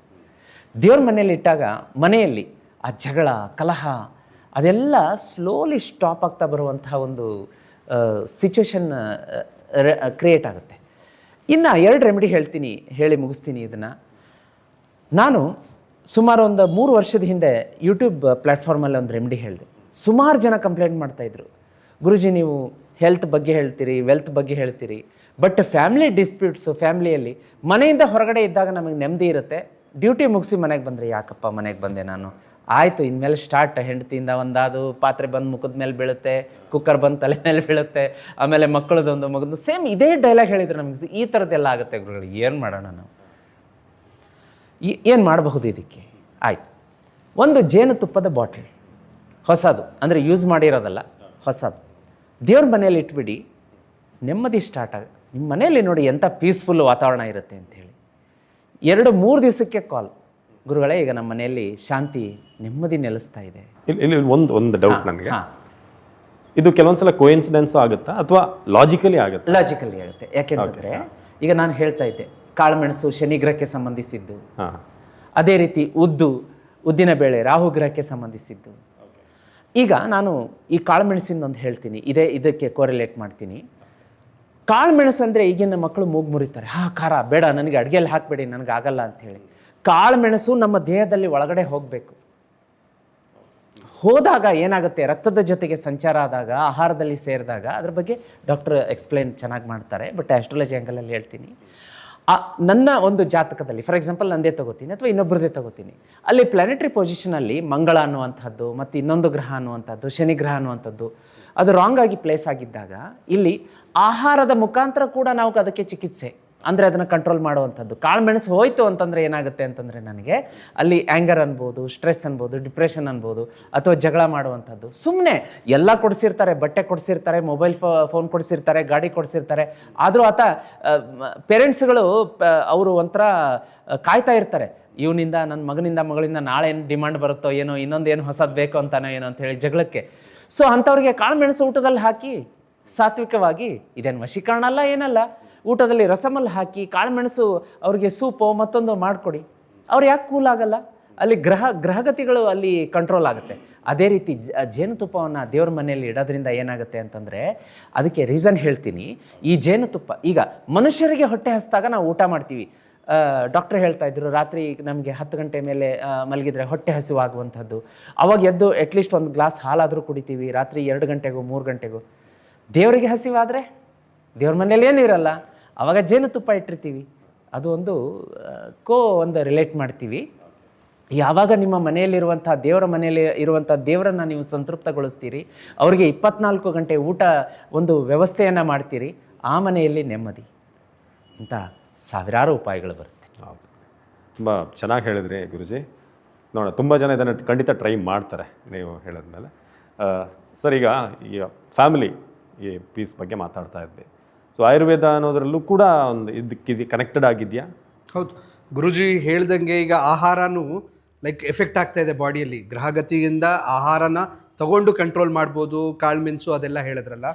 ದೇವ್ರ ಮನೆಯಲ್ಲಿ ಇಟ್ಟಾಗ ಮನೆಯಲ್ಲಿ ಆ ಜಗಳ ಕಲಹ ಅದೆಲ್ಲ ಸ್ಲೋಲಿ ಸ್ಟಾಪ್ ಆಗ್ತಾ ಬರುವಂತಹ ಒಂದು ಸಿಚುವೇಶನ್ ಕ್ರಿಯೇಟ್ ಆಗುತ್ತೆ. ಇನ್ನು 2 ರೆಮಿಡಿ ಹೇಳ್ತೀನಿ, ಹೇಳಿ ಮುಗಿಸ್ತೀನಿ ಇದನ್ನು. ನಾನು ಸುಮಾರು ಒಂದು 3 ವರ್ಷದ ಹಿಂದೆ ಯೂಟ್ಯೂಬ್ ಪ್ಲ್ಯಾಟ್ಫಾರ್ಮಲ್ಲಿ ಒಂದು ರೆಮಿಡಿ ಹೇಳಿದೆ. ಸುಮಾರು ಜನ ಕಂಪ್ಲೇಂಟ್ ಮಾಡ್ತಾಯಿದ್ರು, ಗುರುಜಿ ನೀವು ಹೆಲ್ತ್ ಬಗ್ಗೆ ಹೇಳ್ತೀರಿ, ವೆಲ್ತ್ ಬಗ್ಗೆ ಹೇಳ್ತೀರಿ, ಬಟ್ ಫ್ಯಾಮಿಲಿ ಡಿಸ್ಪ್ಯೂಟ್ಸು, ಫ್ಯಾಮಿಲಿಯಲ್ಲಿ ಮನೆಯಿಂದ ಹೊರಗಡೆ ಇದ್ದಾಗ ನಮಗೆ ನೆಮ್ಮದಿ ಇರುತ್ತೆ, ಡ್ಯೂಟಿ ಮುಗಿಸಿ ಮನೆಗೆ ಬಂದರೆ ಯಾಕಪ್ಪ ಮನೆಗೆ ಬಂದೆ ನಾನು, ಆಯಿತು ಇನ್ಮೇಲೆ ಸ್ಟಾರ್ಟ್, ಹೆಂಡತಿಯಿಂದ ಒಂದಾದು ಪಾತ್ರೆ ಬಂದು ಮುಖದ ಮೇಲೆ ಬೀಳುತ್ತೆ, ಕುಕ್ಕರ್ ಬಂದು ತಲೆ ಮೇಲೆ ಬೀಳುತ್ತೆ, ಆಮೇಲೆ ಮಕ್ಕಳದೊಂದು ಮಗದು ಸೇಮ್ ಇದೇ ಡೈಲಾಗ್ ಹೇಳಿದ್ರು ನಮಗೆ. ಈ ಥರದ್ದೆಲ್ಲ ಆಗುತ್ತೆ ಗುರುಗಳು, ಏನು ಮಾಡೋಣ ನಾವು, ಏನು ಮಾಡಬಹುದು ಇದಕ್ಕೆ? ಆಯಿತು, ಒಂದು ಜೇನುತುಪ್ಪದ ಬಾಟ್ಲ್ ಹೊಸದು, ಅಂದರೆ ಯೂಸ್ ಮಾಡಿರೋದಲ್ಲ, ಹೊಸದು, ದೇವ್ರ ಮನೆಯಲ್ಲಿ ಇಟ್ಬಿಡಿ, ನೆಮ್ಮದಿ ಸ್ಟಾರ್ಟ್ ಆಗ. ನಿಮ್ಮ ಮನೆಯಲ್ಲಿ ನೋಡಿ ಎಂಥ ಪೀಸ್ಫುಲ್ ವಾತಾವರಣ ಇರುತ್ತೆ ಅಂಥೇಳಿ. 2-3 ದಿವಸಕ್ಕೆ ಕಾಲ್, ಗುರುಗಳೇ ಈಗ ನಮ್ಮ ಮನೆಯಲ್ಲಿ ಶಾಂತಿ ನೆಮ್ಮದಿ ನೆಲೆಸ್ತಾ ಇದೆ. ಇಲ್ಲಿ ಒಂದು ಡೌಟ್ ನನಗೆ, ಇದು ಕೆಲವೊಂದ್ಸಲ ಕೋಇನ್ಸಿಡೆನ್ಸ್ ಆಗುತ್ತಾ ಅಥವಾ ಲಾಜಿಕಲಿ ಆಗುತ್ತೆ? ಲಾಜಿಕಲಿ ಆಗುತ್ತೆ. ಯಾಕೆಂತಂದರೆ ಈಗ ನಾನು ಹೇಳ್ತಾ ಇದ್ದೆ, ಕಾಳುಮೆಣಸು ಶನಿಗ್ರಹಕ್ಕೆ ಸಂಬಂಧಿಸಿದ್ದು, ಅದೇ ರೀತಿ ಉದ್ದಿನ ಬೇಳೆ ರಾಹುಗ್ರಹಕ್ಕೆ ಸಂಬಂಧಿಸಿದ್ದು. ಈಗ ನಾನು ಈ ಕಾಳುಮೆಣಸಿಂದೊಂದು ಹೇಳ್ತೀನಿ, ಇದಕ್ಕೆ ಕೋರಿಲೇಟ್ ಮಾಡ್ತೀನಿ. ಕಾಳುಮೆಣಸು ಅಂದರೆ ಈಗಿನ ಮಕ್ಕಳು ಮೂಗು ಮುರಿತಾರೆ, ಖಾರ ಬೇಡ, ನನಗೆ ಅಡುಗೆಯಲ್ಲಿ ಹಾಕಬೇಡಿ, ನನಗೆ ಆಗಲ್ಲ ಅಂಥೇಳಿ. ಕಾಳುಮೆಣಸು ನಮ್ಮ ದೇಹದಲ್ಲಿ ಒಳಗಡೆ ಹೋಗಬೇಕು. ಹೋದಾಗ ಏನಾಗುತ್ತೆ, ರಕ್ತದ ಜೊತೆಗೆ ಸಂಚಾರ ಆದಾಗ, ಆಹಾರದಲ್ಲಿ ಸೇರಿದಾಗ, ಅದ್ರ ಬಗ್ಗೆ ಡಾಕ್ಟರ್ ಎಕ್ಸ್ಪ್ಲೈನ್ ಚೆನ್ನಾಗಿ ಮಾಡ್ತಾರೆ. ಬಟ್ ಆಸ್ಟ್ರಾಲಜಿ ಆ್ಯಂಗಲಲ್ಲಿ ಹೇಳ್ತೀನಿ, ನನ್ನ ಒಂದು ಜಾತಕದಲ್ಲಿ ಫಾರ್ ಎಕ್ಸಾಂಪಲ್ ನಂದೇ ತಗೋತೀನಿ ಅಥವಾ ಇನ್ನೊಬ್ಬರದೇ ತಗೋತೀನಿ, ಅಲ್ಲಿ ಪ್ಲಾನೆಟರಿ ಪೊಸಿಷನಲ್ಲಿ ಮಂಗಳ ಅನ್ನುವಂಥದ್ದು ಮತ್ತು ಇನ್ನೊಂದು ಗ್ರಹ ಅನ್ನುವಂಥದ್ದು, ಶನಿ ಗ್ರಹ ಅನ್ನುವಂಥದ್ದು ಅದು ರಾಂಗ್ ಆಗಿ ಪ್ಲೇಸ್ ಆಗಿದ್ದಾಗ, ಇಲ್ಲಿ ಆಹಾರದ ಮುಖಾಂತರ ಕೂಡ ನಾವು ಅದಕ್ಕೆ ಚಿಕಿತ್ಸೆ ಅಂದರೆ ಅದನ್ನು ಕಂಟ್ರೋಲ್ ಮಾಡುವಂಥದ್ದು. ಕಾಳುಮೆಣಸು ಹೋಯಿತು ಅಂತಂದರೆ ಏನಾಗುತ್ತೆ ಅಂತಂದರೆ, ನನಗೆ ಅಲ್ಲಿ ಆ್ಯಂಗರ್ ಅನ್ಬೋದು, ಸ್ಟ್ರೆಸ್ ಅನ್ಬೋದು, ಡಿಪ್ರೆಷನ್ ಅನ್ಬೋದು, ಅಥವಾ ಜಗಳ ಮಾಡುವಂಥದ್ದು. ಸುಮ್ಮನೆ ಎಲ್ಲ ಕೊಡಿಸಿರ್ತಾರೆ, ಬಟ್ಟೆ ಕೊಡಿಸಿರ್ತಾರೆ, ಮೊಬೈಲ್ ಫೋನ್ ಕೊಡಿಸಿರ್ತಾರೆ, ಗಾಡಿ ಕೊಡಿಸಿರ್ತಾರೆ, ಆದರೂ ಪೇರೆಂಟ್ಸ್ಗಳು ಅವರು ಒಂಥರ ಕಾಯ್ತಾ ಇರ್ತಾರೆ, ಇವನಿಂದ ನನ್ನ ಮಗಳಿಂದ ನಾಳೆ ಏನು ಡಿಮಾಂಡ್ ಬರುತ್ತೋ ಏನೋ, ಇನ್ನೊಂದೇನು ಹೊಸದು ಬೇಕೋ ಅಂತಾನೋ ಏನೋ ಅಂಥೇಳಿ ಜಗಳಕ್ಕೆ. ಸೊ ಅಂಥವ್ರಿಗೆ ಕಾಳುಮೆಣಸು ಊಟದಲ್ಲಿ ಹಾಕಿ ಸಾತ್ವಿಕವಾಗಿ, ಇದೇನು ವಶೀಕರಣ ಅಲ್ಲ ಏನಲ್ಲ, ಊಟದಲ್ಲಿ ರಸಮಲ್ಲಿ ಹಾಕಿ ಕಾಳುಮೆಣಸು ಅವ್ರಿಗೆ ಸೂಪೋ ಮತ್ತೊಂದು ಮಾಡಿಕೊಡಿ, ಅವ್ರು ಯಾಕೆ ಕೂಲ್ ಆಗಲ್ಲ? ಅಲ್ಲಿ ಗ್ರಹಗತಿಗಳು ಅಲ್ಲಿ ಕಂಟ್ರೋಲ್ ಆಗುತ್ತೆ. ಅದೇ ರೀತಿ ಜೇನುತುಪ್ಪವನ್ನು ದೇವ್ರ ಮನೆಯಲ್ಲಿ ಇಡೋದ್ರಿಂದ ಏನಾಗುತ್ತೆ ಅಂತಂದರೆ, ಅದಕ್ಕೆ ರೀಸನ್ ಹೇಳ್ತೀನಿ. ಈ ಜೇನುತುಪ್ಪ, ಈಗ ಮನುಷ್ಯರಿಗೆ ಹೊಟ್ಟೆ ಹಸಿದಾಗ ನಾವು ಊಟ ಮಾಡ್ತೀವಿ. ಡಾಕ್ಟ್ರ್ ಹೇಳ್ತಾ ಇದ್ರು, ರಾತ್ರಿ ನಮಗೆ 10 ಗಂಟೆ ಮೇಲೆ ಮಲಗಿದ್ರೆ ಹೊಟ್ಟೆ ಹಸಿವಾಗುವಂಥದ್ದು. ಅವಾಗ ಎದ್ದು ಅಟ್ಲೀಸ್ಟ್ ಒಂದು ಗ್ಲಾಸ್ ಹಾಲಾದರೂ ಕುಡಿತೀವಿ, ರಾತ್ರಿ 2 ಗಂಟೆಗೂ 3 ಗಂಟೆಗೂ. ದೇವರಿಗೆ ಹಸಿವಾದರೆ ದೇವ್ರ ಮನೇಲಿ ಏನಿರಲ್ಲ, ಆವಾಗ ಜೇನುತುಪ್ಪ ಇಟ್ಟಿರ್ತೀವಿ, ಅದು ಒಂದು ರಿಲೇಟ್ ಮಾಡ್ತೀವಿ. ಯಾವಾಗ ನಿಮ್ಮ ಮನೆಯಲ್ಲಿರುವಂಥ ದೇವರ ಮನೆಯಲ್ಲಿ ಇರುವಂಥ ದೇವರನ್ನು ನೀವು ಸಂತೃಪ್ತಗೊಳಿಸ್ತೀರಿ, ಅವರಿಗೆ 24 ಗಂಟೆ ಊಟ ಒಂದು ವ್ಯವಸ್ಥೆಯನ್ನು ಮಾಡ್ತೀರಿ, ಆ ಮನೆಯಲ್ಲಿ ನೆಮ್ಮದಿ. ಇಂಥ ಸಾವಿರಾರು ಉಪಾಯಗಳು ಬರುತ್ತೆ. ತುಂಬ ಚೆನ್ನಾಗಿ ಹೇಳಿದ್ರಿ ಗುರುಜಿ. ನೋಡೋಣ, ತುಂಬ ಜನ ಇದನ್ನು ಖಂಡಿತ ಟ್ರೈ ಮಾಡ್ತಾರೆ ನೀವು ಹೇಳಿದ್ಮೇಲೆ. ಸರ್, ಈಗ ಫ್ಯಾಮಿಲಿ ಈ ಪೀಸ್ ಬಗ್ಗೆ ಮಾತಾಡ್ತಾ ಇದ್ವಿ. ಸೊ ಆಯುರ್ವೇದ ಅನ್ನೋದ್ರಲ್ಲೂ ಕೂಡ ಒಂದು ಇದಕ್ಕೆ ಕನೆಕ್ಟೆಡ್ ಆಗಿದೆಯಾ? ಹೌದು, ಗುರುಜಿ ಹೇಳ್ದಂಗೆ ಈಗ ಆಹಾರನೂ ಎಫೆಕ್ಟ್ ಆಗ್ತಾ ಇದೆ ಬಾಡಿಯಲ್ಲಿ. ಗ್ರಹಗತಿಯಿಂದ ಆಹಾರನ ತಗೊಂಡು ಕಂಟ್ರೋಲ್ ಮಾಡ್ಬೋದು, ಕಾಳುಮೆಣಸು ಅದೆಲ್ಲ ಹೇಳಿದ್ರಲ್ಲ.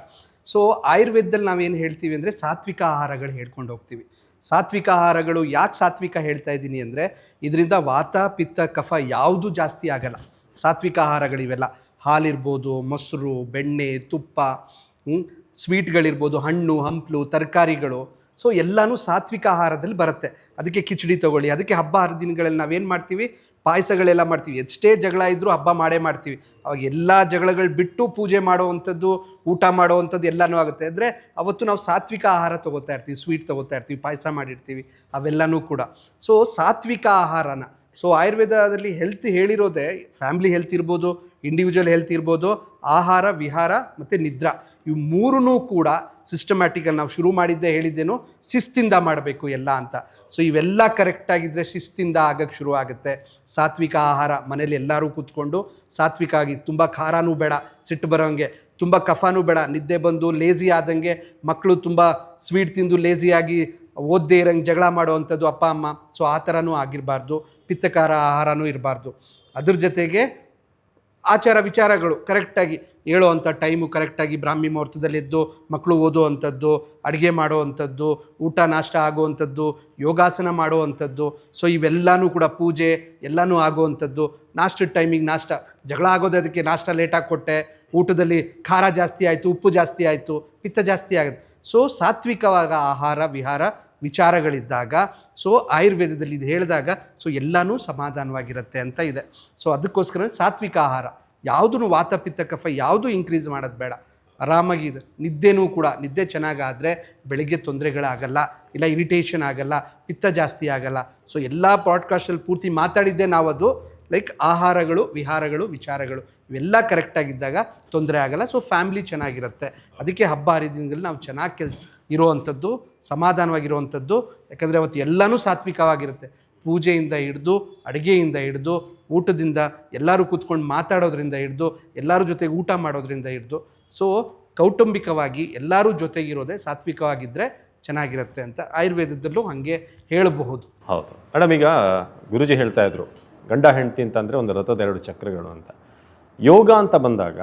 ಸೊ ಆಯುರ್ವೇದದಲ್ಲಿ ನಾವೇನು ಹೇಳ್ತೀವಿ ಅಂದರೆ ಸಾತ್ವಿಕ ಆಹಾರಗಳು ಹೇಳ್ಕೊಂಡು ಹೋಗ್ತೀವಿ. ಸಾತ್ವಿಕ ಆಹಾರಗಳು ಯಾಕೆ ಸಾತ್ವಿಕ ಹೇಳ್ತಾ ಇದ್ದೀನಿ ಅಂದರೆ, ಇದರಿಂದ ವಾತ ಪಿತ್ತ ಕಫ ಯಾವುದು ಜಾಸ್ತಿ ಆಗಲ್ಲ. ಸಾತ್ವಿಕ ಆಹಾರಗಳಿವೆಲ್ಲ ಹಾಲಿರ್ಬೋದು, ಮೊಸರು, ಬೆಣ್ಣೆ, ತುಪ್ಪ, ಸ್ವೀಟ್ಗಳಿರ್ಬೋದು, ಹಣ್ಣು ಹಂಪಲು, ತರಕಾರಿಗಳು, ಸೊ ಎಲ್ಲನೂ ಸಾತ್ವಿಕ ಆಹಾರದಲ್ಲಿ ಬರುತ್ತೆ. ಅದಕ್ಕೆ ಕಿಚಡಿ ತೊಗೊಳ್ಳಿ, ಅದಕ್ಕೆ ಹಬ್ಬ ಹರಿದಿನಗಳಲ್ಲಿ ನಾವೇನು ಮಾಡ್ತೀವಿ, ಪಾಯಸಗಳೆಲ್ಲ ಮಾಡ್ತೀವಿ. ಎಷ್ಟೇ ಜಗಳ ಇದ್ದರೂ ಹಬ್ಬ ಮಾಡೇ ಮಾಡ್ತೀವಿ. ಅವಾಗ ಎಲ್ಲ ಜಗಳಗಳು ಬಿಟ್ಟು ಪೂಜೆ ಮಾಡೋವಂಥದ್ದು, ಊಟ ಮಾಡೋವಂಥದ್ದು ಎಲ್ಲನೂ ಆಗುತ್ತೆ. ಅಂದರೆ ಅವತ್ತು ನಾವು ಸಾತ್ವಿಕ ಆಹಾರ ತೊಗೋತಾ ಇರ್ತೀವಿ, ಸ್ವೀಟ್ ತೊಗೋತಾ ಇರ್ತೀವಿ, ಪಾಯಸ ಮಾಡಿರ್ತೀವಿ, ಅವೆಲ್ಲನೂ ಕೂಡ. ಸೊ ಸಾತ್ವಿಕ ಆಹಾರನ, ಸೊ ಆಯುರ್ವೇದದಲ್ಲಿ ಹೆಲ್ತ್ ಹೇಳಿರೋದೇ ಫ್ಯಾಮಿಲಿ ಹೆಲ್ತ್ ಇರ್ಬೋದು, ಇಂಡಿವಿಜುವಲ್ ಹೆಲ್ತ್ ಇರ್ಬೋದು, ಆಹಾರ, ವಿಹಾರ ಮತ್ತು ನಿದ್ರಾ, ಇವು ಮೂರೂ ಕೂಡ ಸಿಸ್ಟಮ್ಯಾಟಿಕಲ್ಲಿ ನಾವು ಶುರು ಮಾಡಿದ್ದೆ ಹೇಳಿದ್ದೇನು, ಶಿಸ್ತಿಂದ ಮಾಡಬೇಕು ಎಲ್ಲ ಅಂತ. ಸೊ ಇವೆಲ್ಲ ಕರೆಕ್ಟಾಗಿದ್ದರೆ ಶಿಸ್ತಿಂದ ಆಗಕ್ಕೆ ಶುರು ಆಗುತ್ತೆ. ಸಾತ್ವಿಕ ಆಹಾರ ಮನೇಲಿ ಎಲ್ಲರೂ ಕೂತ್ಕೊಂಡು ಸಾತ್ವಿಕ ಆಗಿ, ತುಂಬ ಖಾರನೂ ಬೇಡ, ಸಿಟ್ಟು ಬರೋಂಗೆ, ತುಂಬ ಕಫನೂ ಬೇಡ, ನಿದ್ದೆ ಬಂದು ಲೇಜಿ ಆದಂಗೆ ಮಕ್ಕಳು ತುಂಬ ಸ್ವೀಟ್ ತಿಂದು ಲೇಜಿಯಾಗಿ ಓದದೇ ಇರೋಂಗೆ ಜಗಳ ಮಾಡುವಂಥದ್ದು ಅಪ್ಪ ಅಮ್ಮ. ಸೊ ಆ ಥರನೂ ಆಗಿರಬಾರ್ದು, ಪಿತ್ತಕಾರ ಆಹಾರನೂ ಇರಬಾರ್ದು. ಅದ್ರ ಜೊತೆಗೆ ಆಚಾರ ವಿಚಾರಗಳು ಕರೆಕ್ಟಾಗಿ ಹೇಳೋವಂಥ ಟೈಮು ಕರೆಕ್ಟಾಗಿ ಬ್ರಾಹ್ಮಿ ಮುಹೂರ್ತದಲ್ಲಿ ಎದ್ದು ಮಕ್ಕಳು ಓದೋವಂಥದ್ದು, ಅಡುಗೆ ಮಾಡೋವಂಥದ್ದು, ಊಟ ನಾಷ್ಟ ಆಗೋವಂಥದ್ದು, ಯೋಗಾಸನ ಮಾಡೋವಂಥದ್ದು. ಸೊ ಇವೆಲ್ಲನೂ ಕೂಡ ಪೂಜೆ ಎಲ್ಲನೂ ಆಗೋವಂಥದ್ದು. ನಾಷ್ಟದ ಟೈಮಿಗೆ ನಾಷ್ಟ, ಜಗಳ ಆಗೋದು ಅದಕ್ಕೆ ನಾಷ್ಟ ಲೇಟಾಗಿ ಕೊಟ್ಟೆ, ಊಟದಲ್ಲಿ ಖಾರ ಜಾಸ್ತಿ ಆಯಿತು, ಉಪ್ಪು ಜಾಸ್ತಿ ಆಯಿತು, ಪಿತ್ತ ಜಾಸ್ತಿ ಆಗುತ್ತೆ. ಸೊ ಸಾತ್ವಿಕವಾದ ಆಹಾರ ವಿಹಾರ ವಿಚಾರಗಳಿದ್ದಾಗ, ಸೊ ಆಯುರ್ವೇದದಲ್ಲಿ ಇದು ಹೇಳಿದಾಗ ಸೊ ಎಲ್ಲನೂ ಸಮಾಧಾನವಾಗಿರುತ್ತೆ ಅಂತ ಇದೆ. ಸೊ ಅದಕ್ಕೋಸ್ಕರ ಸಾತ್ವಿಕ ಆಹಾರ, ಯಾವುದೂ ವಾತ ಪಿತ್ತ ಕಫ ಯಾವುದೂ ಇನ್ಕ್ರೀಸ್ ಮಾಡೋದು ಬೇಡ, ಆರಾಮಾಗಿದೆ. ನಿದ್ದೆನೂ ಕೂಡ, ನಿದ್ದೆ ಚೆನ್ನಾಗಾದರೆ ಬೆಳಗ್ಗೆ ತೊಂದರೆಗಳಾಗಲ್ಲ, ಇಲ್ಲ ಇರಿಟೇಷನ್ ಆಗಲ್ಲ, ಪಿತ್ತ ಜಾಸ್ತಿ ಆಗಲ್ಲ. ಸೊ ಎಲ್ಲ ಪಾಡ್ಕಾಸ್ಟಲ್ಲಿ ಪೂರ್ತಿ ಮಾತಾಡಿದ್ದೆ ನಾವು, ಅದು ಆಹಾರಗಳು ವಿಹಾರಗಳು ವಿಚಾರಗಳು ಇವೆಲ್ಲ ಕರೆಕ್ಟಾಗಿದ್ದಾಗ ತೊಂದರೆ ಆಗಲ್ಲ. ಸೊ ಫ್ಯಾಮಿಲಿ ಚೆನ್ನಾಗಿರುತ್ತೆ. ಅದಕ್ಕೆ ಹಬ್ಬ ಹರಿದಿನಗಳಲ್ಲಿ ನಾವು ಚೆನ್ನಾಗಿ ಇರೋವಂಥದ್ದು, ಸಮಾಧಾನವಾಗಿರುವಂಥದ್ದು. ಯಾಕಂದರೆ ಅವತ್ತು ಎಲ್ಲನೂ ಸಾತ್ವಿಕವಾಗಿರುತ್ತೆ. ಪೂಜೆಯಿಂದ ಹಿಡಿದು, ಅಡುಗೆಯಿಂದ ಹಿಡಿದು, ಊಟದಿಂದ, ಎಲ್ಲರೂ ಕೂತ್ಕೊಂಡು ಮಾತಾಡೋದ್ರಿಂದ ಹಿಡಿದು, ಎಲ್ಲರ ಜೊತೆಗೆ ಊಟ ಮಾಡೋದ್ರಿಂದ ಹಿಡಿದು, ಸೊ ಕೌಟುಂಬಿಕವಾಗಿ ಎಲ್ಲರೂ ಜೊತೆಗಿರೋದೇ ಸಾತ್ವಿಕವಾಗಿದ್ದರೆ ಚೆನ್ನಾಗಿರುತ್ತೆ ಅಂತ ಆಯುರ್ವೇದದಲ್ಲೂ ಹಾಗೆ ಹೇಳಬಹುದು. ಹೌದು ಮೇಡಮ್. ಈಗ ಗುರುಜಿ ಹೇಳ್ತಾ ಇದ್ರು, ಗಂಡ ಹೆಂಡತಿ ಅಂತಂದರೆ ಒಂದು ರಥದ 2 ಚಕ್ರಗಳು ಅಂತ. ಯೋಗ ಅಂತ ಬಂದಾಗ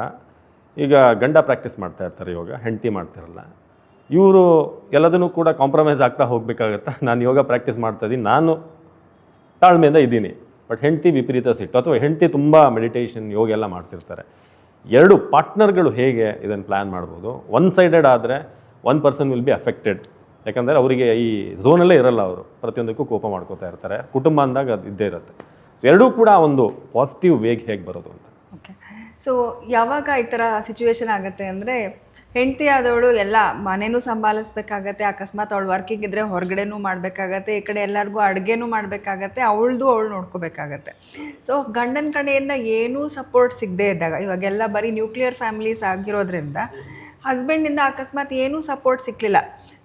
ಈಗ ಗಂಡ ಪ್ರಾಕ್ಟೀಸ್ ಮಾಡ್ತಾ ಇರ್ತಾರೆ ಯೋಗ, ಹೆಂಡತಿ ಮಾಡ್ತಿರಲ್ಲ. ಇವರು ಎಲ್ಲದನ್ನೂ ಕೂಡ ಕಾಂಪ್ರಮೈಸ್ ಆಗ್ತಾ ಹೋಗಬೇಕಾಗತ್ತಾ? ನಾನು ಯೋಗ ಪ್ರಾಕ್ಟೀಸ್ ಮಾಡ್ತಾಯಿದ್ದೀನಿ, ನಾನು ತಾಳ್ಮೆಯಿಂದ ಇದ್ದೀನಿ, ಬಟ್ ಹೆಂಡತಿ ವಿಪರೀತ ಸಿಟ್ಟು, ಅಥವಾ ಹೆಂಡತಿ ತುಂಬ ಮೆಡಿಟೇಷನ್ ಯೋಗ ಎಲ್ಲ ಮಾಡ್ತಿರ್ತಾರೆ. ಎರಡು ಪಾರ್ಟ್ನರ್ಗಳು ಹೇಗೆ ಇದನ್ನು ಪ್ಲ್ಯಾನ್ ಮಾಡ್ಬೋದು? ಒನ್ ಸೈಡೆಡ್ ಆದರೆ one person will be affected, ಯಾಕಂದರೆ ಅವರಿಗೆ ಈ ಝೋನಲ್ಲೇ ಇರಲ್ಲ, ಅವರು ಪ್ರತಿಯೊಂದಕ್ಕೂ ಕೋಪ ಮಾಡ್ಕೋತಾ ಇರ್ತಾರೆ. ಕುಟುಂಬ ಅಂದಾಗ ಅದು ಇದ್ದೇ ಇರುತ್ತೆ. ಸೊ ಎರಡೂ ಕೂಡ ಒಂದು ಪಾಸಿಟಿವ್ ವೇಗ್ ಹೇಗೆ ಬರೋದು ಅಂತ. ಓಕೆ, ಸೊ ಯಾವಾಗ ಈ ಥರ ಸಿಚುವೇಶನ್ ಆಗುತ್ತೆ ಅಂದರೆ, ಹೆಂಡತಿ ಆದವಳು ಎಲ್ಲ ಮನೆಯೂ ಸಂಭಾಲಿಸ್ಬೇಕಾಗತ್ತೆ, ಅಕಸ್ಮಾತ್ ಅವಳು ವರ್ಕಿಂಗ್ ಇದ್ದರೆ ಹೊರಗಡೆನೂ ಮಾಡಬೇಕಾಗತ್ತೆ, ಈ ಕಡೆ ಎಲ್ಲರಿಗೂ ಅಡುಗೆನೂ ಮಾಡಬೇಕಾಗತ್ತೆ, ಅವಳು ನೋಡ್ಕೋಬೇಕಾಗತ್ತೆ. ಸೊ ಗಂಡನ ಕಡೆಯಿಂದ ಏನೂ ಸಪೋರ್ಟ್ ಸಿಗದೇ ಇದ್ದಾಗ, ಇವಾಗೆಲ್ಲ ಬರೀ ನ್ಯೂಕ್ಲಿಯರ್ ಫ್ಯಾಮಿಲೀಸ್ ಆಗಿರೋದ್ರಿಂದ ಹಸ್ಬೆಂಡಿಂದ ಅಕಸ್ಮಾತ್ ಏನೂ ಸಪೋರ್ಟ್ ಸಿಕ್ಕಲಿಲ್ಲ,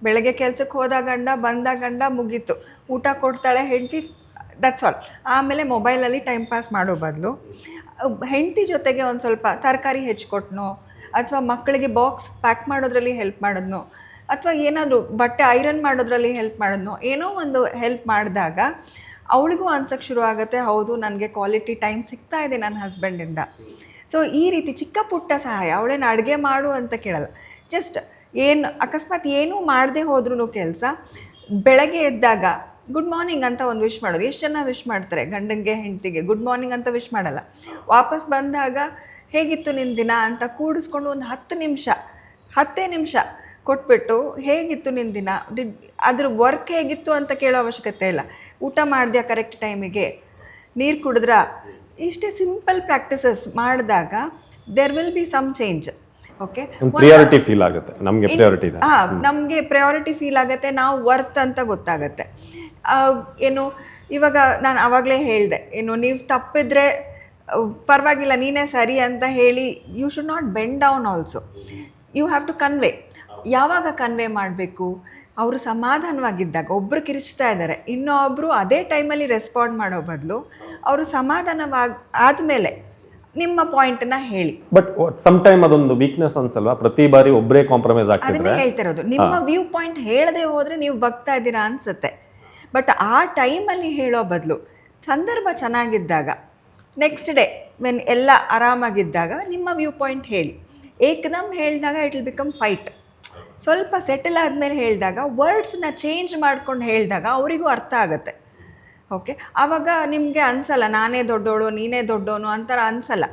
ಬೆಳಗ್ಗೆ ಕೆಲಸಕ್ಕೆ ಹೋದ ಗಂಡ ಬಂದ ಗಂಡ ಮುಗೀತು, ಊಟ ಕೊಡ್ತಾಳೆ ಹೆಂಡತಿ, ದಟ್ಸ್ ಆಲ್. ಆಮೇಲೆ ಮೊಬೈಲಲ್ಲಿ ಟೈಮ್ ಪಾಸ್ ಮಾಡೋ ಬದಲು ಹೆಂಡತಿ ಜೊತೆಗೆ ಒಂದು ಸ್ವಲ್ಪ ತರಕಾರಿ ಹೆಚ್ಚಿಕೊಟ್ನೋ, ಅಥವಾ ಮಕ್ಕಳಿಗೆ ಬಾಕ್ಸ್ ಪ್ಯಾಕ್ ಮಾಡೋದ್ರಲ್ಲಿ ಹೆಲ್ಪ್ ಮಾಡಿದ್ನೋ, ಅಥವಾ ಏನಾದರೂ ಬಟ್ಟೆ ಐರನ್ ಮಾಡೋದ್ರಲ್ಲಿ ಹೆಲ್ಪ್ ಮಾಡಿದ್ನೋ, ಏನೋ ಒಂದು ಹೆಲ್ಪ್ ಮಾಡಿದಾಗ ಅವಳಿಗೂ ಅನ್ಸೋಕ್ಕೆ ಶುರು ಆಗುತ್ತೆ, ಹೌದು ನನಗೆ ಕ್ವಾಲಿಟಿ ಟೈಮ್ ಸಿಗ್ತಾ ಇದೆ ನನ್ನ ಹಸ್ಬೆಂಡಿಂದ. ಸೊ ಈ ರೀತಿ ಚಿಕ್ಕ ಪುಟ್ಟ ಸಹಾಯ, ಅವಳೇನು ಅಡುಗೆ ಮಾಡು ಅಂತ ಕೇಳಲ್ಲ, ಜಸ್ಟ್ ಏನು ಅಕಸ್ಮಾತ್ ಏನೂ ಮಾಡದೆ ಹೋದ್ರೂ ಕೆಲಸ, ಬೆಳಗ್ಗೆ ಎದ್ದಾಗ ಗುಡ್ ಮಾರ್ನಿಂಗ್ ಅಂತ ಒಂದು ವಿಶ್ ಮಾಡೋದು. ಎಷ್ಟು ಜನ ವಿಶ್ ಮಾಡ್ತಾರೆ ಗಂಡನಿಗೆ ಹೆಂಡತಿಗೆ, ಗುಡ್ ಮಾರ್ನಿಂಗ್ ಅಂತ ವಿಶ್ ಮಾಡಲ್ಲ. ವಾಪಸ್ ಬಂದಾಗ ಹೇಗಿತ್ತು ನಿನ್ನ ದಿನ ಅಂತ ಕೂಡಿಸ್ಕೊಂಡು ಒಂದು 10 ನಿಮಿಷ ಕೊಟ್ಬಿಟ್ಟು, ಹೇಗಿತ್ತು ನಿನ್ನ ದಿನ, ಅದ್ರ ವರ್ಕ್ ಹೇಗಿತ್ತು ಅಂತ ಕೇಳೋ ಅವಶ್ಯಕತೆ ಇಲ್ಲ. ಊಟ ಮಾಡಿದ್ಯಾ ಕರೆಕ್ಟ್ ಟೈಮಿಗೆ, ನೀರು ಕುಡಿದ್ರಾ, ಇಷ್ಟೇ ಸಿಂಪಲ್ ಪ್ರಾಕ್ಟೀಸಸ್ ಮಾಡಿದಾಗ there will be some change. Okay, priority feel ಆಗುತ್ತೆ ನಮಗೆ, ಪ್ರಿಯಾರಿಟಿ ಇದೆ. ನಮಗೆ ಪ್ರಿಯಾರಿಟಿ ಫೀಲ್ ಆಗುತ್ತೆ, ನಾವು ವರ್ತ್ ಅಂತ ಗೊತ್ತಾಗುತ್ತೆ. ಏನು ಇವಾಗ ನಾನು ಆವಾಗಲೇ ಹೇಳಿದೆ, ಏನು ನೀವು ತಪ್ಪಿದ್ರೆ ಪರವಾಗಿಲ್ಲ ನೀನೇ ಸರಿ ಅಂತ ಹೇಳಿ, you should not bend down also, you have to convey. ಯಾವಾಗ ಕನ್ವೆ ಮಾಡಬೇಕು? ಅವರು ಸಮಾಧಾನವಾಗಿದ್ದಾಗ. ಒಬ್ಬರು ಕಿರಿಚ್ತಾ ಇದ್ದಾರೆ, ಇನ್ನೊಬ್ಬರು ಅದೇ ಟೈಮಲ್ಲಿ ರೆಸ್ಪಾಂಡ್ ಮಾಡೋ ಬದಲು ಅವರು ಆದಮೇಲೆ ನಿಮ್ಮ ಪಾಯಿಂಟನ್ನ ಹೇಳಿ. ಬಟ್ ಸಮ್ ಟೈಮ್ ಅದೊಂದು ವೀಕ್ನೆಸ್ ಅನ್ಸಲ್ವಾ? ಪ್ರತಿ ಬಾರಿ ಒಬ್ಬರೇ ಕಾಂಪ್ರಮೈಸ್ ಆಗ್ತಿದ್ರೆ, ಅದನ್ನೇ ಹೇಳ್ತಿರೋದು, ನಿಮ್ಮ ವ್ಯೂ ಪಾಯಿಂಟ್ ಹೇಳದೆ ಹೋದರೆ ನೀವು ಬಗ್ತಾ ಇದ್ದೀರಾ ಅನ್ಸುತ್ತೆ. ಬಟ್ ಆ ಟೈಮಲ್ಲಿ ಹೇಳೋ ಬದಲು ಸಂದರ್ಭ ಚೆನ್ನಾಗಿದ್ದಾಗ, ನೆಕ್ಸ್ಟ್ ಡೇ ವೆನ್ ಎಲ್ಲ ಆರಾಮಾಗಿದ್ದಾಗ ನಿಮ್ಮ ವ್ಯೂ ಪಾಯಿಂಟ್ ಹೇಳಿ. ಏಕದಮ್ ಹೇಳಿದಾಗ ಇಟ್ ವಿಲ್ ಬಿಕಮ್ ಫೈಟ್. ಸ್ವಲ್ಪ ಸೆಟಲ್ ಆದಮೇಲೆ ಹೇಳಿದಾಗ, ವರ್ಡ್ಸ್ನ ಚೇಂಜ್ ಮಾಡ್ಕೊಂಡು ಹೇಳಿದಾಗ ಅವರಿಗೂ ಅರ್ಥ ಆಗುತ್ತೆ. ಓಕೆ, ಆವಾಗ ನಿಮಗೆ ಅನಿಸಲ್ಲ ನಾನೇ ದೊಡ್ಡೋಳು ನೀನೇ ದೊಡ್ಡೋನು ಅಂತರ ಅನಿಸಲ್ಲ.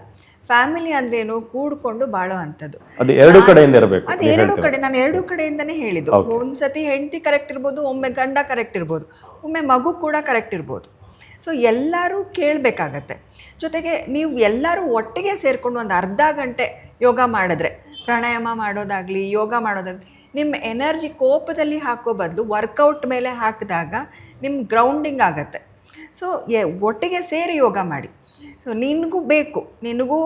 ಫ್ಯಾಮಿಲಿ ಅಂದ್ರೇನು, ಕೂಡ್ಕೊಂಡು ಬಾಳೋ ಅಂಥದ್ದು. ಅದು ಎರಡು ಕಡೆಯಿಂದ ಇರಬೇಕು. ಅದು ಎರಡು ಕಡೆ, ನಾನು ಎರಡು ಕಡೆಯಿಂದನೇ ಹೇಳಿದ್ದು. ಒಂದ್ಸತಿ ಹೆಂಡತಿ ಕರೆಕ್ಟ್ ಇರ್ಬೋದು, ಒಮ್ಮೆ ಗಂಡ ಕರೆಕ್ಟ್ ಇರ್ಬೋದು, ಒಮ್ಮೆ ಮಗು ಕೂಡ ಕರೆಕ್ಟ್ ಇರ್ಬೋದು. ಸೊ ಎಲ್ಲರೂ ಕೇಳಬೇಕಾಗತ್ತೆ. ಜೊತೆಗೆ ನೀವು ಎಲ್ಲರೂ ಒಟ್ಟಿಗೆ ಸೇರಿಕೊಂಡು ಒಂದು ಅರ್ಧ ಗಂಟೆ ಯೋಗ ಮಾಡಿದ್ರೆ, ಪ್ರಾಣಾಯಾಮ ಮಾಡೋದಾಗಲಿ ಯೋಗ ಮಾಡೋದಾಗಲಿ, ನಿಮ್ಮ ಎನರ್ಜಿ ಕೋಪದಲ್ಲಿ ಹಾಕೋ ಬದಲು ವರ್ಕೌಟ್ ಮೇಲೆ ಹಾಕಿದಾಗ ನಿಮ್ಮ ಗ್ರೌಂಡಿಂಗ್ ಆಗುತ್ತೆ. ಸೊ ಒಟ್ಟಿಗೆ ಸೇರಿ ಯೋಗ ಮಾಡಿ. ಸೊ ನಿನಗೂ ಬೇಕು, ನಿನಗೂ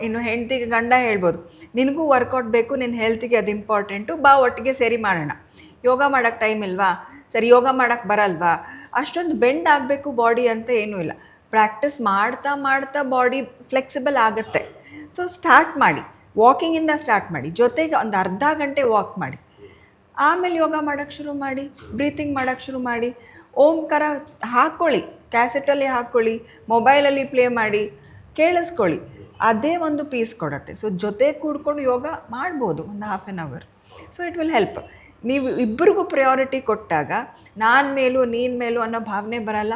ಇನ್ನು ಹೆಂಡತಿಗೆ ಗಂಡ ಹೇಳ್ಬೋದು, ನಿನಗೂ ವರ್ಕೌಟ್ ಬೇಕು, ನಿನ್ನ ಹೆಲ್ತಿಗೆ ಅದು ಇಂಪಾರ್ಟೆಂಟು, ಬಾ ಒಟ್ಟಿಗೆ ಸೇರಿ ಮಾಡೋಣ. ಯೋಗ ಮಾಡೋಕ್ಕೆ ಟೈಮ್ ಇಲ್ವಾ, ಸರಿ ಯೋಗ ಮಾಡೋಕ್ಕೆ ಬರಲ್ವಾ, ಅಷ್ಟೊಂದು ಬೆಂಡ್ ಆಗಬೇಕು ಬಾಡಿ ಅಂತ ಏನೂ ಇಲ್ಲ. ಪ್ರಾಕ್ಟೀಸ್ ಮಾಡ್ತಾ ಮಾಡ್ತಾ ಬಾಡಿ ಫ್ಲೆಕ್ಸಿಬಲ್ ಆಗುತ್ತೆ. ಸೊ ಸ್ಟಾರ್ಟ್ ಮಾಡಿ, ವಾಕಿಂಗಿಂದ ಸ್ಟಾರ್ಟ್ ಮಾಡಿ, ಜೊತೆಗೆ ಒಂದು ಅರ್ಧ ಗಂಟೆ ವಾಕ್ ಮಾಡಿ, ಆಮೇಲೆ ಯೋಗ ಮಾಡೋಕ್ಕೆ ಶುರು ಮಾಡಿ, ಬ್ರೀತಿಂಗ್ ಮಾಡೋಕ್ಕೆ ಶುರು ಮಾಡಿ. ಓಂಕಾರ ಹಾಕ್ಕೊಳ್ಳಿ, ಕ್ಯಾಸೆಟಲ್ಲಿ ಹಾಕ್ಕೊಳ್ಳಿ, ಮೊಬೈಲಲ್ಲಿ ಪ್ಲೇ ಮಾಡಿ, ಕೇಳಿಸ್ಕೊಳ್ಳಿ, ಅದೇ ಒಂದು ಪೀಸ್ ಕೊಡುತ್ತೆ. ಸೊ ಜೊತೆ ಕೂಡ್ಕೊಂಡು ಯೋಗ ಮಾಡ್ಬೋದು ಒಂದು ½ an hour. So it will help. ನೀವು ಇಬ್ಬರಿಗೂ ಪ್ರಯಾರಿಟಿ ಕೊಟ್ಟಾಗ ನಾನು ಮೇಲೂ ನೀನು ಮೇಲೂ ಅನ್ನೋ ಭಾವನೆ ಬರಲ್ಲ,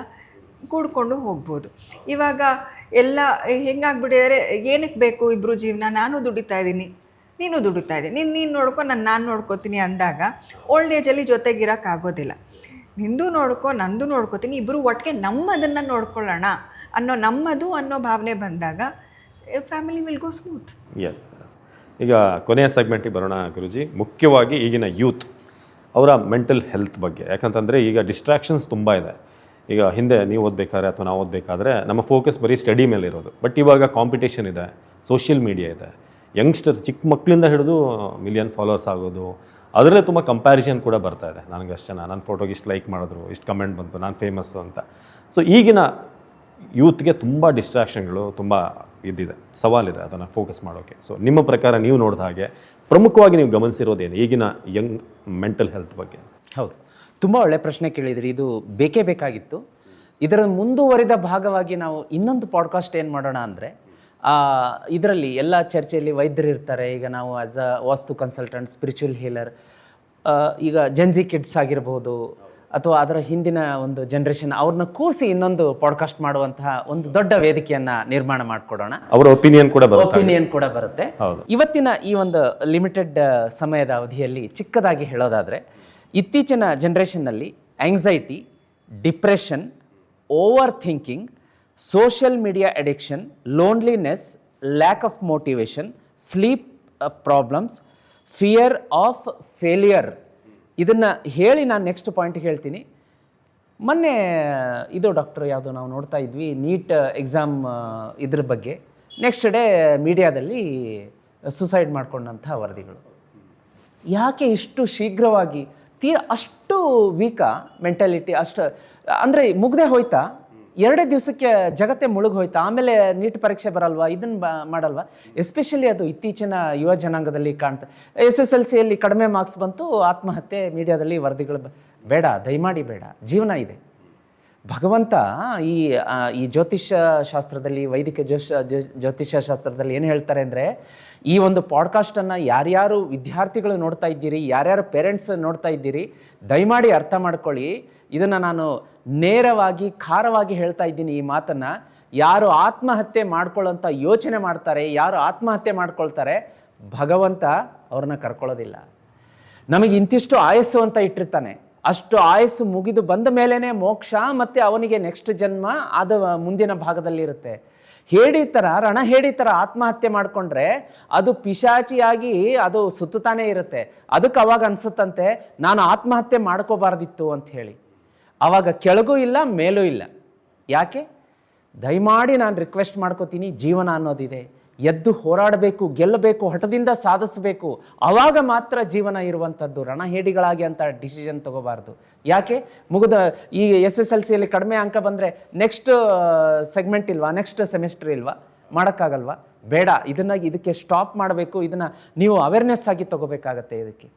ಕೂಡ್ಕೊಂಡು ಹೋಗ್ಬೋದು. ಇವಾಗ ಎಲ್ಲ ಹೆಂಗಾಗ್ಬಿಟ್ಟಿದ್ದಾರೆ, ಏನಕ್ಕೆ ಬೇಕು ಇಬ್ಬರು ಜೀವನ, ನಾನು ದುಡಿತಾ ಇದ್ದೀನಿ ನೀನು ದುಡಿತಾ ಇದ್ದೀನಿ, ನೀನು ನೋಡ್ಕೊ ನಾನು ನೋಡ್ಕೋತೀನಿ ಅಂದಾಗ ಓಲ್ಡ್ ಏಜಲ್ಲಿ ಜೊತೆಗಿರೋಕ್ಕಾಗೋದಿಲ್ಲ. ನಿಂದು ನೋಡ್ಕೊ ನಂದು ನೋಡ್ಕೋತೀನಿ, ಇಬ್ಬರು ಒಟ್ಟಿಗೆ ನಮ್ಮದನ್ನು ನೋಡ್ಕೊಳ್ಳೋಣ ಅನ್ನೋ ಭಾವನೆ ಬಂದಾಗ family will go smooth. Yes. ಈಗ ಕೊನೆಯ ಸೆಗ್ಮೆಂಟಿಗೆ ಬರೋಣ ಗುರುಜಿ. ಮುಖ್ಯವಾಗಿ ಈಗಿನ ಯೂತ್ ಅವರ ಮೆಂಟಲ್ ಹೆಲ್ತ್ ಬಗ್ಗೆ, ಯಾಕಂತಂದರೆ ಈಗ ಡಿಸ್ಟ್ರಾಕ್ಷನ್ಸ್ ತುಂಬ ಇದೆ. ಈಗ ಹಿಂದೆ ನೀವು ಓದಬೇಕಾದ್ರೆ ಅಥವಾ ನಾವು ಓದಬೇಕಾದ್ರೆ ನಮ್ಮ ಫೋಕಸ್ ಬರೀ ಸ್ಟಡಿ ಮೇಲೆ ಇರೋದು. ಬಟ್ ಇವಾಗ ಕಾಂಪಿಟೇಷನ್ ಇದೆ, ಸೋಷಿಯಲ್ ಮೀಡಿಯಾ ಇದೆ, ಯಂಗ್ಸ್ಟರ್ಸ್ ಚಿಕ್ಕ ಮಕ್ಕಳಿಂದ ಹಿಡಿದು ಮಿಲಿಯನ್ ಫಾಲೋವರ್ಸ್ ಆಗೋದು, ಅದರಲ್ಲೇ ತುಂಬ ಕಂಪ್ಯಾರಿಸನ್ ಕೂಡ ಬರ್ತಾ ಇದೆ. ನನಗೆ ಅಷ್ಟು ಜನ ನನ್ನ ಫೋಟೋಗೆ ಇಷ್ಟು ಲೈಕ್ ಮಾಡಿದ್ರು, ಇಷ್ಟು ಕಮೆಂಟ್ ಬಂತು, ನಾನು ಫೇಮಸ್ಸು ಅಂತ. ಸೊ ಈಗಿನ ಯೂತ್ಗೆ ತುಂಬ ಡಿಸ್ಟ್ರಾಕ್ಷನ್ಗಳು ತುಂಬ ಇದ್ದಿದೆ, ಸವಾಲಿದೆ ಅದನ್ನು ಫೋಕಸ್ ಮಾಡೋಕ್ಕೆ. ಸೊ ನಿಮ್ಮ ಪ್ರಕಾರ ನೀವು ನೋಡಿದ ಹಾಗೆ ಪ್ರಮುಖವಾಗಿ ನೀವು ಗಮನಿಸಿರೋದೇನು ಈಗಿನ ಯಂಗ್ ಮೆಂಟಲ್ ಹೆಲ್ತ್ ಬಗ್ಗೆ? ಹೌದು, ತುಂಬ ಒಳ್ಳೆ ಪ್ರಶ್ನೆ ಕೇಳಿದ್ರಿ. ಇದು ಬೇಕೇ ಬೇಕಾಗಿತ್ತು. ಇದರ ಮುಂದುವರಿದ ಭಾಗವಾಗಿ ನಾವು ಇನ್ನೊಂದು ಪಾಡ್ಕಾಸ್ಟ್ ಏನು ಮಾಡೋಣ ಅಂದರೆ, ಇದರಲ್ಲಿ ಎಲ್ಲ ಚರ್ಚೆಯಲ್ಲಿ ವೈದ್ಯರು ಇರ್ತಾರೆ. ಈಗ ನಾವು as a vastu consultant, spiritual healer, ಈಗ ಜೆನ್ಜಿ ಕಿಡ್ಸ್ ಆಗಿರ್ಬೋದು ಅಥವಾ ಅದರ ಹಿಂದಿನ ಒಂದು ಜನ್ರೇಷನ್ ಅವ್ರನ್ನ ಕೂರಿಸಿ ಇನ್ನೊಂದು ಪಾಡ್ಕಾಸ್ಟ್ ಮಾಡುವಂತಹ ಒಂದು ದೊಡ್ಡ ವೇದಿಕೆಯನ್ನು ನಿರ್ಮಾಣ ಮಾಡಿಕೊಡೋಣ. ಅವರ ಒಪಿನಿಯನ್ ಕೂಡ ಬರುತ್ತೆ. ಇವತ್ತಿನ ಈ ಒಂದು ಲಿಮಿಟೆಡ್ ಸಮಯದ ಅವಧಿಯಲ್ಲಿ ಚಿಕ್ಕದಾಗಿ ಹೇಳೋದಾದರೆ, ಇತ್ತೀಚಿನ ಜನ್ರೇಷನ್ನಲ್ಲಿ anxiety, depression, overthinking, social media addiction, loneliness, lack of motivation, sleep problems, fear of failure, ಇದನ್ನು ಹೇಳಿ ನಾನು ನೆಕ್ಸ್ಟ್ ಪಾಯಿಂಟ್ ಹೇಳ್ತೀನಿ. ಮೊನ್ನೆ ಇದು ಡಾಕ್ಟರ್ ಯಾವುದು ನಾವು ನೋಡ್ತಾ ಇದ್ವಿ, ನೀಟ್ ಎಕ್ಸಾಮ್ ಇದ್ರ ಬಗ್ಗೆ ನೆಕ್ಸ್ಟ್ ಡೇ ಮೀಡಿಯಾದಲ್ಲಿ ಸುಸೈಡ್ ಮಾಡ್ಕೊಂಡಂಥ ವರದಿಗಳು. ಯಾಕೆ ಇಷ್ಟು ಶೀಘ್ರವಾಗಿ ಅಷ್ಟು ವೀಕಾ ಮೆಂಟಾಲಿಟಿ, ಅಷ್ಟು ಅಂದರೆ ಮುಗ್ದೇ ಹೋಯ್ತಾ, 2 ದಿವಸಕ್ಕೆ ಜಗತ್ತೇ ಮುಳುಗಿ ಹೋಯ್ತಾ, ಆಮೇಲೆ ನೀಟ್ ಪರೀಕ್ಷೆ ಬರಲ್ವಾ, ಇದನ್ನು ಮಾಡಲ್ವಾ? ಎಸ್ಪೆಷಲಿ ಅದು ಇತ್ತೀಚಿನ ಯುವ ಜನಾಂಗದಲ್ಲಿ ಕಾಣ್ತಾ. SSLCಯಲ್ಲಿ ಕಡಿಮೆ ಮಾರ್ಕ್ಸ್ ಬಂತು, ಆತ್ಮಹತ್ಯೆ, ಮೀಡಿಯಾದಲ್ಲಿ ವರದಿಗಳು. ಬೇಡ, ದಯಮಾಡಿ ಬೇಡ, ಜೀವನ ಇದೆ. ಭಗವಂತ ಈ ಜ್ಯೋತಿಷ್ಯ ಶಾಸ್ತ್ರದಲ್ಲಿ, ವೈದಿಕ ಜ್ಯೋತಿಷ್ಯ ಶಾಸ್ತ್ರದಲ್ಲಿ ಏನು ಹೇಳ್ತಾರೆ ಅಂದರೆ, ಈ ಒಂದು ಪಾಡ್ಕಾಸ್ಟನ್ನು ಯಾರ್ಯಾರು ವಿದ್ಯಾರ್ಥಿಗಳು ನೋಡ್ತಾ ಇದ್ದೀರಿ, ಯಾರ್ಯಾರು ಪೇರೆಂಟ್ಸ್ ನೋಡ್ತಾ ಇದ್ದೀರಿ, ದಯಮಾಡಿ ಅರ್ಥ ಮಾಡ್ಕೊಳ್ಳಿ. ಇದನ್ನು ನಾನು ನೇರವಾಗಿ ಖಾರವಾಗಿ ಹೇಳ್ತಾ ಇದ್ದೀನಿ. ಈ ಮಾತನ್ನು ಯಾರು ಆತ್ಮಹತ್ಯೆ ಮಾಡ್ಕೊಳ್ಳೋಂಥ ಯೋಚನೆ ಮಾಡ್ತಾರೆ, ಯಾರು ಆತ್ಮಹತ್ಯೆ ಮಾಡ್ಕೊಳ್ತಾರೆ, ಭಗವಂತ ಅವ್ರನ್ನ ಕರ್ಕೊಳ್ಳೋದಿಲ್ಲ. ನಮಗೆ ಇಂತಿಷ್ಟು ಆಯಸ್ಸು ಅಂತ ಇಟ್ಟಿರ್ತಾನೆ. ಅಷ್ಟು ಆಯಸ್ಸು ಮುಗಿದು ಬಂದ ಮೇಲೇ ಮೋಕ್ಷ, ಮತ್ತು ಅವನಿಗೆ ನೆಕ್ಸ್ಟ್ ಜನ್ಮ ಅದು ಮುಂದಿನ ಭಾಗದಲ್ಲಿರುತ್ತೆ. ರಣಹೇಡಿ ಥರ ಆತ್ಮಹತ್ಯೆ ಮಾಡಿಕೊಂಡ್ರೆ ಅದು ಪಿಶಾಚಿಯಾಗಿ ಅದು ಸುತ್ತಾನೇ ಇರುತ್ತೆ. ಅದಕ್ಕೆ ಅವಾಗ ಅನಿಸುತ್ತಂತೆ, ನಾನು ಆತ್ಮಹತ್ಯೆ ಮಾಡ್ಕೋಬಾರ್ದಿತ್ತು ಅಂತ ಹೇಳಿ. ಆವಾಗ ಕೆಳಗೂ ಇಲ್ಲ, ಮೇಲೂ ಇಲ್ಲ. ಯಾಕೆ? ದಯಮಾಡಿ ನಾನು ರಿಕ್ವೆಸ್ಟ್ ಮಾಡ್ಕೋತೀನಿ, ಜೀವನ ಅನ್ನೋದಿದೆ, ಎದ್ದು ಹೋರಾಡಬೇಕು, ಗೆಲ್ಲಬೇಕು, ಹಠದಿಂದ ಸಾಧಿಸಬೇಕು. ಆವಾಗ ಮಾತ್ರ ಜೀವನ ಇರುವಂಥದ್ದು. ರಣಹೇಡಿಗಳಾಗಿ ಅಂತ ಡಿಸಿಷನ್ ತಗೋಬಾರ್ದು. ಯಾಕೆ? ಮುಗಿದ ಈ SSLCಯಲ್ಲಿ ಕಡಿಮೆ ಅಂಕ ಬಂದರೆ ನೆಕ್ಸ್ಟ್ ಸೆಗ್ಮೆಂಟ್ ಇಲ್ವಾ, ನೆಕ್ಸ್ಟ್ ಸೆಮಿಸ್ಟರ್ ಇಲ್ವಾ, ಮಾಡೋಕ್ಕಾಗಲ್ವಾ? ಬೇಡ, ಇದಕ್ಕೆ ಸ್ಟಾಪ್ ಮಾಡಬೇಕು. ಇದನ್ನು ನೀವು ಅವೇರ್ನೆಸ್ ಆಗಿ ತಗೋಬೇಕಾಗತ್ತೆ. ಇದಕ್ಕೆ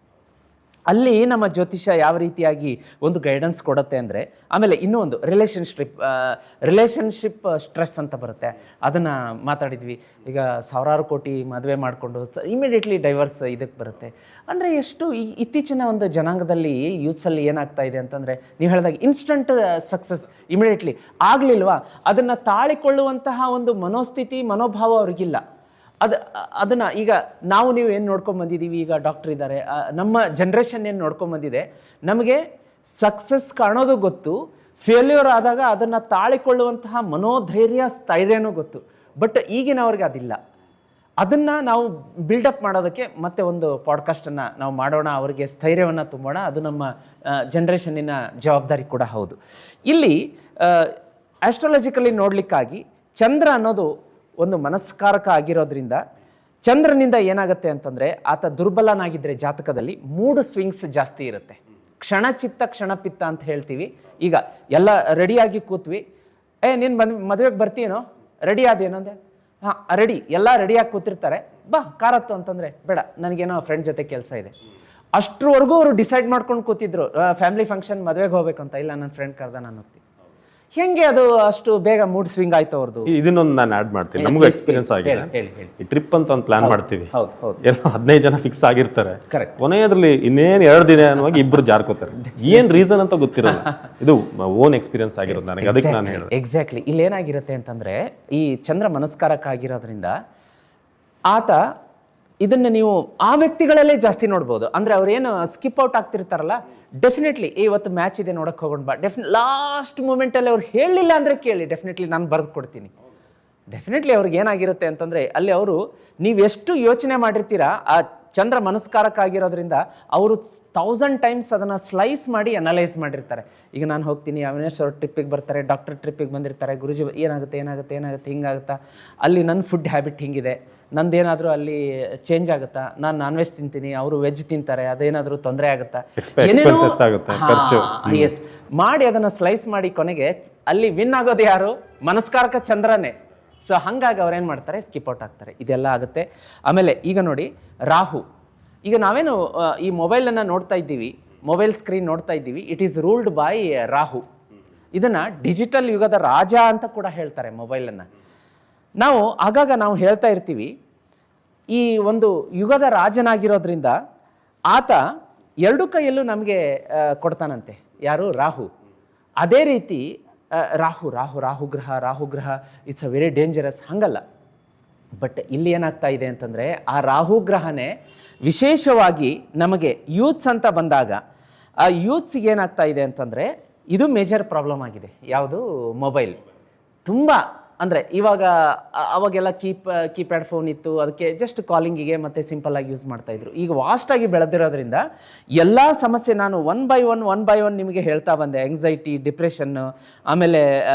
ಅಲ್ಲಿ ನಮ್ಮ ಜ್ಯೋತಿಷ್ಯ ಯಾವ ರೀತಿಯಾಗಿ ಒಂದು ಗೈಡೆನ್ಸ್ ಕೊಡುತ್ತೆ ಅಂದರೆ, ಆಮೇಲೆ ಇನ್ನೂ ಒಂದು ರಿಲೇಷನ್ಶಿಪ್ ಸ್ಟ್ರೆಸ್ ಅಂತ ಬರುತ್ತೆ. ಅದನ್ನು ಮಾತಾಡಿದ್ವಿ. ಈಗ 1000 ಕೋಟಿ ಮದುವೆ ಮಾಡಿಕೊಂಡು ಇಮಿಡಿಯೇಟ್ಲಿ ಡೈವರ್ಸ್ ಇದಕ್ಕೆ ಬರುತ್ತೆ. ಅಂದರೆ ಎಷ್ಟು ಇತ್ತೀಚಿನ ಒಂದು ಜನಾಂಗದಲ್ಲಿ, ಯೂತ್ಸಲ್ಲಿ ಏನಾಗ್ತಾ ಇದೆ ಅಂತಂದರೆ, ನೀವು ಹೇಳಿದಾಗ ಇನ್ಸ್ಟಂಟ್ ಸಕ್ಸಸ್ ಇಮಿಡಿಯೇಟ್ಲಿ ಆಗಲಿಲ್ವಾ, ಅದನ್ನು ತಾಳಿಕೊಳ್ಳುವಂತಹ ಒಂದು ಮನೋಸ್ಥಿತಿ, ಮನೋಭಾವ ಅವ್ರಿಗಿಲ್ಲ. ಅದನ್ನು ಈಗ ನೀವು ಏನು ನೋಡ್ಕೊಂಬಂದಿದ್ದೀವಿ, ಈಗ ಡಾಕ್ಟ್ರ್ ಇದ್ದಾರೆ, ನಮ್ಮ ಜನ್ರೇಷನ್ ಏನು ನೋಡ್ಕೊಂಬಂದಿದೆ, ನಮಗೆ ಸಕ್ಸಸ್ ಕಾಣೋದು ಗೊತ್ತು, ಫೇಲ್ಯೂರ್ ಆದಾಗ ಅದನ್ನು ತಾಳಿಕೊಳ್ಳುವಂತಹ ಮನೋಧೈರ್ಯ, ಸ್ಥೈರ್ಯನೂ ಗೊತ್ತು. ಬಟ್ ಈಗಿನವ್ರಿಗೆ ಅದಿಲ್ಲ. ಅದನ್ನು ನಾವು ಬಿಲ್ಡಪ್ ಮಾಡೋದಕ್ಕೆ ಮತ್ತೆ ಒಂದು ಪಾಡ್ಕಾಸ್ಟನ್ನು ನಾವು ಮಾಡೋಣ, ಅವರಿಗೆ ಸ್ಥೈರ್ಯವನ್ನು ತುಂಬೋಣ. ಅದು ನಮ್ಮ ಜನ್ರೇಷನ್ನಿನ ಜವಾಬ್ದಾರಿ ಕೂಡ ಹೌದು. ಇಲ್ಲಿ ಆಸ್ಟ್ರಾಲಜಿಕಲಿ ನೋಡಲಿಕ್ಕಾಗಿ ಚಂದ್ರ ಅನ್ನೋದು ಒಂದು ಮನಸ್ಕಾರಕ ಆಗಿರೋದ್ರಿಂದ, ಚಂದ್ರನಿಂದ ಏನಾಗುತ್ತೆ ಅಂತಂದರೆ, ಆತ ದುರ್ಬಲನಾಗಿದ್ದರೆ ಜಾತಕದಲ್ಲಿ 3 ಸ್ವಿಂಗ್ಸ್ ಜಾಸ್ತಿ ಇರುತ್ತೆ. ಕ್ಷಣಚಿತ್ತ, ಕ್ಷಣಪಿತ್ತ ಅಂತ ಹೇಳ್ತೀವಿ. ಈಗ ಎಲ್ಲ ರೆಡಿಯಾಗಿ ಕೂತ್ವಿ, ನೀನು ಮದುವೆಗೆ ಬರ್ತೀನೋ, ರೆಡಿ ಆದೇನೋ ಅಂದೆ, ಹಾಂ ರೆಡಿ, ಎಲ್ಲ ರೆಡಿಯಾಗಿ ಕೂತಿರ್ತಾರೆ, ಬಾ ಕಾರತ್ತು ಅಂತಂದರೆ, ಬೇಡ ನನಗೇನೋ ಫ್ರೆಂಡ್ ಜೊತೆ ಕೆಲಸ ಇದೆ. ಅಷ್ಟರವರೆಗೂ ಅವರು ಡಿಸೈಡ್ ಮಾಡ್ಕೊಂಡು ಕೂತಿದ್ರು, ಫ್ಯಾಮಿಲಿ ಫಂಕ್ಷನ್ ಮದುವೆಗೆ ಹೋಗ್ಬೇಕು ಅಂತ. ಇಲ್ಲ, ನನ್ನ ಫ್ರೆಂಡ್ ಕರೆದ, ನಾನು ಹೋಗ್ತೀನಿ. ಹೆಂಗೆ ಅದು ಅಷ್ಟು ಬೇಗ ಮೂಡ್ ಸ್ವಿಂಗ್ ಆಯ್ತು ಅವ್ರದ್ದು? ಇದನ್ನೊಂದು ನಾನು ಆ್ಯಡ್ ಮಾಡ್ತೀನಿ. ನಮಗೂ ಎಕ್ಸ್ಪೀರಿಯನ್ಸ್ ಆಗಿದೆ. ಈ ಟ್ರಿಪ್ ಅಂತ ಒಂದು ಪ್ಲಾನ್ ಮಾಡ್ತೀವಿ, ಏನೋ 15 ಜನ ಫಿಕ್ಸ್ ಆಗಿರ್ತಾರೆ. ಕೊನೆಯದ್ರಲ್ಲಿ ಇನ್ನೇನು 2 ದಿನ ಅನ್ನುವಾಗ ಇಬ್ಬರು ಜಾರ್ಕೋತಾರೆ. ಏನ್ ರೀಸನ್ ಅಂತ ಗೊತ್ತಿರಲ್ಲ. ಇದು ಓನ್ ಎಕ್ಸ್ಪೀರಿಯನ್ಸ್ ಆಗಿರೋದು ನನಗೆ, ಅದಕ್ಕೆ ನಾನು ಹೇಳಿದೆ. ಎಕ್ಸಾಕ್ಟ್ಲಿ. ಇಲ್ಲಿ ಏನಾಗಿರುತ್ತೆ ಅಂತಂದ್ರೆ, ಈ ಚಂದ್ರ ಮನಸ್ಕಾರಕ ಆಗಿರೋದ್ರಿಂದ ಆತ ಇದನ್ನು ನೀವು ಆ ವ್ಯಕ್ತಿಗಳಲ್ಲೇ ಜಾಸ್ತಿ ನೋಡ್ಬೋದು. ಅಂದರೆ ಅವ್ರೇನು ಸ್ಕಿಪ್ ಔಟ್ ಆಗ್ತಿರ್ತಾರಲ್ಲ, ಡೆಫಿನೆಟ್ಲಿ ಇವತ್ತು ಮ್ಯಾಚ್ ಇದೆ ನೋಡೋಕೆ ಹೋಗೋಣ ಬಾ, ಲಾಸ್ಟ್ ಮೂಮೆಂಟಲ್ಲಿ ಅವ್ರು ಹೇಳಲಿಲ್ಲ ಅಂದರೆ ಕೇಳಿ, ಡೆಫಿನೆಟ್ಲಿ ನಾನು ಬರೆದು ಕೊಡ್ತೀನಿ. ಡೆಫಿನೆಟ್ಲಿ ಅವ್ರಿಗೆ ಏನಾಗಿರುತ್ತೆ ಅಂತಂದರೆ, ಅಲ್ಲಿ ಅವರು ನೀವು ಎಷ್ಟು ಯೋಚನೆ ಮಾಡಿರ್ತೀರಾ, ಆ ಚಂದ್ರ ಮನಸ್ಕಾರಕ ಆಗಿರೋದ್ರಿಂದ ಅವರು 1000 ಟೈಮ್ಸ್ ಅದನ್ನು ಸ್ಲೈಸ್ ಮಾಡಿ ಅನಲೈಸ್ ಮಾಡಿರ್ತಾರೆ. ಈಗ ನಾನು ಹೋಗ್ತೀನಿ, ಅವಿನಾಶ್ ಅವ್ರ ಟ್ರಿಪ್ಪಿಗೆ ಬರ್ತಾರೆ, ಡಾಕ್ಟರ್ ಟ್ರಿಪ್ಪಿಗೆ ಬಂದಿರ್ತಾರೆ, ಗುರುಜಿ ಏನಾಗುತ್ತೆ ಹಿಂಗಾಗುತ್ತಾ, ಅಲ್ಲಿ ನನ್ನ ಫುಡ್ ಹ್ಯಾಬಿಟ್ ಹಿಂಗಿದೆ, ನಂದೇನಾದರೂ ಅಲ್ಲಿ ಚೇಂಜ್ ಆಗುತ್ತಾ, ನಾನು ನಾನ್ ವೆಜ್ ತಿಂತೀನಿ, ಅವರು ವೆಜ್ ತಿಂತಾರೆ, ಅದೇನಾದರೂ ತೊಂದರೆ ಆಗುತ್ತಾ, ಎಸ್ ಮಾಡಿ ಅದನ್ನು ಸ್ಲೈಸ್ ಮಾಡಿ ಕೊನೆಗೆ ಅಲ್ಲಿ ವಿನ್ ಆಗೋದು ಯಾರು? ಮನಸ್ಕಾರಕ ಚಂದ್ರನೇ. ಸೊ ಹಾಗಾಗಿ ಅವ್ರೇನು ಮಾಡ್ತಾರೆ, ಸ್ಕಿಪ್ ಔಟ್ ಆಗ್ತಾರೆ. ಇದೆಲ್ಲ ಆಗುತ್ತೆ. ಆಮೇಲೆ ಈಗ ನೋಡಿ, ರಾಹು. ಈಗ ನಾವೇನು ಈ ಮೊಬೈಲನ್ನು ನೋಡ್ತಾ ಇದ್ದೀವಿ, ಮೊಬೈಲ್ ಸ್ಕ್ರೀನ್ ನೋಡ್ತಾ ಇದ್ದೀವಿ, it is ruled by Rahu. ಇದನ್ನು ಡಿಜಿಟಲ್ ಯುಗದ ರಾಜ ಅಂತ ಕೂಡ ಹೇಳ್ತಾರೆ ಮೊಬೈಲನ್ನು. ನಾವು ಆಗಾಗ ನಾವು ಹೇಳ್ತಾ ಇರ್ತೀವಿ, ಈ ಒಂದು ಯುಗದ ರಾಜನಾಗಿರೋದ್ರಿಂದ ಆತ ಎರಡು ಕೈಯಲ್ಲೂ ನಮಗೆ ಕೊಡ್ತಾನಂತೆ. ಯಾರು? ರಾಹು. ಅದೇ ರೀತಿ ರಾಹುಗ್ರಹ ಇಟ್ಸ್ ಅ ವೆರಿ ಡೇಂಜರಸ್. ಹಂಗಲ್ಲ. ಬಟ್ ಇಲ್ಲಿ ಏನಾಗ್ತಾ ಇದೆ ಅಂತಂದರೆ, ಆ ರಾಹುಗ್ರಹನೇ ವಿಶೇಷವಾಗಿ ನಮಗೆ ಯೂತ್ಸ್ ಅಂತ ಬಂದಾಗ, ಆ ಯೂತ್ಸಿಗೆ ಏನಾಗ್ತಾ ಇದೆ ಅಂತಂದರೆ, ಇದು ಮೇಜರ್ ಪ್ರಾಬ್ಲಮ್ ಆಗಿದೆ. ಯಾವುದು? ಮೊಬೈಲ್. ತುಂಬ ಅಂದರೆ ಇವಾಗ ಅವಾಗೆಲ್ಲ ಕೀಪ್ಯಾಡ್ ಫೋನ್ ಇತ್ತು, ಅದಕ್ಕೆ ಜಸ್ಟ್ ಕಾಲಿಂಗಿಗೆ ಮತ್ತು ಸಿಂಪಲ್ಲಾಗಿ ಯೂಸ್ ಮಾಡ್ತಾಯಿದ್ರು. ಈಗ ವಾಸ್ಟಾಗಿ ಬೆಳೆದಿರೋದ್ರಿಂದ ಎಲ್ಲ ಸಮಸ್ಯೆ ನಾನು ಒನ್ ಬೈ ಒನ್ ನಿಮಗೆ ಹೇಳ್ತಾ ಬಂದೆ. ಎಂಗ್ಸೈಟಿ, ಡಿಪ್ರೆಷನ್ನು, ಆಮೇಲೆ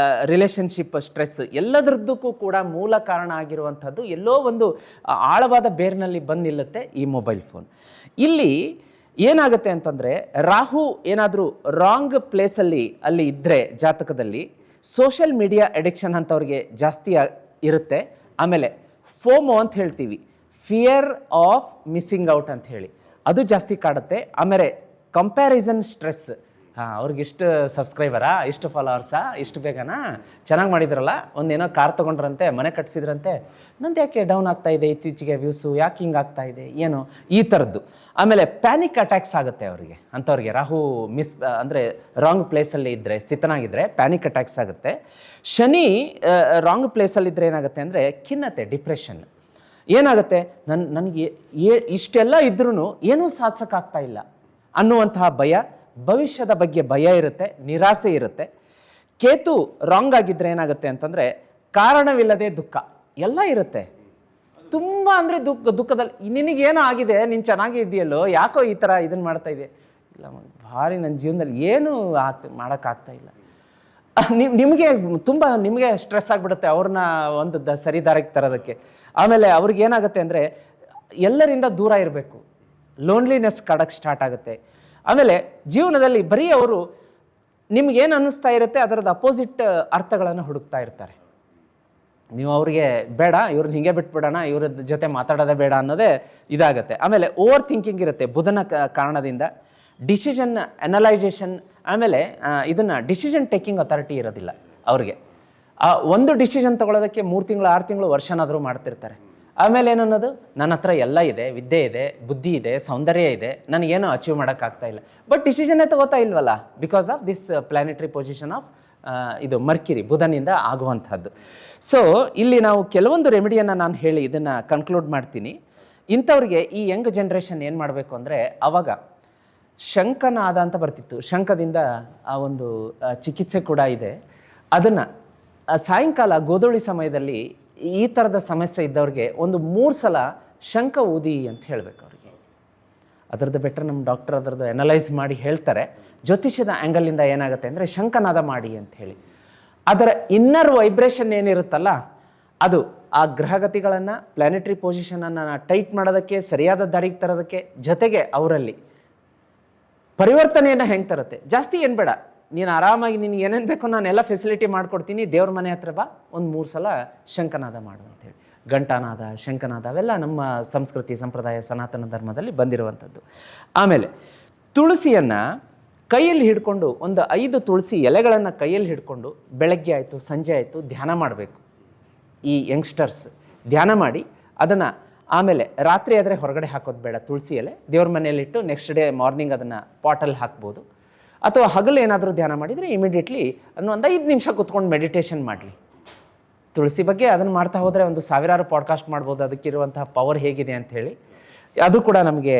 ರಿಲೇಷನ್ಶಿಪ್ ಸ್ಟ್ರೆಸ್, ಎಲ್ಲದರದ್ದಕ್ಕೂ ಕೂಡ ಮೂಲ ಕಾರಣ ಆಗಿರುವಂಥದ್ದು ಎಲ್ಲೋ ಒಂದು ಆಳವಾದ ಬೇರಿನಲ್ಲಿ ಬಂದು ನಿಲ್ಲುತ್ತೆ ಈ ಮೊಬೈಲ್ ಫೋನ್. ಇಲ್ಲಿ ಏನಾಗುತ್ತೆ ಅಂತಂದರೆ, ರಾಹು ಏನಾದರೂ ರಾಂಗ್ ಪ್ಲೇಸಲ್ಲಿ ಅಲ್ಲಿ ಇದ್ದರೆ ಜಾತಕದಲ್ಲಿ ಸೋಷಿಯಲ್ ಮೀಡಿಯಾ ಅಡಿಕ್ಷನ್ ಅಂಥವ್ರಿಗೆ ಜಾಸ್ತಿ ಇರುತ್ತೆ. ಆಮೇಲೆ ಫೋಮೋ ಅಂತ ಹೇಳ್ತೀವಿ, ಫಿಯರ್ ಆಫ್ ಮಿಸ್ಸಿಂಗ್ ಔಟ್ ಅಂತ ಹೇಳಿ, ಅದು ಜಾಸ್ತಿ ಕಾಡುತ್ತೆ. ಆಮೇಲೆ ಕಂಪ್ಯಾರಿಸನ್ ಸ್ಟ್ರೆಸ್. ಅವ್ರಿಗೆ ಇಷ್ಟು ಸಬ್ಸ್ಕ್ರೈಬರಾ, ಇಷ್ಟು ಫಾಲೋವರ್ಸಾ, ಇಷ್ಟು ಬೇಗನಾ, ಚೆನ್ನಾಗಿ ಮಾಡಿದ್ರಲ್ಲ, ಒಂದೇನೋ ಕಾರ್ ತೊಗೊಂಡ್ರಂತೆ, ಮನೆ ಕಟ್ಸಿದ್ರಂತೆ, ನಂದು ಯಾಕೆ ಡೌನ್ ಆಗ್ತಾ ಇದೆ ಇತ್ತೀಚೆಗೆ ವ್ಯೂಸು, ಯಾಕೆ ಹಿಂಗೆ ಆಗ್ತಾ ಇದೆ ಏನೋ, ಈ ಥರದ್ದು. ಆಮೇಲೆ ಪ್ಯಾನಿಕ್ ಅಟ್ಯಾಕ್ಸ್ ಆಗುತ್ತೆ ಅವರಿಗೆ, ಅಂಥವ್ರಿಗೆ ರಾಹು ಅಂದರೆ ರಾಂಗ್ ಪ್ಲೇಸಲ್ಲಿ ಇದ್ದರೆ, ಸ್ಥಿತನಾಗಿದ್ದರೆ ಪ್ಯಾನಿಕ್ ಅಟ್ಯಾಕ್ಸ್ ಆಗುತ್ತೆ. ಶನಿ ರಾಂಗ್ ಪ್ಲೇಸಲ್ಲಿದ್ದರೆ ಏನಾಗುತ್ತೆ ಅಂದರೆ ಖಿನ್ನತೆ, ಡಿಪ್ರೆಷನ್. ಏನಾಗುತ್ತೆ, ನನಗೆ ಇಷ್ಟೆಲ್ಲ ಇದ್ರೂ ಏನೂ ಸಾಧಿಸೋಕ್ಕಾಗ್ತಾ ಇಲ್ಲ ಅನ್ನುವಂತಹ ಭಯ, ಭವಿಷ್ಯದ ಬಗ್ಗೆ ಭಯ ಇರುತ್ತೆ, ನಿರಾಸೆ ಇರುತ್ತೆ. ಕೇತು ರಾಂಗ್ ಆಗಿದ್ದರೆ ಏನಾಗುತ್ತೆ ಅಂತಂದರೆ ಕಾರಣವಿಲ್ಲದೆ ದುಃಖ ಎಲ್ಲ ಇರುತ್ತೆ. ತುಂಬ ಅಂದರೆ ದುಃಖದಲ್ಲಿ ನಿನಗೇನೋ ಆಗಿದೆ, ನೀನು ಚೆನ್ನಾಗಿ ಇದೆಯಲ್ಲೋ, ಯಾಕೋ ಈ ಥರ ಇದನ್ನು ಮಾಡ್ತಾ ಇದೆ, ಇಲ್ಲ ಭಾರಿ ನನ್ನ ಜೀವನದಲ್ಲಿ ಏನೂ ಮಾಡೋಕ್ಕಾಗ್ತಾ ಇಲ್ಲ. ನಿಮಗೆ ಸ್ಟ್ರೆಸ್ ಆಗಿಬಿಡುತ್ತೆ ಅವ್ರನ್ನ ಒಂದು ಸರಿದಾರಕ್ಕೆ ತರೋದಕ್ಕೆ. ಆಮೇಲೆ ಅವ್ರಿಗೇನಾಗುತ್ತೆ ಅಂದರೆ ಎಲ್ಲರಿಂದ ದೂರ ಇರಬೇಕು, ಲೋನ್ಲಿನೆಸ್ ಕಾಡಕ್ಕೆ ಸ್ಟಾರ್ಟ್ ಆಗುತ್ತೆ. ಆಮೇಲೆ ಜೀವನದಲ್ಲಿ ಬರೀ ಅವರು ನಿಮ್ಗೇನು ಅನ್ನಿಸ್ತಾ ಇರುತ್ತೆ ಅದರದ್ದು ಅಪೋಸಿಟ್ ಅರ್ಥಗಳನ್ನು ಹುಡುಕ್ತಾ ಇರ್ತಾರೆ. ನೀವು ಅವ್ರಿಗೆ ಬೇಡ, ಇವ್ರನ್ನ ಹಿಂಗೆ ಬಿಟ್ಬಿಡೋಣ, ಇವ್ರ ಜೊತೆ ಮಾತಾಡೋದೇ ಬೇಡ ಅನ್ನೋದೇ ಇದಾಗುತ್ತೆ. ಆಮೇಲೆ ಓವರ್ ಥಿಂಕಿಂಗ್ ಇರುತ್ತೆ ಬುಧನ ಕಾರಣದಿಂದ. ಡಿಸಿಷನ್ ಅನಲೈಸೇಷನ್, ಆಮೇಲೆ ಇದನ್ನು ಡಿಸಿಷನ್ ಟೇಕಿಂಗ್ ಅಥಾರಿಟಿ ಇರೋದಿಲ್ಲ ಅವ್ರಿಗೆ. ಒಂದು ಡಿಸಿಷನ್ ತೊಗೊಳೋದಕ್ಕೆ 3 ತಿಂಗಳು 6 ತಿಂಗಳು ವರ್ಷನಾದರೂ ಮಾಡ್ತಿರ್ತಾರೆ. ಆಮೇಲೆ ಏನನ್ನೋದು, ನನ್ನ ಹತ್ರ ಎಲ್ಲ ಇದೆ, ವಿದ್ಯೆ ಇದೆ, ಬುದ್ಧಿ ಇದೆ, ಸೌಂದರ್ಯ ಇದೆ, ನನಗೇನೋ ಅಚೀವ್ ಮಾಡೋಕ್ಕಾಗ್ತಾ ಇಲ್ಲ. ಬಟ್ ಡಿಸಿಷನ್ನೇ ತಗೋತಾ ಇಲ್ವಲ್ಲ, because of this planetary position of ಇದು ಮರ್ಕಿರಿ, ಬುಧನಿಂದ ಆಗುವಂಥದ್ದು. ಸೊ ಇಲ್ಲಿ ನಾವು ಕೆಲವೊಂದು ರೆಮಿಡಿಯನ್ನು ನಾನು ಹೇಳಿ ಇದನ್ನು ಕನ್ಕ್ಲೂಡ್ ಮಾಡ್ತೀನಿ. ಇಂಥವ್ರಿಗೆ ಈ ಯಂಗ್ ಜನ್ರೇಷನ್ ಏನು ಮಾಡಬೇಕು ಅಂದರೆ, ಆವಾಗ ಶಂಖನಾದ ಅಂತ ಬರ್ತಿತ್ತು, ಶಂಖದಿಂದ ಆ ಒಂದು ಚಿಕಿತ್ಸೆ ಕೂಡ ಇದೆ. ಅದನ್ನು ಸಾಯಂಕಾಲ ಗೋಧೂಳಿ ಸಮಯದಲ್ಲಿ ಈ ಥರದ ಸಮಸ್ಯೆ ಇದ್ದವ್ರಿಗೆ ಒಂದು 3 ಸಲ ಶಂಖ ಊದಿ ಅಂತ ಹೇಳಬೇಕು ಅವ್ರಿಗೆ. ಅದರದ್ದು ಬೆಟ್ರ್ ನಮ್ಮ ಡಾಕ್ಟರ್ ಅದರದ್ದು ಅನಲೈಸ್ ಮಾಡಿ ಹೇಳ್ತಾರೆ. ಜ್ಯೋತಿಷ್ಯದ ಆ್ಯಂಗಲಿಂದ ಏನಾಗುತ್ತೆ ಅಂದರೆ ಶಂಖನಾದ ಮಾಡಿ ಅಂತ ಹೇಳಿ. ಅದರ ಇನ್ನರ್ ವೈಬ್ರೇಷನ್ ಏನಿರುತ್ತಲ್ಲ, ಅದು ಆ ಗ್ರಹಗತಿಗಳನ್ನು, ಪ್ಲಾನೆಟರಿ ಪೊಸಿಷನನ್ನು ಟೈಟ್ ಮಾಡೋದಕ್ಕೆ, ಸರಿಯಾದ ದಾರಿಗೆ ತರೋದಕ್ಕೆ, ಜೊತೆಗೆ ಅವರಲ್ಲಿ ಪರಿವರ್ತನೆಯನ್ನು ಹೆಂಗೆ ತರುತ್ತೆ. ಜಾಸ್ತಿ ಏನು ಬೇಡ, ನೀನು ಆರಾಮಾಗಿ ನಿನಗೆ ಏನೇನು ಬೇಕೋ ನಾನೆಲ್ಲ ಫೆಸಿಲಿಟಿ ಮಾಡಿಕೊಡ್ತೀನಿ, ದೇವ್ರ ಮನೆ ಹತ್ರ ಬಾ, ಒಂದು 3 ಸಲ ಶಂಖನಾದ ಮಾಡು ಅಂತೇಳಿ. ಘಂಟಾನಾದ, ಶಂಖನಾದ ಅವೆಲ್ಲ ನಮ್ಮ ಸಂಸ್ಕೃತಿ ಸಂಪ್ರದಾಯ ಸನಾತನ ಧರ್ಮದಲ್ಲಿ ಬಂದಿರುವಂಥದ್ದು. ಆಮೇಲೆ ತುಳಸಿಯನ್ನು ಕೈಯಲ್ಲಿ ಹಿಡ್ಕೊಂಡು, ಒಂದು 5 ತುಳಸಿ ಎಲೆಗಳನ್ನು ಕೈಯಲ್ಲಿ ಹಿಡ್ಕೊಂಡು ಬೆಳಗ್ಗೆ ಆಯಿತು ಸಂಜೆ ಆಯಿತು ಧ್ಯಾನ ಮಾಡಬೇಕು. ಈ ಯಂಗ್ಸ್ಟರ್ಸ್ ಧ್ಯಾನ ಮಾಡಿ ಅದನ್ನು ಆಮೇಲೆ ರಾತ್ರಿ ಆದರೆ ಹೊರಗಡೆ ಹಾಕೋದು ಬೇಡ. ತುಳಸಿ ಎಲೆ ದೇವ್ರ ಮನೆಯಲ್ಲಿಟ್ಟು ನೆಕ್ಸ್ಟ್ ಡೇ ಮಾರ್ನಿಂಗ್ ಅದನ್ನು ಪಾಟಲ್ಲಿ ಹಾಕ್ಬೋದು. ಅಥವಾ ಹಗಲು ಏನಾದರೂ ಧ್ಯಾನ ಮಾಡಿದರೆ ಇಮಿಡಿಯೇಟ್ಲಿ ಅದನ್ನು ಒಂದು 5 ನಿಮಿಷ ಕೂತ್ಕೊಂಡು ಮೆಡಿಟೇಷನ್ ಮಾಡಲಿ. ತುಳಸಿ ಬಗ್ಗೆ ಅದನ್ನು ಮಾಡ್ತಾ ಹೋದರೆ ಒಂದು 1000 ಪಾಡ್ಕಾಸ್ಟ್ ಮಾಡ್ಬೋದು, ಅದಕ್ಕಿರುವಂತಹ ಪವರ್ ಹೇಗಿದೆ ಅಂಥೇಳಿ. ಅದು ಕೂಡ ನಮಗೆ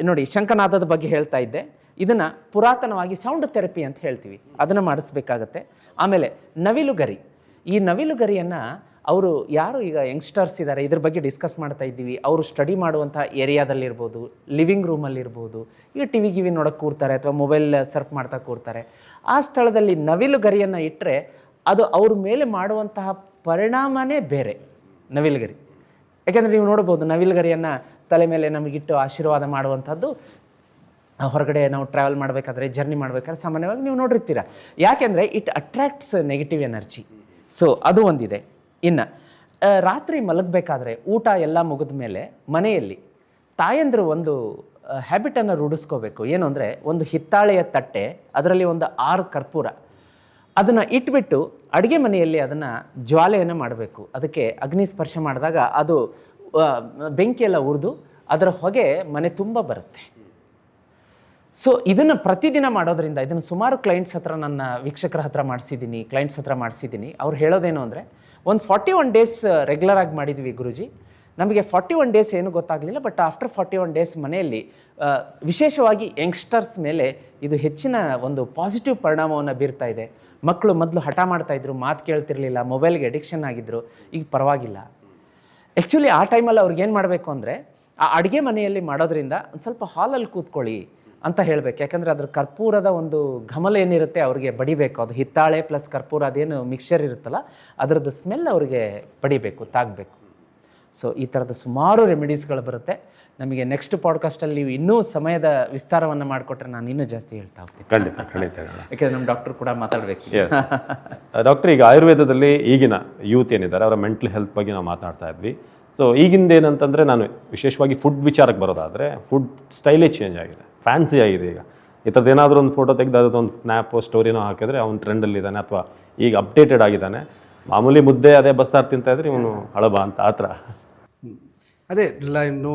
ನೋಡಿ, ಶಂಖನಾದದ ಬಗ್ಗೆ ಹೇಳ್ತಾ ಇದ್ದೆ. ಇದನ್ನು ಪುರಾತನವಾಗಿ ಸೌಂಡ್ ಥೆರಪಿ ಅಂತ ಹೇಳ್ತೀವಿ, ಅದನ್ನು ಮಾಡಿಸ್ಬೇಕಾಗತ್ತೆ. ಆಮೇಲೆ ನವಿಲುಗರಿ, ಈ ನವಿಲುಗರಿಯನ್ನು ಅವರು ಯಾರು ಈಗ ಯಂಗ್ಸ್ಟರ್ಸ್ ಇದ್ದಾರೆ ಇದ್ರ ಬಗ್ಗೆ ಡಿಸ್ಕಸ್ ಮಾಡ್ತಾ ಇದ್ದೀವಿ, ಅವರು ಸ್ಟಡಿ ಮಾಡುವಂಥ ಏರಿಯಾದಲ್ಲಿರ್ಬೋದು, ಲಿವಿಂಗ್ ರೂಮಲ್ಲಿರ್ಬೋದು, ಈಗ ಟಿವಿ ನೋಡೋಕ್ಕೆ ಕೂರ್ತಾರೆ ಅಥವಾ ಮೊಬೈಲ್ ಸರ್ಫ್ ಮಾಡ್ತಾ ಕೂರ್ತಾರೆ. ಆ ಸ್ಥಳದಲ್ಲಿ ನವಿಲುಗರಿಯನ್ನು ಇಟ್ಟರೆ ಅದು ಅವ್ರ ಮೇಲೆ ಮಾಡುವಂತಹ ಪರಿಣಾಮನೇ ಬೇರೆ. ನವಿಲುಗರಿ ಯಾಕೆಂದರೆ ನೀವು ನೋಡ್ಬೋದು, ನವಿಲುಗರಿಯನ್ನು ತಲೆ ಮೇಲೆ ನಮಗಿಟ್ಟು ಆಶೀರ್ವಾದ ಮಾಡುವಂಥದ್ದು ಹೊರಗಡೆ ನಾವು ಟ್ರಾವೆಲ್ ಮಾಡಬೇಕಾದ್ರೆ, ಜರ್ನಿ ಮಾಡಬೇಕಾದ್ರೆ ಸಾಮಾನ್ಯವಾಗಿ ನೀವು ನೋಡಿರ್ತೀರ. ಯಾಕೆಂದರೆ it attracts negative energy. So ಅದು ಒಂದಿದೆ. ಇನ್ನು ರಾತ್ರಿ ಮಲಗಬೇಕಾದ್ರೆ ಊಟ ಎಲ್ಲ ಮುಗಿದ ಮೇಲೆ ಮನೆಯಲ್ಲಿ ತಾಯಂದರು ಒಂದು ಹ್ಯಾಬಿಟನ್ನು ರೂಢಿಸ್ಕೋಬೇಕು. ಏನು ಅಂದರೆ, ಒಂದು ಹಿತ್ತಾಳೆಯ ತಟ್ಟೆ, ಅದರಲ್ಲಿ ಒಂದು 6 ಕರ್ಪೂರ, ಅದನ್ನು ಇಟ್ಬಿಟ್ಟು ಅಡುಗೆ ಮನೆಯಲ್ಲಿ ಅದನ್ನು ಜ್ವಾಲೆಯನ್ನು ಮಾಡಬೇಕು. ಅದಕ್ಕೆ ಅಗ್ನಿ ಸ್ಪರ್ಶ ಮಾಡಿದಾಗ ಅದು ಬೆಂಕಿಯೆಲ್ಲ ಉರಿದು ಅದರ ಹೊಗೆ ಮನೆ ತುಂಬ ಬರುತ್ತೆ. ಸೊ ಇದನ್ನು ಪ್ರತಿದಿನ ಮಾಡೋದ್ರಿಂದ, ಇದನ್ನು ಸುಮಾರು ಕ್ಲೈಂಟ್ಸ್ ಹತ್ರ, ನನ್ನ ವೀಕ್ಷಕರ ಹತ್ರ ಕ್ಲೈಂಟ್ಸ್ ಹತ್ರ ಮಾಡಿಸಿದ್ದೀನಿ. ಅವ್ರು ಹೇಳೋದೇನು ಅಂದರೆ, ಒಂದು 41 ಡೇಸ್ ರೆಗ್ಯುಲರ್ ಆಗಿ ಮಾಡಿದ್ವಿ ಗುರೂಜಿ, ನಮಗೆ 41 ಡೇಸ್ ಏನು ಗೊತ್ತಾಗಲಿಲ್ಲ, ಬಟ್ ಆಫ್ಟರ್ 41 ಡೇಸ್ ಮನೆಯಲ್ಲಿ ವಿಶೇಷವಾಗಿ ಯಂಗ್ಸ್ಟರ್ಸ್ ಮೇಲೆ ಇದು ಹೆಚ್ಚಿನ ಒಂದು ಪಾಸಿಟಿವ್ ಪರಿಣಾಮವನ್ನು ಬೀರ್ತಾ ಇದೆ. ಮಕ್ಕಳು ಮೊದಲು ಹಠ ಮಾಡ್ತಾಯಿದ್ರು, ಮಾತು ಕೇಳ್ತಿರ್ಲಿಲ್ಲ, ಮೊಬೈಲ್ಗೆ ಅಡಿಕ್ಷನ್ ಆಗಿದ್ದರು, ಈಗ ಪರವಾಗಿಲ್ಲ. ಆ್ಯಕ್ಚುಲಿ ಆ ಟೈಮಲ್ಲಿ ಅವ್ರಿಗೇನು ಮಾಡಬೇಕು ಅಂದರೆ, ಆ ಅಡುಗೆ ಮನೆಯಲ್ಲಿ ಮಾಡೋದ್ರಿಂದ ಒಂದು ಸ್ವಲ್ಪ ಹಾಲಲ್ಲಿ ಕೂತ್ಕೊಳ್ಳಿ ಅಂತ ಹೇಳಬೇಕು. ಯಾಕಂದರೆ ಅದ್ರ ಕರ್ಪೂರದ ಒಂದು ಘಮಲ ಏನಿರುತ್ತೆ ಅವ್ರಿಗೆ ಬಡಿಬೇಕು. ಅದು ಹಿತ್ತಾಳೆ ಪ್ಲಸ್ ಕರ್ಪೂರ ಅದೇನು ಮಿಕ್ಸ್ಚರ್ ಇರುತ್ತಲ್ಲ ಅದರದ್ದು ಸ್ಮೆಲ್ ಅವ್ರಿಗೆ ಬಡಿಬೇಕು, ತಾಗಬೇಕು. ಸೊ ಈ ಥರದ ಸುಮಾರು ರೆಮಿಡೀಸ್ಗಳು ಬರುತ್ತೆ. ನಮಗೆ ನೆಕ್ಸ್ಟ್ ಪಾಡ್ಕಾಸ್ಟಲ್ಲಿ ನೀವು ಇನ್ನೂ ಸಮಯದ ವಿಸ್ತಾರವನ್ನು ಮಾಡಿಕೊಟ್ರೆ ನಾನು ಇನ್ನೂ ಜಾಸ್ತಿ ಹೇಳ್ತಾ ಹೋಗ್ತೀನಿ. ಖಂಡಿತ. ಯಾಕೆಂದರೆ ನಮ್ಮ ಡಾಕ್ಟರ್ ಕೂಡ ಮಾತಾಡಬೇಕು. ಡಾಕ್ಟರ್, ಈಗ ಆಯುರ್ವೇದದಲ್ಲಿ ಈಗಿನ ಯೂತ್ ಏನಿದ್ದಾರೆ ಅವರ ಮೆಂಟಲ್ ಹೆಲ್ತ್ ಬಗ್ಗೆ ನಾವು ಮಾತನಾಡ್ತಾ ಇದ್ವಿ. ಸೊ ಈಗಿಂದ ಏನಂತಂದರೆ, ನಾನು ವಿಶೇಷವಾಗಿ ಫುಡ್ ವಿಚಾರಕ್ಕೆ ಬರೋದಾದರೆ, ಫುಡ್ ಸ್ಟೈಲೇ ಚೇಂಜ್ ಆಗಿದೆ, ಫ್ಯಾನ್ಸಿ ಆಗಿದೆ. ಈಗ ಈ ಥರದ್ದು ಏನಾದರೂ ಒಂದು ಫೋಟೋ ತೆಗೆದು ಅದೊಂದು ಸ್ನ್ಯಾಪು ಸ್ಟೋರಿನೋ ಹಾಕಿದ್ರೆ ಅವ್ನು ಟ್ರೆಂಡಲ್ಲಿದ್ದಾನೆ, ಅಥವಾ ಈಗ ಅಪ್ಡೇಟೆಡ್ ಆಗಿದ್ದಾನೆ. ಮಾಮೂಲಿ ಮುದ್ದೆ ಅದೇ ಬಸ್ಸಾರು ತಿಂತಾ ಇದ್ರೆ ಇವನು ಹಳಬ ಅಂತ ಆ ಥರ. ಅದೇ ಇನ್ನು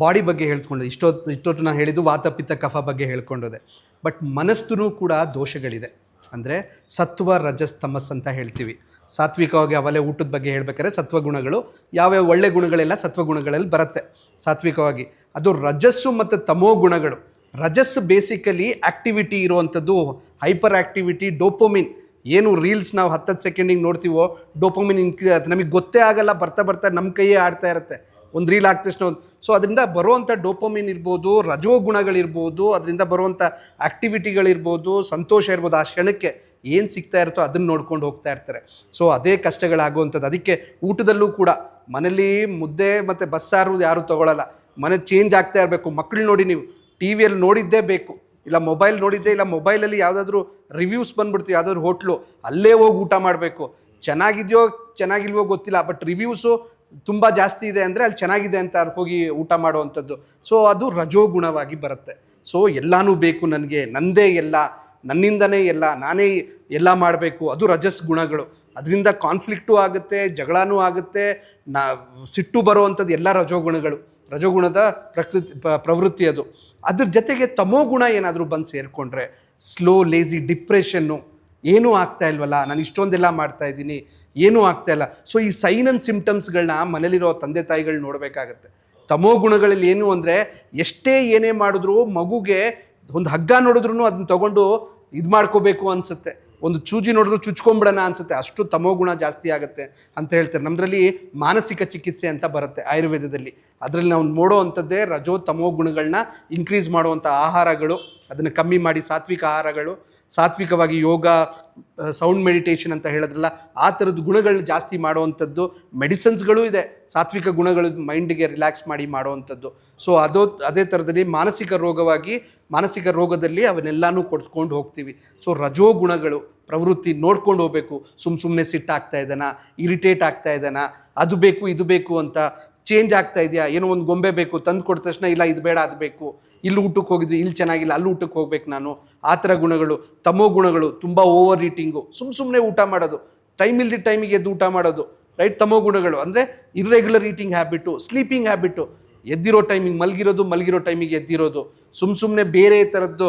ಬಾಡಿ ಬಗ್ಗೆ ಹೇಳ್ಕೊಂಡು ಇಷ್ಟೊತ್ತು ನಾನು ಹೇಳಿದ್ದು ವಾತ ಪಿತ್ತ ಕಫ ಬಗ್ಗೆ ಹೇಳ್ಕೊಂಡೋದೆ. ಬಟ್ ಮನಸ್ಸು ಕೂಡ ದೋಷಗಳಿದೆ. ಅಂದರೆ ಸತ್ವ ರಜಸ್ ತಮಸ್ ಅಂತ ಹೇಳ್ತೀವಿ. ಸಾತ್ವಿಕವಾಗಿ ಅವಲೇ ಊಟದ ಬಗ್ಗೆ ಹೇಳ್ಬೇಕಾದ್ರೆ ಸತ್ವಗುಣಗಳು ಯಾವ್ಯಾವ ಒಳ್ಳೆ ಗುಣಗಳೆಲ್ಲ ಸತ್ವಗುಣಗಳಲ್ಲಿ ಬರುತ್ತೆ ಸಾತ್ವಿಕವಾಗಿ. ಅದು ರಜಸ್ಸು ಮತ್ತು ತಮೋ ಗುಣಗಳು. ರಜಸ್ಸು ಬೇಸಿಕಲಿ ಆ್ಯಕ್ಟಿವಿಟಿ ಇರುವಂಥದ್ದು, ಹೈಪರ್ ಆ್ಯಕ್ಟಿವಿಟಿ, ಡೋಪೋಮಿನ್. ಏನು ರೀಲ್ಸ್ ನಾವು 10 ಸೆಕೆಂಡಿಗೆ ನೋಡ್ತೀವೋ ಡೋಪೋಮಿನ್ ಅದು ನಮಗೆ ಗೊತ್ತೇ ಆಗಲ್ಲ, ಬರ್ತಾ ನಮ್ಮ ಕೈಯೇ ಆಡ್ತಾ ಇರುತ್ತೆ. ಒಂದು ರೀಲ್ ಆಗ್ತ ತಕ್ಷಣ ಸೊ ಅದರಿಂದ ಬರುವಂಥ ಡೋಪೋಮಿನ್ ಇರ್ಬೋದು, ರಜೋ ಗುಣಗಳಿರ್ಬೋದು, ಅದರಿಂದ ಬರುವಂಥ ಆ್ಯಕ್ಟಿವಿಟಿಗಳಿರ್ಬೋದು, ಸಂತೋಷ ಇರ್ಬೋದು, ಆ ಕ್ಷಣಕ್ಕೆ ಏನು ಸಿಗ್ತಾ ಇರುತ್ತೋ ಅದನ್ನು ನೋಡ್ಕೊಂಡು ಹೋಗ್ತಾ ಇರ್ತಾರೆ. ಸೊ ಅದೇ ಕಷ್ಟಗಳಾಗುವಂಥದ್ದು. ಅದಕ್ಕೆ ಊಟದಲ್ಲೂ ಕೂಡ ಮನೇಲಿ ಮುದ್ದೆ ಮತ್ತು ಬಸ್ಸಾರು ಯಾರೂ ತೊಗೊಳ್ಳಲ್ಲ, ಮನೆ ಚೇಂಜ್ ಆಗ್ತಾ ಇರಬೇಕು. ಮಕ್ಕಳು ನೋಡಿ, ನೀವು ಟಿ ವಿಯಲ್ಲಿ ನೋಡಿದ್ದೇ ಬೇಕು, ಇಲ್ಲ ಮೊಬೈಲ್ ನೋಡಿದ್ದೆ, ಇಲ್ಲ ಮೊಬೈಲಲ್ಲಿ ಯಾವುದಾದ್ರೂ ರಿವ್ಯೂಸ್ ಬಂದುಬಿಡ್ತೀವಿ ಯಾವುದಾದ್ರು ಹೋಟ್ಲು, ಅಲ್ಲೇ ಹೋಗಿ ಊಟ ಮಾಡಬೇಕು. ಚೆನ್ನಾಗಿದೆಯೋ ಚೆನ್ನಾಗಿಲ್ವೋ ಗೊತ್ತಿಲ್ಲ, ಬಟ್ ರಿವ್ಯೂಸು ತುಂಬ ಜಾಸ್ತಿ ಇದೆ ಅಂದರೆ ಅಲ್ಲಿ ಚೆನ್ನಾಗಿದೆ ಅಂತ ಹೋಗಿ ಊಟ ಮಾಡುವಂಥದ್ದು. ಸೊ ಅದು ರಜೋಗುಣವಾಗಿ ಬರುತ್ತೆ. ಸೊ ಎಲ್ಲನೂ ಬೇಕು ನನಗೆ, ನನ್ನದೇ ಎಲ್ಲ, ನನ್ನಿಂದನೇ ಎಲ್ಲ, ನಾನೇ ಎಲ್ಲ ಮಾಡಬೇಕು, ಅದು ರಜಸ್ ಗುಣಗಳು. ಅದರಿಂದ ಕಾನ್ಫ್ಲಿಕ್ಟು ಆಗುತ್ತೆ, ಜಗಳನೂ ಆಗುತ್ತೆ, ಸಿಟ್ಟು ಬರುವಂಥದ್ದು ಎಲ್ಲ ರಜೋಗುಣಗಳು, ರಜೋಗುಣದ ಪ್ರವೃತ್ತಿ ಅದು. ಅದ್ರ ಜೊತೆಗೆ ತಮೋ ಗುಣ ಏನಾದರೂ ಬಂದು ಸೇರಿಕೊಂಡ್ರೆ ಸ್ಲೋ ಲೇಜಿ ಡಿಪ್ರೆಷನ್ನು, ಏನೂ ಆಗ್ತಾ ಇಲ್ವಲ್ಲ, ನಾನು ಇಷ್ಟೊಂದೆಲ್ಲ ಮಾಡ್ತಾ ಇದ್ದೀನಿ, ಏನೂ ಆಗ್ತಾ ಇಲ್ಲ. ಸೊ ಈ ಸೈನ್ ಆ್ಯಂಡ್ ಸಿಂಪ್ಟಮ್ಸ್ಗಳನ್ನ ಮನೇಲಿರೋ ತಂದೆ ತಾಯಿಗಳು ನೋಡಬೇಕಾಗತ್ತೆ. ತಮೋ ಗುಣಗಳಲ್ಲಿ ಏನು ಅಂದರೆ, ಎಷ್ಟೇ ಏನೇ ಮಾಡಿದ್ರು ಮಗುಗೆ ಒಂದು ಹಗ್ಗ ನೋಡಿದ್ರು ಅದನ್ನ ತೊಗೊಂಡು ಇದು ಮಾಡ್ಕೋಬೇಕು ಅನಿಸುತ್ತೆ, ಒಂದು ಚೂಜಿ ನೋಡಿದ್ರು ಚುಚ್ಕೊಂಬಿಡೋಣ ಅನಿಸುತ್ತೆ, ಅಷ್ಟು ತಮೋ ಗುಣ ಜಾಸ್ತಿ ಆಗುತ್ತೆ ಅಂತ ಹೇಳ್ತಾರೆ. ನಮ್ಮದ್ರಲ್ಲಿ ಮಾನಸಿಕ ಚಿಕಿತ್ಸೆ ಅಂತ ಬರುತ್ತೆ ಆಯುರ್ವೇದದಲ್ಲಿ. ಅದರಲ್ಲಿ ನಾವು ನೋಡೋ ಅಂಥದ್ದೇ ರಜೋ ತಮೋ ಗುಣಗಳನ್ನ ಇನ್ಕ್ರೀಸ್ ಮಾಡುವಂಥ ಆಹಾರಗಳು, ಅದನ್ನು ಕಮ್ಮಿ ಮಾಡಿ ಸಾತ್ವಿಕ ಆಹಾರಗಳು, ಸಾತ್ವಿಕವಾಗಿ ಯೋಗ, ಸೌಂಡ್ ಮೆಡಿಟೇಷನ್ ಅಂತ ಹೇಳಿದ್ರಲ್ಲ, ಆ ಥರದ್ದು ಗುಣಗಳನ್ನ ಜಾಸ್ತಿ ಮಾಡುವಂಥದ್ದು. ಮೆಡಿಸಿನ್ಸ್ಗಳು ಇದೆ ಸಾತ್ವಿಕ ಗುಣಗಳು, ಮೈಂಡಿಗೆ ರಿಲ್ಯಾಕ್ಸ್ ಮಾಡಿ ಮಾಡುವಂಥದ್ದು. ಸೊ ಅದೇ ಥರದಲ್ಲಿ ಮಾನಸಿಕ ರೋಗದಲ್ಲಿ ಅವನ್ನೆಲ್ಲನೂ ಕೊಡ್ಕೊಂಡು ಹೋಗ್ತೀವಿ. ಸೊ ರಜೋ ಗುಣಗಳು ಪ್ರವೃತ್ತಿ ನೋಡ್ಕೊಂಡು ಹೋಗಬೇಕು. ಸುಮ್ಮನೆ ಸಿಟ್ಟಾಗ್ತಾ ಇದ್ದಾನ, ಇರಿಟೇಟ್ ಆಗ್ತಾ ಇದ್ದಾನ, ಅದು ಬೇಕು ಇದು ಬೇಕು ಅಂತ ಚೇಂಜ್ ಆಗ್ತಾ ಇದೆಯಾ, ಏನೋ ಒಂದು ಗೊಂಬೆ ಬೇಕು ತಂದು ಕೊಟ್ಟ ತಕ್ಷಣ ಇಲ್ಲ ಇದು ಬೇಡ ಅದು ಬೇಕು, ಇಲ್ಲಿ ಊಟಕ್ಕೆ ಹೋಗಿದ್ವಿ ಇಲ್ಲಿ ಚೆನ್ನಾಗಿಲ್ಲ ಅಲ್ಲಿ ಊಟಕ್ಕೆ ಹೋಗ್ಬೇಕು ನಾನು, ಆ ಥರ ಗುಣಗಳು. ತಮೋ ಗುಣಗಳು ತುಂಬ ಓವರ್ ಈಟಿಂಗು, ಸುಮ್ಮನೆ ಊಟ ಮಾಡೋದು, ಟೈಮ್ ಇಲ್ದಿ ಟೈಮಿಗೆ ಎದ್ದು ಊಟ ಮಾಡೋದು, ರೈಟ್. ತಮೋ ಗುಣಗಳು ಅಂದರೆ irregular eating habit, sleeping habit, ಎದ್ದಿರೋ ಟೈಮಿಗೆ ಮಲಗಿರೋ ಟೈಮಿಗೆ ಎದ್ದಿರೋದು, ಸುಮ್ಮನೆ ಬೇರೆ ಥರದ್ದು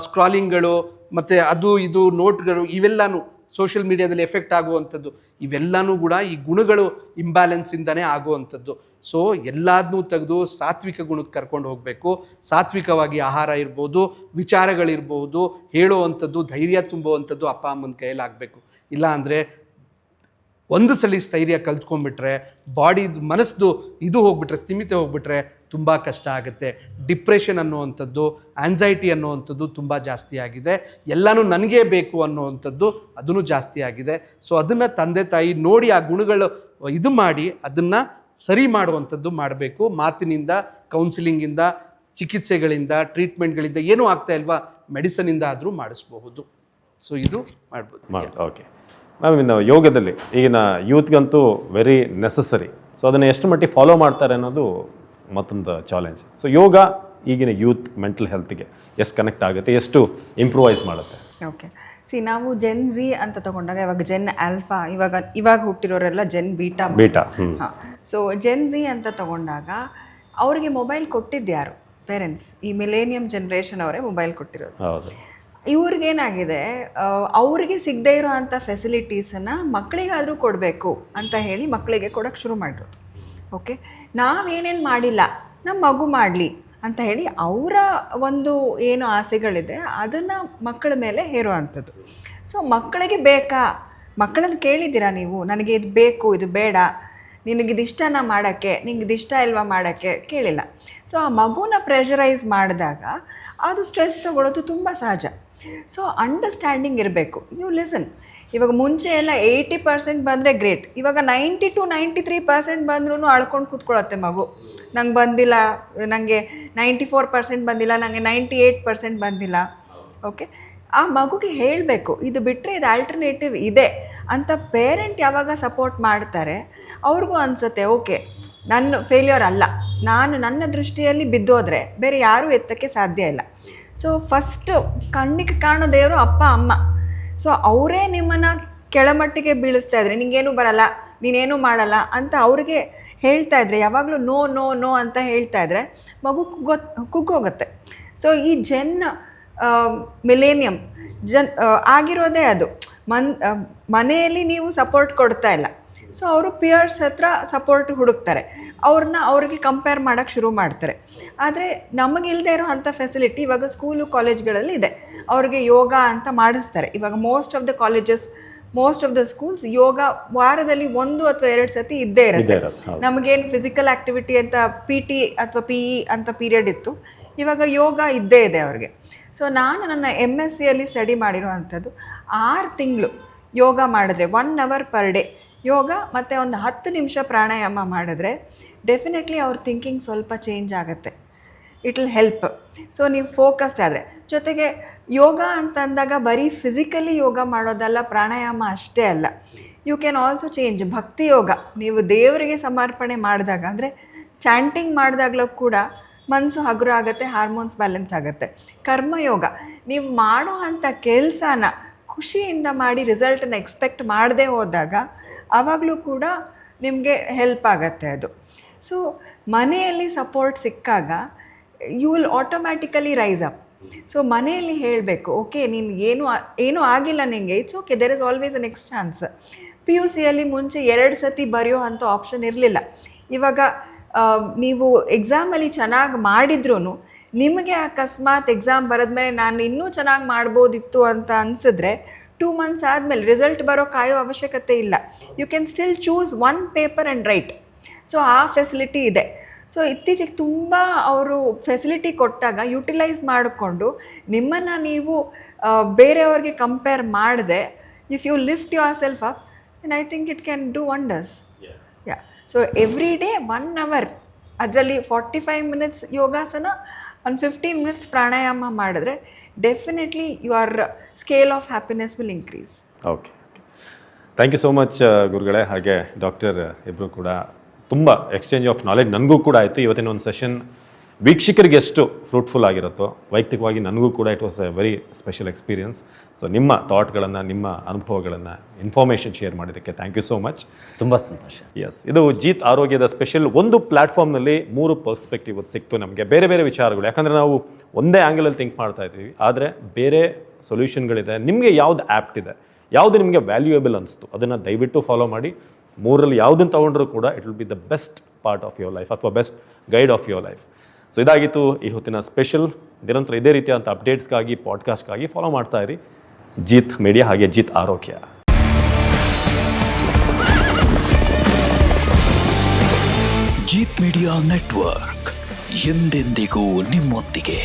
ಸ್ಕ್ರಾಲಿಂಗ್ಗಳು ಮತ್ತು ಅದು ಇದು ನೋಟ್ಗಳು, ಇವೆಲ್ಲನೂ ಸೋಷಿಯಲ್ ಮೀಡಿಯಾದಲ್ಲಿ ಎಫೆಕ್ಟ್ ಆಗುವಂಥದ್ದು, ಇವೆಲ್ಲನೂ ಕೂಡ ಈ ಗುಣಗಳು ಇಂಬ್ಯಾಲೆನ್ಸಿಂದನೇ ಆಗುವಂಥದ್ದು. ಸೊ ಎಲ್ಲದನ್ನೂ ತೆಗೆದು ಸಾತ್ವಿಕ ಗುಣಕ್ಕೆ ಕರ್ಕೊಂಡು ಹೋಗಬೇಕು. ಸಾತ್ವಿಕವಾಗಿ ಆಹಾರ ಇರ್ಬೋದು, ವಿಚಾರಗಳಿರ್ಬೋದು, ಹೇಳುವಂಥದ್ದು, ಧೈರ್ಯ ತುಂಬುವಂಥದ್ದು ಅಪ್ಪ ಅಮ್ಮನ ಕೈಯಲ್ಲಿ ಆಗಬೇಕು. ಇಲ್ಲ ಅಂದರೆ ಒಂದು ಸಲ ಸ್ಥೈರ್ಯ ಕಲ್ತ್ಕೊಂಡ್ಬಿಟ್ರೆ, ಮನಸ್ಸು ಇದು ಹೋಗ್ಬಿಟ್ರೆ, ಸ್ಥಿಮಿತ ಹೋಗ್ಬಿಟ್ರೆ ತುಂಬ ಕಷ್ಟ ಆಗುತ್ತೆ. ಡಿಪ್ರೆಷನ್ ಅನ್ನುವಂಥದ್ದು, ಆ್ಯನ್ಸೈಟಿ ಅನ್ನುವಂಥದ್ದು ತುಂಬ ಜಾಸ್ತಿ ಆಗಿದೆ. ಎಲ್ಲನೂ ನನಗೇ ಬೇಕು ಅನ್ನುವಂಥದ್ದು ಅದನ್ನು ಜಾಸ್ತಿ ಆಗಿದೆ. ಸೊ ಅದನ್ನು ತಂದೆ ತಾಯಿ ನೋಡಿ ಆ ಗುಣಗಳು ಇದು ಮಾಡಿ ಅದನ್ನು ಸರಿ ಮಾಡುವಂಥದ್ದು ಮಾಡಬೇಕು. ಮಾತಿನಿಂದ, ಕೌನ್ಸಿಲಿಂಗಿಂದ, ಚಿಕಿತ್ಸೆಗಳಿಂದ, ಟ್ರೀಟ್ಮೆಂಟ್ಗಳಿಂದ ಏನೂ ಆಗ್ತಾ ಇಲ್ವಾ, ಮೆಡಿಸನಿಂದ ಆದರೂ ಮಾಡಿಸ್ಬಹುದು. ಸೊ ಇದು ಮಾಡ್ಬೋದು. ಓಕೆ ಮ್ಯಾಮ್, ಇನ್ನು ಯೋಗದಲ್ಲಿ ಈಗಿನ ಯೂತ್ಗಂತೂ ವೆರಿ ನೆಸಸರಿ. ಸೊ ಅದನ್ನು ಎಷ್ಟು ಮಟ್ಟಿಗೆ ಫಾಲೋ ಮಾಡ್ತಾರೆ ಅನ್ನೋದು ಮತ್ತೊಂದು ಚಾಲೆಂಜ್. ಸೊ ಯೋಗ ಈಗಿನ ಯೂತ್ ಮೆಂಟಲ್ ಹೆಲ್ತ್ಗೆ ಎಷ್ಟು ಕನೆಕ್ಟ್ ಆಗುತ್ತೆ, ಎಷ್ಟು ಇಂಪ್ರೂವೈಸ್ ಮಾಡುತ್ತೆ? ಓಕೆ, ನಾವು ಜೆನ್ ಝಿ ಅಂತ ತಗೊಂಡಾಗ ಇವಾಗ ಜೆನ್ ಆಲ್ಫಾ, ಇವಾಗ ಹುಟ್ಟಿರೋರೆಲ್ಲ ಜೆನ್ ಬೀಟಾ. ಹಾಂ, ಸೊ ಜೆನ್ ಝಿ ಅಂತ ತಗೊಂಡಾಗ ಅವ್ರಿಗೆ ಮೊಬೈಲ್ ಕೊಟ್ಟಿದ್ದು ಯಾರು? ಪೇರೆಂಟ್ಸ್. ಈ ಮಿಲೇನಿಯಂ ಜನ್ರೇಷನ್ ಅವರೇ ಮೊಬೈಲ್ ಕೊಟ್ಟಿರೋದು. ಇವ್ರಿಗೇನಾಗಿದೆ, ಅವ್ರಿಗೆ ಸಿಗದೇ ಇರೋ ಅಂಥ ಫೆಸಿಲಿಟೀಸನ್ನು ಮಕ್ಕಳಿಗಾದರೂ ಕೊಡಬೇಕು ಅಂತ ಹೇಳಿ ಮಕ್ಕಳಿಗೆ ಕೊಡೋಕ್ಕೆ ಶುರು ಮಾಡಿರೋದು. ಓಕೆ, ನಾವೇನೇನು ಮಾಡಿಲ್ಲ ನಮ್ಮ ಮಗು ಮಾಡಲಿ ಅಂತ ಹೇಳಿ ಅವರ ಒಂದು ಏನು ಆಸೆಗಳಿದೆ ಅದನ್ನು ಮಕ್ಕಳ ಮೇಲೆ ಹೇರೋ ಅಂಥದ್ದು. ಸೊ ಮಕ್ಕಳಿಗೆ ಬೇಕಾ, ಮಕ್ಕಳನ್ನು ಕೇಳಿದ್ದೀರಾ ನೀವು, ನನಗೆ ಇದು ಬೇಕು ಇದು ಬೇಡ, ನಿನಗಿದು ಇಷ್ಟನ ಮಾಡೋಕ್ಕೆ, ನಿಂಗೆ ಇದಿಷ್ಟ ಇಲ್ವಾ ಮಾಡೋಕ್ಕೆ, ಕೇಳಿಲ್ಲ. ಸೊ ಆ ಮಗುನ ಪ್ರೆಷರೈಸ್ ಮಾಡಿದಾಗ ಅದು ಸ್ಟ್ರೆಸ್ ತೊಗೊಳೋದು ತುಂಬ ಸಹಜ. ಸೊ ಅಂಡರ್ಸ್ಟ್ಯಾಂಡಿಂಗ್ ಇರಬೇಕು. You listen. ಇವಾಗ ಮುಂಚೆ ಎಲ್ಲ 80% ಬಂದರೆ ಗ್ರೇಟ್, ಇವಾಗ 90 to 93% ಬಂದ್ರೂ ಅಳ್ಕೊಂಡು ಕೂತ್ಕೊಳ್ಳುತ್ತೆ ಮಗು. ನಂಗೆ ಬಂದಿಲ್ಲ, ನನಗೆ 94% ಬಂದಿಲ್ಲ, ನನಗೆ 98% ಬಂದಿಲ್ಲ. ಓಕೆ, ಆ ಮಗುಗೆ ಹೇಳಬೇಕು, ಇದು ಬಿಟ್ಟರೆ ಇದು ಆಲ್ಟರ್ನೇಟಿವ್ ಇದೆ ಅಂತ. ಪೇರೆಂಟ್ ಯಾವಾಗ ಸಪೋರ್ಟ್ ಮಾಡ್ತಾರೆ ಅವ್ರಿಗೂ ಅನಿಸುತ್ತೆ, ಓಕೆ ನನ್ನ ಫೇಲ್ಯೂರ್ ಅಲ್ಲ, ನಾನು ನನ್ನ ದೃಷ್ಟಿಯಲ್ಲಿ ಬಿದ್ದೋದ್ರೆ ಬೇರೆ ಯಾರೂ ಎತ್ತಕ್ಕೆ ಸಾಧ್ಯ ಇಲ್ಲ. ಸೊ ಫಸ್ಟು ಕಣ್ಣಿಗೆ ಕಾಣೋ ದೇವರು ಅಪ್ಪ ಅಮ್ಮ. ಸೊ ಅವರೇ ನಿಮ್ಮನ್ನು ಕೆಳಮಟ್ಟಿಗೆ ಬೀಳಿಸ್ತಾ ಇದ್ರೆ, ನಿಂಗೇನು ಬರಲ್ಲ, ನೀನೇನು ಮಾಡಲ್ಲ ಅಂತ ಅವ್ರಿಗೆ ಹೇಳ್ತಾ ಇದ್ರೆ, ಯಾವಾಗಲೂ ನೋ ನೋ ನೋ ಅಂತ ಹೇಳ್ತಾ ಇದ್ರೆ ಮಗು ಕುಗ್ಗೋಗುತ್ತೆ. ಸೊ ಈ ಮಿಲೇನಿಯಂ ಆಗಿರೋದೇ ಅದು. ಮನೆಯಲ್ಲಿ ನೀವು ಸಪೋರ್ಟ್ ಕೊಡ್ತಾ ಇಲ್ಲ, ಸೊ ಅವರು ಪಿಯರ್ಸ್ ಹತ್ರ ಸಪೋರ್ಟ್ ಹುಡುಕ್ತಾರೆ, ಅವ್ರಿಗೆ ಕಂಪೇರ್ ಮಾಡೋಕ್ಕೆ ಶುರು ಮಾಡ್ತಾರೆ. ಆದರೆ ನಮಗಿಲ್ಲದೆ ಇರೋ ಅಂಥ ಫೆಸಿಲಿಟಿ ಇವಾಗ ಸ್ಕೂಲು ಕಾಲೇಜ್ಗಳಲ್ಲಿ ಇದೆ. ಅವ್ರಿಗೆ ಯೋಗ ಅಂತ ಮಾಡಿಸ್ತಾರೆ. ಇವಾಗ most of the colleges, most of the schools yoga ವಾರದಲ್ಲಿ 1 ಅಥವಾ 2 ಸತಿ ಇದ್ದೇ ಇರುತ್ತೆ. ನಮಗೇನು ಫಿಸಿಕಲ್ ಆ್ಯಕ್ಟಿವಿಟಿ ಅಂತ PT ಅಥವಾ PE ಅಂತ ಪೀರಿಯಡ್ ಇತ್ತು, ಇವಾಗ ಯೋಗ ಇದ್ದೇ ಇದೆ ಅವ್ರಿಗೆ. ಸೊ ನಾನು ನನ್ನ MSCಯಲ್ಲಿ ಸ್ಟಡಿ ಮಾಡಿರೋ ಅಂಥದ್ದು 6 ತಿಂಗಳು ಯೋಗ ಮಾಡಿದ್ರೆ 1 hour per day ಯೋಗ ಮತ್ತು ಒಂದು 10 ನಿಮಿಷ ಪ್ರಾಣಾಯಾಮ ಮಾಡಿದ್ರೆ ಡೆಫಿನೆಟ್ಲಿ ಅವ್ರ ಥಿಂಕಿಂಗ್ ಸ್ವಲ್ಪ ಚೇಂಜ್ ಆಗುತ್ತೆ. It will help. ಸೊ ನೀವು ಫೋಕಸ್ಡ್ ಆದರೆ, ಜೊತೆಗೆ ಯೋಗ ಅಂತ ಅಂದಾಗ ಬರೀ ಫಿಸಿಕಲಿ ಯೋಗ ಮಾಡೋದಲ್ಲ, ಪ್ರಾಣಾಯಾಮ ಅಷ್ಟೇ ಅಲ್ಲ. You can also change. Bhakti yoga ನೀವು ದೇವರಿಗೆ ಸಮರ್ಪಣೆ ಮಾಡಿದಾಗ, ಅಂದರೆ ಚಾಂಟಿಂಗ್ ಮಾಡಿದಾಗಲೂ ಕೂಡ ಮನಸ್ಸು ಹಗುರ ಆಗುತ್ತೆ, ಹಾರ್ಮೋನ್ಸ್ ಬ್ಯಾಲೆನ್ಸ್ ಆಗುತ್ತೆ. ಕರ್ಮಯೋಗ ನೀವು ಮಾಡೋ ಅಂಥ ಕೆಲಸನ ಖುಷಿಯಿಂದ ಮಾಡಿ ರಿಸಲ್ಟನ್ನು ಎಕ್ಸ್ಪೆಕ್ಟ್ ಮಾಡದೇ ಹೋದಾಗ ಆವಾಗಲೂ ಕೂಡ ನಿಮಗೆ ಹೆಲ್ಪ್ ಆಗುತ್ತೆ ಅದು. ಸೊ ಮನೆಯಲ್ಲಿ ಸಪೋರ್ಟ್ ಸಿಕ್ಕಾಗ you will automatically rise up. So ಮನೆಯಲ್ಲಿ ಹೇಳಬೇಕು, ಓಕೆ ನೀನು ಏನೂ ಆಗಿಲ್ಲ ನಿಮಗೆ, it's okay, there is always a next chance. PUCಯಲ್ಲಿ ಮುಂಚೆ 2 ಸತಿ ಬರೆಯೋ ಅಂಥ ಆಪ್ಷನ್ ಇರಲಿಲ್ಲ. ಇವಾಗ ನೀವು ಎಕ್ಸಾಮಲ್ಲಿ ಚೆನ್ನಾಗಿ ಮಾಡಿದ್ರೂ ನಿಮಗೆ ಅಕಸ್ಮಾತ್ ಎಕ್ಸಾಮ್ ಬರೆದ್ಮೇಲೆ ನಾನು ಇನ್ನೂ ಚೆನ್ನಾಗಿ ಮಾಡ್ಬೋದಿತ್ತು ಅಂತ ಅನಿಸಿದ್ರೆ 2 months ಆದಮೇಲೆ ರಿಸಲ್ಟ್ ಬರೋ ಕಾಯೋ ಅವಶ್ಯಕತೆ ಇಲ್ಲ. You can still choose 1 paper and write. So ಆ ಫೆಸಿಲಿಟಿ ಇದೆ. ಸೊ ಇತ್ತೀಚೆಗೆ ತುಂಬ ಅವರು ಫೆಸಿಲಿಟಿ ಕೊಟ್ಟಾಗ ಯುಟಿಲೈಸ್ ಮಾಡಿಕೊಂಡು ನಿಮ್ಮನ್ನು ನೀವು ಬೇರೆಯವ್ರಿಗೆ ಕಂಪೇರ್ ಮಾಡದೆ, if you lift yourself up, then I think it can do wonders. Yeah, so every day 1 hour, ಅದರಲ್ಲಿ 45 minutes ಯೋಗಾಸನ, ಒಂದು 15 minutes ಪ್ರಾಣಾಯಾಮ ಮಾಡಿದ್ರೆ definitely your scale of happiness will increase. Okay, thank you so much ಗುರುಗಳೇ. ಹಾಗೆ doctor ಇಬ್ಬರು ಕೂಡ ತುಂಬ exchange of knowledge ನನಗೂ ಕೂಡ ಆಯಿತು. ಇವತ್ತಿನ ಒಂದು ಸೆಷನ್ ವೀಕ್ಷಕರಿಗೆ ಎಷ್ಟು ಫ್ರೂಟ್ಫುಲ್ ಆಗಿರುತ್ತೋ, ವೈಯಕ್ತಿಕವಾಗಿ ನನಗೂ ಕೂಡ it was A very special experience. So ನಿಮ್ಮ ಥಾಟ್ಗಳನ್ನು, ನಿಮ್ಮ ಅನುಭವಗಳನ್ನು, ಇನ್ಫಾರ್ಮೇಷನ್ ಶೇರ್ ಮಾಡಿದ್ದಕ್ಕೆ ಥ್ಯಾಂಕ್ ಯು ಸೋ ಮಚ್. ತುಂಬ ಸಂತೋಷ. ಎಸ್, ಇದು ಜೀತ್ ಆರೋಗ್ಯದ ಸ್ಪೆಷಲ್. ಒಂದು ಪ್ಲ್ಯಾಟ್ಫಾರ್ಮ್ನಲ್ಲಿ 3 ಪರ್ಸ್ಪೆಕ್ಟಿವ್ ಸಿಕ್ತು ನಮಗೆ, ಬೇರೆ ಬೇರೆ ವಿಚಾರಗಳು. ಯಾಕಂದರೆ ನಾವು ಒಂದೇ ಆ್ಯಂಗಲಲ್ಲಿ ಥಿಂಕ್ ಮಾಡ್ತಾ ಇದ್ದೀವಿ, ಆದರೆ ಬೇರೆ ಸೊಲ್ಯೂಷನ್ಗಳಿದೆ. ನಿಮಗೆ ಯಾವ್ದು ಆ್ಯಪ್ಟ್ ಇದೆ, ಯಾವುದು ನಿಮಗೆ ವ್ಯಾಲ್ಯೂಯೇಬಲ್ ಅನಿಸ್ತು, ಅದನ್ನು ದಯವಿಟ್ಟು ಫಾಲೋ ಮಾಡಿ. 3ರಲ್ಲಿ ಯಾವುದನ್ನು ತೊಗೊಂಡ್ರೂ ಕೂಡ it will be the best part of your life ಅಥವಾ best guide of your life. So ಇದಾಗಿತ್ತು ಈ ಹೊತ್ತಿನ ಸ್ಪೆಷಲ್. ನಿರಂತರ ಇದೇ ರೀತಿಯಾದಂಥ ಅಪ್ಡೇಟ್ಸ್ಗಾಗಿ, ಪಾಡ್ಕಾಸ್ಟ್ಗಾಗಿ ಫಾಲೋ ಮಾಡ್ತಾ ಇರಿ ಜೀತ್ ಮೀಡಿಯಾ, ಹಾಗೆ ಜೀತ್ ಆರೋಗ್ಯ. ಜೀತ್ ಮೀಡಿಯಾ ನೆಟ್ವರ್ಕ್ ಎಂದೆಂದಿಗೂ ನಿಮ್ಮೊಂದಿಗೆ.